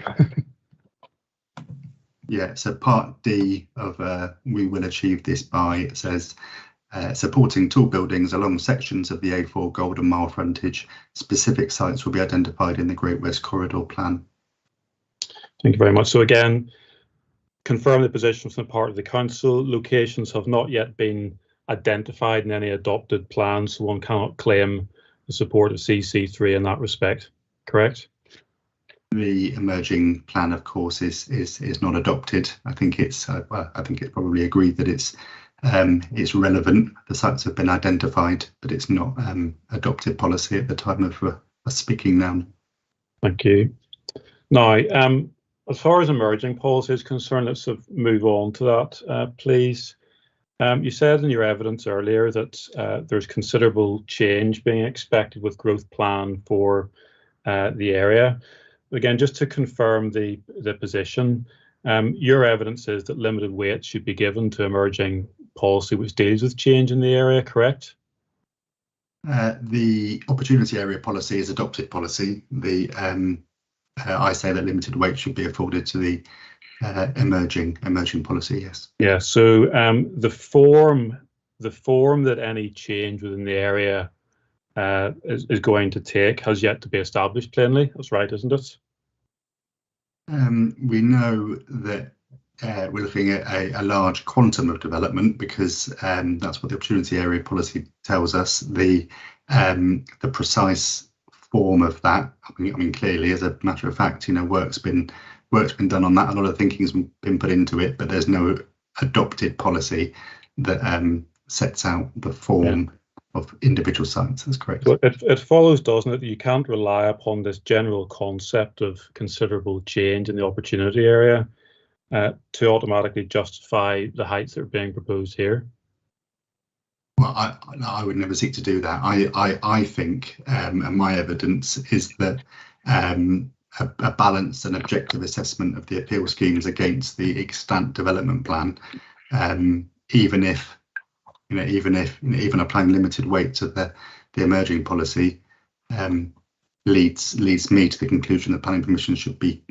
Yeah, so part D of we will achieve this by, it says, supporting tall buildings along sections of the A4 Golden Mile frontage. Specific sites will be identified in the Great West Corridor Plan. Thank you very much. So again, confirm the position from the part of the council. Locations have not yet been identified in any adopted plans, so one cannot claim the support of CC3 in that respect, correct? The emerging plan, of course, is not adopted. I think it's I think it's probably agreed that it's relevant. The sites have been identified, but it's not adopted policy at the time of us speaking now. Thank you. Now, as far as emerging policy is concerned, let's move on to that, please. You said in your evidence earlier that there's considerable change being expected with growth plan for the area. Again, just to confirm the position, your evidence is that limited weight should be given to emerging policy which deals with change in the area, correct? The opportunity area policy is adopted policy. I say that limited weight should be afforded to the emerging policy. Yes. Yeah. So the form that any change within the area is going to take has yet to be established plainly. That's right, isn't it? We know that we're looking at a large quantum of development because that's what the opportunity area policy tells us. The precise form of that, I mean, clearly, as a matter of fact, work's been done on that. A lot of thinking's been put into it, but there's no adopted policy that sets out the form of individual sites. That's correct. So it follows, doesn't it, that you can't rely upon this general concept of considerable change in the opportunity area to automatically justify the heights that are being proposed here? Well, I would never seek to do that. I think, and my evidence is that a balanced and objective assessment of the appeal schemes against the extant development plan, even applying limited weight to the emerging policy, leads me to the conclusion that planning permission should be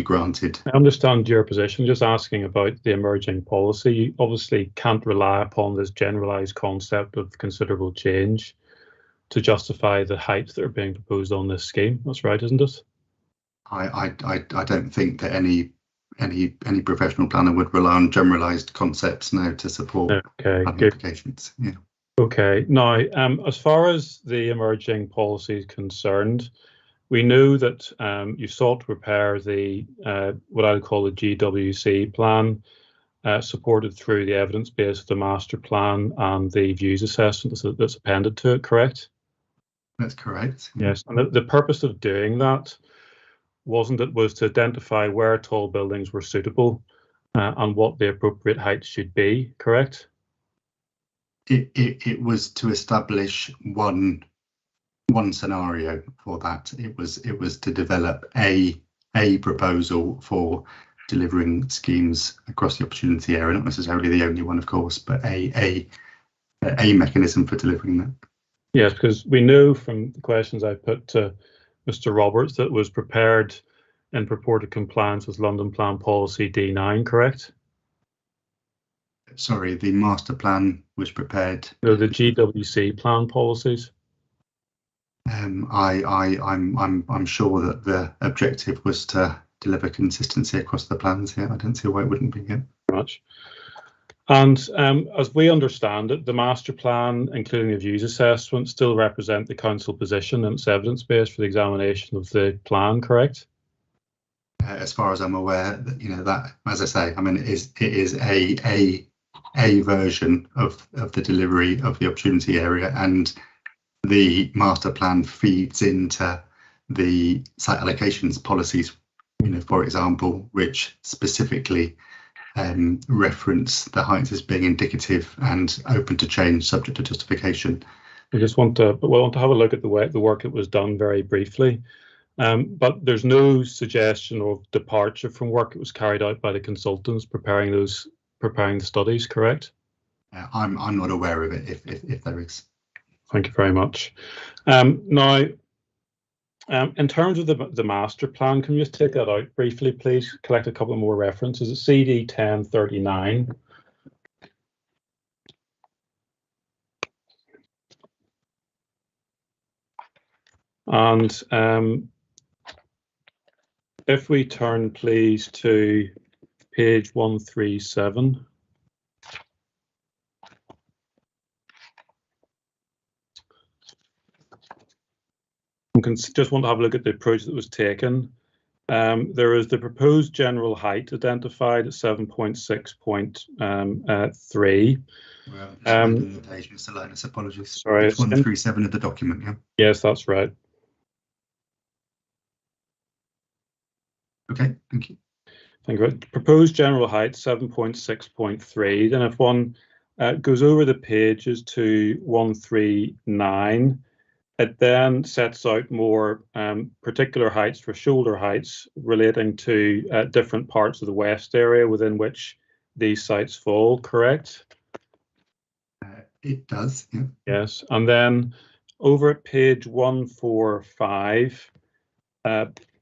granted. I understand your position. Just asking about the emerging policy, you obviously can't rely upon this generalized concept of considerable change to justify the heights that are being proposed on this scheme. That's right, isn't it? I don't think that any professional planner would rely on generalized concepts now to support applications. Yeah. Okay. Now, as far as the emerging policy is concerned, we know that you sought to prepare the what I would call the GWC plan, supported through the evidence base of the master plan and the views assessment that's appended to it, correct? That's correct. Yes, and the purpose of doing that was to identify where tall buildings were suitable and what the appropriate height should be, correct? It was to establish one scenario for that. It was to develop a proposal for delivering schemes across the opportunity area, not necessarily the only one, of course, but a mechanism for delivering that. Yes, because we know from the questions I put to Mr. Roberts that was prepared in purported compliance with London Plan Policy D9, correct? Sorry, the master plan was prepared. No, the GWC plan policies. I'm sure that the objective was to deliver consistency across the plans here. I don't see why it wouldn't be here. Much. And as we understand it, the master plan, including the views assessment, still represent the council position and its evidence base for the examination of the plan, correct? As far as I'm aware, that, as I say, I mean, it is a version of the delivery of the opportunity area, and the master plan feeds into the site allocations policies, for example, which specifically reference the heights as being indicative and open to change subject to justification. We want to have a look at the work that was done very briefly, but there's no suggestion of departure from work that was carried out by the consultants preparing the studies, correct? I'm not aware of it if there is. Thank you very much. Now, in terms of the master plan, can you just take that out briefly, please? Collect a couple more references. It's CD 1039. And if we turn, please, to page 137. You can just want to have a look at the approach that was taken. There is the proposed general height identified at 7.6.3. Well, the page, Mr. Linus, apologies. Sorry, it's 137 of the document, yeah? Yes, that's right. Okay, thank you. Thank you. Proposed general height 7.6.3. Then if one goes over the pages to 139, it then sets out more particular heights for shoulder heights relating to different parts of the west area within which these sites fall, correct? It does, yeah. Yes, and then over at page 145,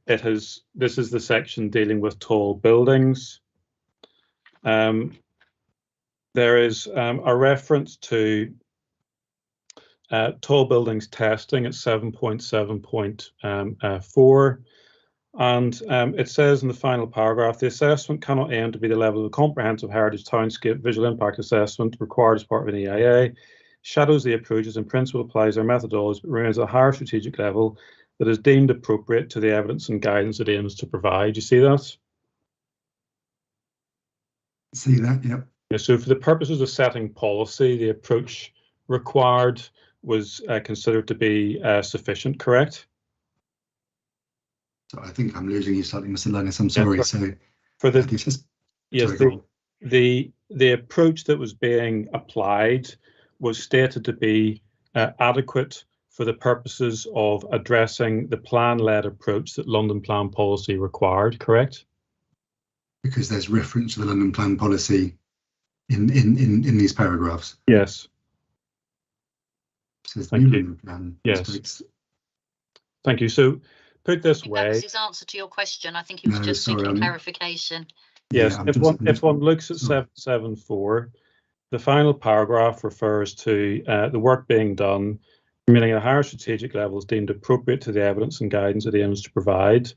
this is the section dealing with tall buildings. There is a reference to tall buildings testing at 7.7.4, and it says in the final paragraph, the assessment cannot aim to be the level of a comprehensive heritage townscape visual impact assessment required as part of an EIA, shadows the approaches and principle applies their methodology, but remains at a higher strategic level that is deemed appropriate to the evidence and guidance it aims to provide. You see that? See that, yep. Yeah, so for the purposes of setting policy, the approach required was considered to be sufficient, correct? So I think I'm losing you slightly, Mr. Linus. I'm sorry. Yeah, so for the yes, the approach that was being applied was stated to be adequate for the purposes of addressing the plan-led approach that London Plan Policy required, correct? Because there's reference to the London Plan Policy in these paragraphs. Yes. Says Thank you. Plan. Yes. Thank you. So put this way. That was his answer to your question. I think he was just seeking clarification. Yes, yeah, if one looks at 774, the final paragraph refers to the work being done, remaining at a higher strategic level is deemed appropriate to the evidence and guidance it aims to provide.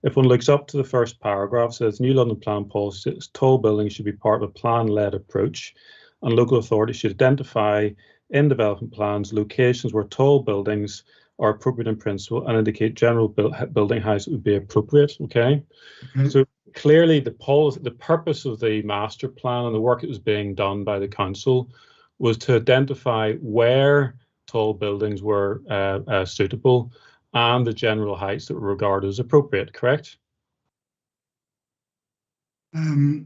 If one looks up to the first paragraph, it says new London Plan Policy, tall buildings should be part of a plan-led approach, and local authorities should identify in development plans locations where tall buildings are appropriate in principle and indicate general building heights would be appropriate. Okay, so clearly the purpose of the master plan and the work that was being done by the council was to identify where tall buildings were suitable and the general heights that were regarded as appropriate, correct? I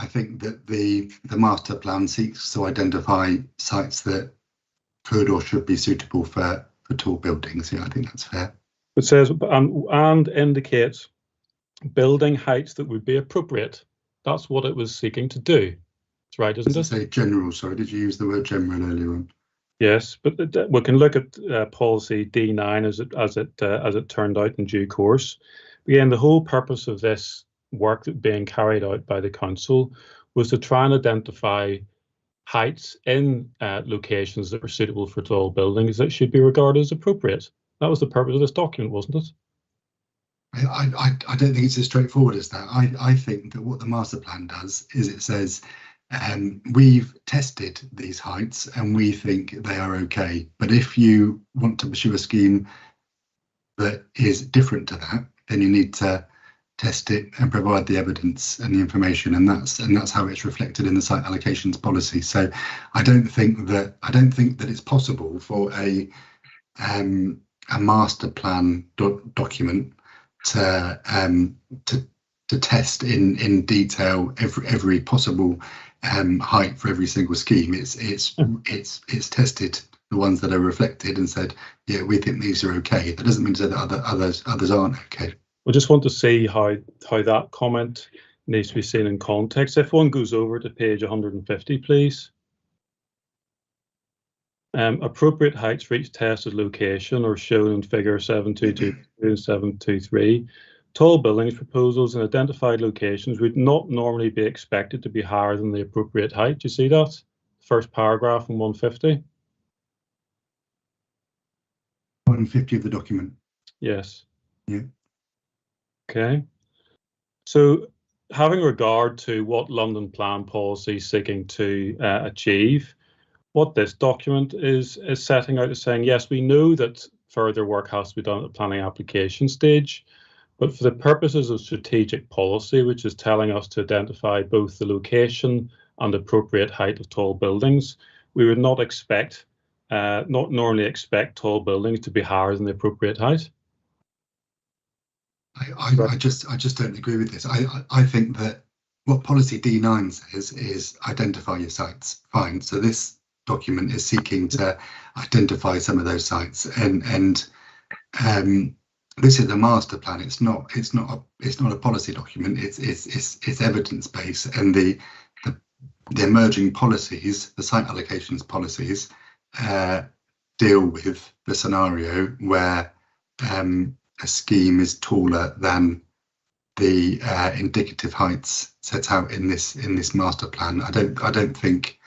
think that the master plan seeks to identify sites that could or should be suitable for tall buildings. Yeah, I think that's fair. It says and indicates building heights that would be appropriate. That's what it was seeking to do. That's right, isn't it? Say general. Sorry, did you use the word general earlier on? Yes, but we can look at policy D9 as it turned out in due course. Again, the whole purpose of this work that being carried out by the council was to try and identify heights in locations that were suitable for tall buildings that should be regarded as appropriate. That was the purpose of this document, wasn't it? I don't think it's as straightforward as that. I think that what the master plan does is it says we've tested these heights and we think they are okay. But if you want to pursue a scheme that is different to that, then you need to test it and provide the evidence and the information, and that's how it's reflected in the site allocations policy. So I don't think that it's possible for a master plan document to test in detail every possible height for every single scheme. It's tested the ones that are reflected and said, yeah, we think these are okay. That doesn't mean to say that others aren't okay. We just want to see how that comment needs to be seen in context. If one goes over to page 150, please. Appropriate heights for each tested location are shown in figure 722 and 723. Tall buildings proposals in identified locations would not normally be expected to be higher than the appropriate height. Do you see that? First paragraph in 150. 150 of the document. Yes. Yeah. Okay. So having regard to what London Plan Policy is seeking to achieve, what this document is setting out is saying, yes, we know that further work has to be done at the planning application stage, but for the purposes of strategic policy, which is telling us to identify both the location and appropriate height of tall buildings, we would not normally expect tall buildings to be higher than the appropriate height. I just don't agree with this. I think that what policy D9 says is identify your sites. Fine. So this document is seeking to identify some of those sites, and this is a master plan. It's not a policy document. It's evidence based, and the emerging policies, the site allocations policies, deal with the scenario where a scheme is taller than the indicative heights set out in this master plan. I don't think.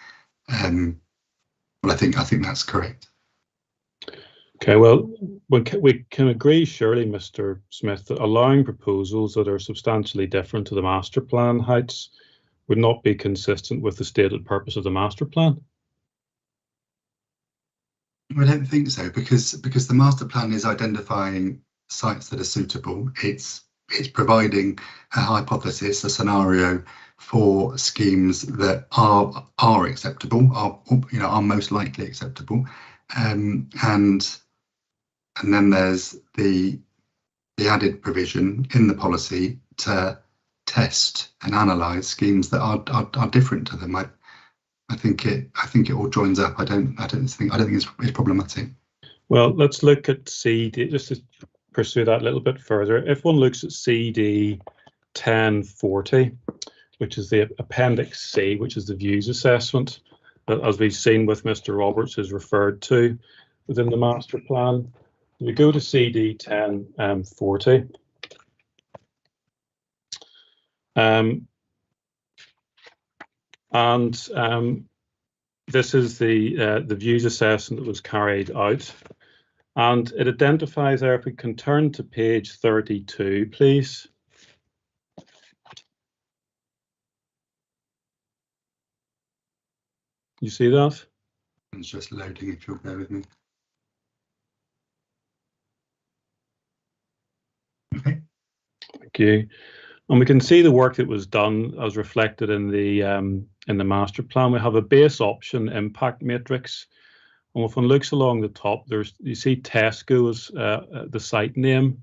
Well, I think that's correct. Okay, well, we can agree, surely, Mr. Smith, that allowing proposals that are substantially different to the master plan heights would not be consistent with the stated purpose of the master plan. I don't think so, because the master plan is identifying sites that are suitable. It's providing a hypothesis, a scenario for schemes that are acceptable, are most likely acceptable, and then there's the added provision in the policy to test and analyse schemes that are different to them. I think it all joins up. I don't think it's problematic. Well, let's look at CD just to pursue that a little bit further. If one looks at CD 1040, which is the Appendix C, which is the views assessment that, as we've seen with Mr. Roberts, is referred to within the master plan. We go to CD 1040. This is the views assessment that was carried out, and it identifies there. If we can turn to page 32, please. You see that? It's just loading, if you'll bear with me. Okay. Thank you. And we can see the work that was done as reflected in the master plan. We have a base option impact matrix, and if one looks along the top, you see Tesco as the site name,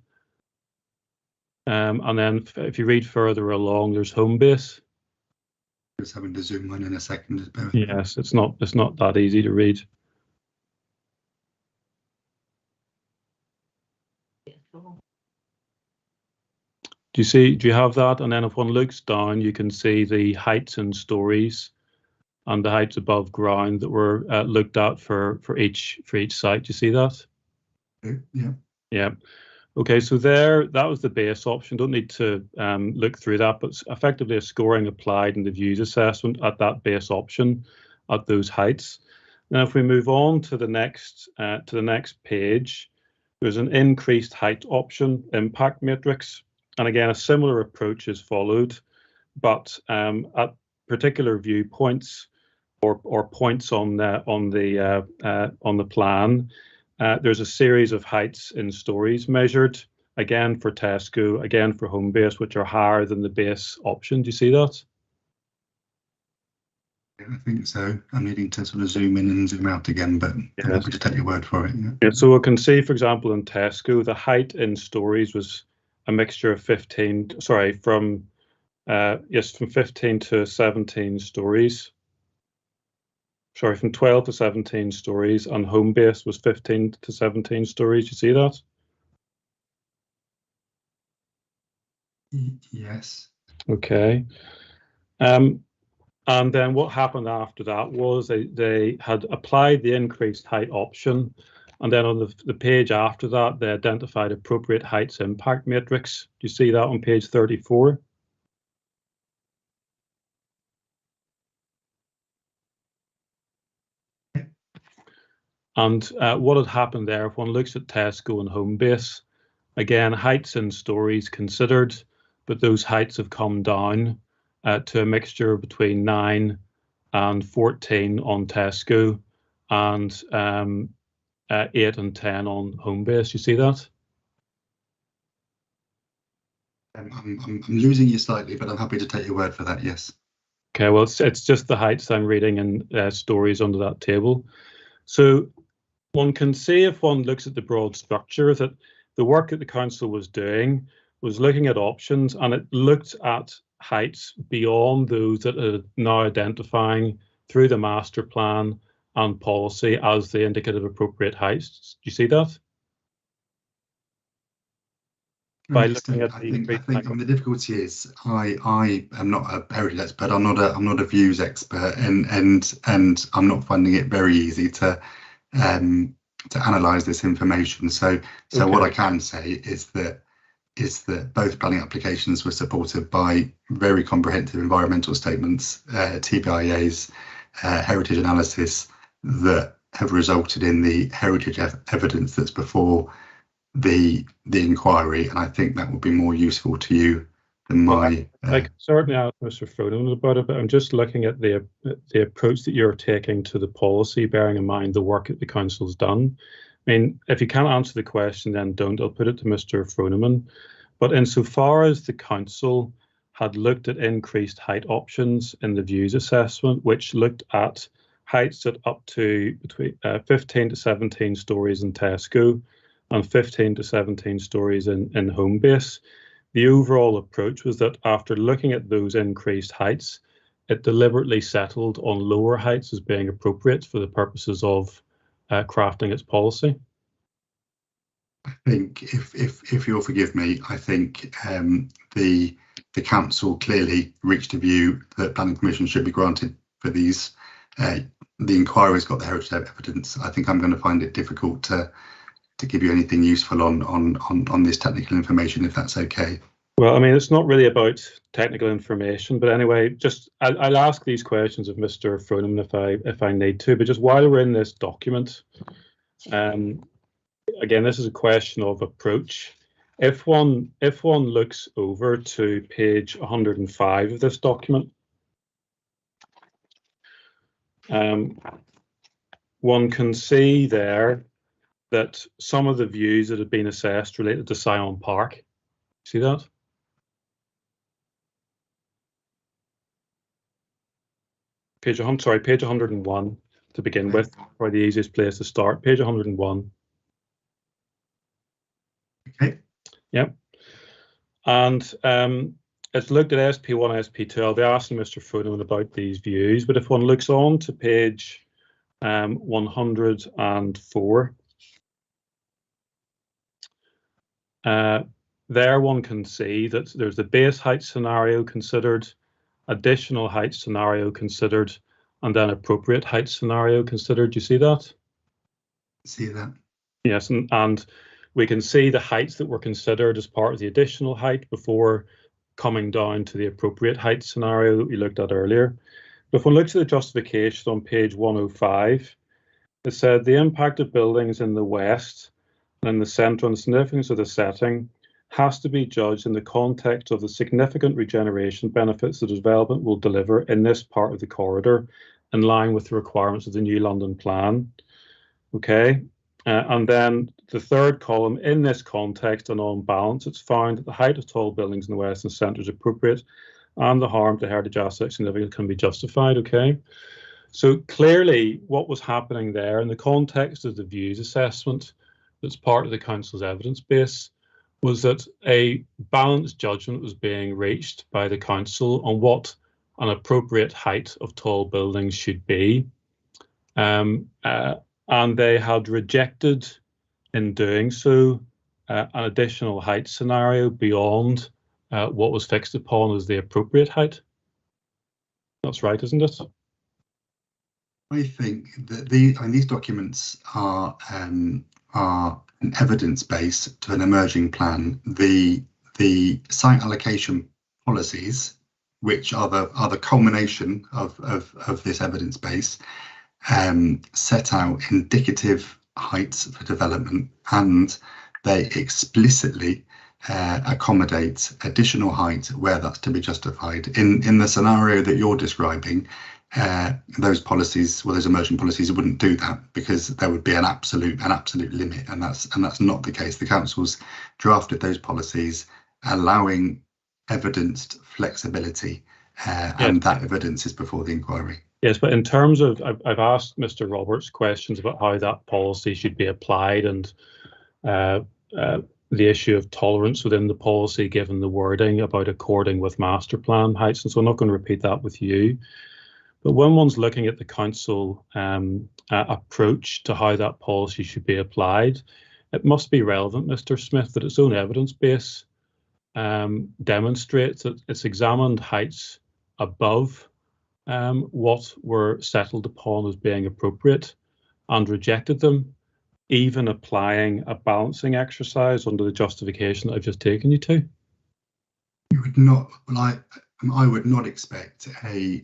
and then if you read further along, there's Homebase. Just having to zoom in a second. Yes, it's not that easy to read. Do you have that? And then if one looks down, you can see the heights and stories and the heights above ground that were looked at for each site. Do you see that? Yeah. Yeah. Okay, so that was the base option. Don't need to look through that, but it's effectively a scoring applied in the views assessment at that base option at those heights. Now, if we move on to the next page, there's an increased height option impact matrix. And again, a similar approach is followed, but at particular viewpoints or points on the plan, there's a series of heights in stories measured, again for Tesco, again for Homebase, which are higher than the base option. Do you see that? Yeah, I think so. I'm needing to sort of zoom in and zoom out again, but I'm happy to take your word for it. Yeah, so we can see, for example, in Tesco, the height in stories was a mixture of 15 to 17 stories. Sorry, from 12 to 17 stories, and Homebase was 15 to 17 stories. You see that? Yes. Okay. And then what happened after that was they had applied the increased height option, and then on the page after that, they identified appropriate heights impact matrix. Do you see that on page 34? And what had happened there, if one looks at Tesco and Homebase, again, heights and stories considered, but those heights have come down to a mixture between 9 and 14 on Tesco and 8 and 10 on Homebase. You see that? I'm losing you slightly, but I'm happy to take your word for that. Yes. Okay, well, it's just the heights I'm reading in stories under that table. So one can see, if one looks at the broad structure, that the work that the council was doing was looking at options, and it looked at heights beyond those that are now identifying through the master plan and policy as the indicative appropriate heights. Do you see that? By looking at I think the difficulty is I am not a heritage expert. I'm not a views expert, and I'm not finding it very easy to analyse this information. So Okay. What I can say is that both planning applications were supported by very comprehensive environmental statements, TBIAs, heritage analysis that have resulted in the heritage evidence that's before the inquiry, and I think that would be more useful to you than my. I can certainly ask Mr. Froden about it, but I'm just looking at the approach that you're taking to the policy, bearing in mind the work that the council's done. I mean, if you can't answer the question, then don't. I'll put it to Mr. Froneman. But insofar as the council had looked at increased height options in the views assessment, which looked at heights at up to between 15 to 17 stories in Tesco and 15 to 17 stories in Homebase, the overall approach was that after looking at those increased heights, it deliberately settled on lower heights as being appropriate for the purposes of crafting its policy. I think, if you'll forgive me, I think the council clearly reached a view that planning permission should be granted for these. The inquiry's got the heritage evidence. I think I'm going to find it difficult to give you anything useful on this technical information, if that's okay. Well, I mean, it's not really about technical information, but anyway, just I'll ask these questions of Mr. Froneman if I need to. But just while we're in this document, again, this is a question of approach. If one looks over to page 105 of this document, one can see there that some of the views that have been assessed related to Sion Park. See that? Page 101 to begin with, probably the easiest place to start. Page 101. Okay. Yep. And it's looked at SP1, SP2. I'll be asking Mr. Froneman about these views, but if one looks on to page 104, there one can see that there's the base height scenario considered, additional height scenario considered, and then appropriate height scenario considered. Do you see that? See that? Yes, and we can see the heights that were considered as part of the additional height before coming down to the appropriate height scenario that we looked at earlier. But if one looks at the justification on page 105, it said the impact of buildings in the west and in the centre and the significance of the setting has to be judged in the context of the significant regeneration benefits that development will deliver in this part of the corridor, in line with the requirements of the New London Plan. Okay, and then the third column, in this context and on balance, it's found that the height of tall buildings in the west and centre is appropriate and the harm to heritage asset significance can be justified. Okay, so clearly what was happening there in the context of the views assessment that's part of the council's evidence base was that a balanced judgment was being reached by the council on what an appropriate height of tall buildings should be. And they had rejected, in doing so, an additional height scenario beyond what was fixed upon as the appropriate height. That's right, isn't it? I think that these documents are an evidence base to an emerging plan. The site allocation policies, which are the culmination of this evidence base, set out indicative heights for development, and they explicitly accommodate additional height where that's to be justified. In the scenario that you're describing, those policies, well, those emerging policies wouldn't do that, because there would be an absolute limit, and that's not the case. The council's drafted those policies allowing evidenced flexibility, and that evidence is before the inquiry. Yes, but in terms of, I've asked Mr. Roberts questions about how that policy should be applied, and the issue of tolerance within the policy, given the wording about according with master plan heights, and so I'm not going to repeat that with you. But when one's looking at the council approach to how that policy should be applied, it must be relevant, Mr. Smith, that its own evidence base demonstrates that it's examined heights above what were settled upon as being appropriate and rejected them, even applying a balancing exercise under the justification that I've just taken you to. You would not, I would not expect a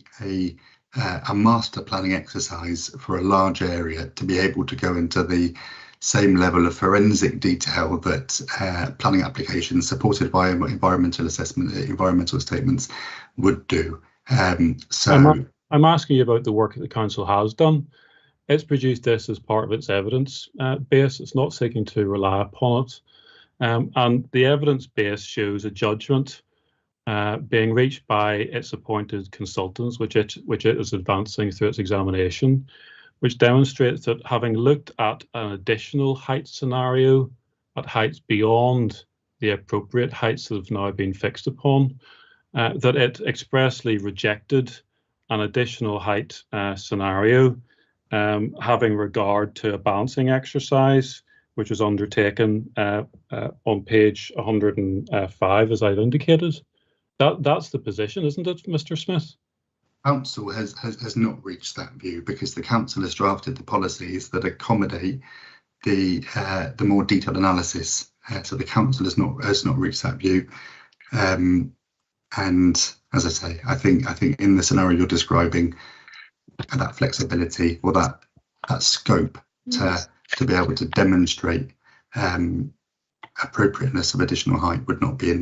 master planning exercise for a large area to be able to go into the same level of forensic detail that planning applications supported by environmental assessment, environmental statements would do. So I'm asking you about the work that the council has done. It's produced this as part of its evidence base. It's not seeking to rely upon it. And the evidence base shows a judgment being reached by its appointed consultants, which it is advancing through its examination, which demonstrates that having looked at an additional height scenario at heights beyond the appropriate heights that have now been fixed upon, that it expressly rejected an additional height scenario, having regard to a balancing exercise, which was undertaken on page 105, as I've indicated. That's the position, isn't it, Mr. Smith? Council has not reached that view, because the council has drafted the policies that accommodate the more detailed analysis. So the council has not reached that view. And as I say, I think in the scenario you're describing, that flexibility or that scope to be able to demonstrate appropriateness of additional height would not be in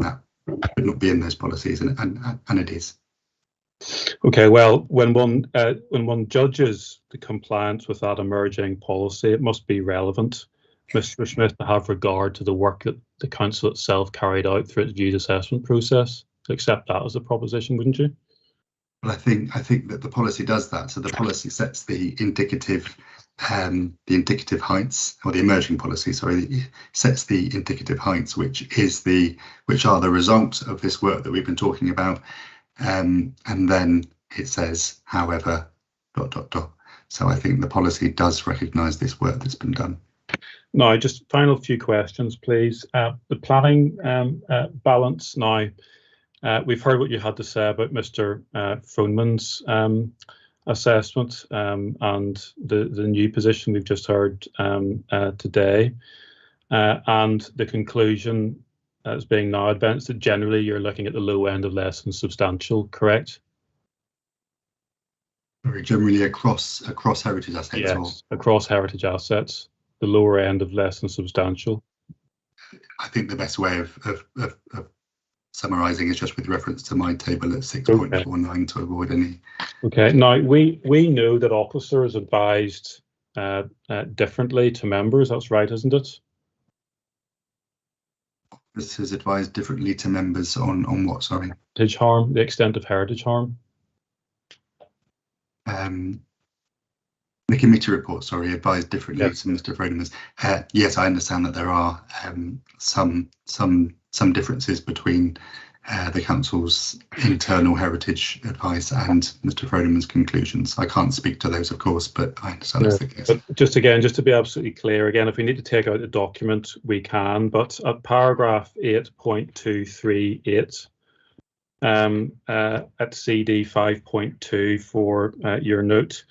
those policies, and it is. Okay, well, when one judges the compliance with that emerging policy, it must be relevant, Mr. Smith, to have regard to the work that the council itself carried out through its views assessment process. To accept that as a proposition, wouldn't you? Well, I think that the policy does that. So the policy sets the indicative heights, or the emerging policy, sorry, sets the indicative heights, which are the result of this work that we've been talking about. And then it says, however, ... So I think the policy does recognise this work that's been done. Now, just final few questions, please. The planning balance. Now, we've heard what you had to say about Mr. Froneman's assessment and the new position we've just heard today, and the conclusion that's being now advanced that generally you're looking at the low end of less than substantial, correct? Very generally across heritage assets. Yes, across heritage assets, the lower end of less than substantial. I think the best way of summarising is just with reference to my table at 6.49 to avoid any. Okay. Now we know that officers advised differently to members. That's right, isn't it? This is advised differently to members on what? Sorry. Heritage harm, the extent of heritage harm. The committee report, sorry, advised differently to Mr. Froneman's. Yes, I understand that there are some differences between the council's internal heritage advice and Mr. Frodeman's conclusions. I can't speak to those, of course, but I understand that's the case. But just to be absolutely clear, again, if we need to take out the document, we can. But at paragraph 8.238, at CD 5.2 for your note,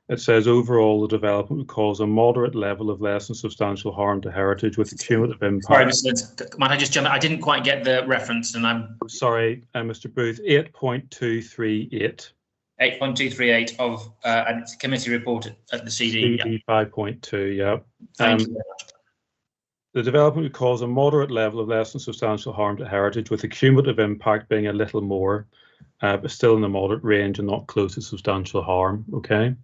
it says overall the development would cause a moderate level of less than substantial harm to heritage with a cumulative impact. Sorry, might I just jump in? I didn't quite get the reference, and I'm sorry, Mr. Booth. 8.238. 8.238 of a committee report at the CD. CD 5.2. Yeah. Thank you very much. The development would cause a moderate level of less than substantial harm to heritage, with the cumulative impact being a little more, but still in the moderate range and not close to substantial harm. Okay.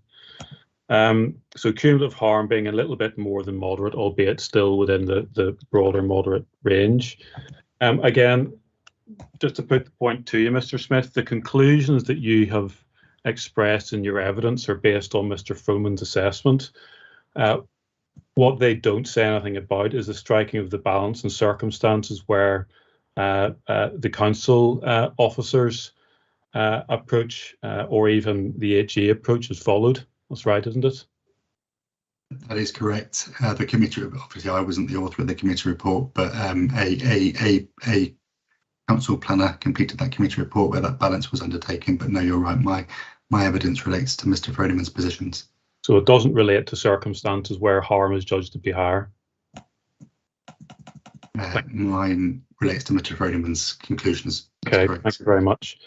So cumulative harm being a little bit more than moderate, albeit still within the broader moderate range. Again, just to put the point to you, Mr. Smith, the conclusions that you have expressed in your evidence are based on Mr. Froman's assessment. What they don't say anything about is the striking of the balance in circumstances where the council officers' approach or even the HE approach is followed. That's right, isn't it? That is correct. The committee, obviously, I wasn't the author of the committee report, but a council planner completed that committee report where that balance was undertaken. But no, you're right. My evidence relates to Mr. Frodeman's positions. So it doesn't relate to circumstances where harm is judged to be higher. Mine relates to Mr. Frodeman's conclusions. That's okay, correct. Thank you very much.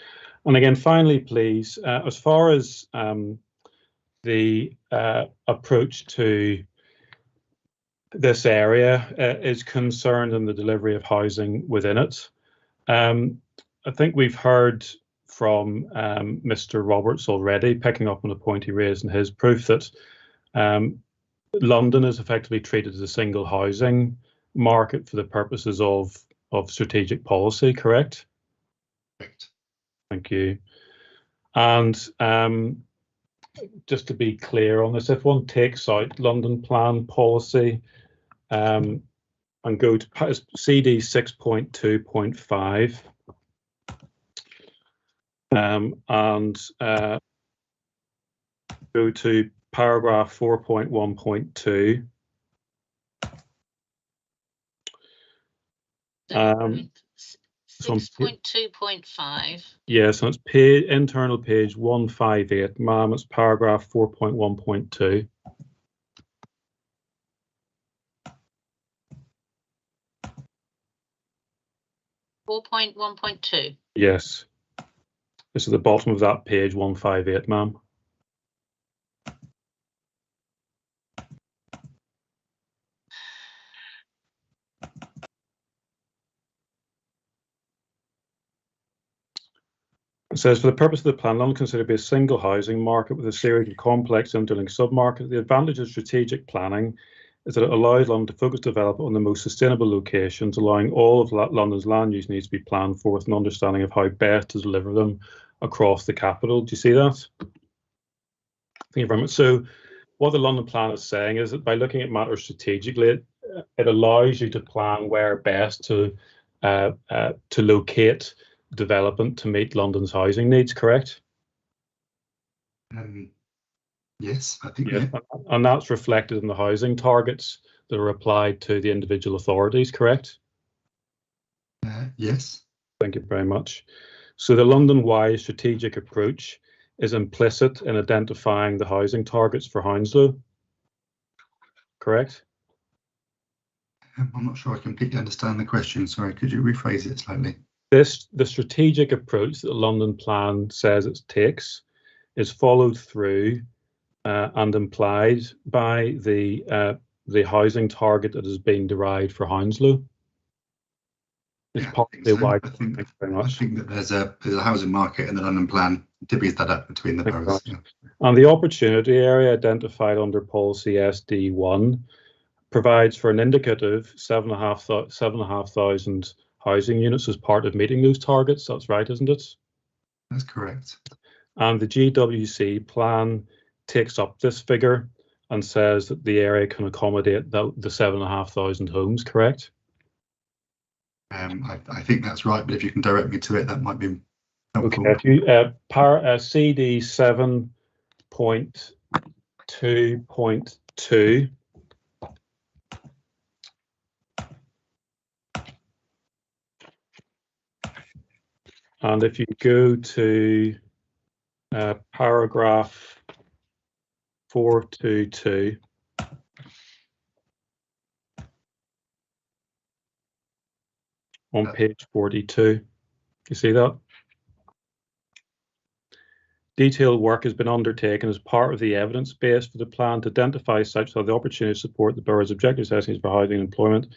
And again, finally, please, as far as the approach to this area is concerned and the delivery of housing within it. I think we've heard from Mr. Roberts already, picking up on a point he raised in his proof, that London is effectively treated as a single housing market for the purposes of strategic policy, correct? Correct. Thank you. And just to be clear on this, if one takes out London Plan policy and go to CD 6.2.5 and go to paragraph 4.1.2. 6.2.5. Yes, and it's internal page 158, ma'am. It's paragraph 4.1.2. .1.2. Yes. It's at the bottom of that page 158, ma'am. It says, for the purpose of the plan, London considered to be a single housing market with a series of complex interlinked submarkets. The advantage of strategic planning is that it allows London to focus development on the most sustainable locations, allowing all of London's land use needs to be planned for with an understanding of how best to deliver them across the capital. Do you see that? Thank you very much. So what the London plan is saying is that by looking at matters strategically, it allows you to plan where best to locate development to meet London's housing needs, correct? Yes, I think yeah. And that's reflected in the housing targets that are applied to the individual authorities, correct? Yes. Thank you very much. So the London-wide strategic approach is implicit in identifying the housing targets for Hounslow, correct? I'm not sure I completely understand the question. Sorry, could you rephrase it slightly? The strategic approach that the London plan says it takes is followed through and implied by the housing target that is being derived for Hounslow. It's partly why. I think that there's a housing market in the London plan to be set up between the boroughs. Yeah. And the opportunity area identified under policy SD1 provides for an indicative 7,500 housing units as part of meeting those targets. That's right, isn't it? That's correct. And the GWC plan takes up this figure and says that the area can accommodate the 7,500 homes, correct? I think that's right, but if you can direct me to it, that might be helpful. Okay, if you CD 7.2.2, and if you go to paragraph 422, on page 42, you see that? Detailed work has been undertaken as part of the evidence base for the plan to identify sites that have the opportunity to support the borough's objective assessments for housing and employment,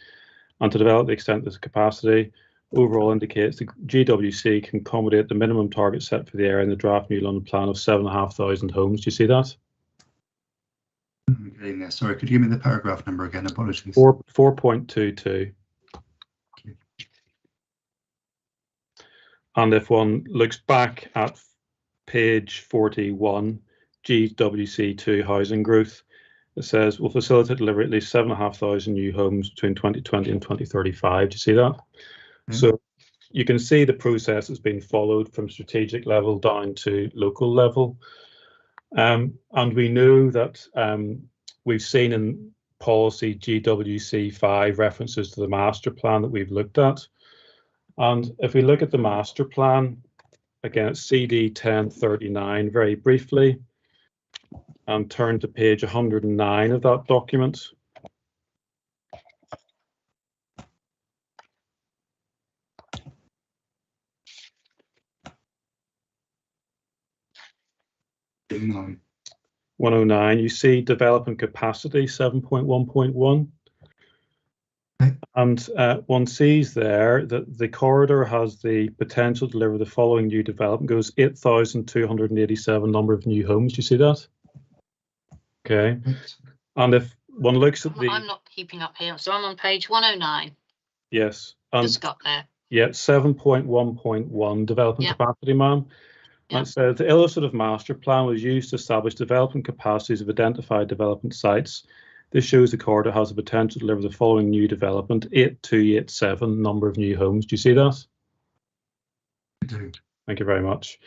and to develop the extent of this capacity. Overall indicates the GWC can accommodate the minimum target set for the area in the draft New London plan of 7,500 homes. Do you see that? Getting there. Sorry, could you give me the paragraph number again? Apologies. 4.22. And if one looks back at page 41, GWC2 housing growth, it says will facilitate delivery at least 7,500 new homes between 2020 and 2035. Do you see that? So you can see the process has been followed from strategic level down to local level. And we know that we've seen in policy GWC5 references to the master plan that we've looked at. And if we look at the master plan, again, it's CD 1039 very briefly, and turn to page 109 of that document. No. 109, you see development capacity 7.1.1. Okay. And one sees there that the corridor has the potential to deliver the following new development, goes 8,287 number of new homes. Do you see that? Okay. And if one looks at the... I'm not keeping up here, so I'm on page 109. Yes. Just got there. Yeah, 7.1.1 development capacity, ma'am. It says the illustrative master plan was used to establish development capacities of identified development sites. This shows the corridor has the potential to deliver the following new development, 8,287 number of new homes. Do you see that? I do. Thank you very much.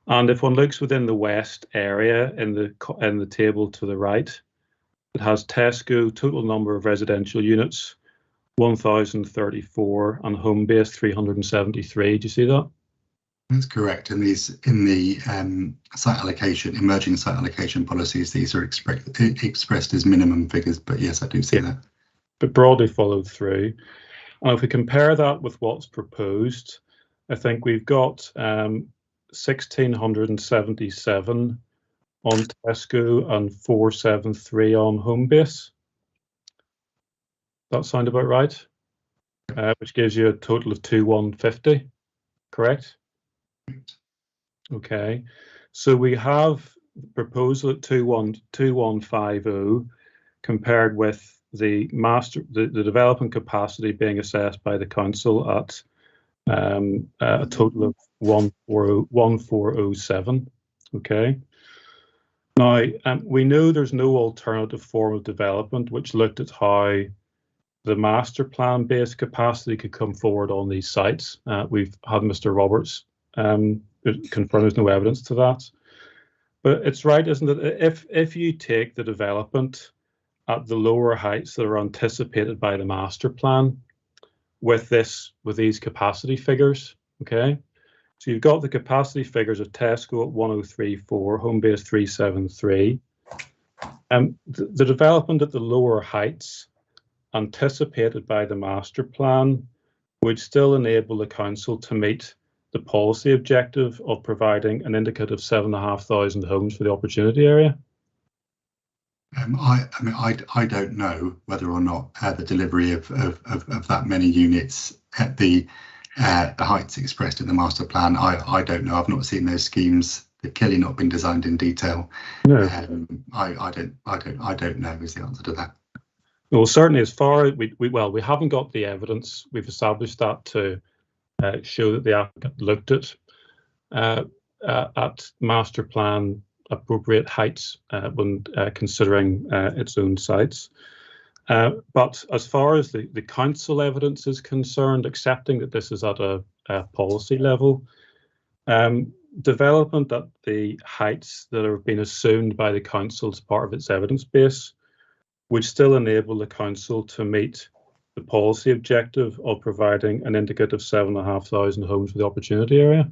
And if one looks within the west area in the table to the right, it has Tesco total number of residential units 1,034 and Homebase 373. Do you see that? That's correct. In the site allocation, emerging site allocation policies, these are expressed as minimum figures. But yes, I do see that. But broadly followed through. And if we compare that with what's proposed, I think we've got 1,677 on Tesco and 473 on Homebase. That sound about right? Which gives you a total of 2,150, correct? Okay, so we have proposal at 2150 compared with the development capacity being assessed by the council at a total of 1407. Okay. Now we know there's no alternative form of development which looked at how the master plan based capacity could come forward on these sites. We've had Mr. Roberts confirm there's no evidence to that, but it's right, isn't it? If you take the development at the lower heights that are anticipated by the master plan with these capacity figures, okay, so you've got the capacity figures of Tesco at 1034, Homebase 373, the development at the lower heights anticipated by the master plan would still enable the council to meet the policy objective of providing an indicative 7,500 homes for the opportunity area? I don't know whether or not the delivery of that many units at the heights expressed in the master plan. I don't know. I've not seen those schemes. They've clearly not been designed in detail. No. I don't know is the answer to that. Well, certainly as far as we haven't got the evidence. We've established that to show that the applicant looked at master plan appropriate heights when considering its own sites. But as far as the council evidence is concerned, accepting that this is at a policy level, development at the heights that have been assumed by the council as part of its evidence base would still enable the council to meet the policy objective of providing an indicative 7,500 homes for the opportunity area.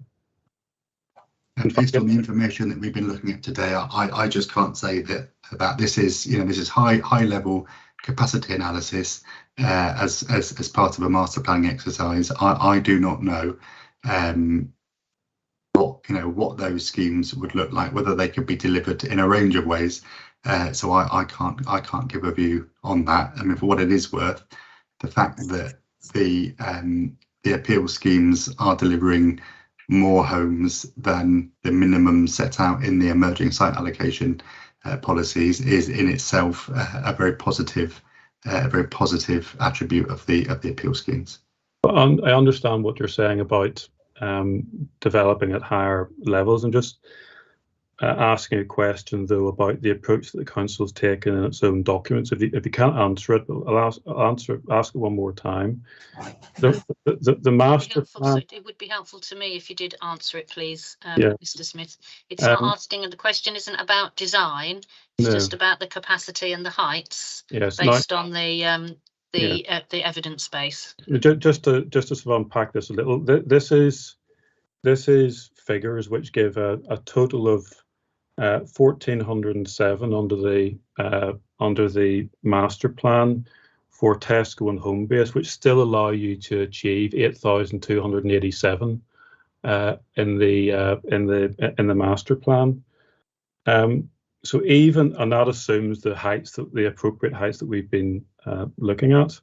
And based on the information that we've been looking at today, I just can't say that this is, this is high level capacity analysis as part of a master planning exercise. I do not know what those schemes would look like, whether they could be delivered in a range of ways. So I can't give a view on that. I mean, for what it is worth, the fact that the appeal schemes are delivering more homes than the minimum set out in the emerging site allocation policies is in itself a very positive attribute of the appeal schemes. I understand what you're saying about developing at higher levels. I'm just asking a question though about the approach that the council's taken in its own documents. If you can't answer it, I'll ask it one more time. The master plan. It would be helpful to me if you did answer it, please, Yeah. Mr. Smith. It's not asking, and the question isn't about design. It's just about the capacity and the heights, based on the evidence base. Just to sort of unpack this a little, this is figures which give a total of 1,407 under the master plan for Tesco and Homebase, which still allow you to achieve 8,287 in the master plan. So even, and that assumes the heights, the appropriate heights that we've been looking at.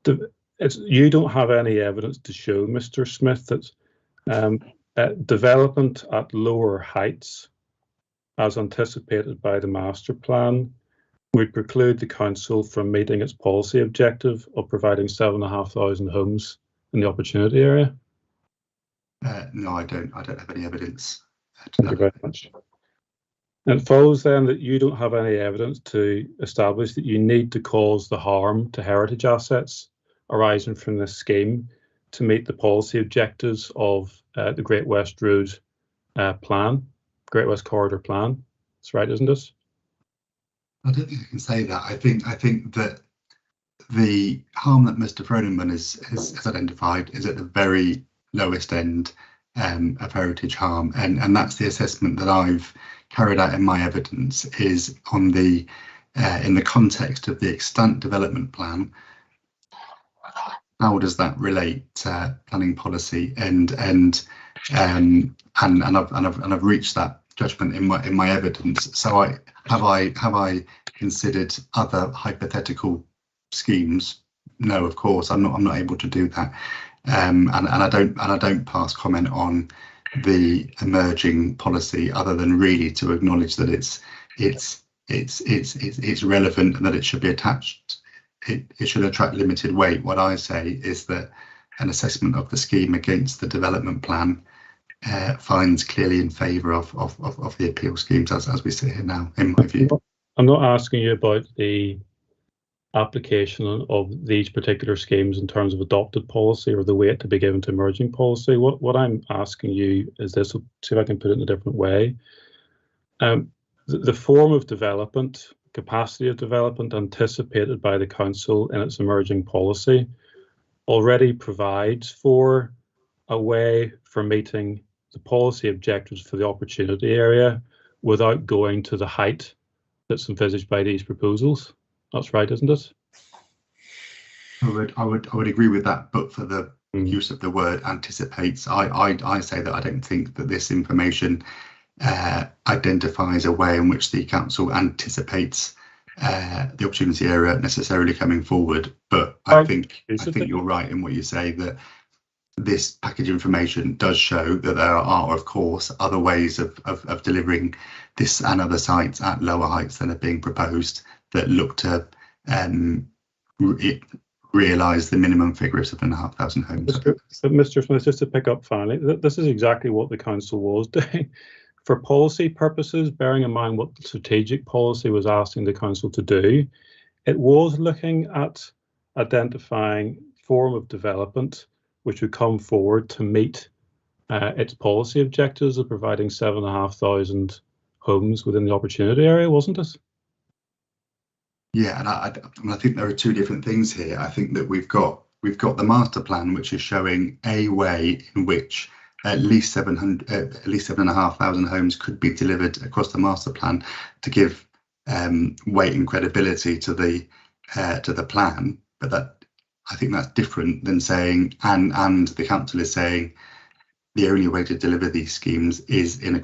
You don't have any evidence to show, Mr. Smith, that development at lower heights, as anticipated by the master plan, would preclude the council from meeting its policy objective of providing 7,500 homes in the opportunity area? No, I don't have any evidence. Thank you very much. And it follows then that you don't have any evidence to establish that you need to cause the harm to heritage assets arising from this scheme to meet the policy objectives of the Great West Road plan, Great West Corridor plan. That's right, isn't it? I don't think I can say that. I think that the harm that Mr. Frodenman has identified is at the very lowest end of heritage harm, and that's the assessment that I've carried out in my evidence, is on the in the context of the extant development plan. How does that relate to planning policy? And I've reached that judgment in my evidence. So have I considered other hypothetical schemes? No, of course I'm not able to do that. And I don't pass comment on the emerging policy other than really to acknowledge that it's relevant and that it should be attached. It should attract limited weight. What I say is that an assessment of the scheme against the development plan finds clearly in favour of the appeal schemes as we sit here now, in my view. I'm not asking you about the application of these particular schemes in terms of adopted policy or the weight to be given to emerging policy. What I'm asking you is this, see if I can put it in a different way. The form of development, capacity of development anticipated by the council in its emerging policy already provides for a way for meeting the policy objectives for the opportunity area without going to the height that's envisaged by these proposals. That's right, isn't it? I would agree with that, but for the use of the word anticipates, I say that I don't think that this information identifies a way in which the council anticipates the opportunity area necessarily coming forward. But I think you're right in what you say, that this package information does show that there are, of course, other ways of delivering this and other sites at lower heights than are being proposed that look to realise the minimum figure of 7,500 homes. Mr. Smith, just to pick up finally, this is exactly what the council was doing. For policy purposes, bearing in mind what the strategic policy was asking the council to do, it was looking at identifying form of development which would come forward to meet its policy objectives of providing 7,500 homes within the opportunity area, wasn't it? Yeah, and I think there are two different things here. I think that we've got the master plan, which is showing a way in which at least 7,500 homes could be delivered across the master plan to give weight and credibility to the plan. But that, I think that's different than saying, and the council is saying, the only way to deliver these schemes is in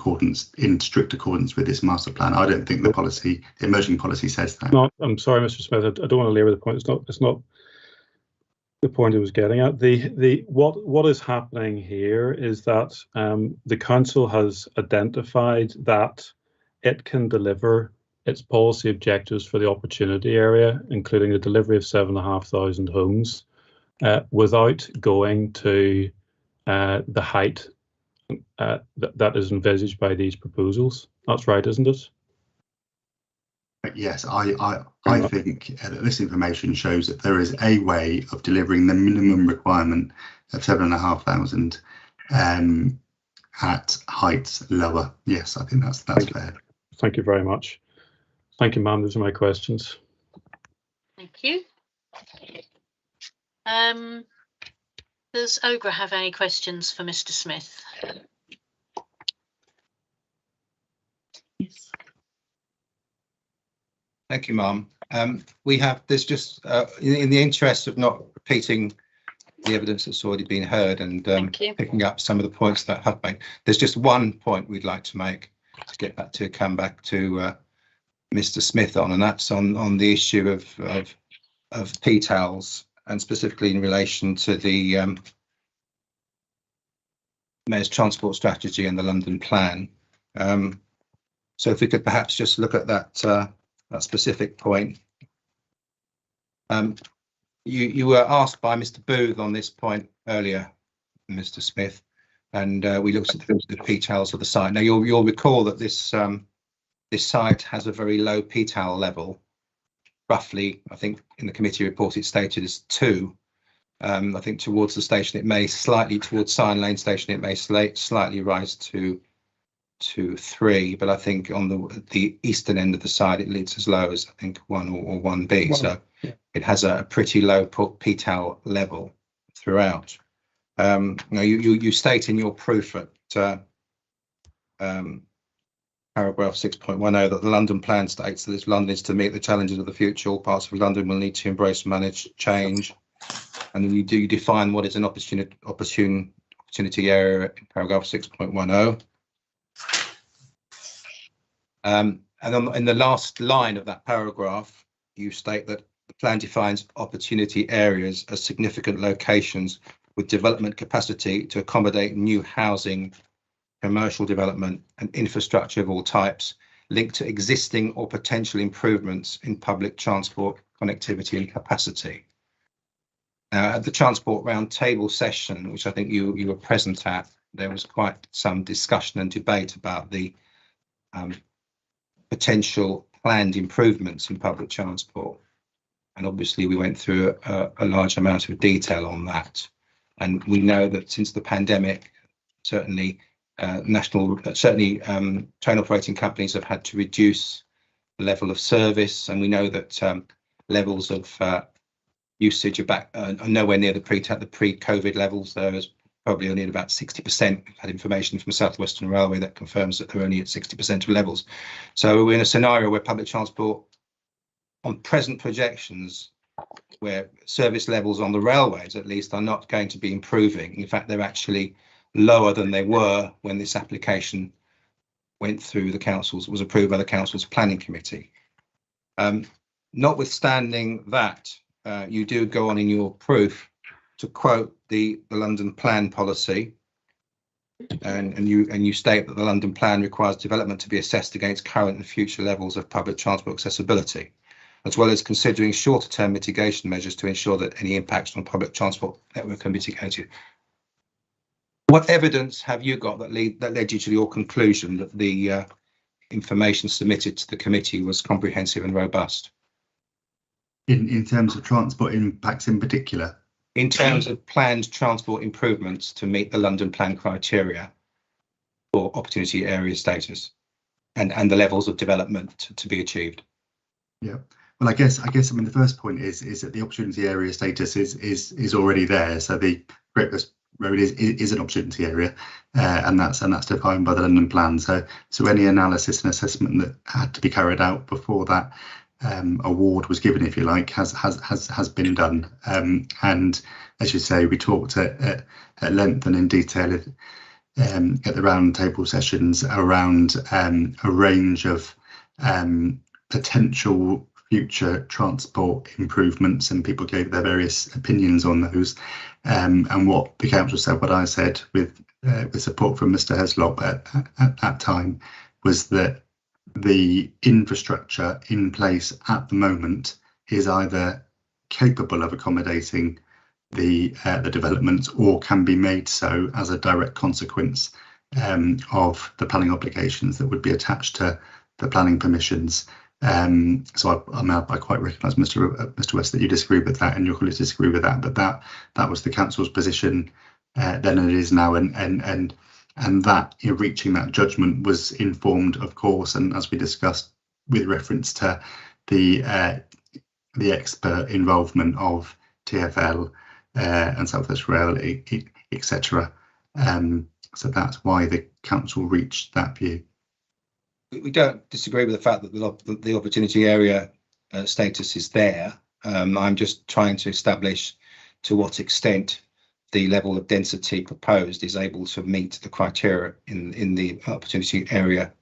strict accordance with this master plan. I don't think the emerging policy says that. No, I'm sorry, Mr. Smith. I don't want to labour the point. It's not the point I was getting at. What is happening here is that the council has identified that it can deliver its policy objectives for the opportunity area, including the delivery of 7,500 homes, without going to the height that is envisaged by these proposals. That's right, isn't it? Yes, I think that this information shows that there is a way of delivering the minimum requirement of 7,500 at heights lower. Yes, I think that's fair. Thank you very much. Thank you, ma'am. Those are my questions. Thank you. Does Ogra have any questions for Mr. Smith? Yes. Thank you, ma'am. There's just, in the interest of not repeating the evidence that's already been heard and picking up some of the points that have been, there's just one point we'd like to make to come back to Mr. Smith on, and that's on the issue of PTALs, and specifically in relation to the Mayor's transport strategy and the London plan. So if we could perhaps just look at that specific point. You were asked by Mr. Booth on this point earlier, Mr. Smith, and we looked at the PTALs of the site. Now you'll recall that this site has a very low PTAL level. Roughly, I think in the committee report it stated as 2. I think towards the station it may slightly, towards Cyan Lane station it may slightly rise to 3, but I think on the eastern end of the side it leads as low as I think 1 or 1B. So it has a pretty low PTAL level throughout. Now you state in your proof at paragraph 6.10 that the London plan states that if London is to meet the challenges of the future, all parts of London will need to embrace and manage change. And then you define what is an opportunity area in paragraph 6.10. And in the last line of that paragraph, you state that the plan defines opportunity areas as significant locations with development capacity to accommodate new housing, commercial development and infrastructure of all types linked to existing or potential improvements in public transport connectivity and capacity. At the Transport Roundtable session, which I think you were present at, there was quite some discussion and debate about the potential planned improvements in public transport. And obviously we went through a large amount of detail on that. And we know that since the pandemic, certainly train operating companies have had to reduce the level of service, and we know that levels of usage are nowhere near the pre-COVID levels. There is probably only at about 60%. We've had information from South Western Railway that confirms that they're only at 60% of levels. So we're in a scenario where public transport, on present projections, where service levels on the railways at least are not going to be improving. In fact, they're actually lower than they were when this application went through was approved by the council's planning committee. Notwithstanding that, you do go on in your proof to quote the London plan policy, and you state that the London plan requires development to be assessed against current and future levels of public transport accessibility, as well as considering shorter term mitigation measures to ensure that any impacts on public transport network can be mitigated. What evidence have you got that led you to your conclusion that the information submitted to the committee was comprehensive and robust? In terms of transport impacts in particular? In terms of planned transport improvements to meet the London Plan criteria for opportunity area status and the levels of development to be achieved. Yeah. Well, I guess I mean the first point is that the opportunity area status is already there. So the Great West Road is an opportunity area, and that's defined by the London Plan. So any analysis and assessment that had to be carried out before that award was given, if you like, has been done. And as you say, we talked at length and in detail at the roundtable sessions around a range of potential future transport improvements, and people gave their various opinions on those. And what the council said, what I said with support from Mr. Heslop at that time, was that the infrastructure in place at the moment is either capable of accommodating the developments or can be made so as a direct consequence of the planning obligations that would be attached to the planning permissions. So I quite recognise, Mr. West, that you disagree with that and your colleagues disagree with that, but that was the council's position then, and it is now, and that, you know, reaching that judgment was informed, of course, and as we discussed, with reference to the expert involvement of TfL and South West Rail, etc. So that's why the council reached that view. We don't disagree with the fact that the opportunity area status is there. I'm just trying to establish to what extent the level of density proposed is able to meet the criteria in the opportunity area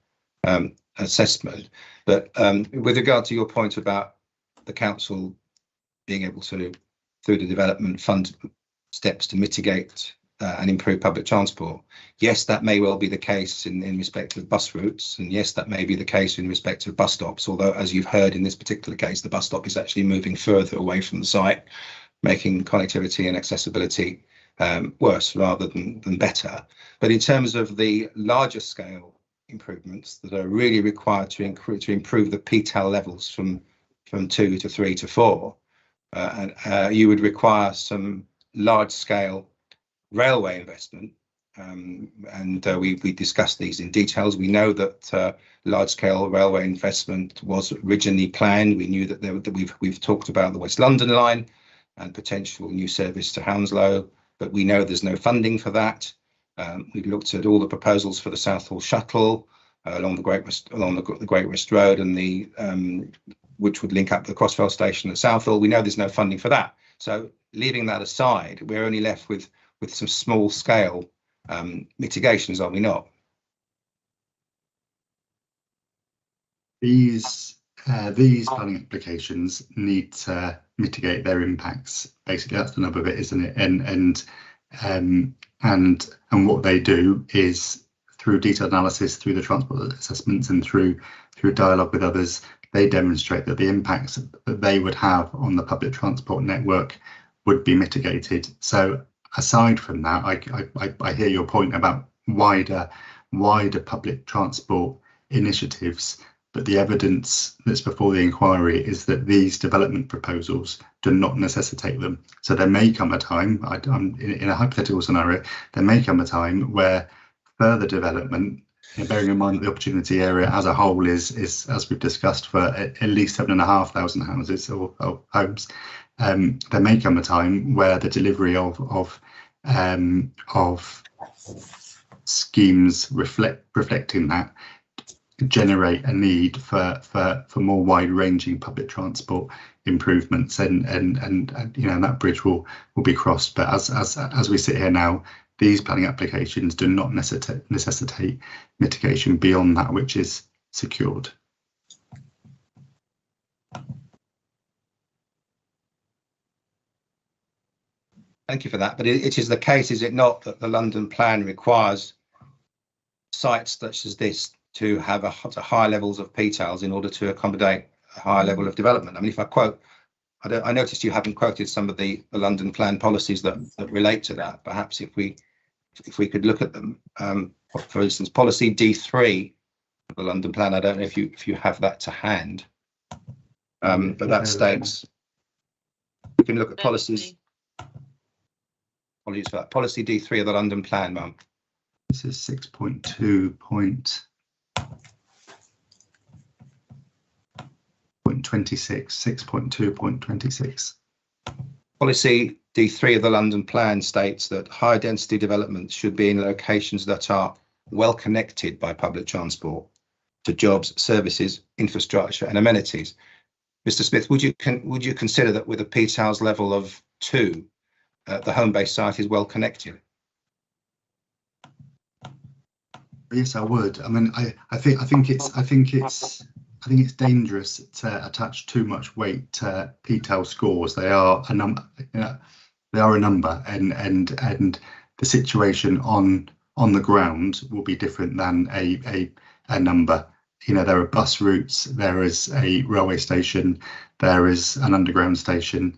assessment. But with regard to your point about the council being able to, through the development fund, steps to mitigate and improve public transport, yes, that may well be the case in respect of bus routes, and yes, that may be the case in respect of bus stops, although, as you've heard in this particular case, the bus stop is actually moving further away from the site, making connectivity and accessibility worse rather than better. But in terms of the larger scale improvements that are really required to improve the PTAL levels from 2 to 3 to 4, you would require some large scale railway investment, and we discussed these in details. We know that large-scale railway investment was originally planned. We knew that we've talked about the West London line and potential new service to Hounslow, but we know there's no funding for that. We've looked at all the proposals for the Southall shuttle along the Great West Road and the which would link up the Crossrail station at Southall. We know there's no funding for that. So leaving that aside, we're only left with some small scale mitigations, are we not? These planning applications need to mitigate their impacts. Basically, that's the nub of it, isn't it? And what they do is, through detailed analysis, through the transport assessments, and through dialogue with others, they demonstrate that the impacts that they would have on the public transport network would be mitigated. So aside from that, I hear your point about wider public transport initiatives, but the evidence that's before the inquiry is that these development proposals do not necessitate them. So there may come a time, in a hypothetical scenario, there may come a time where further development, bearing in mind that the opportunity area as a whole is as we've discussed, for at least 7,500 houses or homes, there may come a time where the delivery of schemes reflecting that generate a need for more wide-ranging public transport improvements, and you know, that bridge will be crossed. But as we sit here now, these planning applications do not necessitate mitigation beyond that which is secured. Thank you for that. But it is the case, is it not, that the London Plan requires sites such as this to have higher levels of PTALs in order to accommodate a higher level of development? I mean, if I quote, I noticed you haven't quoted some of the London Plan policies that relate to that. Perhaps if we could look at them, for instance, policy D3 of the London Plan. I don't know if you have that to hand, but that states We can look at policies. Apologies for that. Policy D3 of the London Plan, Mum. This is 6.2.26. 6.2.26. Policy D3 of the London Plan states that high density developments should be in locations that are well connected by public transport to jobs, services, infrastructure and amenities. Mr. Smith, would you consider that with a PTAL's level of 2, the Homebase site is well connected? Yes, I would. I mean, I think it's dangerous to attach too much weight to PTAL scores. They are a number. They are a number, and the situation on the ground will be different than a number. You know, there are bus routes, there is a railway station, there is an underground station.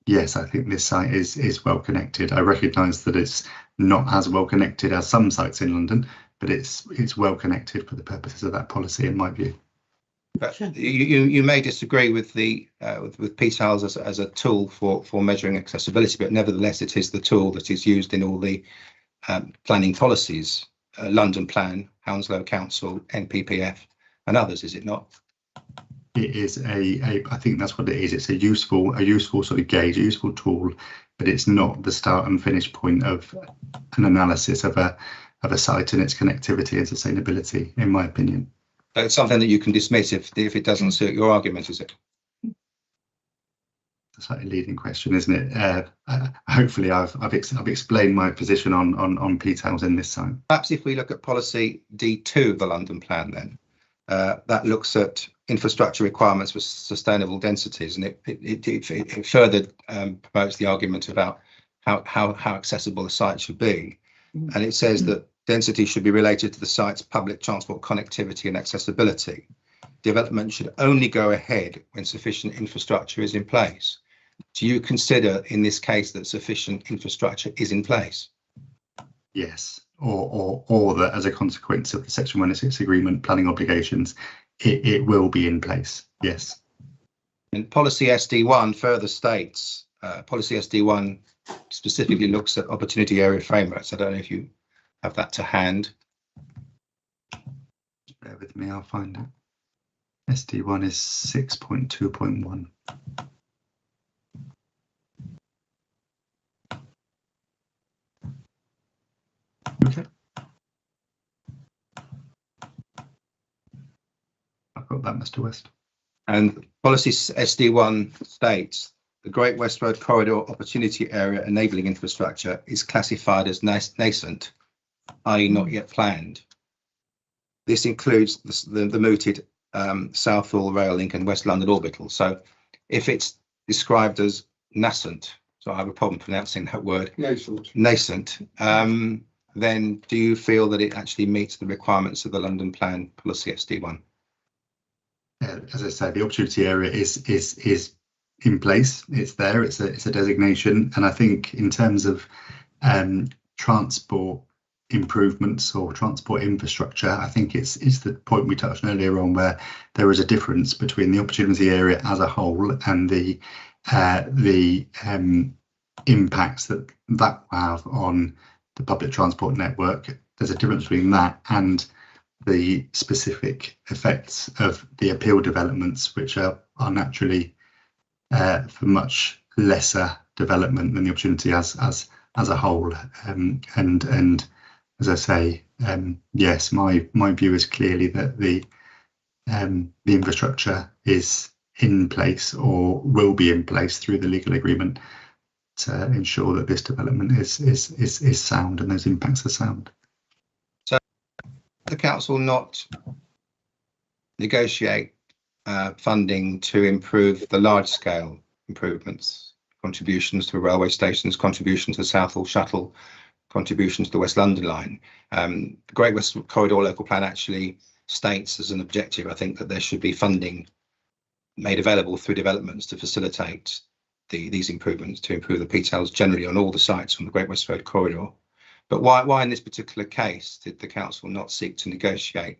Yes, I think this site is well connected. I recognise that it's not as well connected as some sites in London, but it's well connected for the purposes of that policy, in my view. But you may disagree with the with PTALs as a tool for measuring accessibility, but nevertheless it is the tool that is used in all the planning policies, London Plan, Hounslow Council, NPPF, and others, is it not? It is I think that's what it is. It's a useful sort of gauge, a useful tool, but it's not the start and finish point of an analysis of a site and its connectivity and sustainability, in my opinion. So it's something that you can dismiss if it doesn't suit your argument, is it? A slightly leading question, isn't it? Hopefully, I've explained my position on PTALs in this site. Perhaps if we look at policy D2 of the London Plan, then that looks at infrastructure requirements for sustainable densities, and it further promotes the argument about how accessible a site should be, and it says that density should be related to the site's public transport connectivity and accessibility. Development should only go ahead when sufficient infrastructure is in place. Do you consider in this case that sufficient infrastructure is in place? Yes, or that as a consequence of the Section 106 agreement planning obligations, it will be in place. Yes. And policy SD1 further states, policy SD1 specifically looks at opportunity area frameworks. I don't know if you have that to hand. Bear with me, I'll find it. SD1 is 6.2.1. Okay. I've got that, Mr. West. And policy SD1 states the Great West Road Corridor Opportunity Area enabling infrastructure is classified as nascent, i.e. not yet planned. This includes the mooted Southall Rail Link and West London Orbital. So if it's described as nascent, so I have a problem pronouncing that word, nascent, then do you feel that it actually meets the requirements of the London Plan policy SD1? As I said, the opportunity area is in place. It's there. It's a designation, and I think in terms of transport improvements or transport infrastructure, I think it's the point we touched on earlier on, where there is a difference between the opportunity area as a whole and the impacts that will have on the public transport network. There's a difference between that and the specific effects of the appeal developments, which are naturally for much lesser development than the opportunity as a whole. And as I say, yes, my view is clearly that the infrastructure is in place or will be in place through the legal agreement to ensure that this development is sound and those impacts are sound. So the council not negotiate funding to improve the large scale improvements, contributions to railway stations, contributions to Southall Shuttle, contributions to the West London line. The Great West Corridor Local Plan actually states as an objective, I think, that there should be funding made available through developments to facilitate these improvements, to improve the PTALs generally on all the sites on the Great West Road Corridor. But why in this particular case did the council not seek to negotiate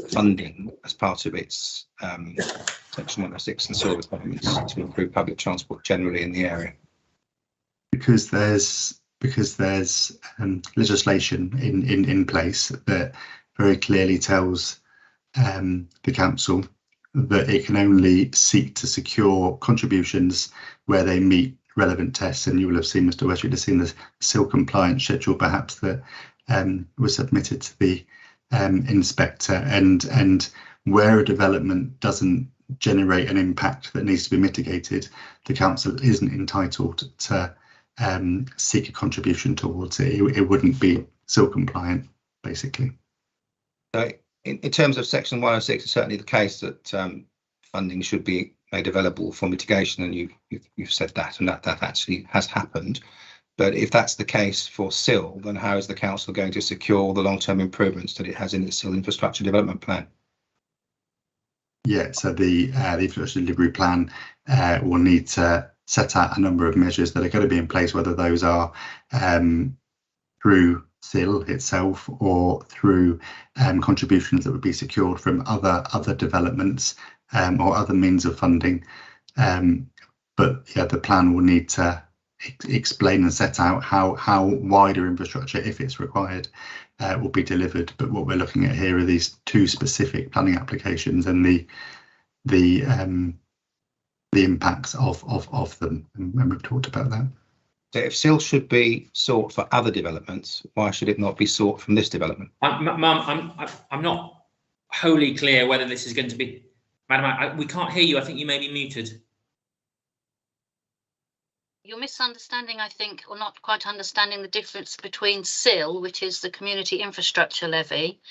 funding as part of its Section 106 and SIL requirements to improve public transport generally in the area? Because there's legislation in place that very clearly tells the council that it can only seek to secure contributions where they meet relevant tests. And you will have seen, Mr. West, you'd have seen the SIL compliance schedule perhaps that was submitted to the inspector, and where a development doesn't generate an impact that needs to be mitigated, the council isn't entitled to seek a contribution towards it. It wouldn't be SIL compliant, basically. So in terms of Section 106, it's certainly the case that funding should be made available for mitigation, and you've said that, and that actually has happened. But if that's the case for SIL, then how is the council going to secure the long-term improvements that it has in its SIL infrastructure development plan? Yeah, so the infrastructure delivery plan will need to set out a number of measures that are going to be in place, whether those are through SIL itself or through contributions that would be secured from other developments or other means of funding. But yeah, the plan will need to explain and set out how wider infrastructure, if it's required, will be delivered. But what we're looking at here are these two specific planning applications and the impacts of them, and we've talked about that. So if SIL should be sought for other developments, why should it not be sought from this development? Mum, I'm not wholly clear whether this is going to be. Madam, we can't hear you. I think you may be muted. You're misunderstanding, I think, or not quite understanding the difference between SIL, which is the Community Infrastructure Levy,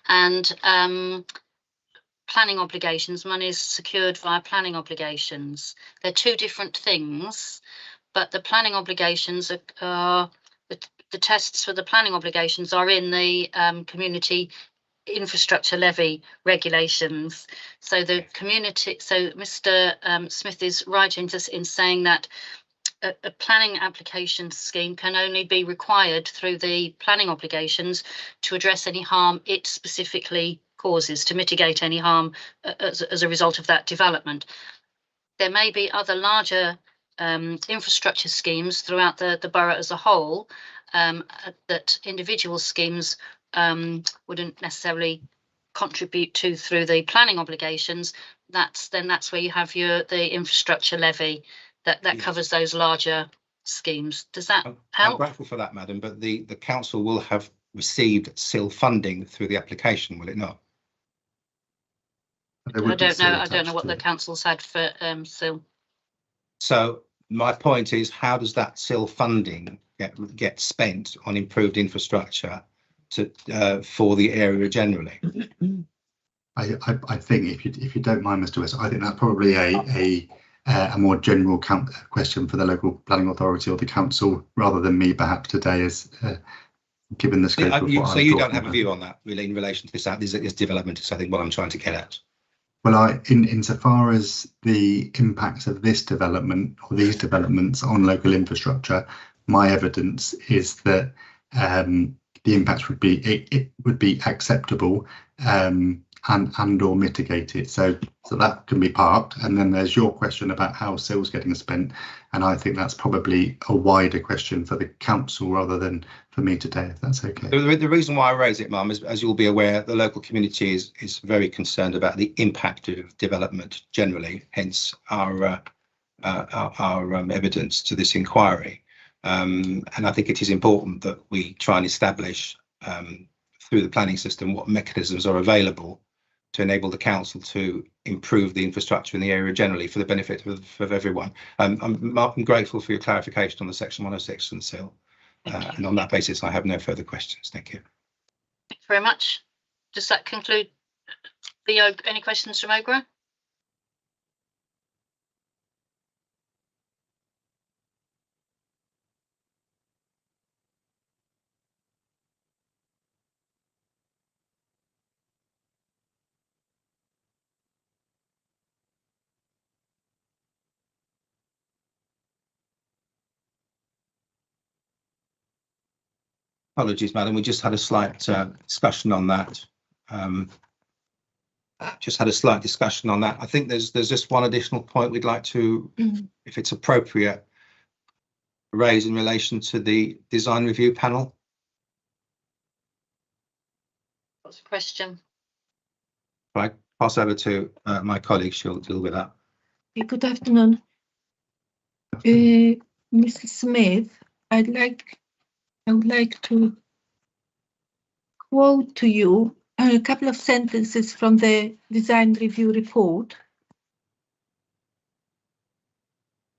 and planning obligations. Money is secured via planning obligations. They're two different things, but the planning obligations are the tests for the planning obligations are in the Community Infrastructure Levy regulations. So the community, so Mr. Smith is right in saying that a planning application scheme can only be required through the planning obligations to address any harm it specifically causes, to mitigate any harm as a result of that development. There may be other larger infrastructure schemes throughout the borough as a whole that individual schemes wouldn't necessarily contribute to through the planning obligations. That's where you have the infrastructure levy that yes, covers those larger schemes. Does that help? I'm grateful for that, madam, but the council will have received SIL funding through the application, will it not? I don't know what the council's had for SIL. So my point is, how does that SIL funding get spent on improved infrastructure for the area generally? I think if you don't mind, Mr. West, I think that's probably a more general question for the local planning authority or the council, rather than me perhaps today, as given the scope of what so you don't have a view on that really in relation to this development is I think what I'm trying to get at. Well, insofar as the impacts of this development or these developments on local infrastructure, my evidence is that the impacts would be acceptable and or mitigated. So that can be parked. And then there's your question about how SIL's getting spent, and I think that's probably a wider question for the council rather than for me today, if that's okay. The reason why I raise it, Mum, is, as you'll be aware, the local community is very concerned about the impact of development generally, hence our evidence to this inquiry. And I think it is important that we try and establish through the planning system what mechanisms are available to enable the council to improve the infrastructure in the area generally for the benefit of everyone. I'm grateful for your clarification on the Section 106 and SIL. And on that basis, I have no further questions. Thank you. Thank you very much. Does that conclude any questions from Ogra? Apologies, madam. We just had a slight discussion on that. just had a slight discussion on that. I think there's just one additional point we'd like to, if it's appropriate, raise in relation to the design review panel. What's the question? If I pass over to my colleague, she'll deal with that. Good afternoon. Mrs. Smith, I would like to quote to you a couple of sentences from the design review report.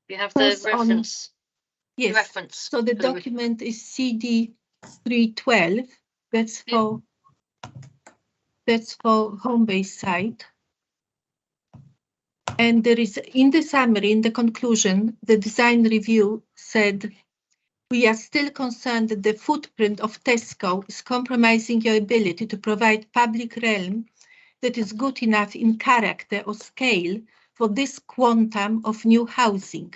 You have the First reference. Yes. Reference. So the document is CD 312. That's for Homebase site. And there is, in the summary, in the conclusion, the design review said, we are still concerned that the footprint of Tesco is compromising your ability to provide public realm that is good enough in character or scale for this quantum of new housing.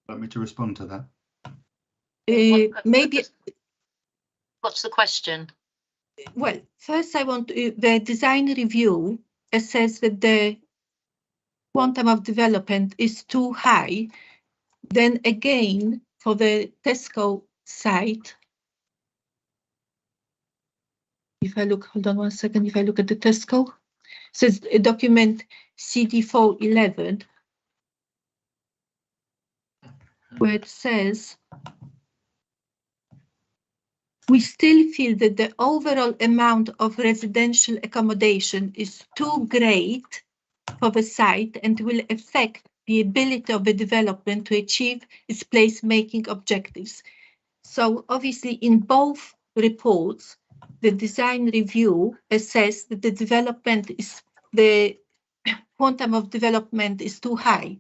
Want me to respond to that? Maybe. What's the question? Well, first I want the design review assess that the quantum of development is too high. Then again, for the Tesco site, if I look, hold on one second, if I look at the Tesco, says a document CD411, where it says, we still feel that the overall amount of residential accommodation is too great for the site and will affect the ability of the development to achieve its placemaking objectives. So obviously in both reports, the design review assessed that the quantum of development is too high.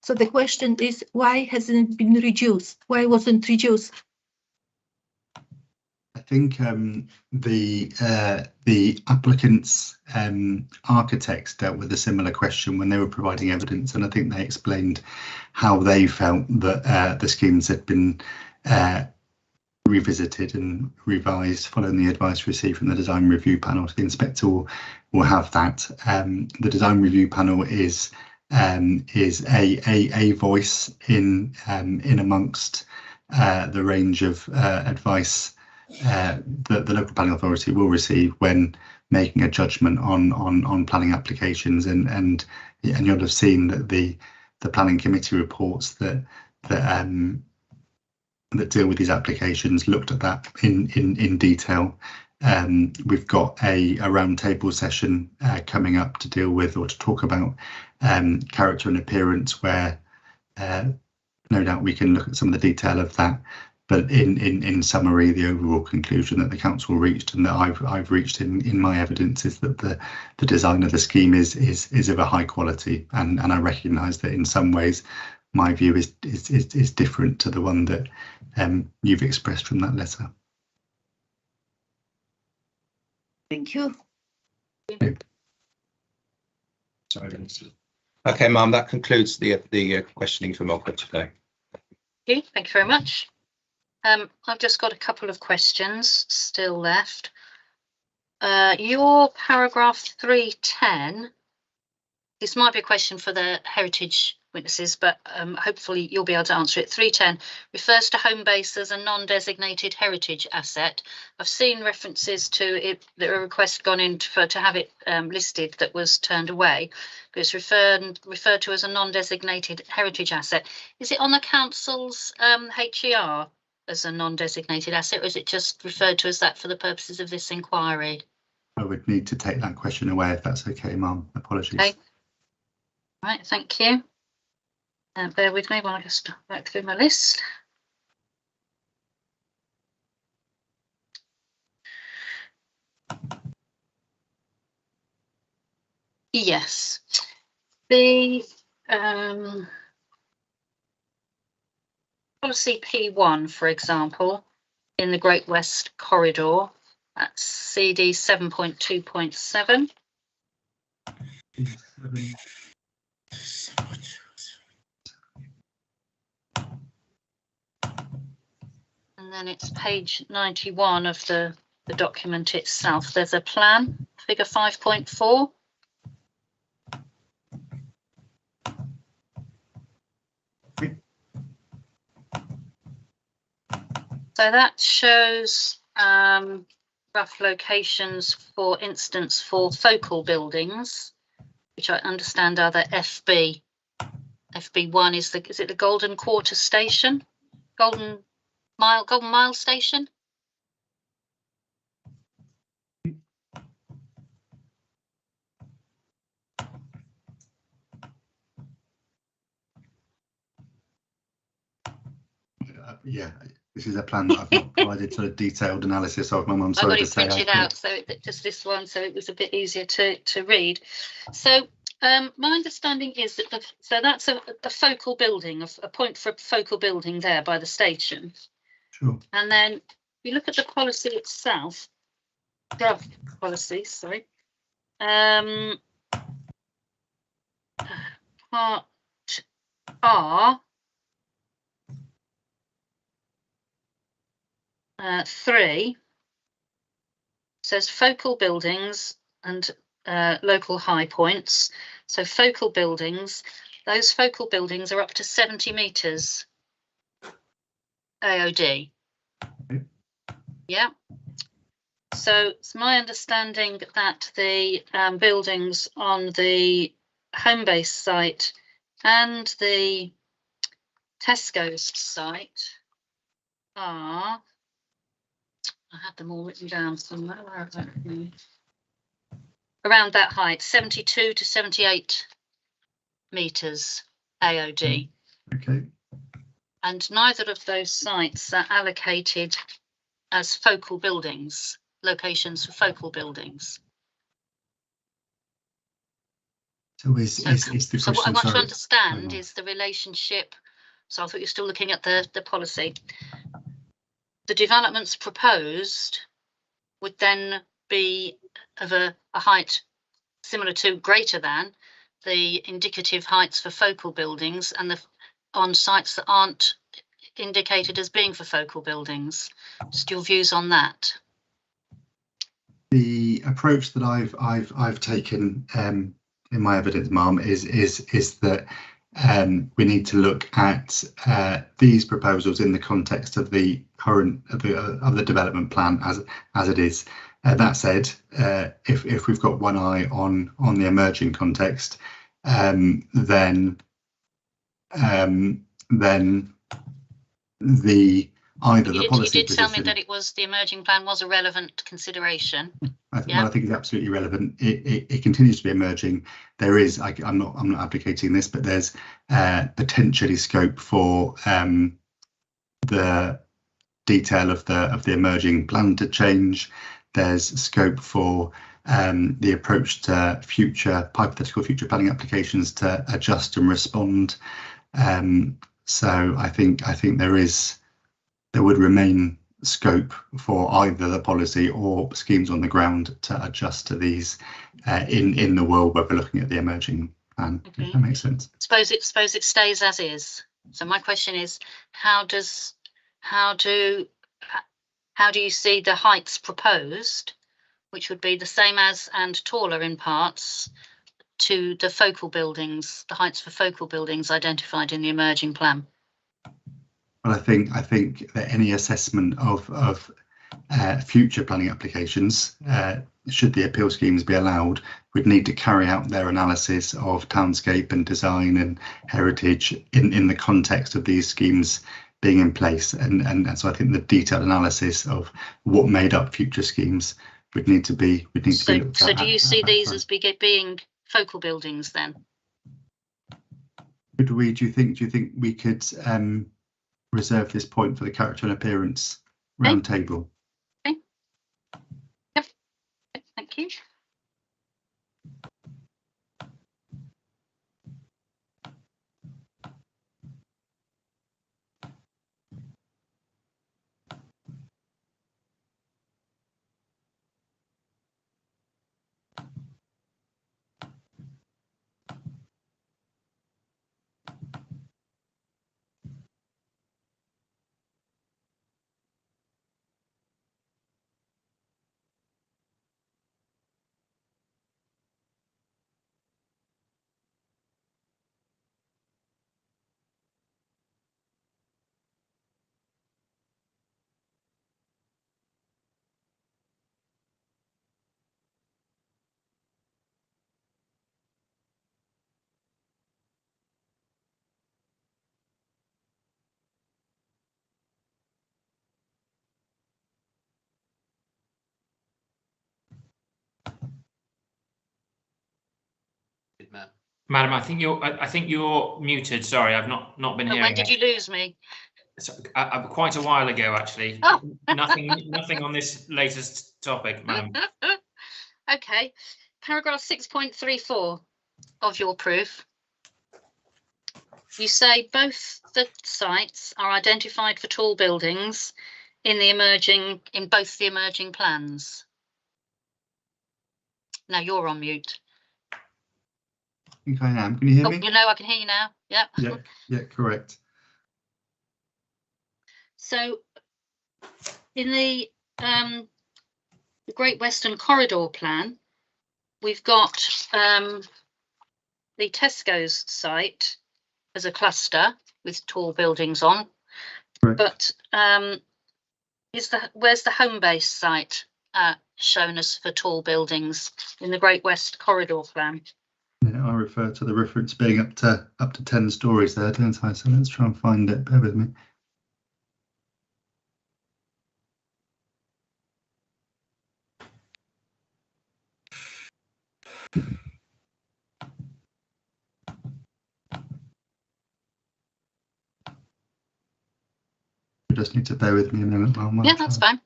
So the question is, why hasn't it been reduced? Why wasn't reduced? I think the applicant's architects dealt with a similar question when they were providing evidence, and I think they explained how they felt that the schemes had been revisited and revised following the advice received from the design review panel. So the inspector will have that. The design review panel is a voice in amongst the range of advice that the local planning authority will receive when making a judgment on planning applications, and you'll have seen that the planning committee reports that deal with these applications looked at that in detail. We've got a roundtable session coming up to deal with or to talk about character and appearance, where no doubt we can look at some of the detail of that. But in summary, the overall conclusion that the council reached and that I've reached in my evidence is that the design of the scheme is of a high quality, and I recognise that in some ways my view is different to the one that you've expressed from that letter. Thank you. Okay, Ma'am, that concludes the questioning for Milford today. Thank you very much. I've just got a couple of questions still left. Your paragraph 310, this might be a question for the heritage witnesses, but hopefully you'll be able to answer it. 310 refers to Homebase as a non-designated heritage asset. I've seen references to it, that a request gone in to have it listed that was turned away, but it's referred to as a non-designated heritage asset. Is it on the council's HER as a non-designated asset, or is it just referred to as that for the purposes of this inquiry? I would need to take that question away if that's okay, Ma'am. Apologies. Okay. Right, thank you. Bear with me while I just back through my list. Yes, the policy P1, for example, in the Great West Corridor, that's CD 7.2.7. And then it's page 91 of the document itself. There's a plan, figure 5.4. So that shows rough locations, for instance, for focal buildings, which I understand are the FB. FB1 is it the Golden Quarter Station? Golden Mile Station? Yeah, this is a plan that I've not provided sort of detailed analysis of. I'm sorry to say. I got it printed out, so just this one, so it was a bit easier to read. So my understanding is that so that's a focal building, a point for a focal building there by the station. Sure. And then we look at the policy itself, draft policy, sorry. Part R. 3 says focal buildings and local high points. So focal buildings, those focal buildings are up to 70 metres AOD. Yeah. So it's my understanding that the buildings on the Homebase site and the Tesco's site are, I had them all written down somewhere. Where are they? Around that height, 72 to 78 metres AOD. Okay. And neither of those sites are allocated as focal buildings, locations for focal buildings. So is the question, so what I want sorry, to understand is the relationship. So I thought you're still looking at the policy. The developments proposed would then be of a height similar to, greater than, the indicative heights for focal buildings, and on sites that aren't indicated as being for focal buildings. Just your views on that. The approach that I've taken in my evidence, Ma'am, is that we need to look at these proposals in the context of the current of the development plan as it is. That said, if we've got one eye on the emerging context, then the either the policy you did tell me position, that it was the emerging plan was a relevant consideration. well, I think it's absolutely relevant. It continues to be emerging. There is, I'm not advocating this, but there's potentially scope for the detail of the emerging plan to change. There's scope for the approach to hypothetical future planning applications to adjust and respond. So I think there would remain scope for either the policy or schemes on the ground to adjust to these in the world where we're looking at the emerging plan. Okay. If that makes sense. Suppose it stays as is. So my question is, how do you see the heights proposed, which would be the same as and taller in parts, to the focal buildings, the heights for focal buildings identified in the emerging plan? Well, I think that any assessment of future planning applications, should the appeal schemes be allowed, would need to carry out their analysis of townscape and design and heritage in the context of these schemes being in place, and so I think the detailed analysis of what made up future schemes would need to be looked at. So do you see these as being focal buildings then? Do you think we could reserve this point for the character and appearance round table? Okay. Yep. Thank you. ma'am. Madam, I think you're muted. Sorry, I've not been hearing. When did you lose me? So, quite a while ago, actually. Oh. Nothing on this latest topic, madam. Okay, paragraph 6.34 of your proof. You say both the sites are identified for tall buildings in both the emerging plans. Now you're on mute. I think I am. Can you hear me? You know, I can hear you now. Yep. Yeah, correct. So in the Great Western Corridor plan, we've got the Tesco's site as a cluster with tall buildings on. Correct. But where's the Homebase site shown as for tall buildings in the Great West Corridor plan? Yeah, I refer to the reference being up to 10 stories there, don't I? So let's try and find it. Bear with me. You just need to bear with me a minute. Yeah, that's fine.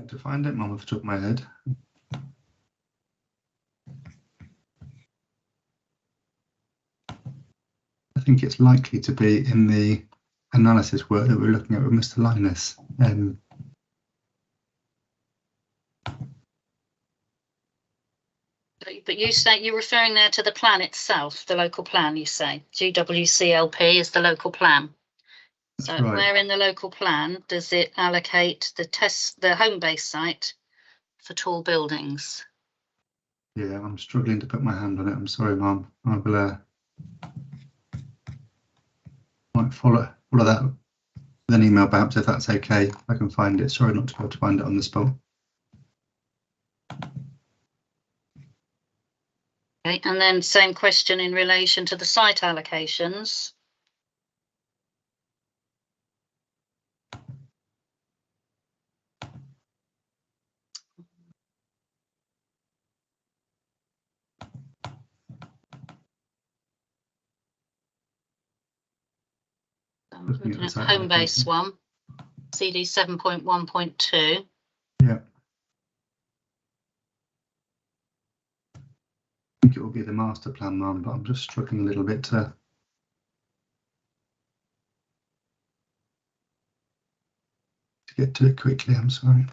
To find it, off the top of my head. I think it's likely to be in the analysis work that we're looking at with Mr. Linus. But you say you're referring there to the plan itself, the local plan, you say. GWCLP is the local plan. So right. Where in the local plan does it allocate the Homebase site for tall buildings? Yeah, I'm struggling to put my hand on it. I'm sorry, Mum. I will might follow that with an email, perhaps, if that's okay. I can find it. Sorry not to be able to find it on the spot. Okay, and then same question in relation to the site allocations. Looking at Homebase one, CD 7.1.2. Yeah. I think it will be the master plan, Mum, but I'm just struggling a little bit to get to it quickly. I'm sorry.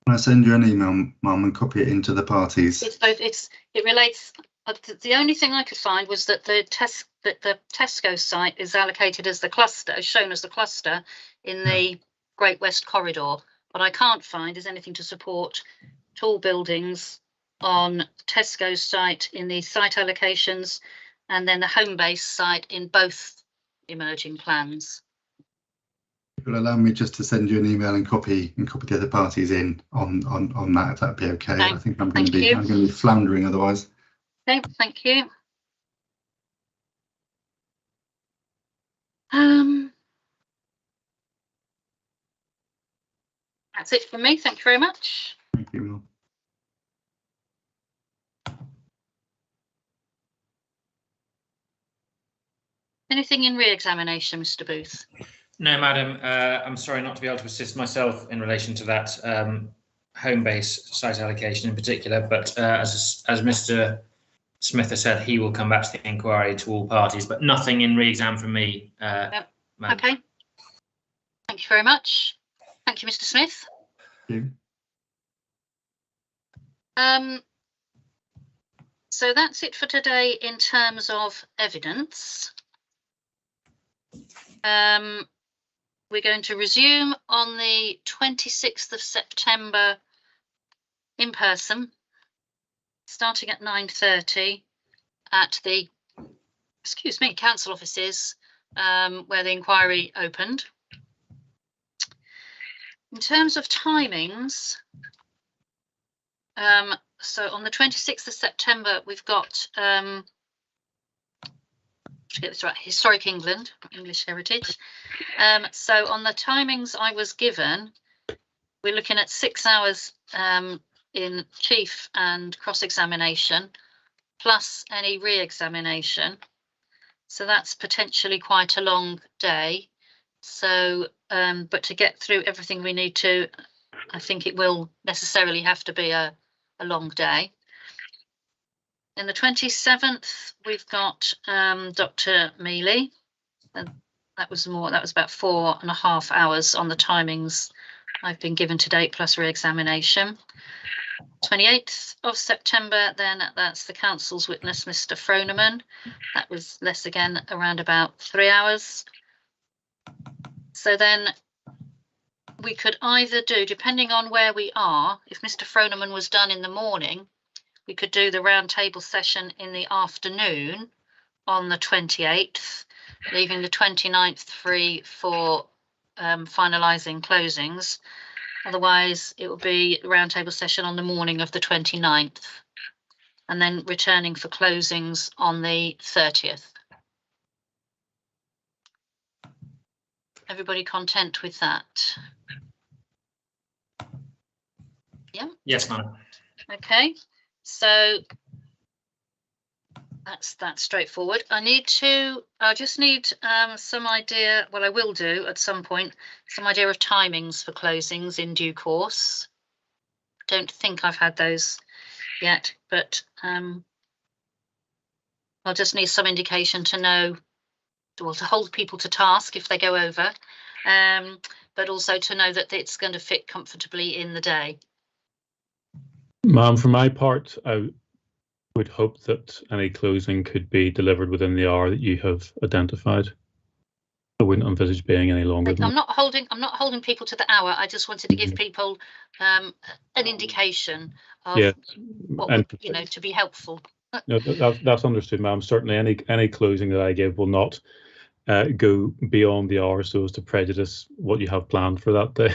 Can I send you an email, Mum, and copy it into the parties? It relates. The only thing I could find was that the Tesco site is allocated as the cluster, shown as the cluster in the Great West Corridor. What I can't find is anything to support tall buildings on Tesco's site in the site allocations, and then the Homebase site in both emerging plans. Will allow me just to send you an email and copy the other parties in on that, if that'd be okay. I think I'm going to be floundering otherwise. Okay, thank you. That's it from me. Thank you very much. Thank you, Mel. Anything in re-examination, Mr. Booth? No, madam. I'm sorry not to be able to assist myself in relation to that Homebase site allocation in particular, but as Mr. Smith has said he will come back to the inquiry to all parties, but nothing in re-exam from me. Yep. Madam. Okay. Thank you very much. Thank you, Mr. Smith. Thank you. So that's it for today in terms of evidence. We're going to resume on the 26th of September in person, starting at 9:30 at the, council offices where the inquiry opened. In terms of timings, so on the 26th of September, we've got, to get this right, Historic England, English Heritage. So on the timings I was given, we're looking at 6 hours in chief and cross-examination, plus any re-examination. So that's potentially quite a long day. So, but to get through everything we need to, I think it will necessarily have to be a long day. In the 27th, we've got Dr. Mealy, and that was about 4.5 hours on the timings I've been given to date, plus re-examination. 28th of September, then that's the council's witness, Mr. Froneman. That was less, again, around about 3 hours. So then we could either do, depending on where we are, if Mr. Froneman was done in the morning, we could do the round table session in the afternoon on the 28th, leaving the 29th free for finalising closings. Otherwise, it will be a round table session on the morning of the 29th, and then returning for closings on the 30th. Everybody content with that? Yeah. Yes, ma'am. Okay, so that's straightforward. I just need some idea, well, I will do at some point, some idea of timings for closings in due course. Don't think I've had those yet, but I'll just need some indication to know, well, to hold people to task if they go over, but also to know that it's going to fit comfortably in the day. Ma'am, for my part, I would hope that any closing could be delivered within the hour that you have identified. I wouldn't envisage being any longer than I'm not holding people to the hour. I just wanted to give people an indication of what would, to be helpful. No, that's understood, ma'am. Certainly any closing that I give will not go beyond the hour so as to prejudice what you have planned for that day.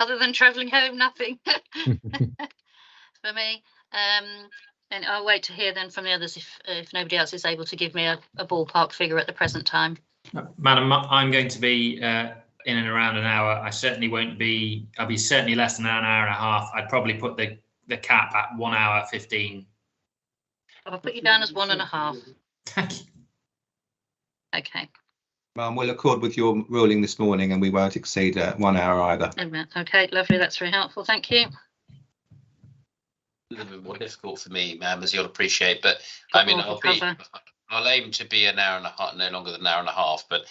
Other than travelling home, nothing for me. And I'll wait to hear then from the others if nobody else is able to give me a ballpark figure at the present time. Madam, I'm going to be in and around an hour. I certainly won't be. I'll be certainly less than an hour and a half. I'd probably put the cap at 1 hour 15. I'll put you down as 1.5. Thank you. Okay. We'll accord with your ruling this morning, and we won't exceed 1 hour either. Okay, lovely. That's very helpful. Thank you. A little bit more difficult for me, ma'am, as you'll appreciate, but I mean, I'll aim to be an hour and a half, no longer than an hour and a half, but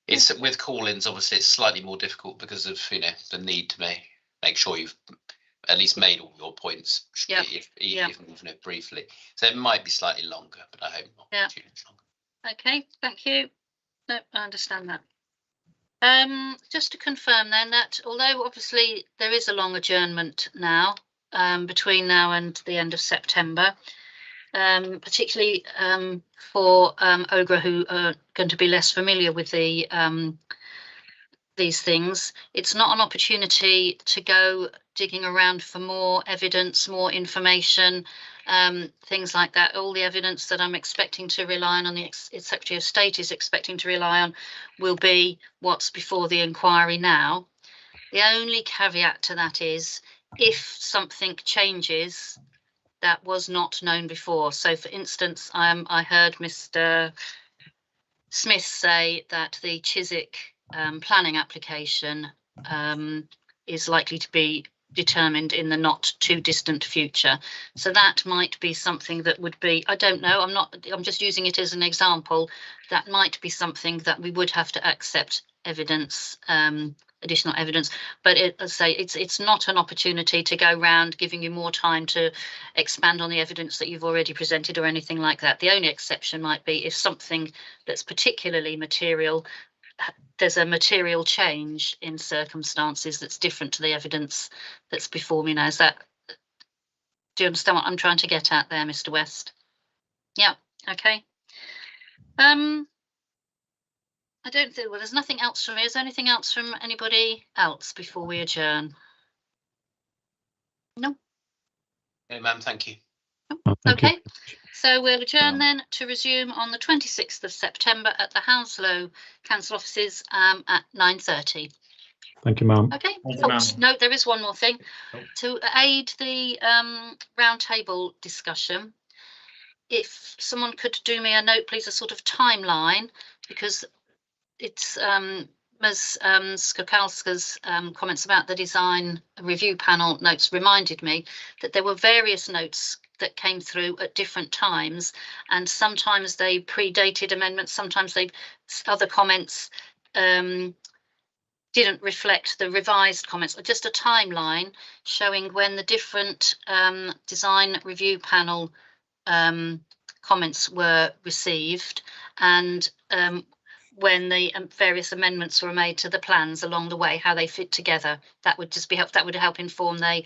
it's with call-ins, obviously it's slightly more difficult because of, the need to make sure you've at least made all your points, even if briefly. So it might be slightly longer, but I hope not too much longer. Okay, thank you. No, I understand that. Just to confirm then that although obviously there is a long adjournment now, between now and the end of September, particularly for OGRA who are going to be less familiar with these things, it's not an opportunity to go digging around for more evidence, more information, things like that. All the evidence that I'm expecting to rely on the Secretary of State is expecting to rely on, will be what's before the inquiry now. The only caveat to that is if something changes that was not known before. So, for instance, I heard Mr. Smith say that the Chiswick planning application is likely to be determined in the not too distant future. So that might be something that would be, I don't know, I'm just using it as an example. That might be something that we would have to accept evidence, additional evidence, but as I say, it's not an opportunity to go round giving you more time to expand on the evidence that you've already presented or anything like that. The only exception might be if something that's particularly material, there's a material change in circumstances that's different to the evidence that's before me now. Is that, do you understand what I'm trying to get at there, Mr. West? Yeah, okay. I don't think, well, there's nothing else from me. Is there anything else from anybody else before we adjourn? No. No, ma'am, thank you. Okay, so we'll adjourn then to resume on the 26th of September at the Hounslow Council offices at 9:30. Thank you, ma'am. Okay. Thank you, ma'am. No, there is one more thing. Oh. To aid the roundtable discussion, if someone could do me a note, please, a sort of timeline, because it's Ms. Skokalska's comments about the design review panel notes reminded me that there were various notes that came through at different times, and sometimes they predated amendments, sometimes other comments didn't reflect the revised comments, or just a timeline showing when the different design review panel comments were received, and when the various amendments were made to the plans along the way, how they fit together. That would just be help. That would help inform the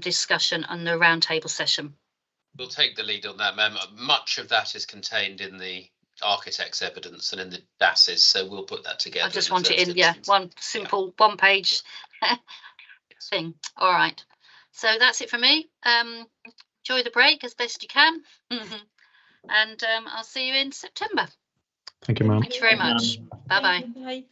discussion on the roundtable session. We'll take the lead on that, ma'am. Much of that is contained in the architect's evidence and in the DASs, so we'll put that together. I just want it in, yeah, one simple one-page thing. All right, so that's it for me. Enjoy the break as best you can, and I'll see you in September. Thank you, ma'am. Thank you very much. Bye-bye. Bye.